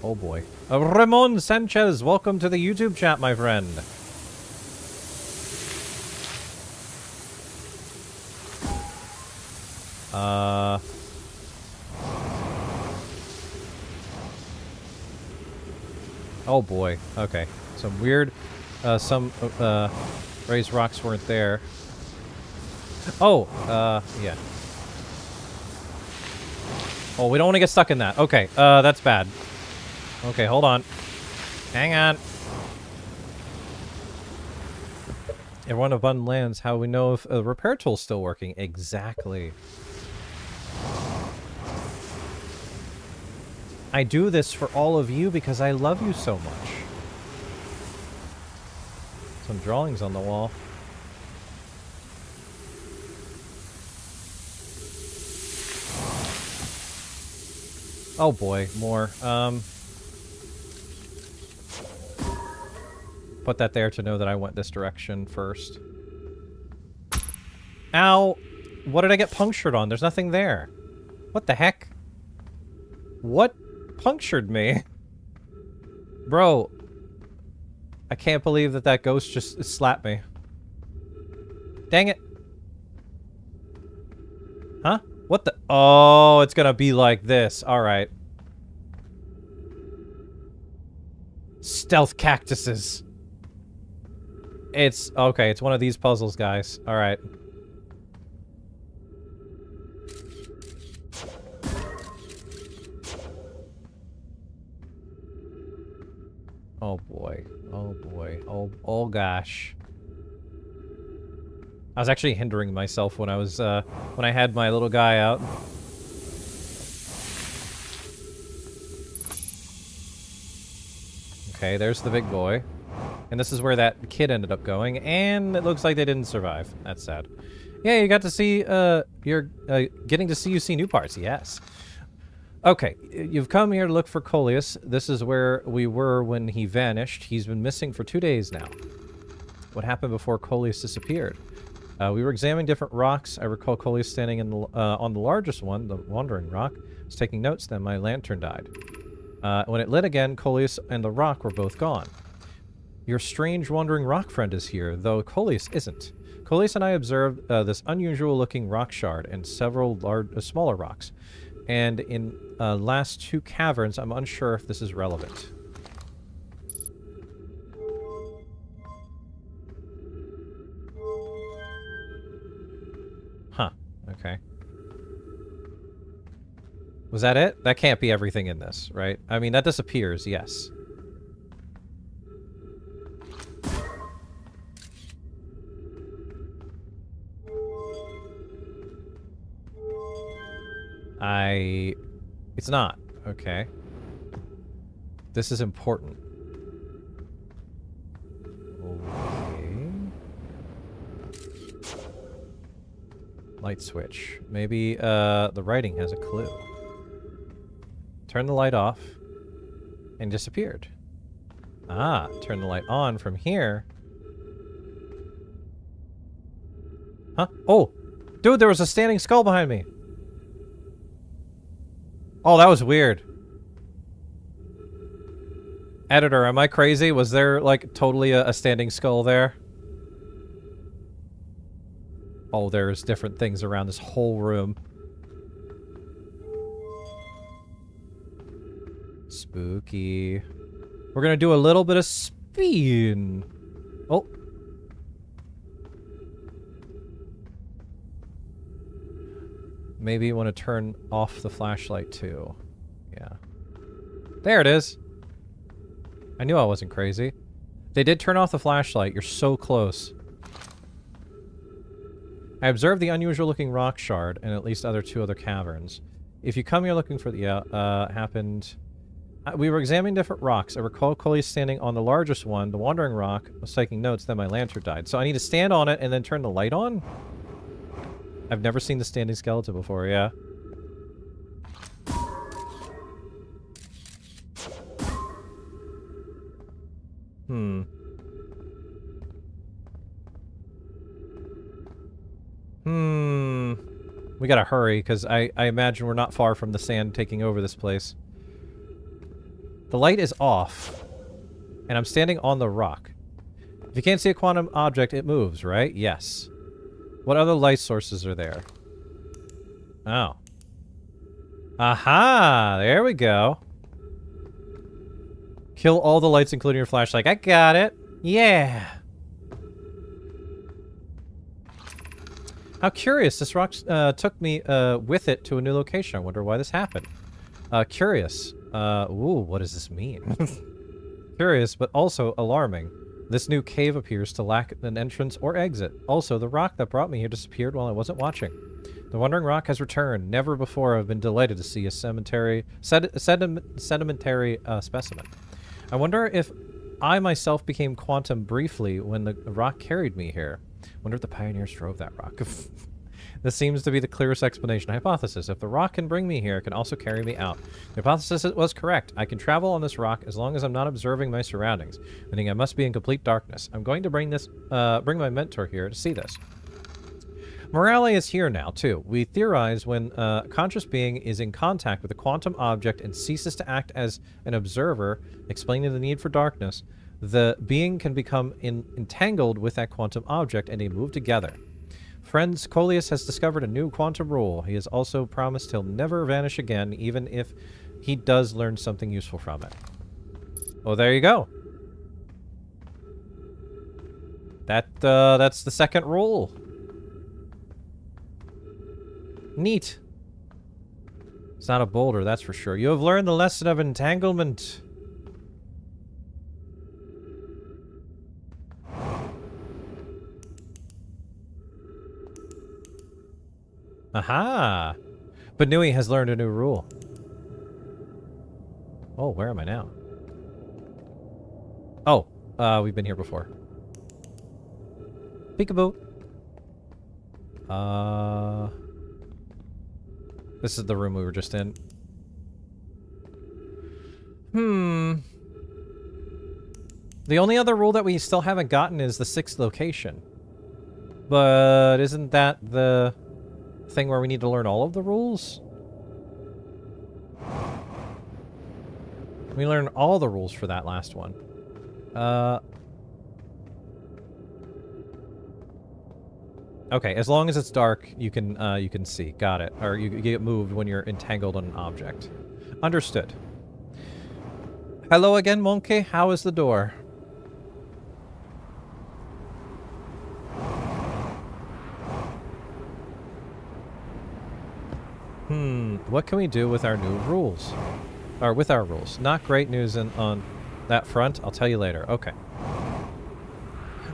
Oh boy. Ramon Sanchez, welcome to the YouTube chat, my friend. Oh boy. Okay. Some weird... some raised rocks weren't there. Oh, yeah. Oh, we don't want to get stuck in that. Okay, that's bad. Okay, hold on. Hang on. Everyone abundant lands. How we know if a repair tool's still working? Exactly. I do this for all of you because I love you so much. Some drawings on the wall. Oh boy, more. put that there to know that I went this direction first. Ow! What did I get punctured on? There's nothing there. What the heck? What punctured me? Bro. I can't believe that that ghost just slapped me. Dang it. Huh? What the? Oh, it's gonna be like this. Alright. Stealth cactuses. It's... Okay, it's one of these puzzles, guys. Alright. Oh boy. Oh boy. Oh gosh. I was actually hindering myself when I was, when I had my little guy out. Okay, there's the big boy. And this is where that kid ended up going, and it looks like they didn't survive. That's sad. Yeah, you got to see, you're, getting to see you see new parts, yes. Okay, you've come here to look for Coleus. This is where we were when he vanished. He's been missing for 2 days now. What happened before Coleus disappeared? We were examining different rocks. I recall Coleus standing in the, on the largest one, the Wandering Rock. I was taking notes, then my lantern died. When it lit again, Coleus and the rock were both gone. Your strange Wandering Rock friend is here, though Coleus isn't. Coleus and I observed this unusual-looking rock shard and several smaller rocks. And in last 2 caverns, I'm unsure if this is relevant. Huh. Okay. Was that it? That can't be everything in this, right? I mean, that disappears, yes. It's not. Okay. This is important. Okay. Light switch. Maybe, the writing has a clue. Turn the light off. And disappeared. Ah, turn the light on from here. Huh? Oh! Dude, there was a standing skull behind me! Oh, that was weird. Editor, am I crazy? Was there, like, totally a standing skull there? Oh, there's different things around this whole room. Spooky. We're gonna do a little bit of spin. Oh. Maybe you want to turn off the flashlight too. Yeah. There it is. I knew I wasn't crazy. They did turn off the flashlight. You're so close. I observed the unusual looking rock shard and at least 2 other caverns. If you come here looking for the, happened... we were examining different rocks. I recall Coleus standing on the largest one, the Wandering Rock. I was taking notes, then my lantern died. So I need to stand on it and then turn the light on? I've never seen the standing skeleton before, yeah. We gotta hurry, because I imagine we're not far from the sand taking over this place. The light is off, and I'm standing on the rock. If you can't see a quantum object, it moves, right? Yes. What other light sources are there? Oh. Aha! There we go. Kill all the lights, including your flashlight. I got it. Yeah. How curious. This rock took me with it to a new location. I wonder why this happened. Curious. Ooh, what does this mean? Curious, but also alarming. This new cave appears to lack an entrance or exit. Also, the rock that brought me here disappeared while I wasn't watching. The Wandering Rock has returned. Never before have I been delighted to see a sedimentary specimen. I wonder if I myself became quantum briefly when the rock carried me here. Wonder if the pioneers drove that rock. This seems to be the clearest explanation. Hypothesis. If the rock can bring me here, it can also carry me out. The hypothesis was correct. I can travel on this rock as long as I'm not observing my surroundings, meaning I must be in complete darkness. I'm going to bring my mentor here to see this. Morale is here now, too. We theorize when a conscious being is in contact with a quantum object and ceases to act as an observer, explaining the need for darkness, the being can become entangled with that quantum object and they move together. Friends, Coleus has discovered a new quantum rule. He has also promised he'll never vanish again, even if he does learn something useful from it. Well, there you go. That's the second rule. Neat. It's not a boulder, that's for sure. You have learned the lesson of entanglement. Aha! Banui has learned a new rule. Oh, where am I now? Oh, we've been here before. Peekaboo. This is the room we were just in. The only other rule that we still haven't gotten is the 6th location. But isn't that the thing where we need to learn all of the rules? We learned all the rules for that last one. Okay, as long as it's dark, you can see. Got it. Or you get moved when you're entangled on an object. Understood. Hello again, monkey. How is the door? What can we do with our new rules? Or with our rules. Not great news on that front. I'll tell you later. Okay.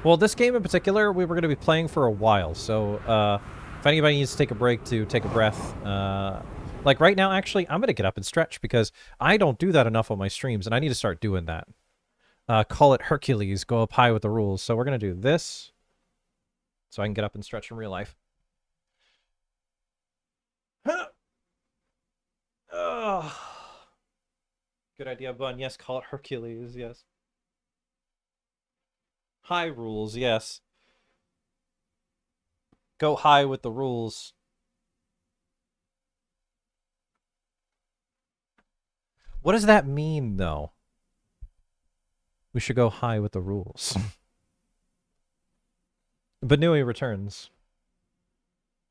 Well, this game in particular, we were going to be playing for a while, so if anybody needs to take a break to take a breath, like right now, actually, I'm going to get up and stretch because I don't do that enough on my streams, and I need to start doing that. Call it Hercules, go up high with the rules. So we're going to do this so I can get up and stretch in real life. Good idea, Bun. Yes, call it Hercules, yes. High rules, yes. Go high with the rules. What does that mean, though? We should go high with the rules. Banui returns.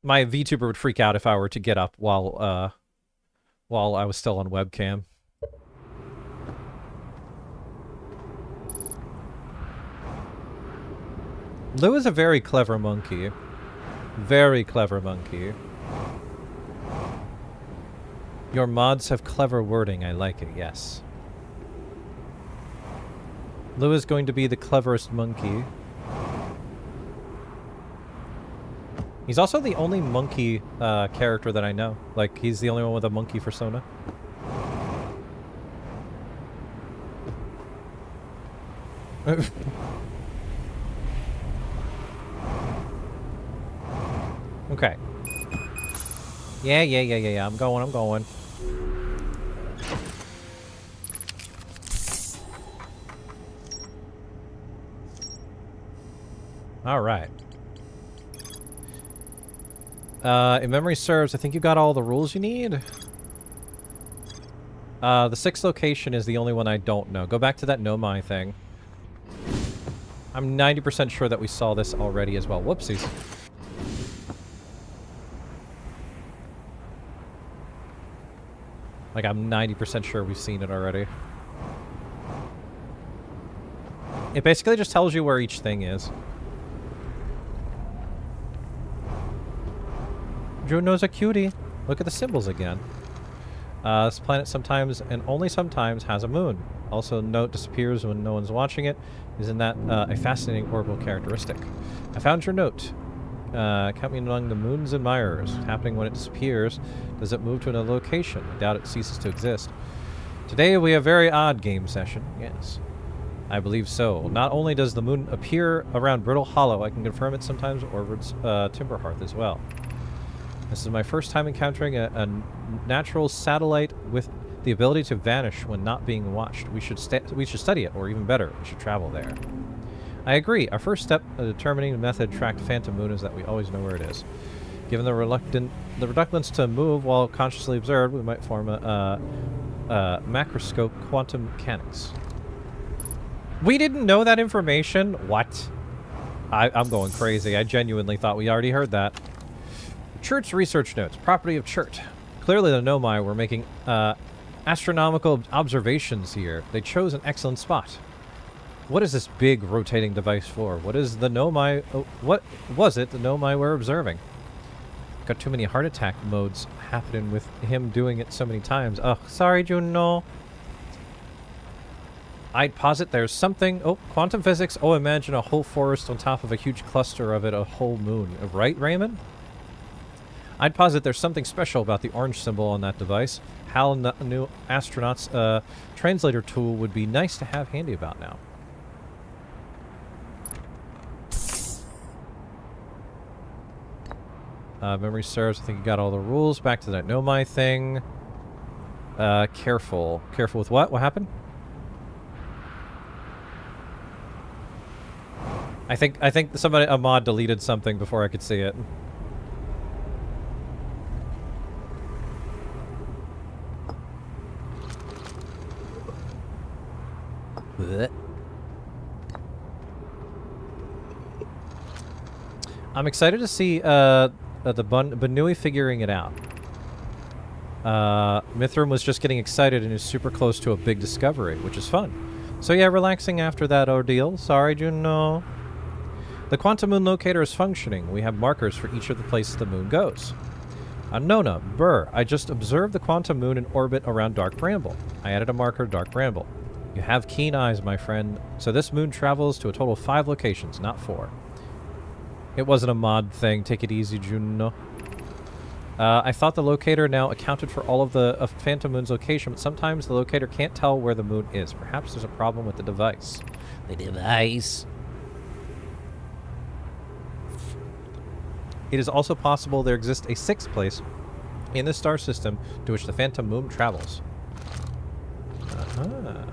My VTuber would freak out if I were to get up while I was still on webcam. Lou is a very clever monkey. Very clever monkey. Your mods have clever wording. I like it, yes. Lou is going to be the cleverest monkey. He's also the only monkey character that I know. Like, he's the only one with a monkey persona. Okay. Yeah. I'm going. All right. If memory serves, I think you got all the rules you need. The 6th location is the only one I don't know. Go back to that Nomai thing. I'm 90% sure that we saw this already as well. Whoopsies. Like, I'm 90% sure we've seen it already. It basically just tells you where each thing is. Juno's a cutie. Look at the symbols again. This planet sometimes, and only sometimes, has a moon. Also, note disappears when no one's watching it. Isn't that a fascinating orbital characteristic? I found your note. Count me among the moon's admirers. Happening when it disappears. Does it move to another location? I doubt it ceases to exist. Today we have a very odd game session. Yes. I believe so. Not only does the moon appear around Brittle Hollow, I can confirm it sometimes orbits Timberhearth as well. This is my first time encountering a natural satellite with the ability to vanish when not being watched. We should study it, or even better, we should travel there. I agree. Our first step in determining the method to track the Phantom Moon is that we always know where it is. Given the reluctance to move while consciously observed, we might form a macroscope quantum mechanics. We didn't know that information? What? I'm going crazy. I genuinely thought we already heard that. Churt's research notes. Property of Churt. Clearly the Nomai were making astronomical observations here. They chose an excellent spot. What is this big rotating device for? What is the Nomai... what was it the Nomai were observing? Got too many heart attack modes happening with him doing it so many times. Ugh, sorry, Juno. I'd posit there's something... Oh, quantum physics. Oh, imagine a whole forest on top of a huge cluster of it, a whole moon. Right, Raymond? I'd posit there's something special about the orange symbol on that device. Hal, new astronaut's translator tool would be nice to have handy about now. Memory serves. I think you got all the rules. Back to that Nomai thing. Careful. Careful with what? What happened? I think a mod deleted something before I could see it. Blech. I'm excited to see the Bunui figuring it out. Mithram was just getting excited and is super close to a big discovery, which is fun. So yeah, relaxing after that ordeal. Sorry, Juno. The quantum moon locator is functioning. We have markers for each of the places the moon goes. Nona, Burr, I just observed the quantum moon in orbit around Dark Bramble. I added a marker to Dark Bramble. You have keen eyes, my friend. So this moon travels to a total of 5 locations, not 4. It wasn't a mod thing. Take it easy, Juno. I thought the locator now accounted for all of the Phantom Moon's location, but sometimes the locator can't tell where the moon is. Perhaps there's a problem with the device. The device. It is also possible there exists a 6th place in the star system to which the Phantom Moon travels. Uh-huh.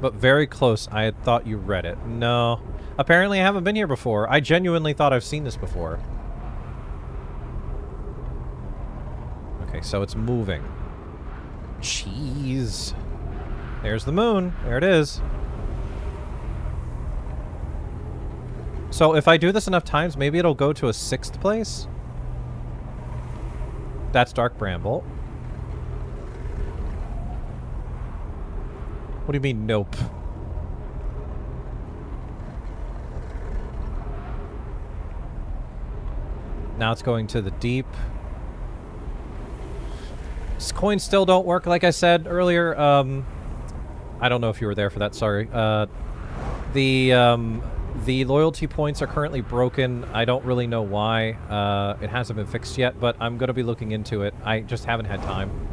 But very close. I had thought you read it. No. Apparently I haven't been here before. I genuinely thought I've seen this before. Okay, so it's moving. Jeez. There's the moon. There it is. So if I do this enough times, maybe it'll go to a 6th place? That's Dark Bramble. What do you mean, nope? Now it's going to the deep. Coins still don't work, like I said earlier. I don't know if you were there for that, sorry. The loyalty points are currently broken. I don't really know why. It hasn't been fixed yet, but I'm going to be looking into it. I just haven't had time.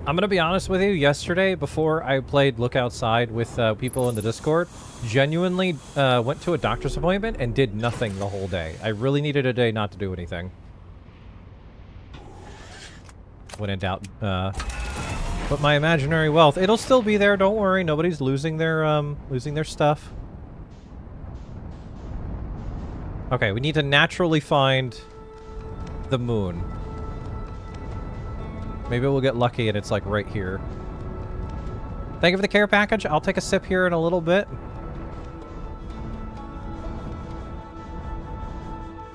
I'm going to be honest with you. Yesterday, before I played Look Outside with people in the Discord, genuinely went to a doctor's appointment and did nothing the whole day. I really needed a day not to do anything. When in doubt, but my imaginary wealth, it'll still be there, don't worry. Nobody's losing their stuff. Okay, we need to naturally find the moon. Maybe we'll get lucky and it's like right here. Thank you for the care package. I'll take a sip here in a little bit.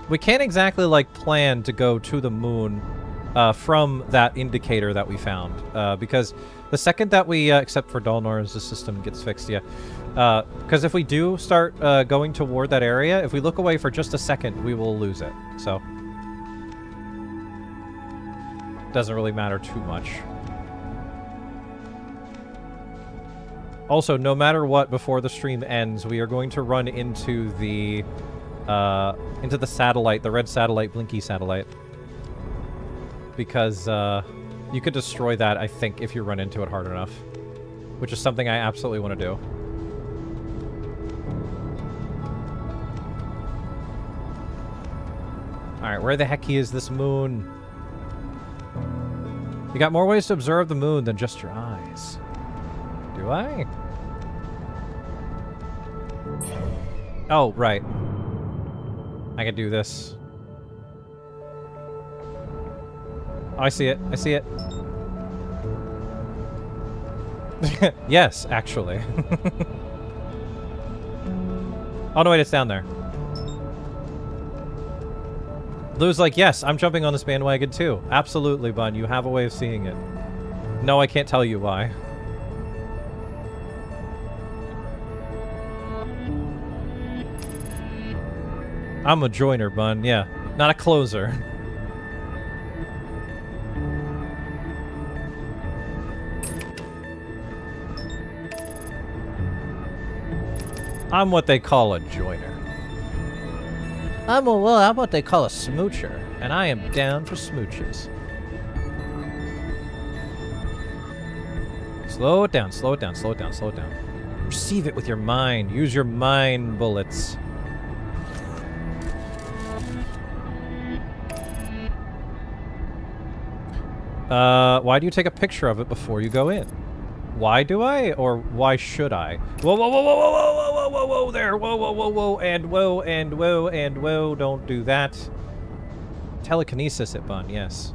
We can't exactly like plan to go to the moon from that indicator that we found, because the second that we, except for Dolnor as the system gets fixed, yeah, because if we do start going toward that area, if we look away for just a second, we will lose it, so doesn't really matter too much. Also, no matter what, before the stream ends, we are going to run into the satellite, the red satellite, Blinky satellite. Because you could destroy that, I think, if you run into it hard enough. Which is something I absolutely want to do. Alright, where the heck is this moon? You got more ways to observe the moon than just your eyes. Do I? Oh, right. I can do this. Oh, I see it. I see it. Yes, actually. Oh, no, wait, it's down there. Lou's like, yes, I'm jumping on this bandwagon too. Absolutely, Bun. You have a way of seeing it. No, I can't tell you why. I'm a joiner, Bun. Yeah, not a closer. I'm what they call a joiner. I'm what they call a smoocher, and I am down for smooches. Slow it down, slow it down, slow it down, slow it down. Perceive it with your mind. Use your mind bullets. Why do you take a picture of it before you go in? Why do I, or why should I? Whoa, whoa, whoa, whoa, whoa, whoa, whoa, whoa, whoa, whoa, there. Whoa, whoa, whoa, whoa, and whoa, and whoa, and whoa. Don't do that. Telekinesis it, Bun, yes.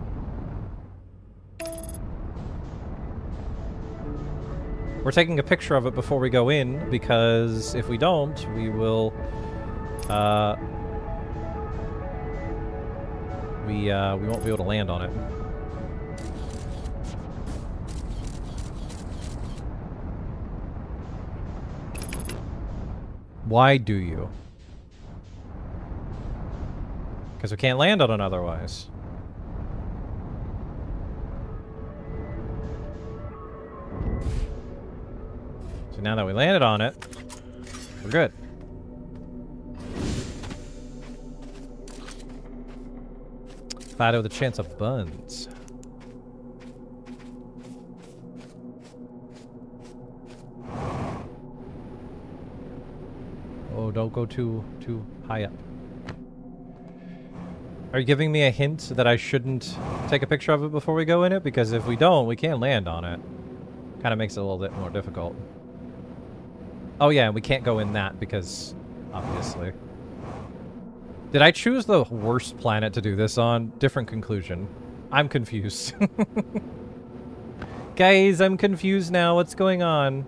We're taking a picture of it before we go in, because if we don't, we will, we won't be able to land on it. Why do you? Because we can't land on it otherwise. So now that we landed on it, we're good. Fido with a chance of buns. Oh, don't go too high up. Are you giving me a hint that I shouldn't take a picture of it before we go in it? Because if we don't, we can't land on it. Kind of makes it a little bit more difficult. Oh yeah, and we can't go in that because, obviously. Did I choose the worst planet to do this on? Different conclusion. I'm confused. Guys, I'm confused now. What's going on?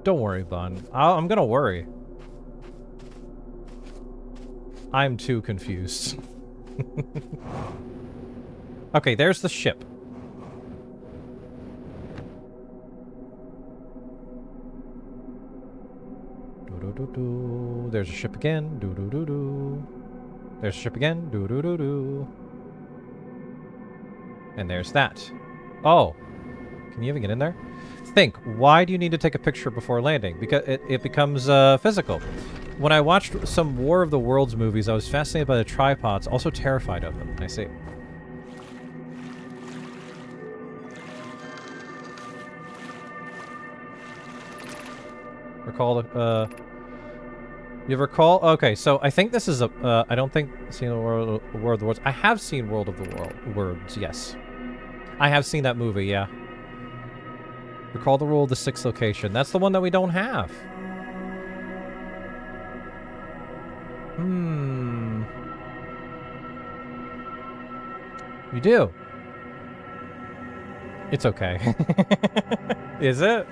Don't worry, Bun. I'm gonna worry. I'm too confused. Okay, there's the ship. Do-do-do-do. There's a ship again. Do-do-do-do. There's a ship again. Do-do-do-do. And there's that. Oh. Can you even get in there? Think, why do you need to take a picture before landing? Because it becomes physical. When I watched some War of the Worlds movies, I was fascinated by the tripods, also terrified of them. I see. Recall the, you recall? Okay, so I think this is a, I don't think seen the War of the Worlds. I have seen World of the Worlds, yes. I have seen that movie, yeah. Recall the rule of the sixth location. That's the one that we don't have. We do. It's okay. Is it?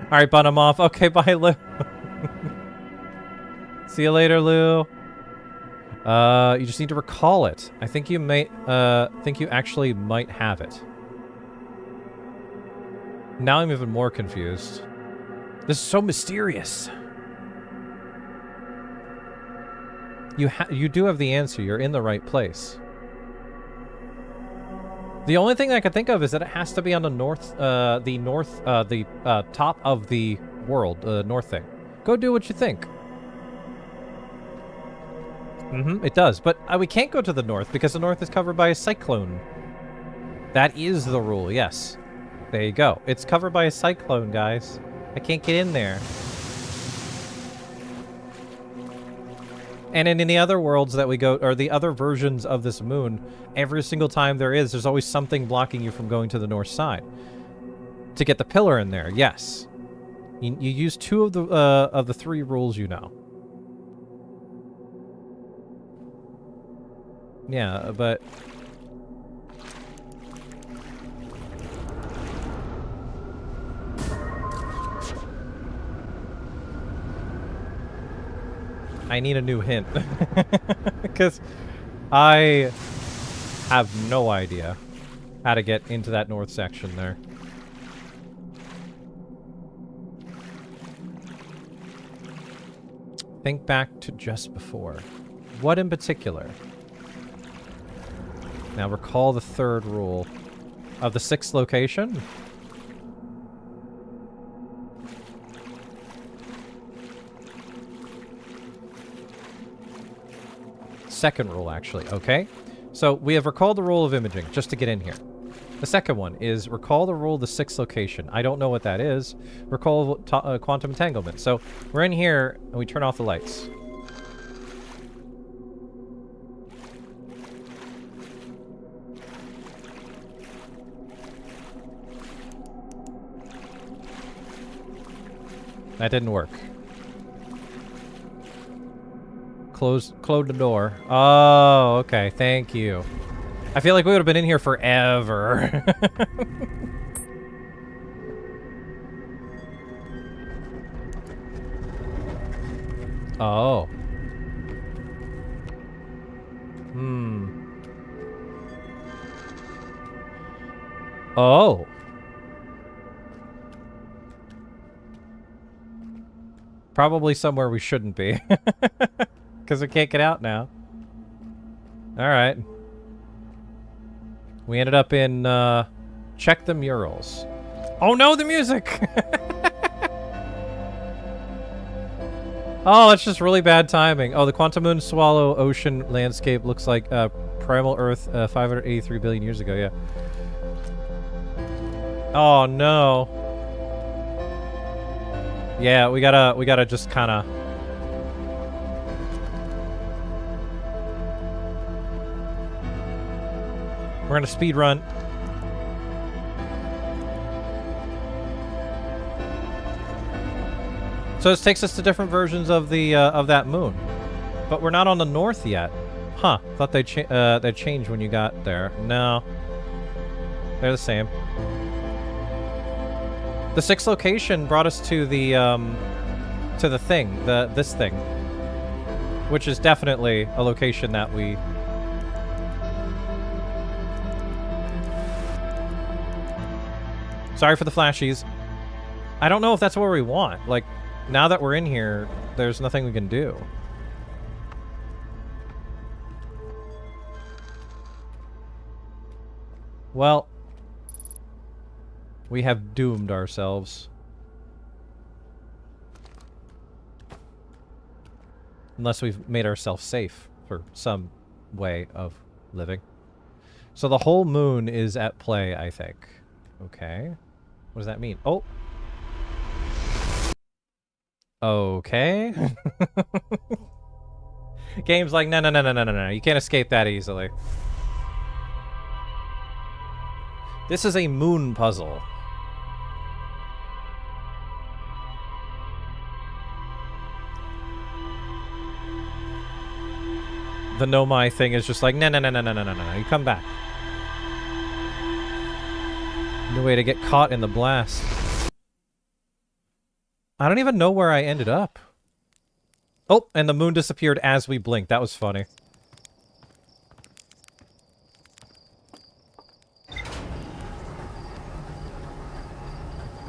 Alright, Bun, I'm off. Okay, bye, Lou. See you later, Lou. You just need to recall it. I think you may, think you actually might have it. Now I'm even more confused. This is so mysterious. You do have the answer. You're in the right place. The only thing I can think of is that it has to be on the top of the world, the north thing. Go do what you think. It does, but we can't go to the north because the north is covered by a cyclone. That is the rule, yes. There you go. It's covered by a cyclone, guys. I can't get in there. And in the other worlds that we go, or the other versions of this moon, every single time there's always something blocking you from going to the north side. To get the pillar in there, yes. You use 2 of the 3 rules you know. Yeah, but... I need a new hint. Because I have no idea how to get into that north section there. Think back to just before. What in particular? Now recall the 3rd rule of the 6th location. Second rule, actually. Okay. So we have recalled the rule of imaging just to get in here. The second one is recall the rule of the 6th location. I don't know what that is. Recall quantum entanglement. So we're in here and we turn off the lights. That didn't work. Close the door. Oh, okay. Thank you. I feel like we would have been in here forever. Oh. Oh. Probably somewhere we shouldn't be. Because we can't get out now. Alright. We ended up in, check the murals. Oh no, the music! Oh, it's just really bad timing. Oh, the quantum moon swallow ocean landscape looks like, primal Earth, 583 billion years ago, yeah. Oh no. Yeah, we gotta just kinda... We're gonna speed run. So this takes us to different versions of the of that moon, but we're not on the north yet. Huh? Thought they'd change when you got there. No, they're the same. The 6th location brought us to the thing, this thing, which is definitely a location that we. Sorry for the flashies. I don't know if that's what we want. Like, now that we're in here, there's nothing we can do. Well, we have doomed ourselves. Unless we've made ourselves safe for some way of living. So the whole moon is at play, I think. Okay. What does that mean? Oh. Okay. Game's like, no. You can't escape that easily. This is a moon puzzle. The Nomai thing is just like, no. You come back. No way to get caught in the blast. I don't even know where I ended up. Oh, and the moon disappeared as we blinked. That was funny.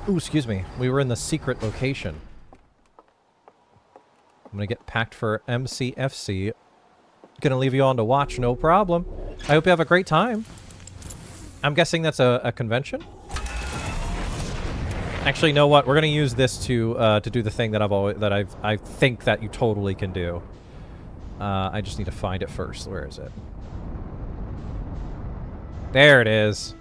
Ooh, excuse me. We were in the secret location. I'm gonna get packed for MCFC. Gonna leave you on to watch, no problem. I hope you have a great time. I'm guessing that's a convention? Actually, you know what? We're gonna use this to do the thing that I think that you totally can do. I just need to find it first. Where is it? There it is.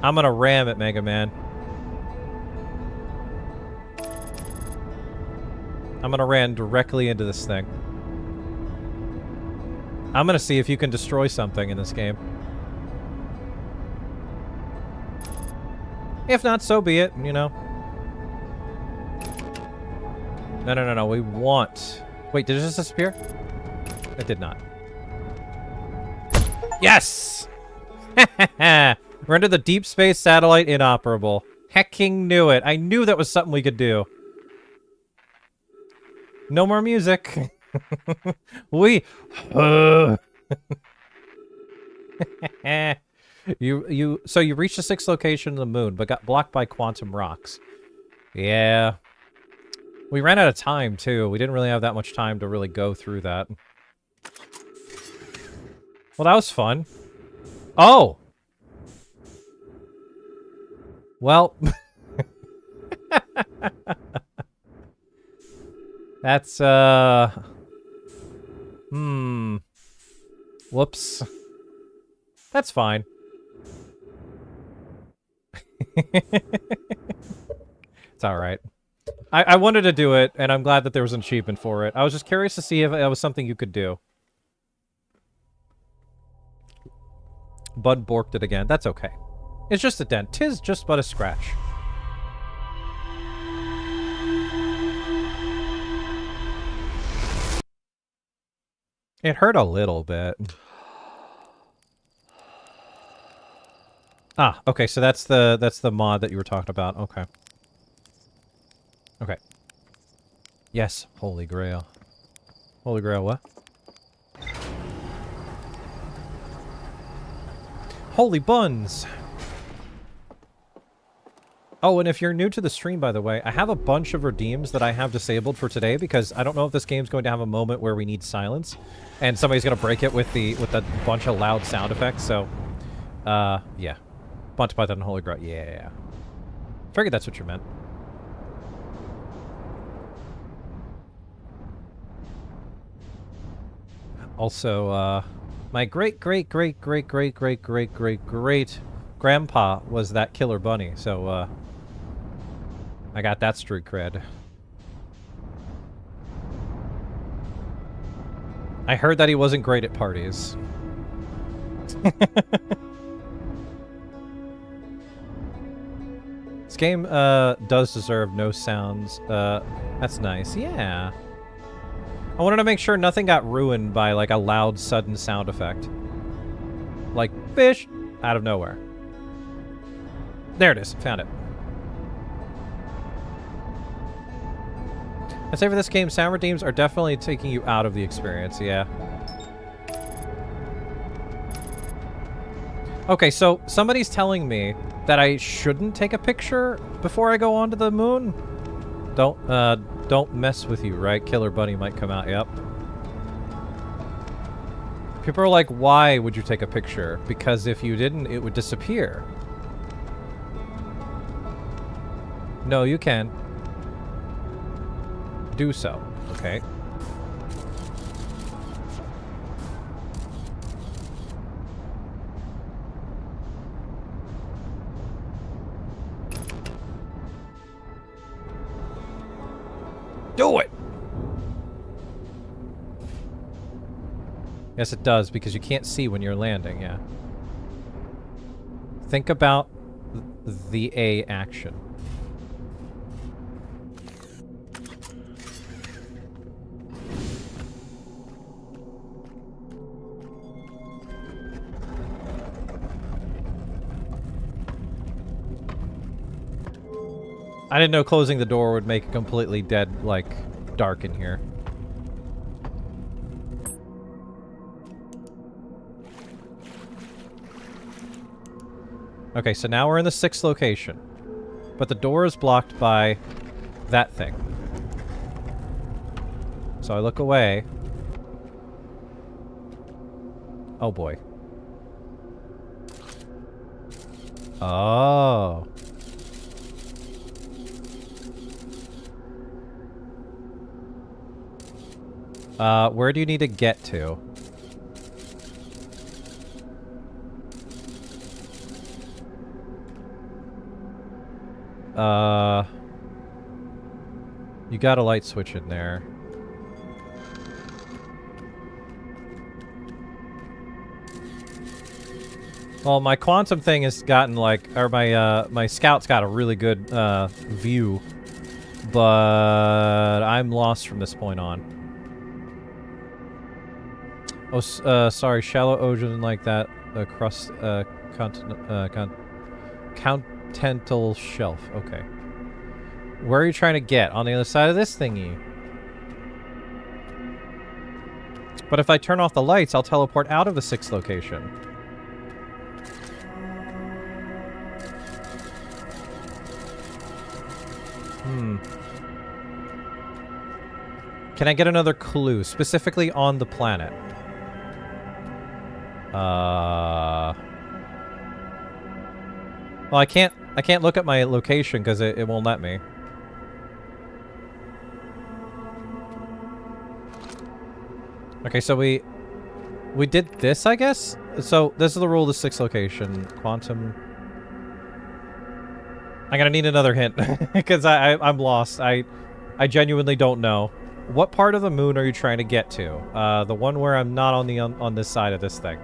I'm gonna ram it, Mega Man. I'm gonna ram directly into this thing. I'm gonna see if you can destroy something in this game. If not, so be it, you know. No, no, no, no, we want... Wait, did it just disappear? It did not. Yes! Render the deep space satellite inoperable. Hecking knew it. I knew that was something we could do. No more music. We... So you reached the 6th location of the moon, but got blocked by quantum rocks. Yeah. We ran out of time, too. We didn't really have that much time to really go through that. Well, that was fun. Oh! Well... That's, Whoops. That's fine. It's alright. I wanted to do it, and I'm glad that there was an achievement for it. I was just curious to see if that was something you could do. Bud borked it again. That's okay. It's just a dent. 'Tis just but a scratch. It hurt a little bit. Ah, okay, so that's the mod that you were talking about. Okay. Okay. Yes, Holy Grail. Holy Grail what? Holy buns! Oh, and if you're new to the stream, by the way, I have a bunch of redeems that I have disabled for today because I don't know if this game's going to have a moment where we need silence, and somebody's gonna break it with a bunch of loud sound effects. So, yeah, Bunch Python and Holy Grail. Yeah, figured that's what you meant. Also, my great grandpa was that killer bunny, so I got that street cred. I heard that he wasn't great at parties. This game does deserve no sounds. That's nice. Yeah. I wanted to make sure nothing got ruined by like a loud sudden sound effect. Like fish out of nowhere. There it is. Found it. I'd say for this game, sound redeems are definitely taking you out of the experience, yeah. Okay, so somebody's telling me that I shouldn't take a picture before I go onto the moon. Don't mess with you, right? Killer Bunny might come out, yep. People are like, why would you take a picture? Because if you didn't, it would disappear. No, you can. Do so, okay? Do it! Yes, it does, because you can't see when you're landing, yeah. Think about the A action. I didn't know closing the door would make it completely dead, like, dark in here. Okay, so now we're in the 6th location. But the door is blocked by that thing. So I look away. Oh boy. Oh. Where do you need to get to? You got a light switch in there. Well, my quantum thing has gotten like, or my scout's got a really good view, but I'm lost from this point on. Oh, sorry, shallow ocean like that, crust, continental shelf. Okay. Where are you trying to get? On the other side of this thingy. But if I turn off the lights, I'll teleport out of the 6th location. Can I get another clue, specifically on the planet? Well, I can't look at my location because it won't let me. Okay, so we did this, I guess? So this is the rule of the 6th location. Quantum. I'm gonna need another hint because I'm lost. I genuinely don't know. What part of the moon are you trying to get to? The one where I'm not on this side of this thing.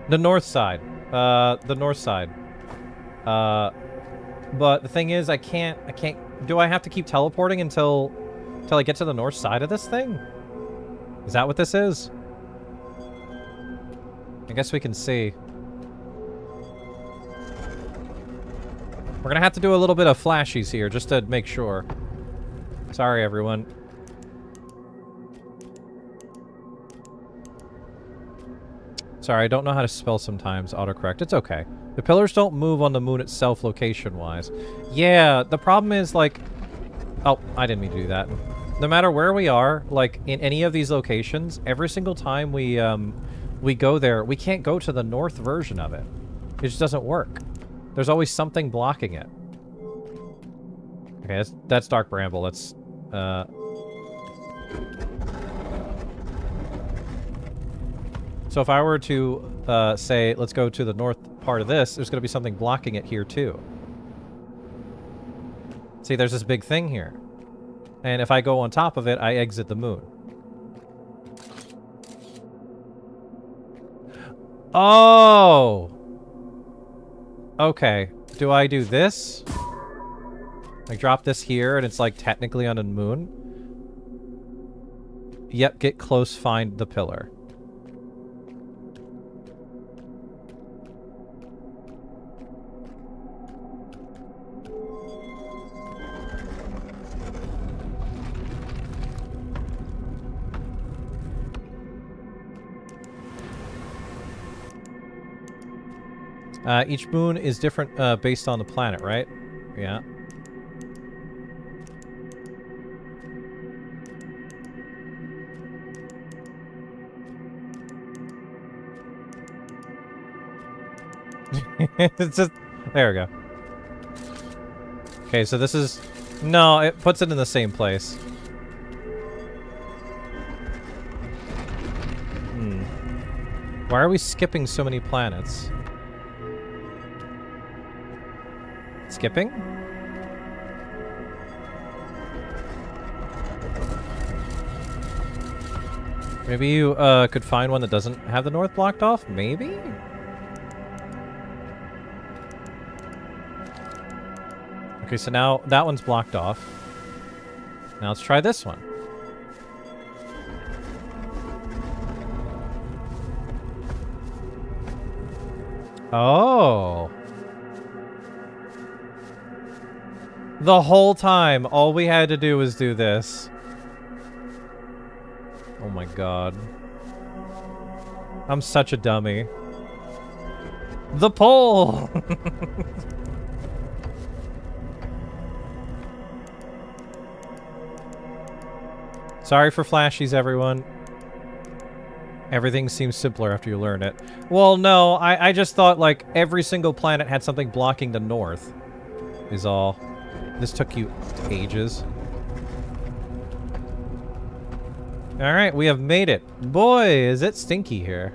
The north side. The north side. But the thing is, I can't, do I have to keep teleporting until I get to the north side of this thing? Is that what this is? I guess we can see. We're gonna have to do a little bit of flashies here, just to make sure. Sorry, everyone. Sorry, I don't know how to spell sometimes. Autocorrect. It's okay. The pillars don't move on the moon itself location-wise. Yeah, the problem is, like... Oh, I didn't mean to do that. No matter where we are, like, in any of these locations, every single time we go there, we can't go to the north version of it. It just doesn't work. There's always something blocking it. Okay, that's Dark Bramble. That's, So if I were to, say, let's go to the north part of this, there's going to be something blocking it here, too. See, there's this big thing here. And if I go on top of it, I exit the moon. Oh! Okay. Do I do this? Like, drop this here, and it's, like, technically on a moon? Yep, get close, find the pillar. Each moon is different based on the planet, right? Yeah. It's just... There we go. Okay, so this is... No, it puts it in the same place. Why are we skipping so many planets? Skipping? Maybe you could find one that doesn't have the north blocked off? Maybe? Okay, so now that one's blocked off. Now let's try this one. Oh. The whole time, all we had to do was do this. Oh my god. I'm such a dummy. The pole! Sorry for flashies, everyone. Everything seems simpler after you learn it. Well, no, I just thought, like, every single planet had something blocking the north. Is all. This took you ages. Alright, we have made it. Boy, is it stinky here.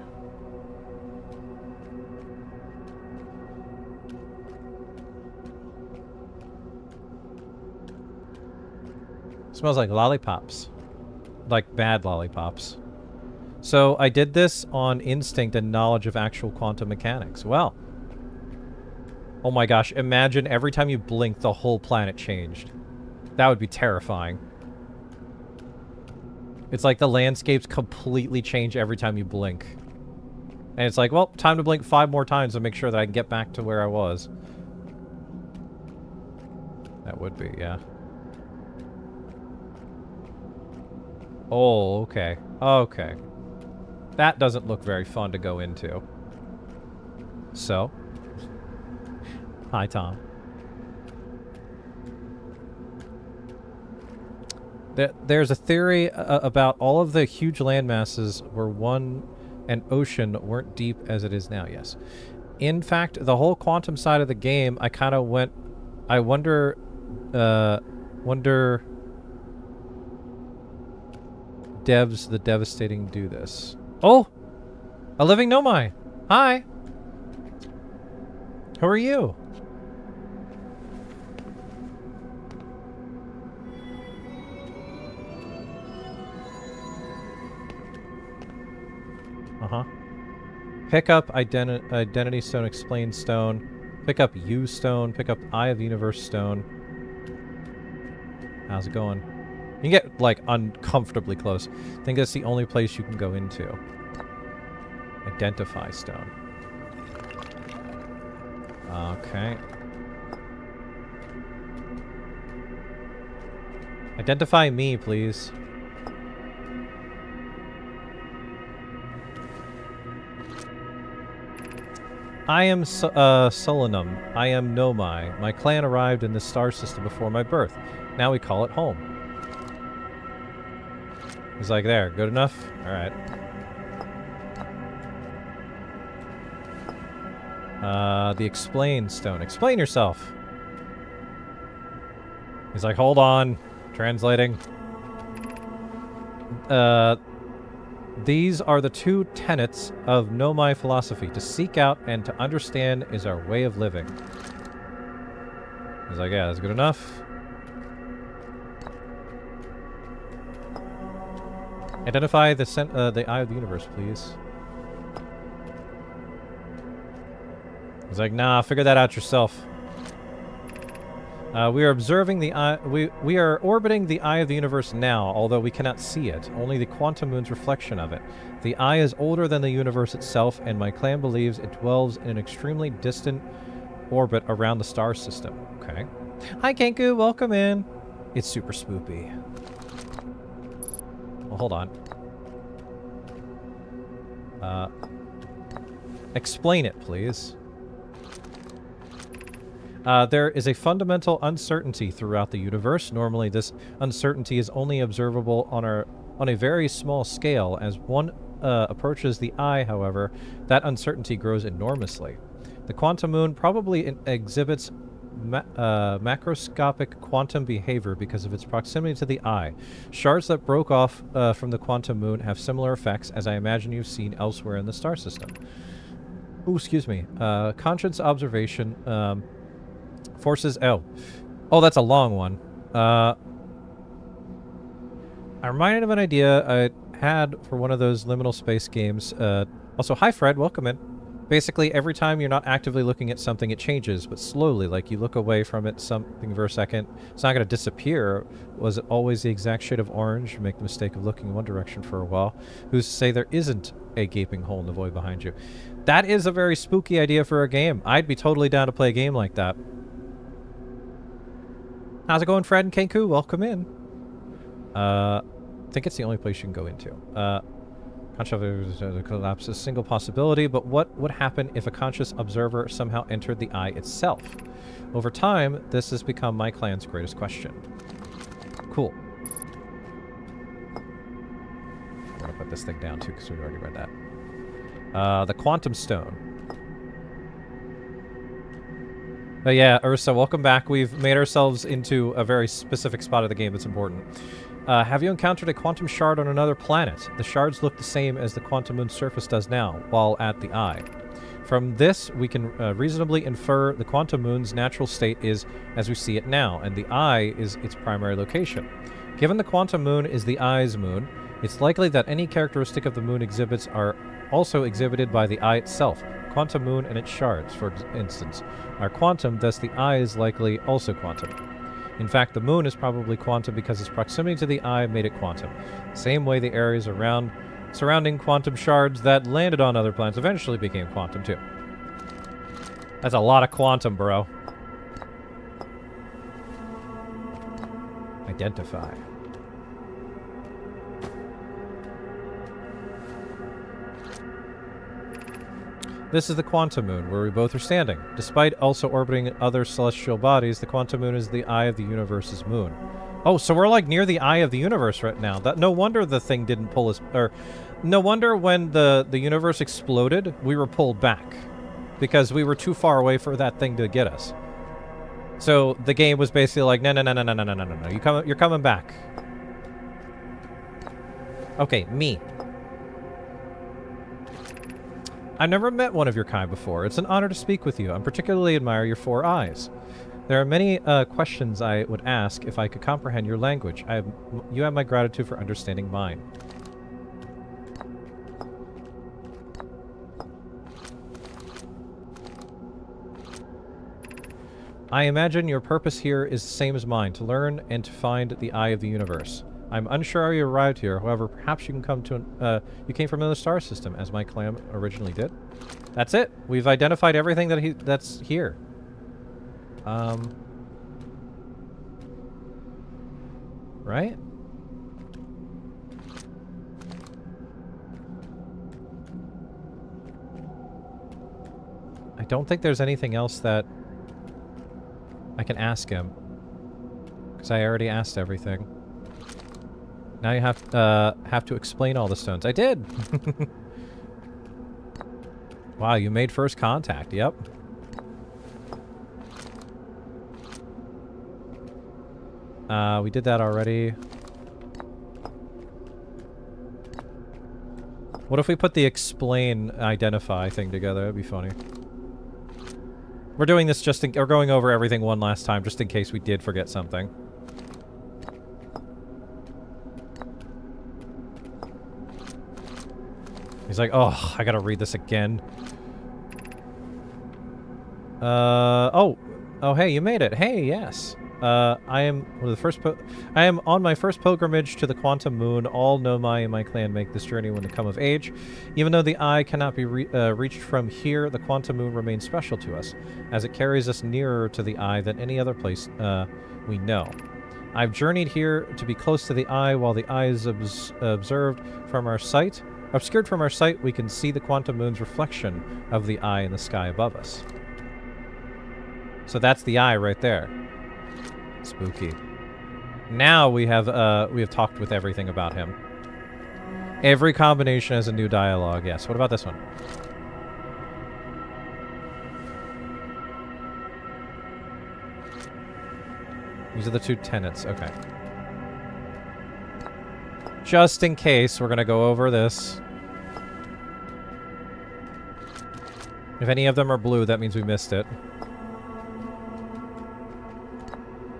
Smells like lollipops. Like bad lollipops. So I did this on instinct and knowledge of actual quantum mechanics. Well. Oh my gosh, imagine every time you blink the whole planet changed. That would be terrifying. It's like the landscapes completely change every time you blink. And it's like, well, time to blink 5 more times to make sure that I can get back to where I was. That would be, yeah. Oh, okay. Okay. That doesn't look very fun to go into. So. Hi, Tom. There's a theory about all of the huge land masses were an ocean weren't deep as it is now, yes. In fact, the whole quantum side of the game, I kind of went... I wonder... devs the devastating do this. Oh! A living Nomai! Hi! How are you? Uh-huh. Pick up Identity Stone, Explain Stone. Pick up U Stone. Pick up Eye of the Universe Stone. How's it going? You can get, like, uncomfortably close. I think that's the only place you can go into. Identify Stone. Okay. Identify me, please. I am Solanum. I am Nomai. My clan arrived in this star system before my birth. Now we call it home. He's like, there, good enough? Alright. The Explain Stone. Explain yourself! He's like, hold on. Translating. These are the 2 tenets of Nomai philosophy. To seek out and to understand is our way of living. He's like, yeah, that's good enough. Identify the Eye of the Universe, please. He's like, nah, figure that out yourself. We are observing the eye. We are orbiting the Eye of the Universe now, although we cannot see it. Only the quantum moon's reflection of it. The Eye is older than the universe itself, and my clan believes it dwells in an extremely distant orbit around the star system. Okay. Hi, Kenku. Welcome in. It's super spoopy. Well, hold on. Explain it, please. There is a fundamental uncertainty throughout the universe. Normally, this uncertainty is only observable on a very small scale. As one approaches the eye, however, that uncertainty grows enormously. The quantum moon probably exhibits macroscopic quantum behavior because of its proximity to the eye. Shards that broke off from the quantum moon have similar effects, as I imagine you've seen elsewhere in the star system. Ooh, excuse me. Conscious observation... forces... Oh, that's a long one. I'm reminded of an idea I had for one of those liminal space games. Also, hi Fred, welcome in. Basically, every time you're not actively looking at something, it changes, but slowly. Like, you look away from it something for a second. It's not going to disappear. Was it always the exact shade of orange? You make the mistake of looking in one direction for a while. Who's to say there isn't a gaping hole in the void behind you? That is a very spooky idea for a game. I'd be totally down to play a game like that. How's it going, Fred and Kenku? Welcome in. I think it's the only place you can go into. Conscious collapse is a single possibility, but what would happen if a conscious observer somehow entered the eye itself? Over time, this has become my clan's greatest question. Cool. I'm gonna put this thing down too, because we've already read that. The Quantum Stone. But yeah, Ursa, welcome back. We've made ourselves into a very specific spot of the game that's important. Have you encountered a quantum shard on another planet? The shards look the same as the quantum moon's surface does now, while at the eye. From this, we can reasonably infer the quantum moon's natural state is as we see it now, and the eye is its primary location. Given the quantum moon is the eye's moon, it's likely that any characteristic of the moon exhibits are also exhibited by the eye itself. Quantum moon and its shards, for instance, are quantum, thus the eye is likely also quantum. In fact, the moon is probably quantum because its proximity to the eye made it quantum. Same way the areas surrounding quantum shards that landed on other planets eventually became quantum too. That's a lot of quantum, bro. Identify. This is the quantum moon, where we both are standing. Despite also orbiting other celestial bodies, the quantum moon is the eye of the universe's moon. Oh, so we're like near the eye of the universe right now. No wonder the thing didn't pull us, or no wonder when the universe exploded, we were pulled back. Because we were too far away for that thing to get us. So the game was basically like, no, you're coming back. Okay, me. I've never met one of your kind before. It's an honor to speak with you. I particularly admire your 4 eyes. There are many questions I would ask if I could comprehend your language. You have my gratitude for understanding mine. I imagine your purpose here is the same as mine, to learn and to find the eye of the universe. I'm unsure how you arrived here, however, perhaps you can come to you came from another star system, as my clan originally did. That's it. We've identified everything that's here. Right? I don't think there's anything else that I can ask him, because I already asked everything. Now you have to explain all the stones. I did! Wow, you made first contact. Yep. We did that already. What if we put the explain, identify thing together? That'd be funny. We're doing this we're going over everything one last time, just in case we did forget something. He's like, oh, I gotta read this again. Oh, hey, you made it. Hey, yes. I am on my first pilgrimage to the quantum moon. All Nomai in my clan make this journey when they come of age. Even though the eye cannot be reached from here, the quantum moon remains special to us, as it carries us nearer to the eye than any other place we know. I've journeyed here to be close to the eye. While the eye is obscured from our sight, we can see the quantum moon's reflection of the eye in the sky above us. So that's the eye right there. Spooky. Now we have talked with everything about him. Every combination has a new dialogue. Yes. What about this one? These are the 2 tenets. Okay. Just in case, we're gonna go over this. If any of them are blue, that means we missed it.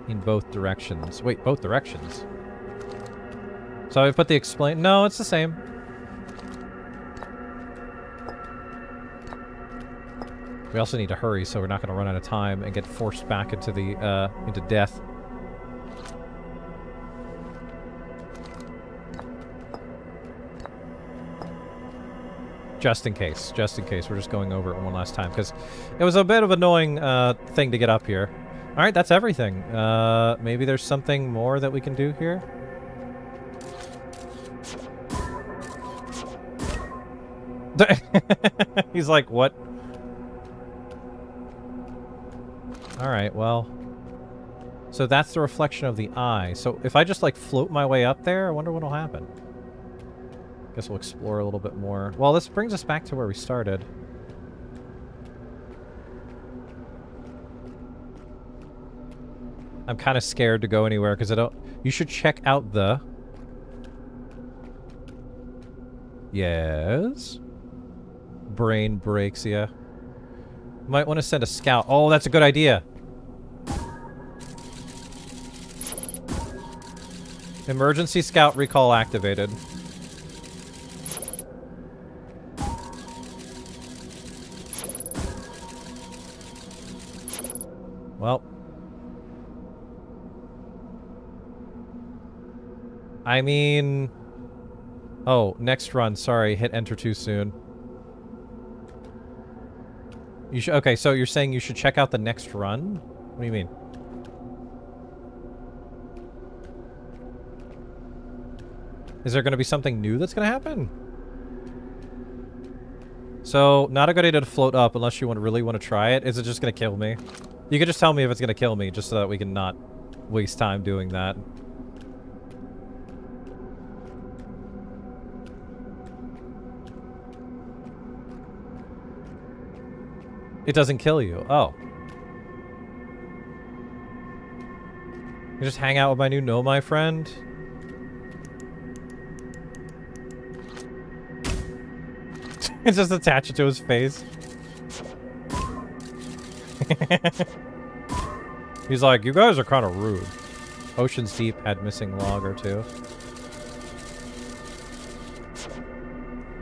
In both directions. Wait, both directions? So I put the explain... No, it's the same. We also need to hurry, so we're not going to run out of time and get forced back into the, into death. Just in case, we're just going over it one last time, because it was a bit of an annoying, thing to get up here. Alright, that's everything. Maybe there's something more that we can do here? He's like, what? Alright, well. So that's the reflection of the eye. So if I just, like, float my way up there, I wonder what'll happen. Guess we'll explore a little bit more. Well, this brings us back to where we started. I'm kind of scared to go anywhere because I don't... You should check out the... Yes? Brain breaks, yeah. Might want to send a scout. Oh, that's a good idea. Emergency scout recall activated. Well. I mean... Oh, next run. Sorry, hit enter too soon. You should... Okay, so you're saying you should check out the next run? What do you mean? Is there going to be something new that's going to happen? So, not a good idea to float up unless you really want to try it. Is it just going to kill me? You can just tell me if it's going to kill me, just so that we can not waste time doing that. It doesn't kill you. Oh. You just hang out with my new Nomai friend? It's just attach it to his face. He's like, you guys are kind of rude. Ocean's Deep had missing log or two.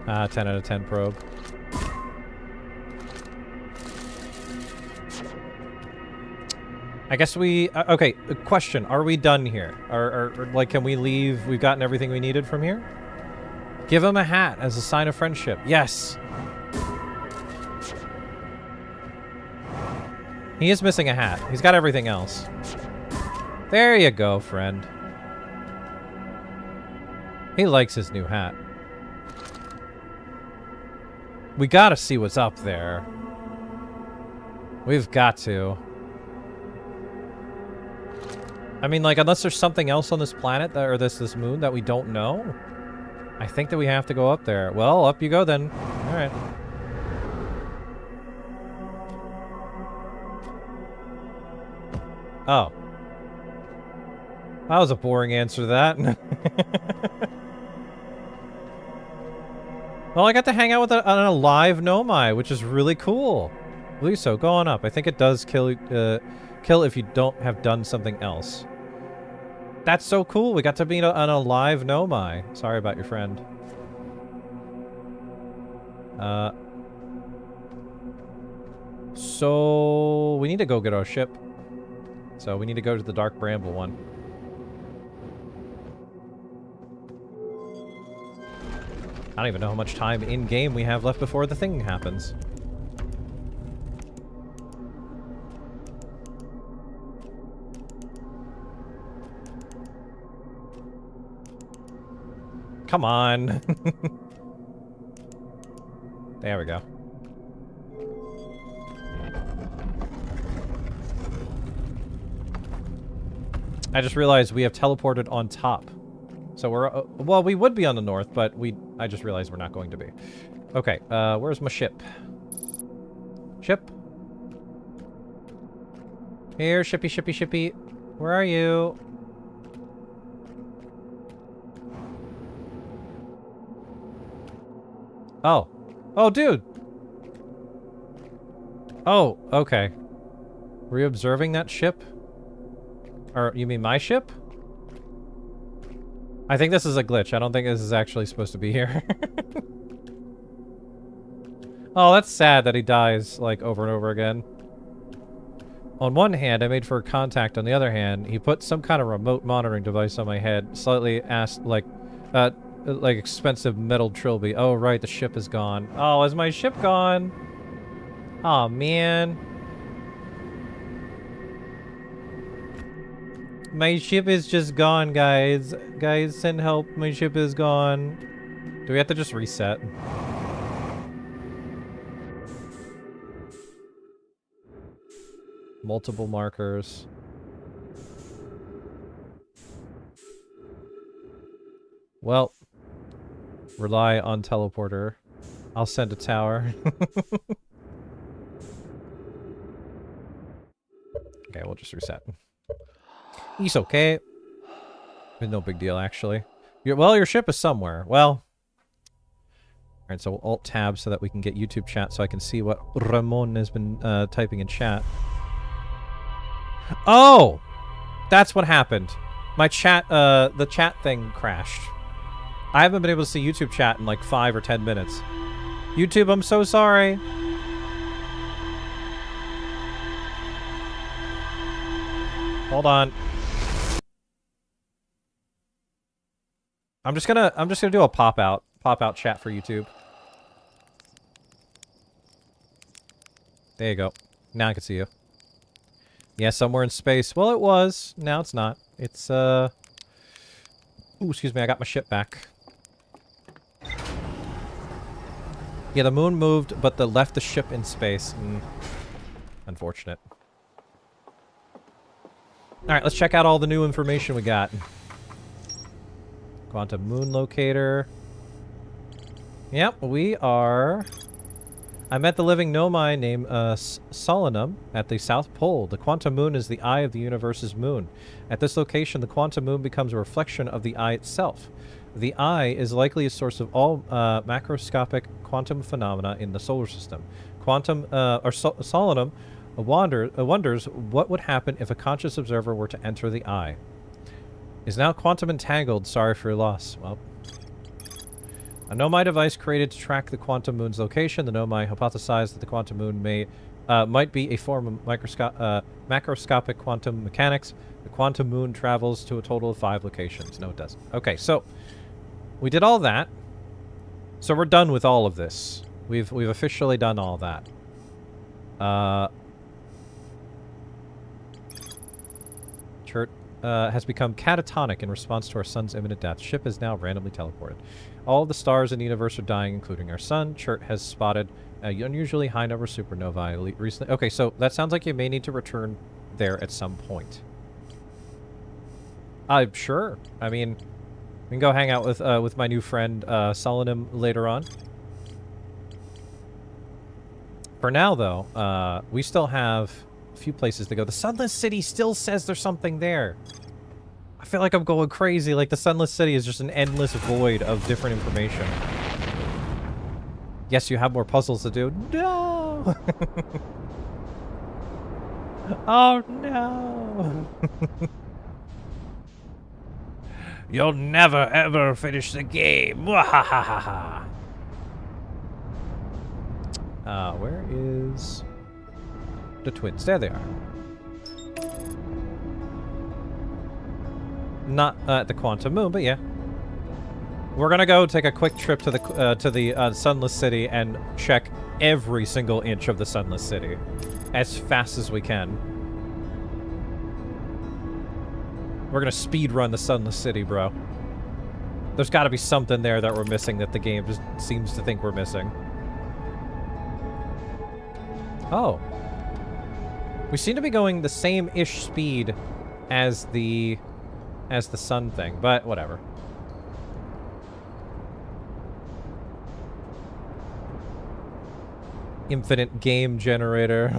10 out of 10 probe. I guess we... okay, question. Are we done here? Or, like, can we leave? We've gotten everything we needed from here? Give him a hat as a sign of friendship. Yes! He is missing a hat. He's got everything else. There you go, friend. He likes his new hat. We gotta see what's up there. We've got to. I mean, like, unless there's something else on this planet, that, or this moon that we don't know, I think that we have to go up there. Well, up you go then. Alright. Oh. That was a boring answer to that. Well, I got to hang out with an alive Nomai, which is really cool. Luso, go on up. I think it does kill if you don't have done something else. That's so cool. We got to meet an alive Nomai. Sorry about your friend. So we need to go get our ship. So we need to go to the Dark Bramble one. I don't even know how much time in-game we have left before the thing happens. Come on. There we go. I just realized we have teleported on top. So we're, well, we would be on the north, but I just realized we're not going to be. Okay, where's my ship? Ship? Here, shippy, shippy, shippy. Where are you? Oh. Oh, dude! Oh, okay. Were you observing that ship? Or, you mean my ship? I think this is a glitch. I don't think this is actually supposed to be here. Oh, that's sad that he dies, like, over and over again. On one hand, I made for contact. On the other hand, he put some kind of remote monitoring device on my head. Slightly asked, like expensive metal trilby. Oh, right, the ship is gone. Oh, is my ship gone? Oh, man. My ship is just gone, guys. Guys, send help. My ship is gone. Do we have to just reset? Multiple markers. Well, rely on teleporter. I'll send a tower. Okay, we'll just reset. He's okay. No big deal, actually. Well, your ship is somewhere. Well. Alright, so we'll Alt-Tab so that we can get YouTube chat so I can see what Ramon has been typing in chat. Oh! That's what happened. My chat, the chat thing crashed. I haven't been able to see YouTube chat in like 5 or 10 minutes. YouTube, I'm so sorry. Hold on. I'm just gonna do a pop out chat for YouTube. There you go. Now I can see you. Yeah, somewhere in space. Well, it was. Now it's not. It's, Ooh, excuse me, I got my ship back. Yeah, the moon moved, but left the ship in space. Unfortunate. Alright, let's check out all the new information we got. Quantum moon locator. Yep, we are... I met the living Nomai named Solanum at the South Pole. The quantum moon is the eye of the universe's moon. At this location, the quantum moon becomes a reflection of the eye itself. The eye is likely a source of all macroscopic quantum phenomena in the solar system. Solanum wonders what would happen if a conscious observer were to enter the eye. Is now quantum entangled. Sorry for your loss. Well... A Nomai device created to track the quantum moon's location. The Nomai hypothesized that the quantum moon might be a form of macroscopic quantum mechanics. The quantum moon travels to a total of 5 locations. No, it doesn't. Okay, so we did all that. So we're done with all of this. We've officially done all that. Chert has become catatonic in response to our sun's imminent death. Ship is now randomly teleported. All the stars in the universe are dying, including our sun. Chert has spotted an unusually high number of supernovae recently. Okay, so that sounds like you may need to return there at some point. Sure. I mean, we can go hang out with my new friend Solanum later on. For now, though, we still have a few places to go. The Sunless City still says there's something there. I feel like I'm going crazy. Like, the Sunless City is just an endless void of different information. Yes, you have more puzzles to do. No! Oh, no! You'll never, ever finish the game. Wahahaha. Where is the twins? There they are. Not at the quantum moon, but yeah. We're gonna go take a quick trip to the Sunless City and check every single inch of the Sunless City as fast as we can. We're gonna speed run the Sunless City, bro. There's got to be something there that we're missing that the game just seems to think we're missing. Oh. We seem to be going the same-ish speed as the sun thing, but whatever. Infinite game generator.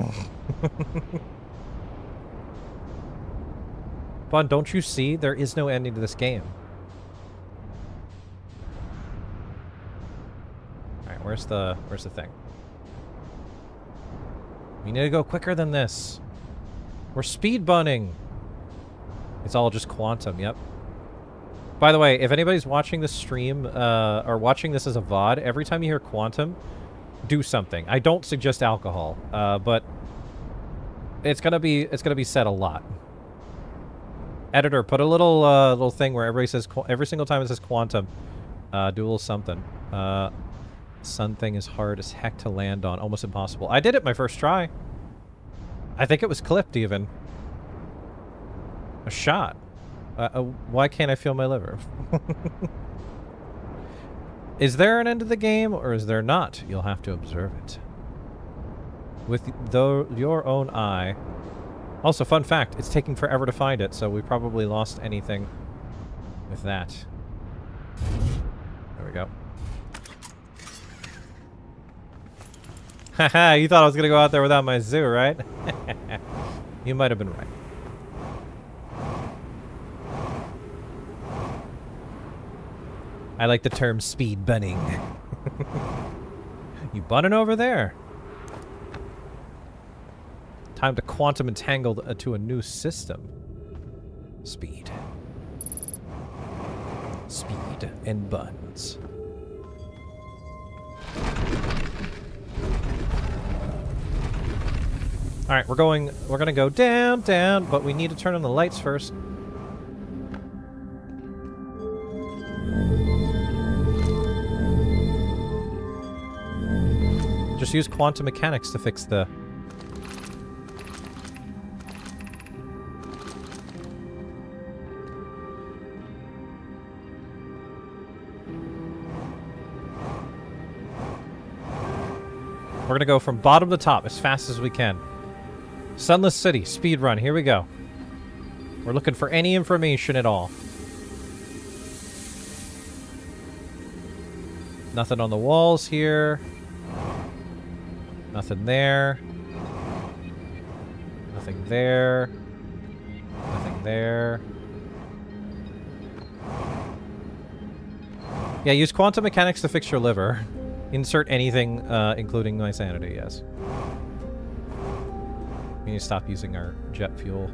Bun, don't you see? There is no ending to this game. Alright, where's the thing? We need to go quicker than this. We're speed bunning. It's all just quantum, yep. By the way, if anybody's watching this stream, or watching this as a VOD, every time you hear quantum, do something. I don't suggest alcohol, but it's gonna be said a lot. Editor, put a little thing where everybody says every single time it says quantum, do a little something. Sun thing is hard as heck to land on, almost impossible. I did it my first try. I think it was clipped even. A shot. Why can't I feel my liver? Is there an end to the game, or is there not? You'll have to observe it. With your own eye. Also, fun fact, it's taking forever to find it, so we probably lost anything with that. There we go. Haha, you thought I was gonna go out there without my zoo, right? You might have been right. I like the term speed bunning. You bunning over there. Time to quantum entangle to a new system. Speed. Speed and buns. Alright, we're gonna go down, down, but we need to turn on the lights first. Just use quantum mechanics to fix the... We're gonna go from bottom to top as fast as we can. Sunless City, speed run, here we go. We're looking for any information at all. Nothing on the walls here. Nothing there. Nothing there. Nothing there. Yeah, use quantum mechanics to fix your liver. Insert anything, including my sanity, yes. We need to stop using our jet fuel.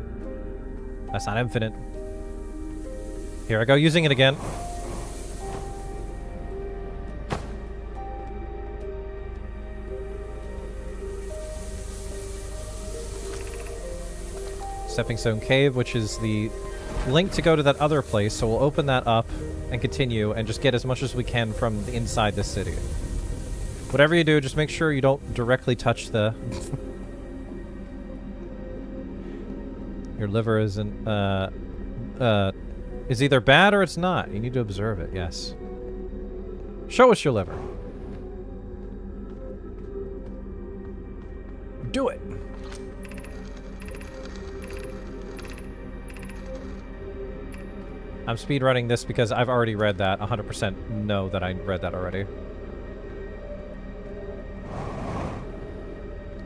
That's not infinite. Here I go, using it again. Stepping Stone Cave, which is the link to go to that other place, so we'll open that up and continue and just get as much as we can from the inside the city. Whatever you do, just make sure you don't directly touch the... Your liver isn't, is either bad or it's not. You need to observe it, yes. Show us your liver. Do it. I'm speedrunning this because I've already read that. 100% know that I read that already.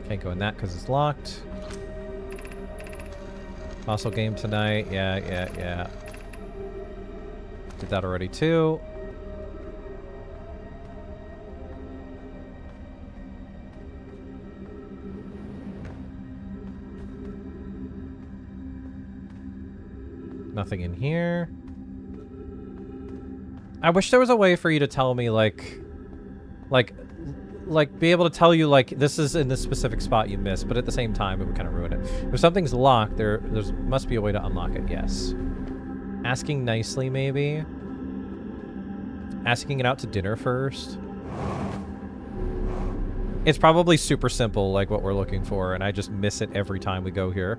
Can't go in that because it's locked. Also game tonight. Yeah. Did that already too. Nothing in here. I wish there was a way for you to tell me, like, be able to tell you, like, this is in this specific spot you missed, but at the same time, it would kind of ruin it. If something's locked, there must be a way to unlock it, yes. Asking nicely, maybe? Asking it out to dinner first? It's probably super simple, like what we're looking for, and I just miss it every time we go here.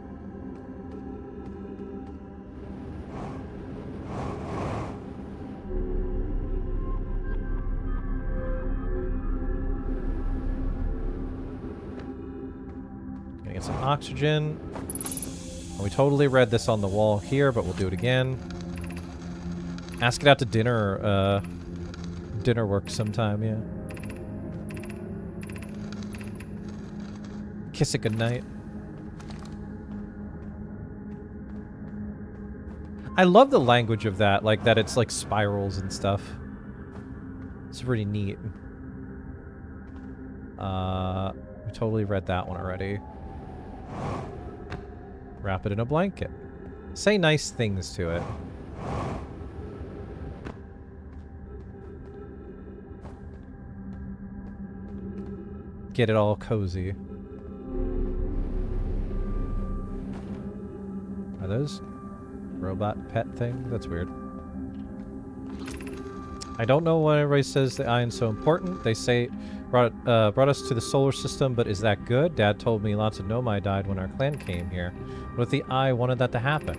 Some oxygen. We totally read this on the wall here, but we'll do it again. Ask it out to dinner. Dinner work sometime, yeah. Kiss it goodnight. I love the language of that, like that it's like spirals and stuff. It's pretty neat. We totally read that one already. Wrap it in a blanket. Say nice things to it. Get it all cozy. Are those robot pet things? That's weird. I don't know why everybody says the iron's so important. They say brought us to the solar system, but is that good? Dad told me lots of Nomai died when our clan came here. What if the eye wanted that to happen?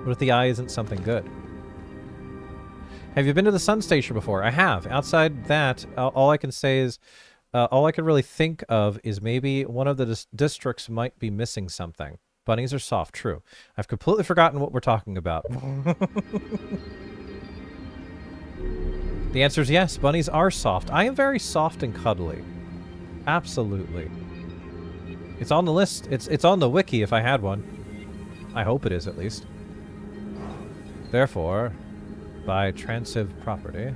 What if the eye isn't something good? Have you been to the sun station before? I have. Outside that, all I can say is, all I can really think of is maybe one of the districts might be missing something. Bunnies are soft, true. I've completely forgotten what we're talking about. The answer is yes, bunnies are soft. I am very soft and cuddly. Absolutely. It's on the list. It's on the wiki if I had one. I hope it is, at least. Therefore, by transitive property...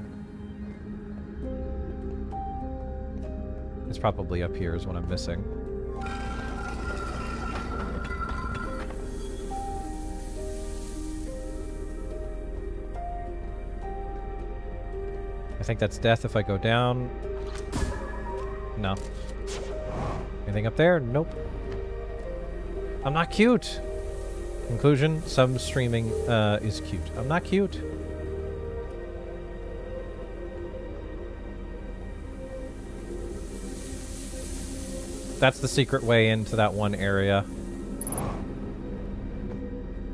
It's probably up here is what I'm missing. I think that's death if I go down. No. Anything up there? Nope. I'm not cute. Conclusion, some streaming is cute. I'm not cute. That's the secret way into that one area.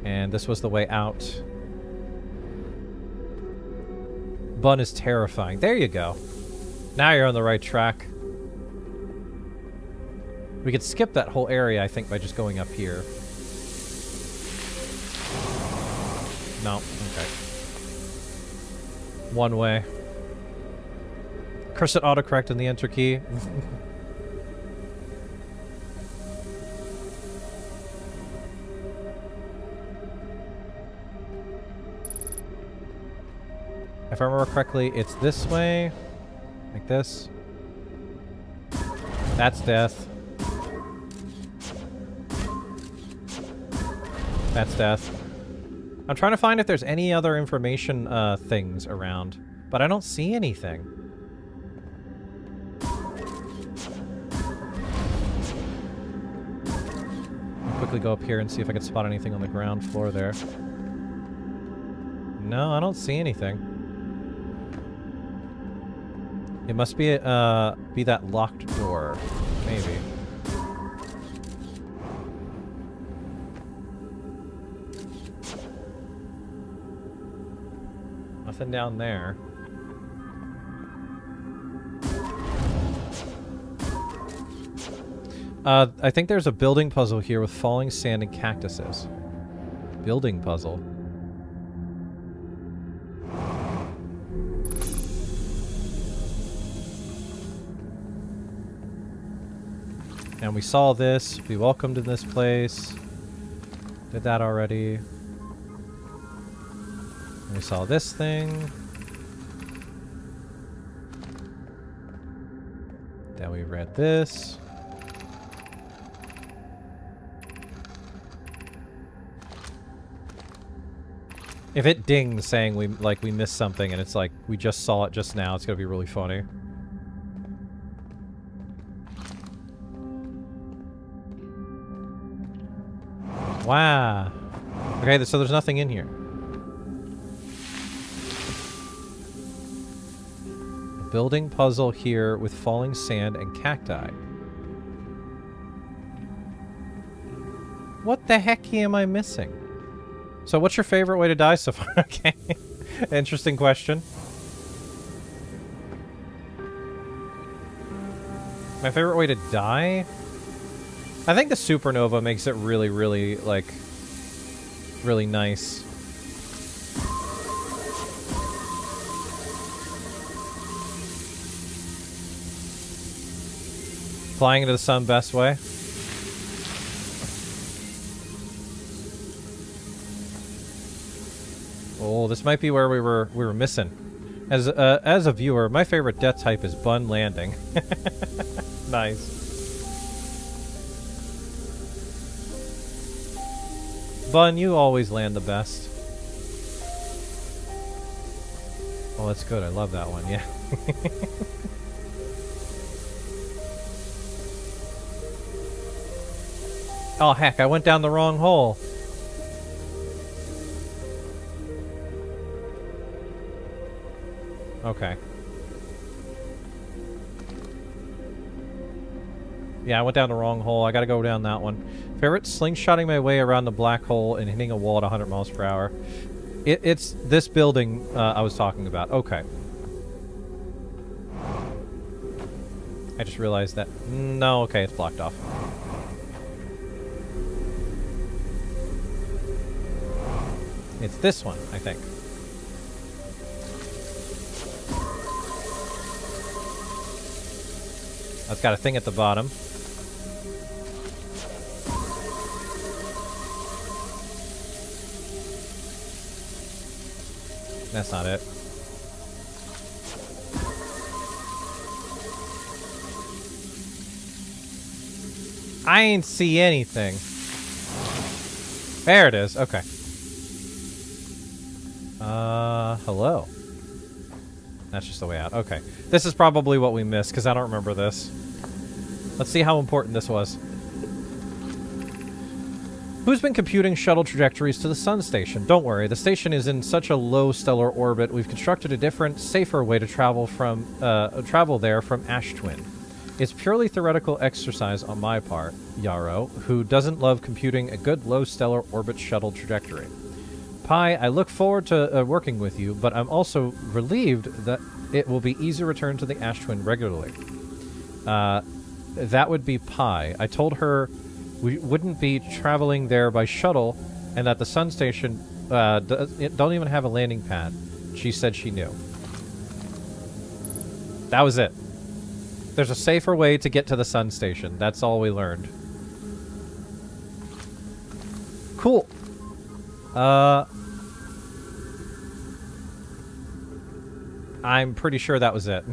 And this was the way out. Bun is terrifying. There you go. Now you're on the right track. We could skip that whole area, I think, by just going up here. No. Okay. One way. Curse it autocorrect in the enter key. If I remember correctly, it's this way. Like this. That's death. That's death. I'm trying to find if there's any other information things around, but I don't see anything. I'll quickly go up here and see if I can spot anything on the ground floor there. No, I don't see anything. It must be that locked door, maybe. Nothing down there. I think there's a building puzzle here with falling sand and cactuses. Building puzzle. And we saw this. We welcomed in this place. Did that already. And we saw this thing. Then we read this. If it dings saying we missed something and it's like we just saw it just now, it's gonna be really funny. Wow. Okay, so there's nothing in here. A building puzzle here with falling sand and cacti. What the heck am I missing? So what's your favorite way to die so far? Okay. Interesting question. My favorite way to die? I think the supernova makes it really, really, like, really nice. Flying into the sun, best way. Oh, this might be where we were missing. As a viewer, my favorite death type is Bun landing. Nice. Bun, you always land the best. Oh, that's good. I love that one. Yeah. Oh, heck. I went down the wrong hole. Okay. Yeah, I went down the wrong hole. I gotta go down that one. Favorite slingshotting my way around the black hole and hitting a wall at 100 miles per hour. It's this building I was talking about. Okay. I just realized that... No, okay, it's blocked off. It's this one, I think. That's got a thing at the bottom. That's not it. I ain't see anything. There it is. Okay. Hello. That's just the way out. Okay. This is probably what we missed, because I don't remember this. Let's see how important this was. Who's been computing shuttle trajectories to the sun station? Don't worry, the station is in such a low stellar orbit, we've constructed a different, safer way to travel there from Ash Twin. It's purely theoretical exercise on my part, Yarrow, who doesn't love computing a good low stellar orbit shuttle trajectory. Pi, I look forward to working with you, but I'm also relieved that it will be easy to return to the Ash Twin regularly. That would be Pi. I told her we wouldn't be traveling there by shuttle, and that the sun station don't even have a landing pad. She said she knew. That was it. There's a safer way to get to the sun station. That's all we learned. Cool. I'm pretty sure that was it.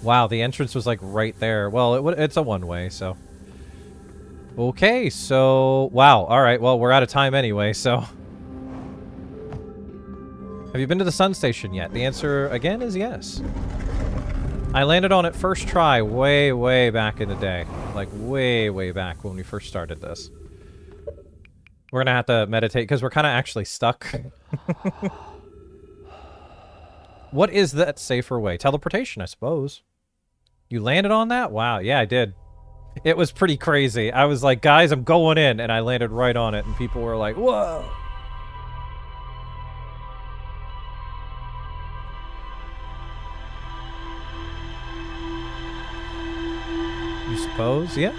Wow, the entrance was like right there. Well, it's a one-way, so. Okay, so wow. All right, well, we're out of time anyway, so. Have you been to the sun station yet? The answer again is yes. I landed on it first try way, way back in the day. Like way, way back when we first started this. We're gonna have to meditate because we're kind of actually stuck. What is that safer way? Teleportation, I suppose. You landed on that? Wow, yeah, I did. It was pretty crazy. I was like, guys, I'm going in, and I landed right on it, and people were like, whoa. You suppose? Yeah.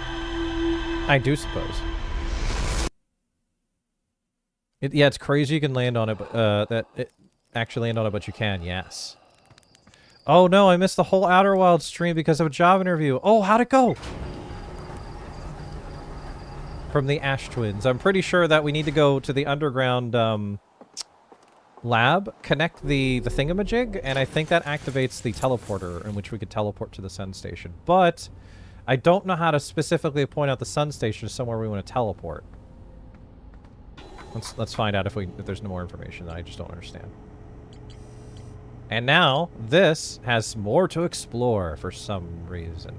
I do suppose. Yeah, it's crazy you can land on it, but, actually land on it, but you can, yes. Oh no, I missed the whole Outer Wilds stream because of a job interview. Oh, how'd it go? From the Ash Twins. I'm pretty sure that we need to go to the underground lab, connect the thingamajig, and I think that activates the teleporter in which we could teleport to the sun station. But I don't know how to specifically point out the sun station as somewhere we want to teleport. Let's find out if there's no more information that I just don't understand. And now, this has more to explore for some reason.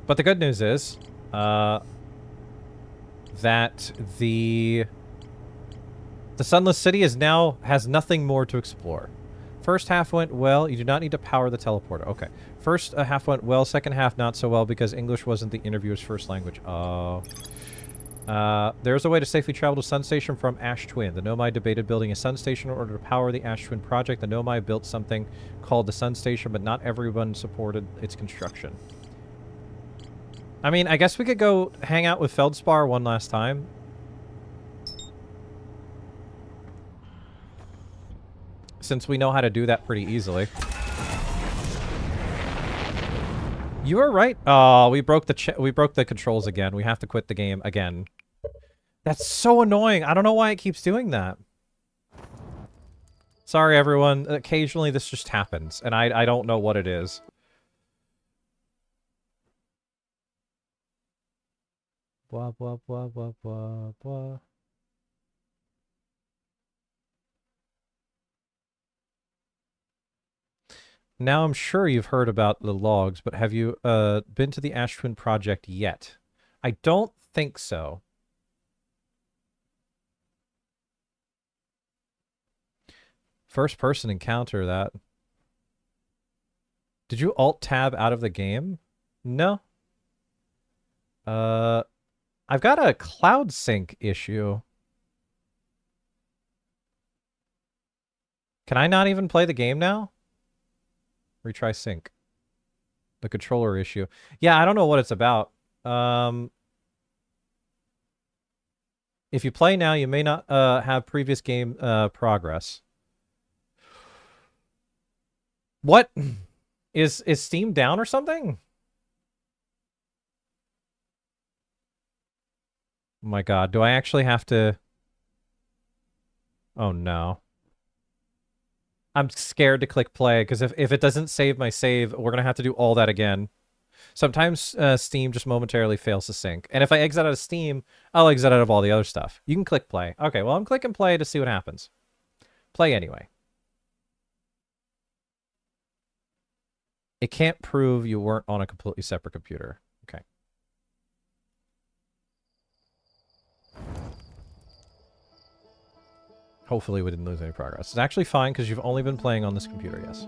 But the good news is, that the Sunless City has nothing more to explore. First half went well. You do not need to power the teleporter. Okay. First half went well. Second half not so well because English wasn't the interviewer's first language. Oh. There's a way to safely travel to Sun Station from Ash Twin. The Nomai debated building a Sun Station in order to power the Ash Twin project. The Nomai built something called the Sun Station, but not everyone supported its construction. I mean, I guess we could go hang out with Feldspar one last time. Since we know how to do that pretty easily. You were right. Oh, we broke the controls again. We have to quit the game again. That's so annoying. I don't know why it keeps doing that. Sorry, everyone. Occasionally this just happens, and I don't know what it is. Blah, blah, blah, blah, blah, blah. Now I'm sure you've heard about the logs, but have you been to the Ash Twin project yet? I don't think so. First person encounter that. Did you alt-tab out of the game? No. I've got a cloud sync issue. Can I not even play the game now? Retry sync. The controller issue. Yeah, I don't know what it's about. If you play now, you may not have previous game progress. What? Is Steam down or something? my god, do I actually have to... Oh no. I'm scared to click play, because if it doesn't save my save, we're going to have to do all that again. Sometimes Steam just momentarily fails to sync. And if I exit out of Steam, I'll exit out of all the other stuff. You can click play. Okay, well, I'm clicking play to see what happens. Play anyway. It can't prove you weren't on a completely separate computer. Okay. Hopefully we didn't lose any progress. It's actually fine because you've only been playing on this computer, yes.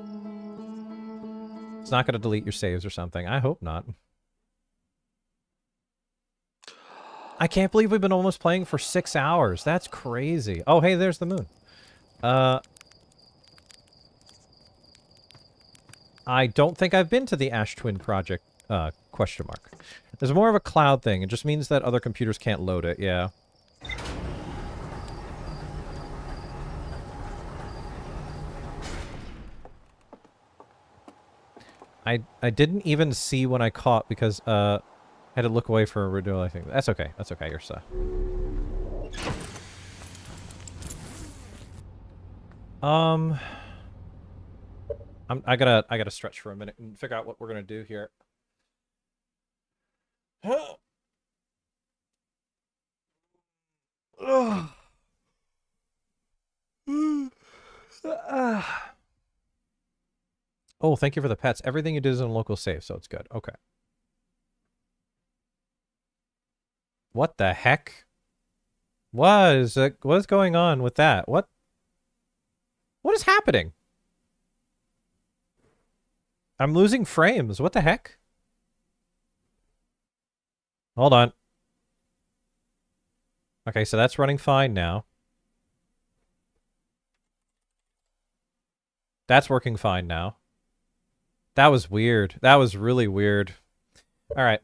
It's not going to delete your saves or something. I hope not. I can't believe we've been almost playing for 6 hours. That's crazy. Oh, hey, there's the moon. I don't think I've been to the Ash Twin project, question mark. There's more of a cloud thing. It just means that other computers can't load it, yeah. I didn't even see when I caught because I had to look away for a renewal, I think. That's okay. That's okay, Ursa. I gotta stretch for a minute and figure out what we're gonna do here. Oh, thank you for the pets. Everything you did is in local save, so it's good. Okay. What the heck? What is going on with that? What is happening? I'm losing frames. What the heck? Hold on. Okay, so that's running fine now. That's working fine now. That was weird. That was really weird. All right.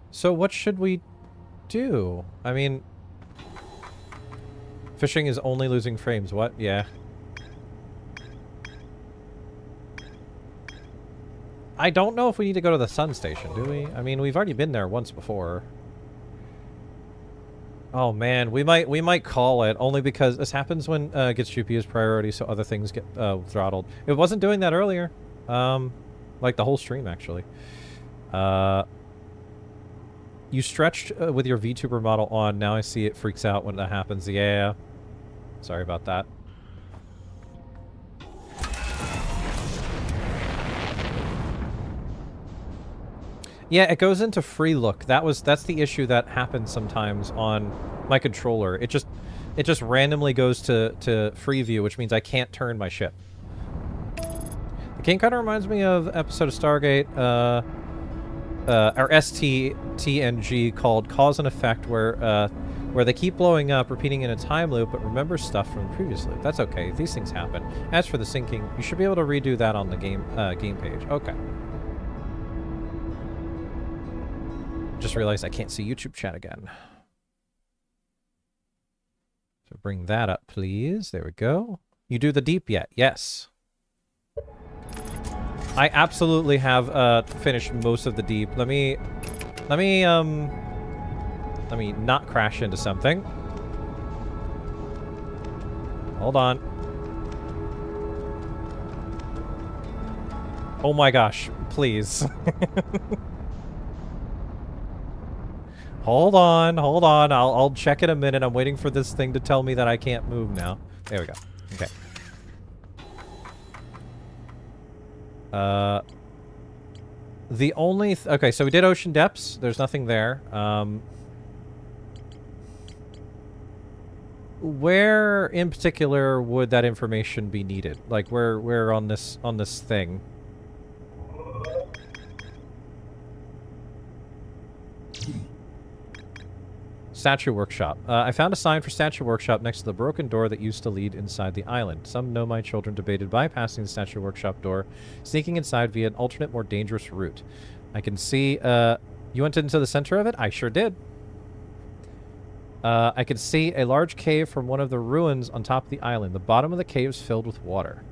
So what should we do? I mean, fishing is only losing frames. What? Yeah. I don't know if we need to go to the sun station, do we? I mean, we've already been there once before. Oh man, we might call it only because this happens when it gets GPU's priority, so other things get throttled. It wasn't doing that earlier, like the whole stream actually. You stretched with your VTuber model on. Now I see it freaks out when that happens. Yeah, sorry about that. Yeah, it goes into free look. That's the issue that happens sometimes on my controller. It just randomly goes to free view, which means I can't turn my ship. The game kind of reminds me of an episode of Stargate, or STTNG called Cause and Effect, where they keep blowing up, repeating in a time loop, but remember stuff from the previous loop. That's okay. These things happen. As for the syncing, you should be able to redo that on the game page. Okay. Just realized I can't see YouTube chat again. So bring that up, please. There we go. You do the deep yet? Yes. I absolutely have finished most of the deep. Let me not crash into something. Hold on. Oh my gosh, please. Hold on. I'll check in a minute. I'm waiting for this thing to tell me that I can't move now. There we go. Okay. The only... okay, so we did Ocean Depths. There's nothing there. Where, in particular, would that information be needed? Like, where on this thing? Statue Workshop. I found a sign for Statue Workshop next to the broken door that used to lead inside the island. Some Nomai children debated bypassing the Statue Workshop door, sneaking inside via an alternate, more dangerous route. I can see, you went into the center of it? I sure did. I could see a large cave from one of the ruins on top of the island. The bottom of the cave is filled with water.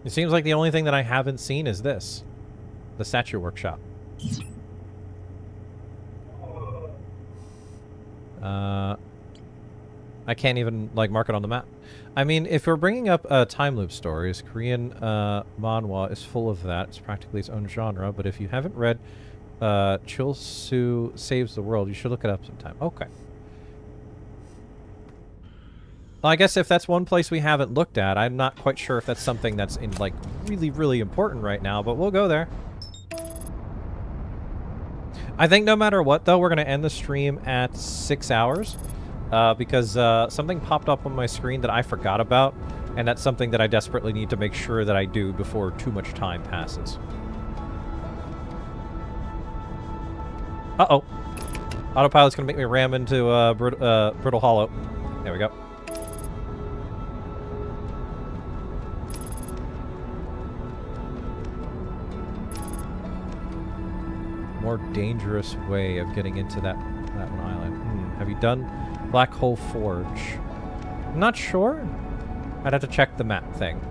It seems like the only thing that I haven't seen is this. The statue workshop. I can't even, like, mark it on the map. I mean, if we're bringing up time loop stories, Korean manhwa is full of that. It's practically its own genre, but if you haven't read Chul-Soo Saves the World, you should look it up sometime. Okay. Well, I guess if that's one place we haven't looked at, I'm not quite sure if that's something that's in, like, really, really important right now, but we'll go there. I think no matter what, though, we're going to end the stream at 6 hours, because something popped up on my screen that I forgot about, and that's something that I desperately need to make sure that I do before too much time passes. Uh-oh. Autopilot's going to make me ram into Brittle Hollow. There we go. More dangerous way of getting into that one island. Have you done Black Hole Forge? I'm not sure. I'd have to check the map thing.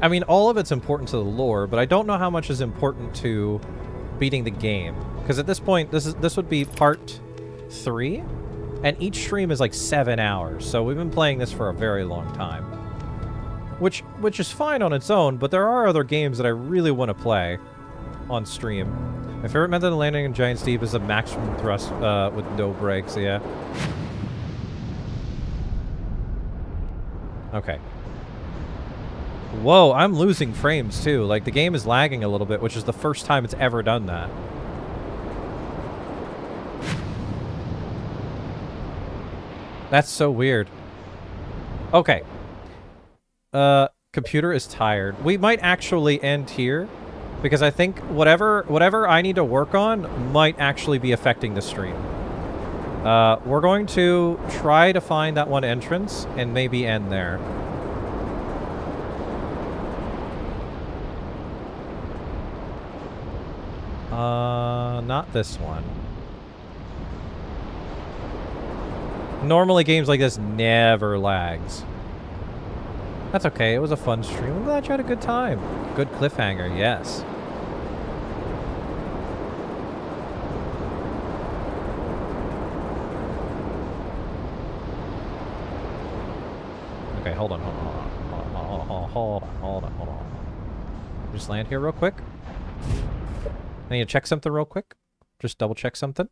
I mean, all of it's important to the lore, but I don't know how much is important to beating the game. Because at this point, this would be part 3, and each stream is like 7 hours. So we've been playing this for a very long time. Which is fine on its own, but there are other games that I really want to play on stream. My favorite method of landing in Giant's Deep is a maximum thrust with no brakes, yeah. Okay. Whoa, I'm losing frames too. Like, the game is lagging a little bit, which is the first time it's ever done that. That's so weird. Okay. Computer is tired. We might actually end here, because I think whatever I need to work on might actually be affecting the stream. We're going to try to find that one entrance and maybe end there. Not this one. Normally games like this never lags. That's okay, it was a fun stream. I'm glad you had a good time. Good cliffhanger, yes. Okay, hold on. Just land here real quick. I need to check something real quick. Just double check something.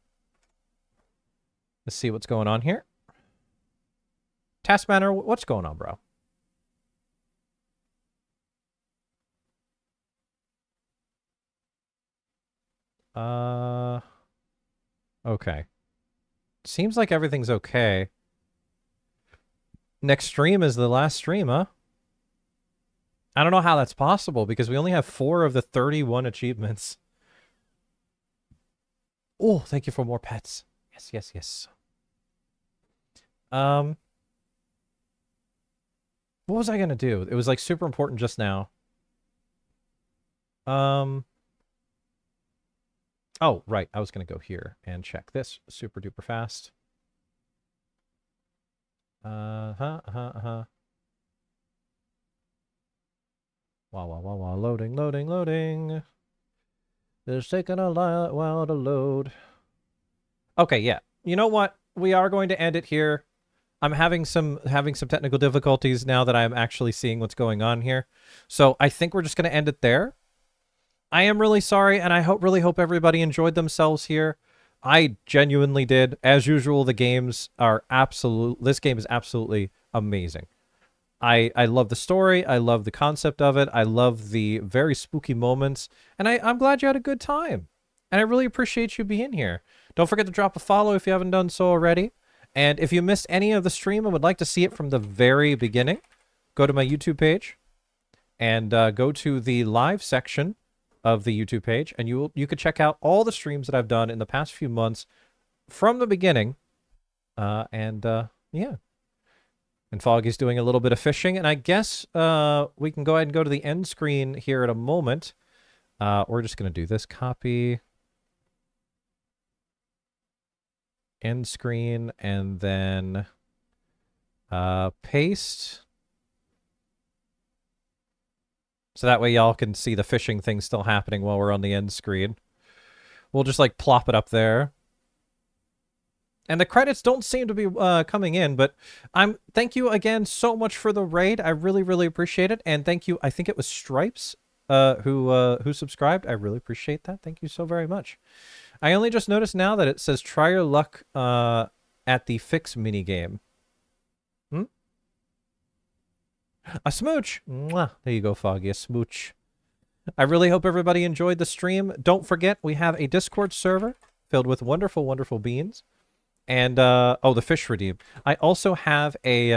Let's see what's going on here. Taskmaster, what's going on, bro? Okay. Seems like everything's okay. Next stream is the last stream, huh? I don't know how that's possible, because we only have 4 of the 31 achievements. Oh, thank you for more pets. Yes, yes, yes. What was I gonna do? It was, like, super important just now. Oh, right. I was going to go here and check this super duper fast. Wow. Loading. It's taking a while to load. Okay, yeah. You know what? We are going to end it here. I'm having some technical difficulties now that I'm actually seeing what's going on here. So I think we're just going to end it there. I am really sorry, and I really hope everybody enjoyed themselves here. I genuinely did. As usual, the games are this game is absolutely amazing. I love the story. I love the concept of it. I love the very spooky moments. And I'm glad you had a good time. And I really appreciate you being here. Don't forget to drop a follow if you haven't done so already. And if you missed any of the stream and would like to see it from the very beginning, go to my YouTube page and go to the live section of the YouTube page, and you could check out all the streams that I've done in the past few months from the beginning. Yeah. And Foggy's doing a little bit of fishing, and I guess we can go ahead and go to the end screen here in a moment. We're just going to do this copy. end screen, and then paste. So that way y'all can see the fishing thing still happening while we're on the end screen. We'll just like plop it up there. And the credits don't seem to be coming in, but thank you again so much for the raid. I really, really appreciate it. And thank you, I think it was Stripes who subscribed. I really appreciate that. Thank you so very much. I only just noticed now that it says try your luck at the fix minigame. A smooch. Mwah. There you go, Foggy. A smooch. I really hope everybody enjoyed the stream. Don't forget, we have a Discord server filled with wonderful, wonderful beans. And oh, the fish redeem. I also have a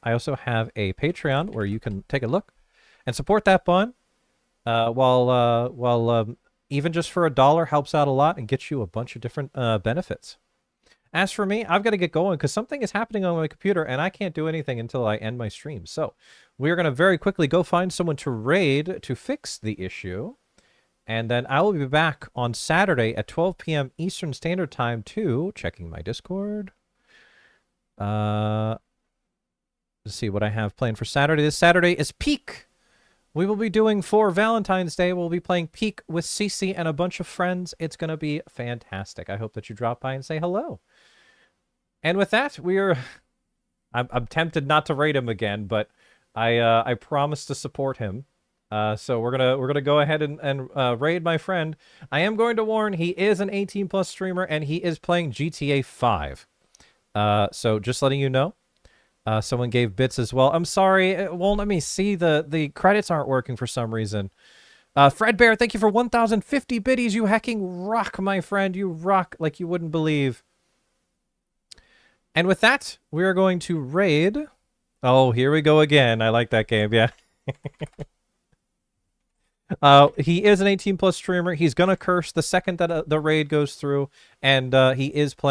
Patreon where you can take a look and support that bun. While even just for $1 helps out a lot and gets you a bunch of different benefits. As for me, I've got to get going because something is happening on my computer and I can't do anything until I end my stream. So we're going to very quickly go find someone to raid to fix the issue. And then I will be back on Saturday at 12 p.m. Eastern Standard Time too. Checking my Discord. Let's see what I have planned for Saturday. This Saturday is Peak. We will be doing for Valentine's Day. We'll be playing Peak with Cece and a bunch of friends. It's going to be fantastic. I hope that you drop by and say hello. And with that, I'm tempted not to raid him again, but I promise to support him. So we're gonna go ahead and raid my friend. I am going to warn, he is an 18+ streamer and he is playing GTA 5. So just letting you know. Someone gave bits as well. I'm sorry, it won't let me see the credits aren't working for some reason. Fred Bear, thank you for 1,050 biddies. You hecking rock, my friend. You rock like you wouldn't believe. And with that, we are going to raid. Oh, here we go again. I like that game, yeah. He is an 18+ streamer. He's gonna curse the second that the raid goes through, and he is playing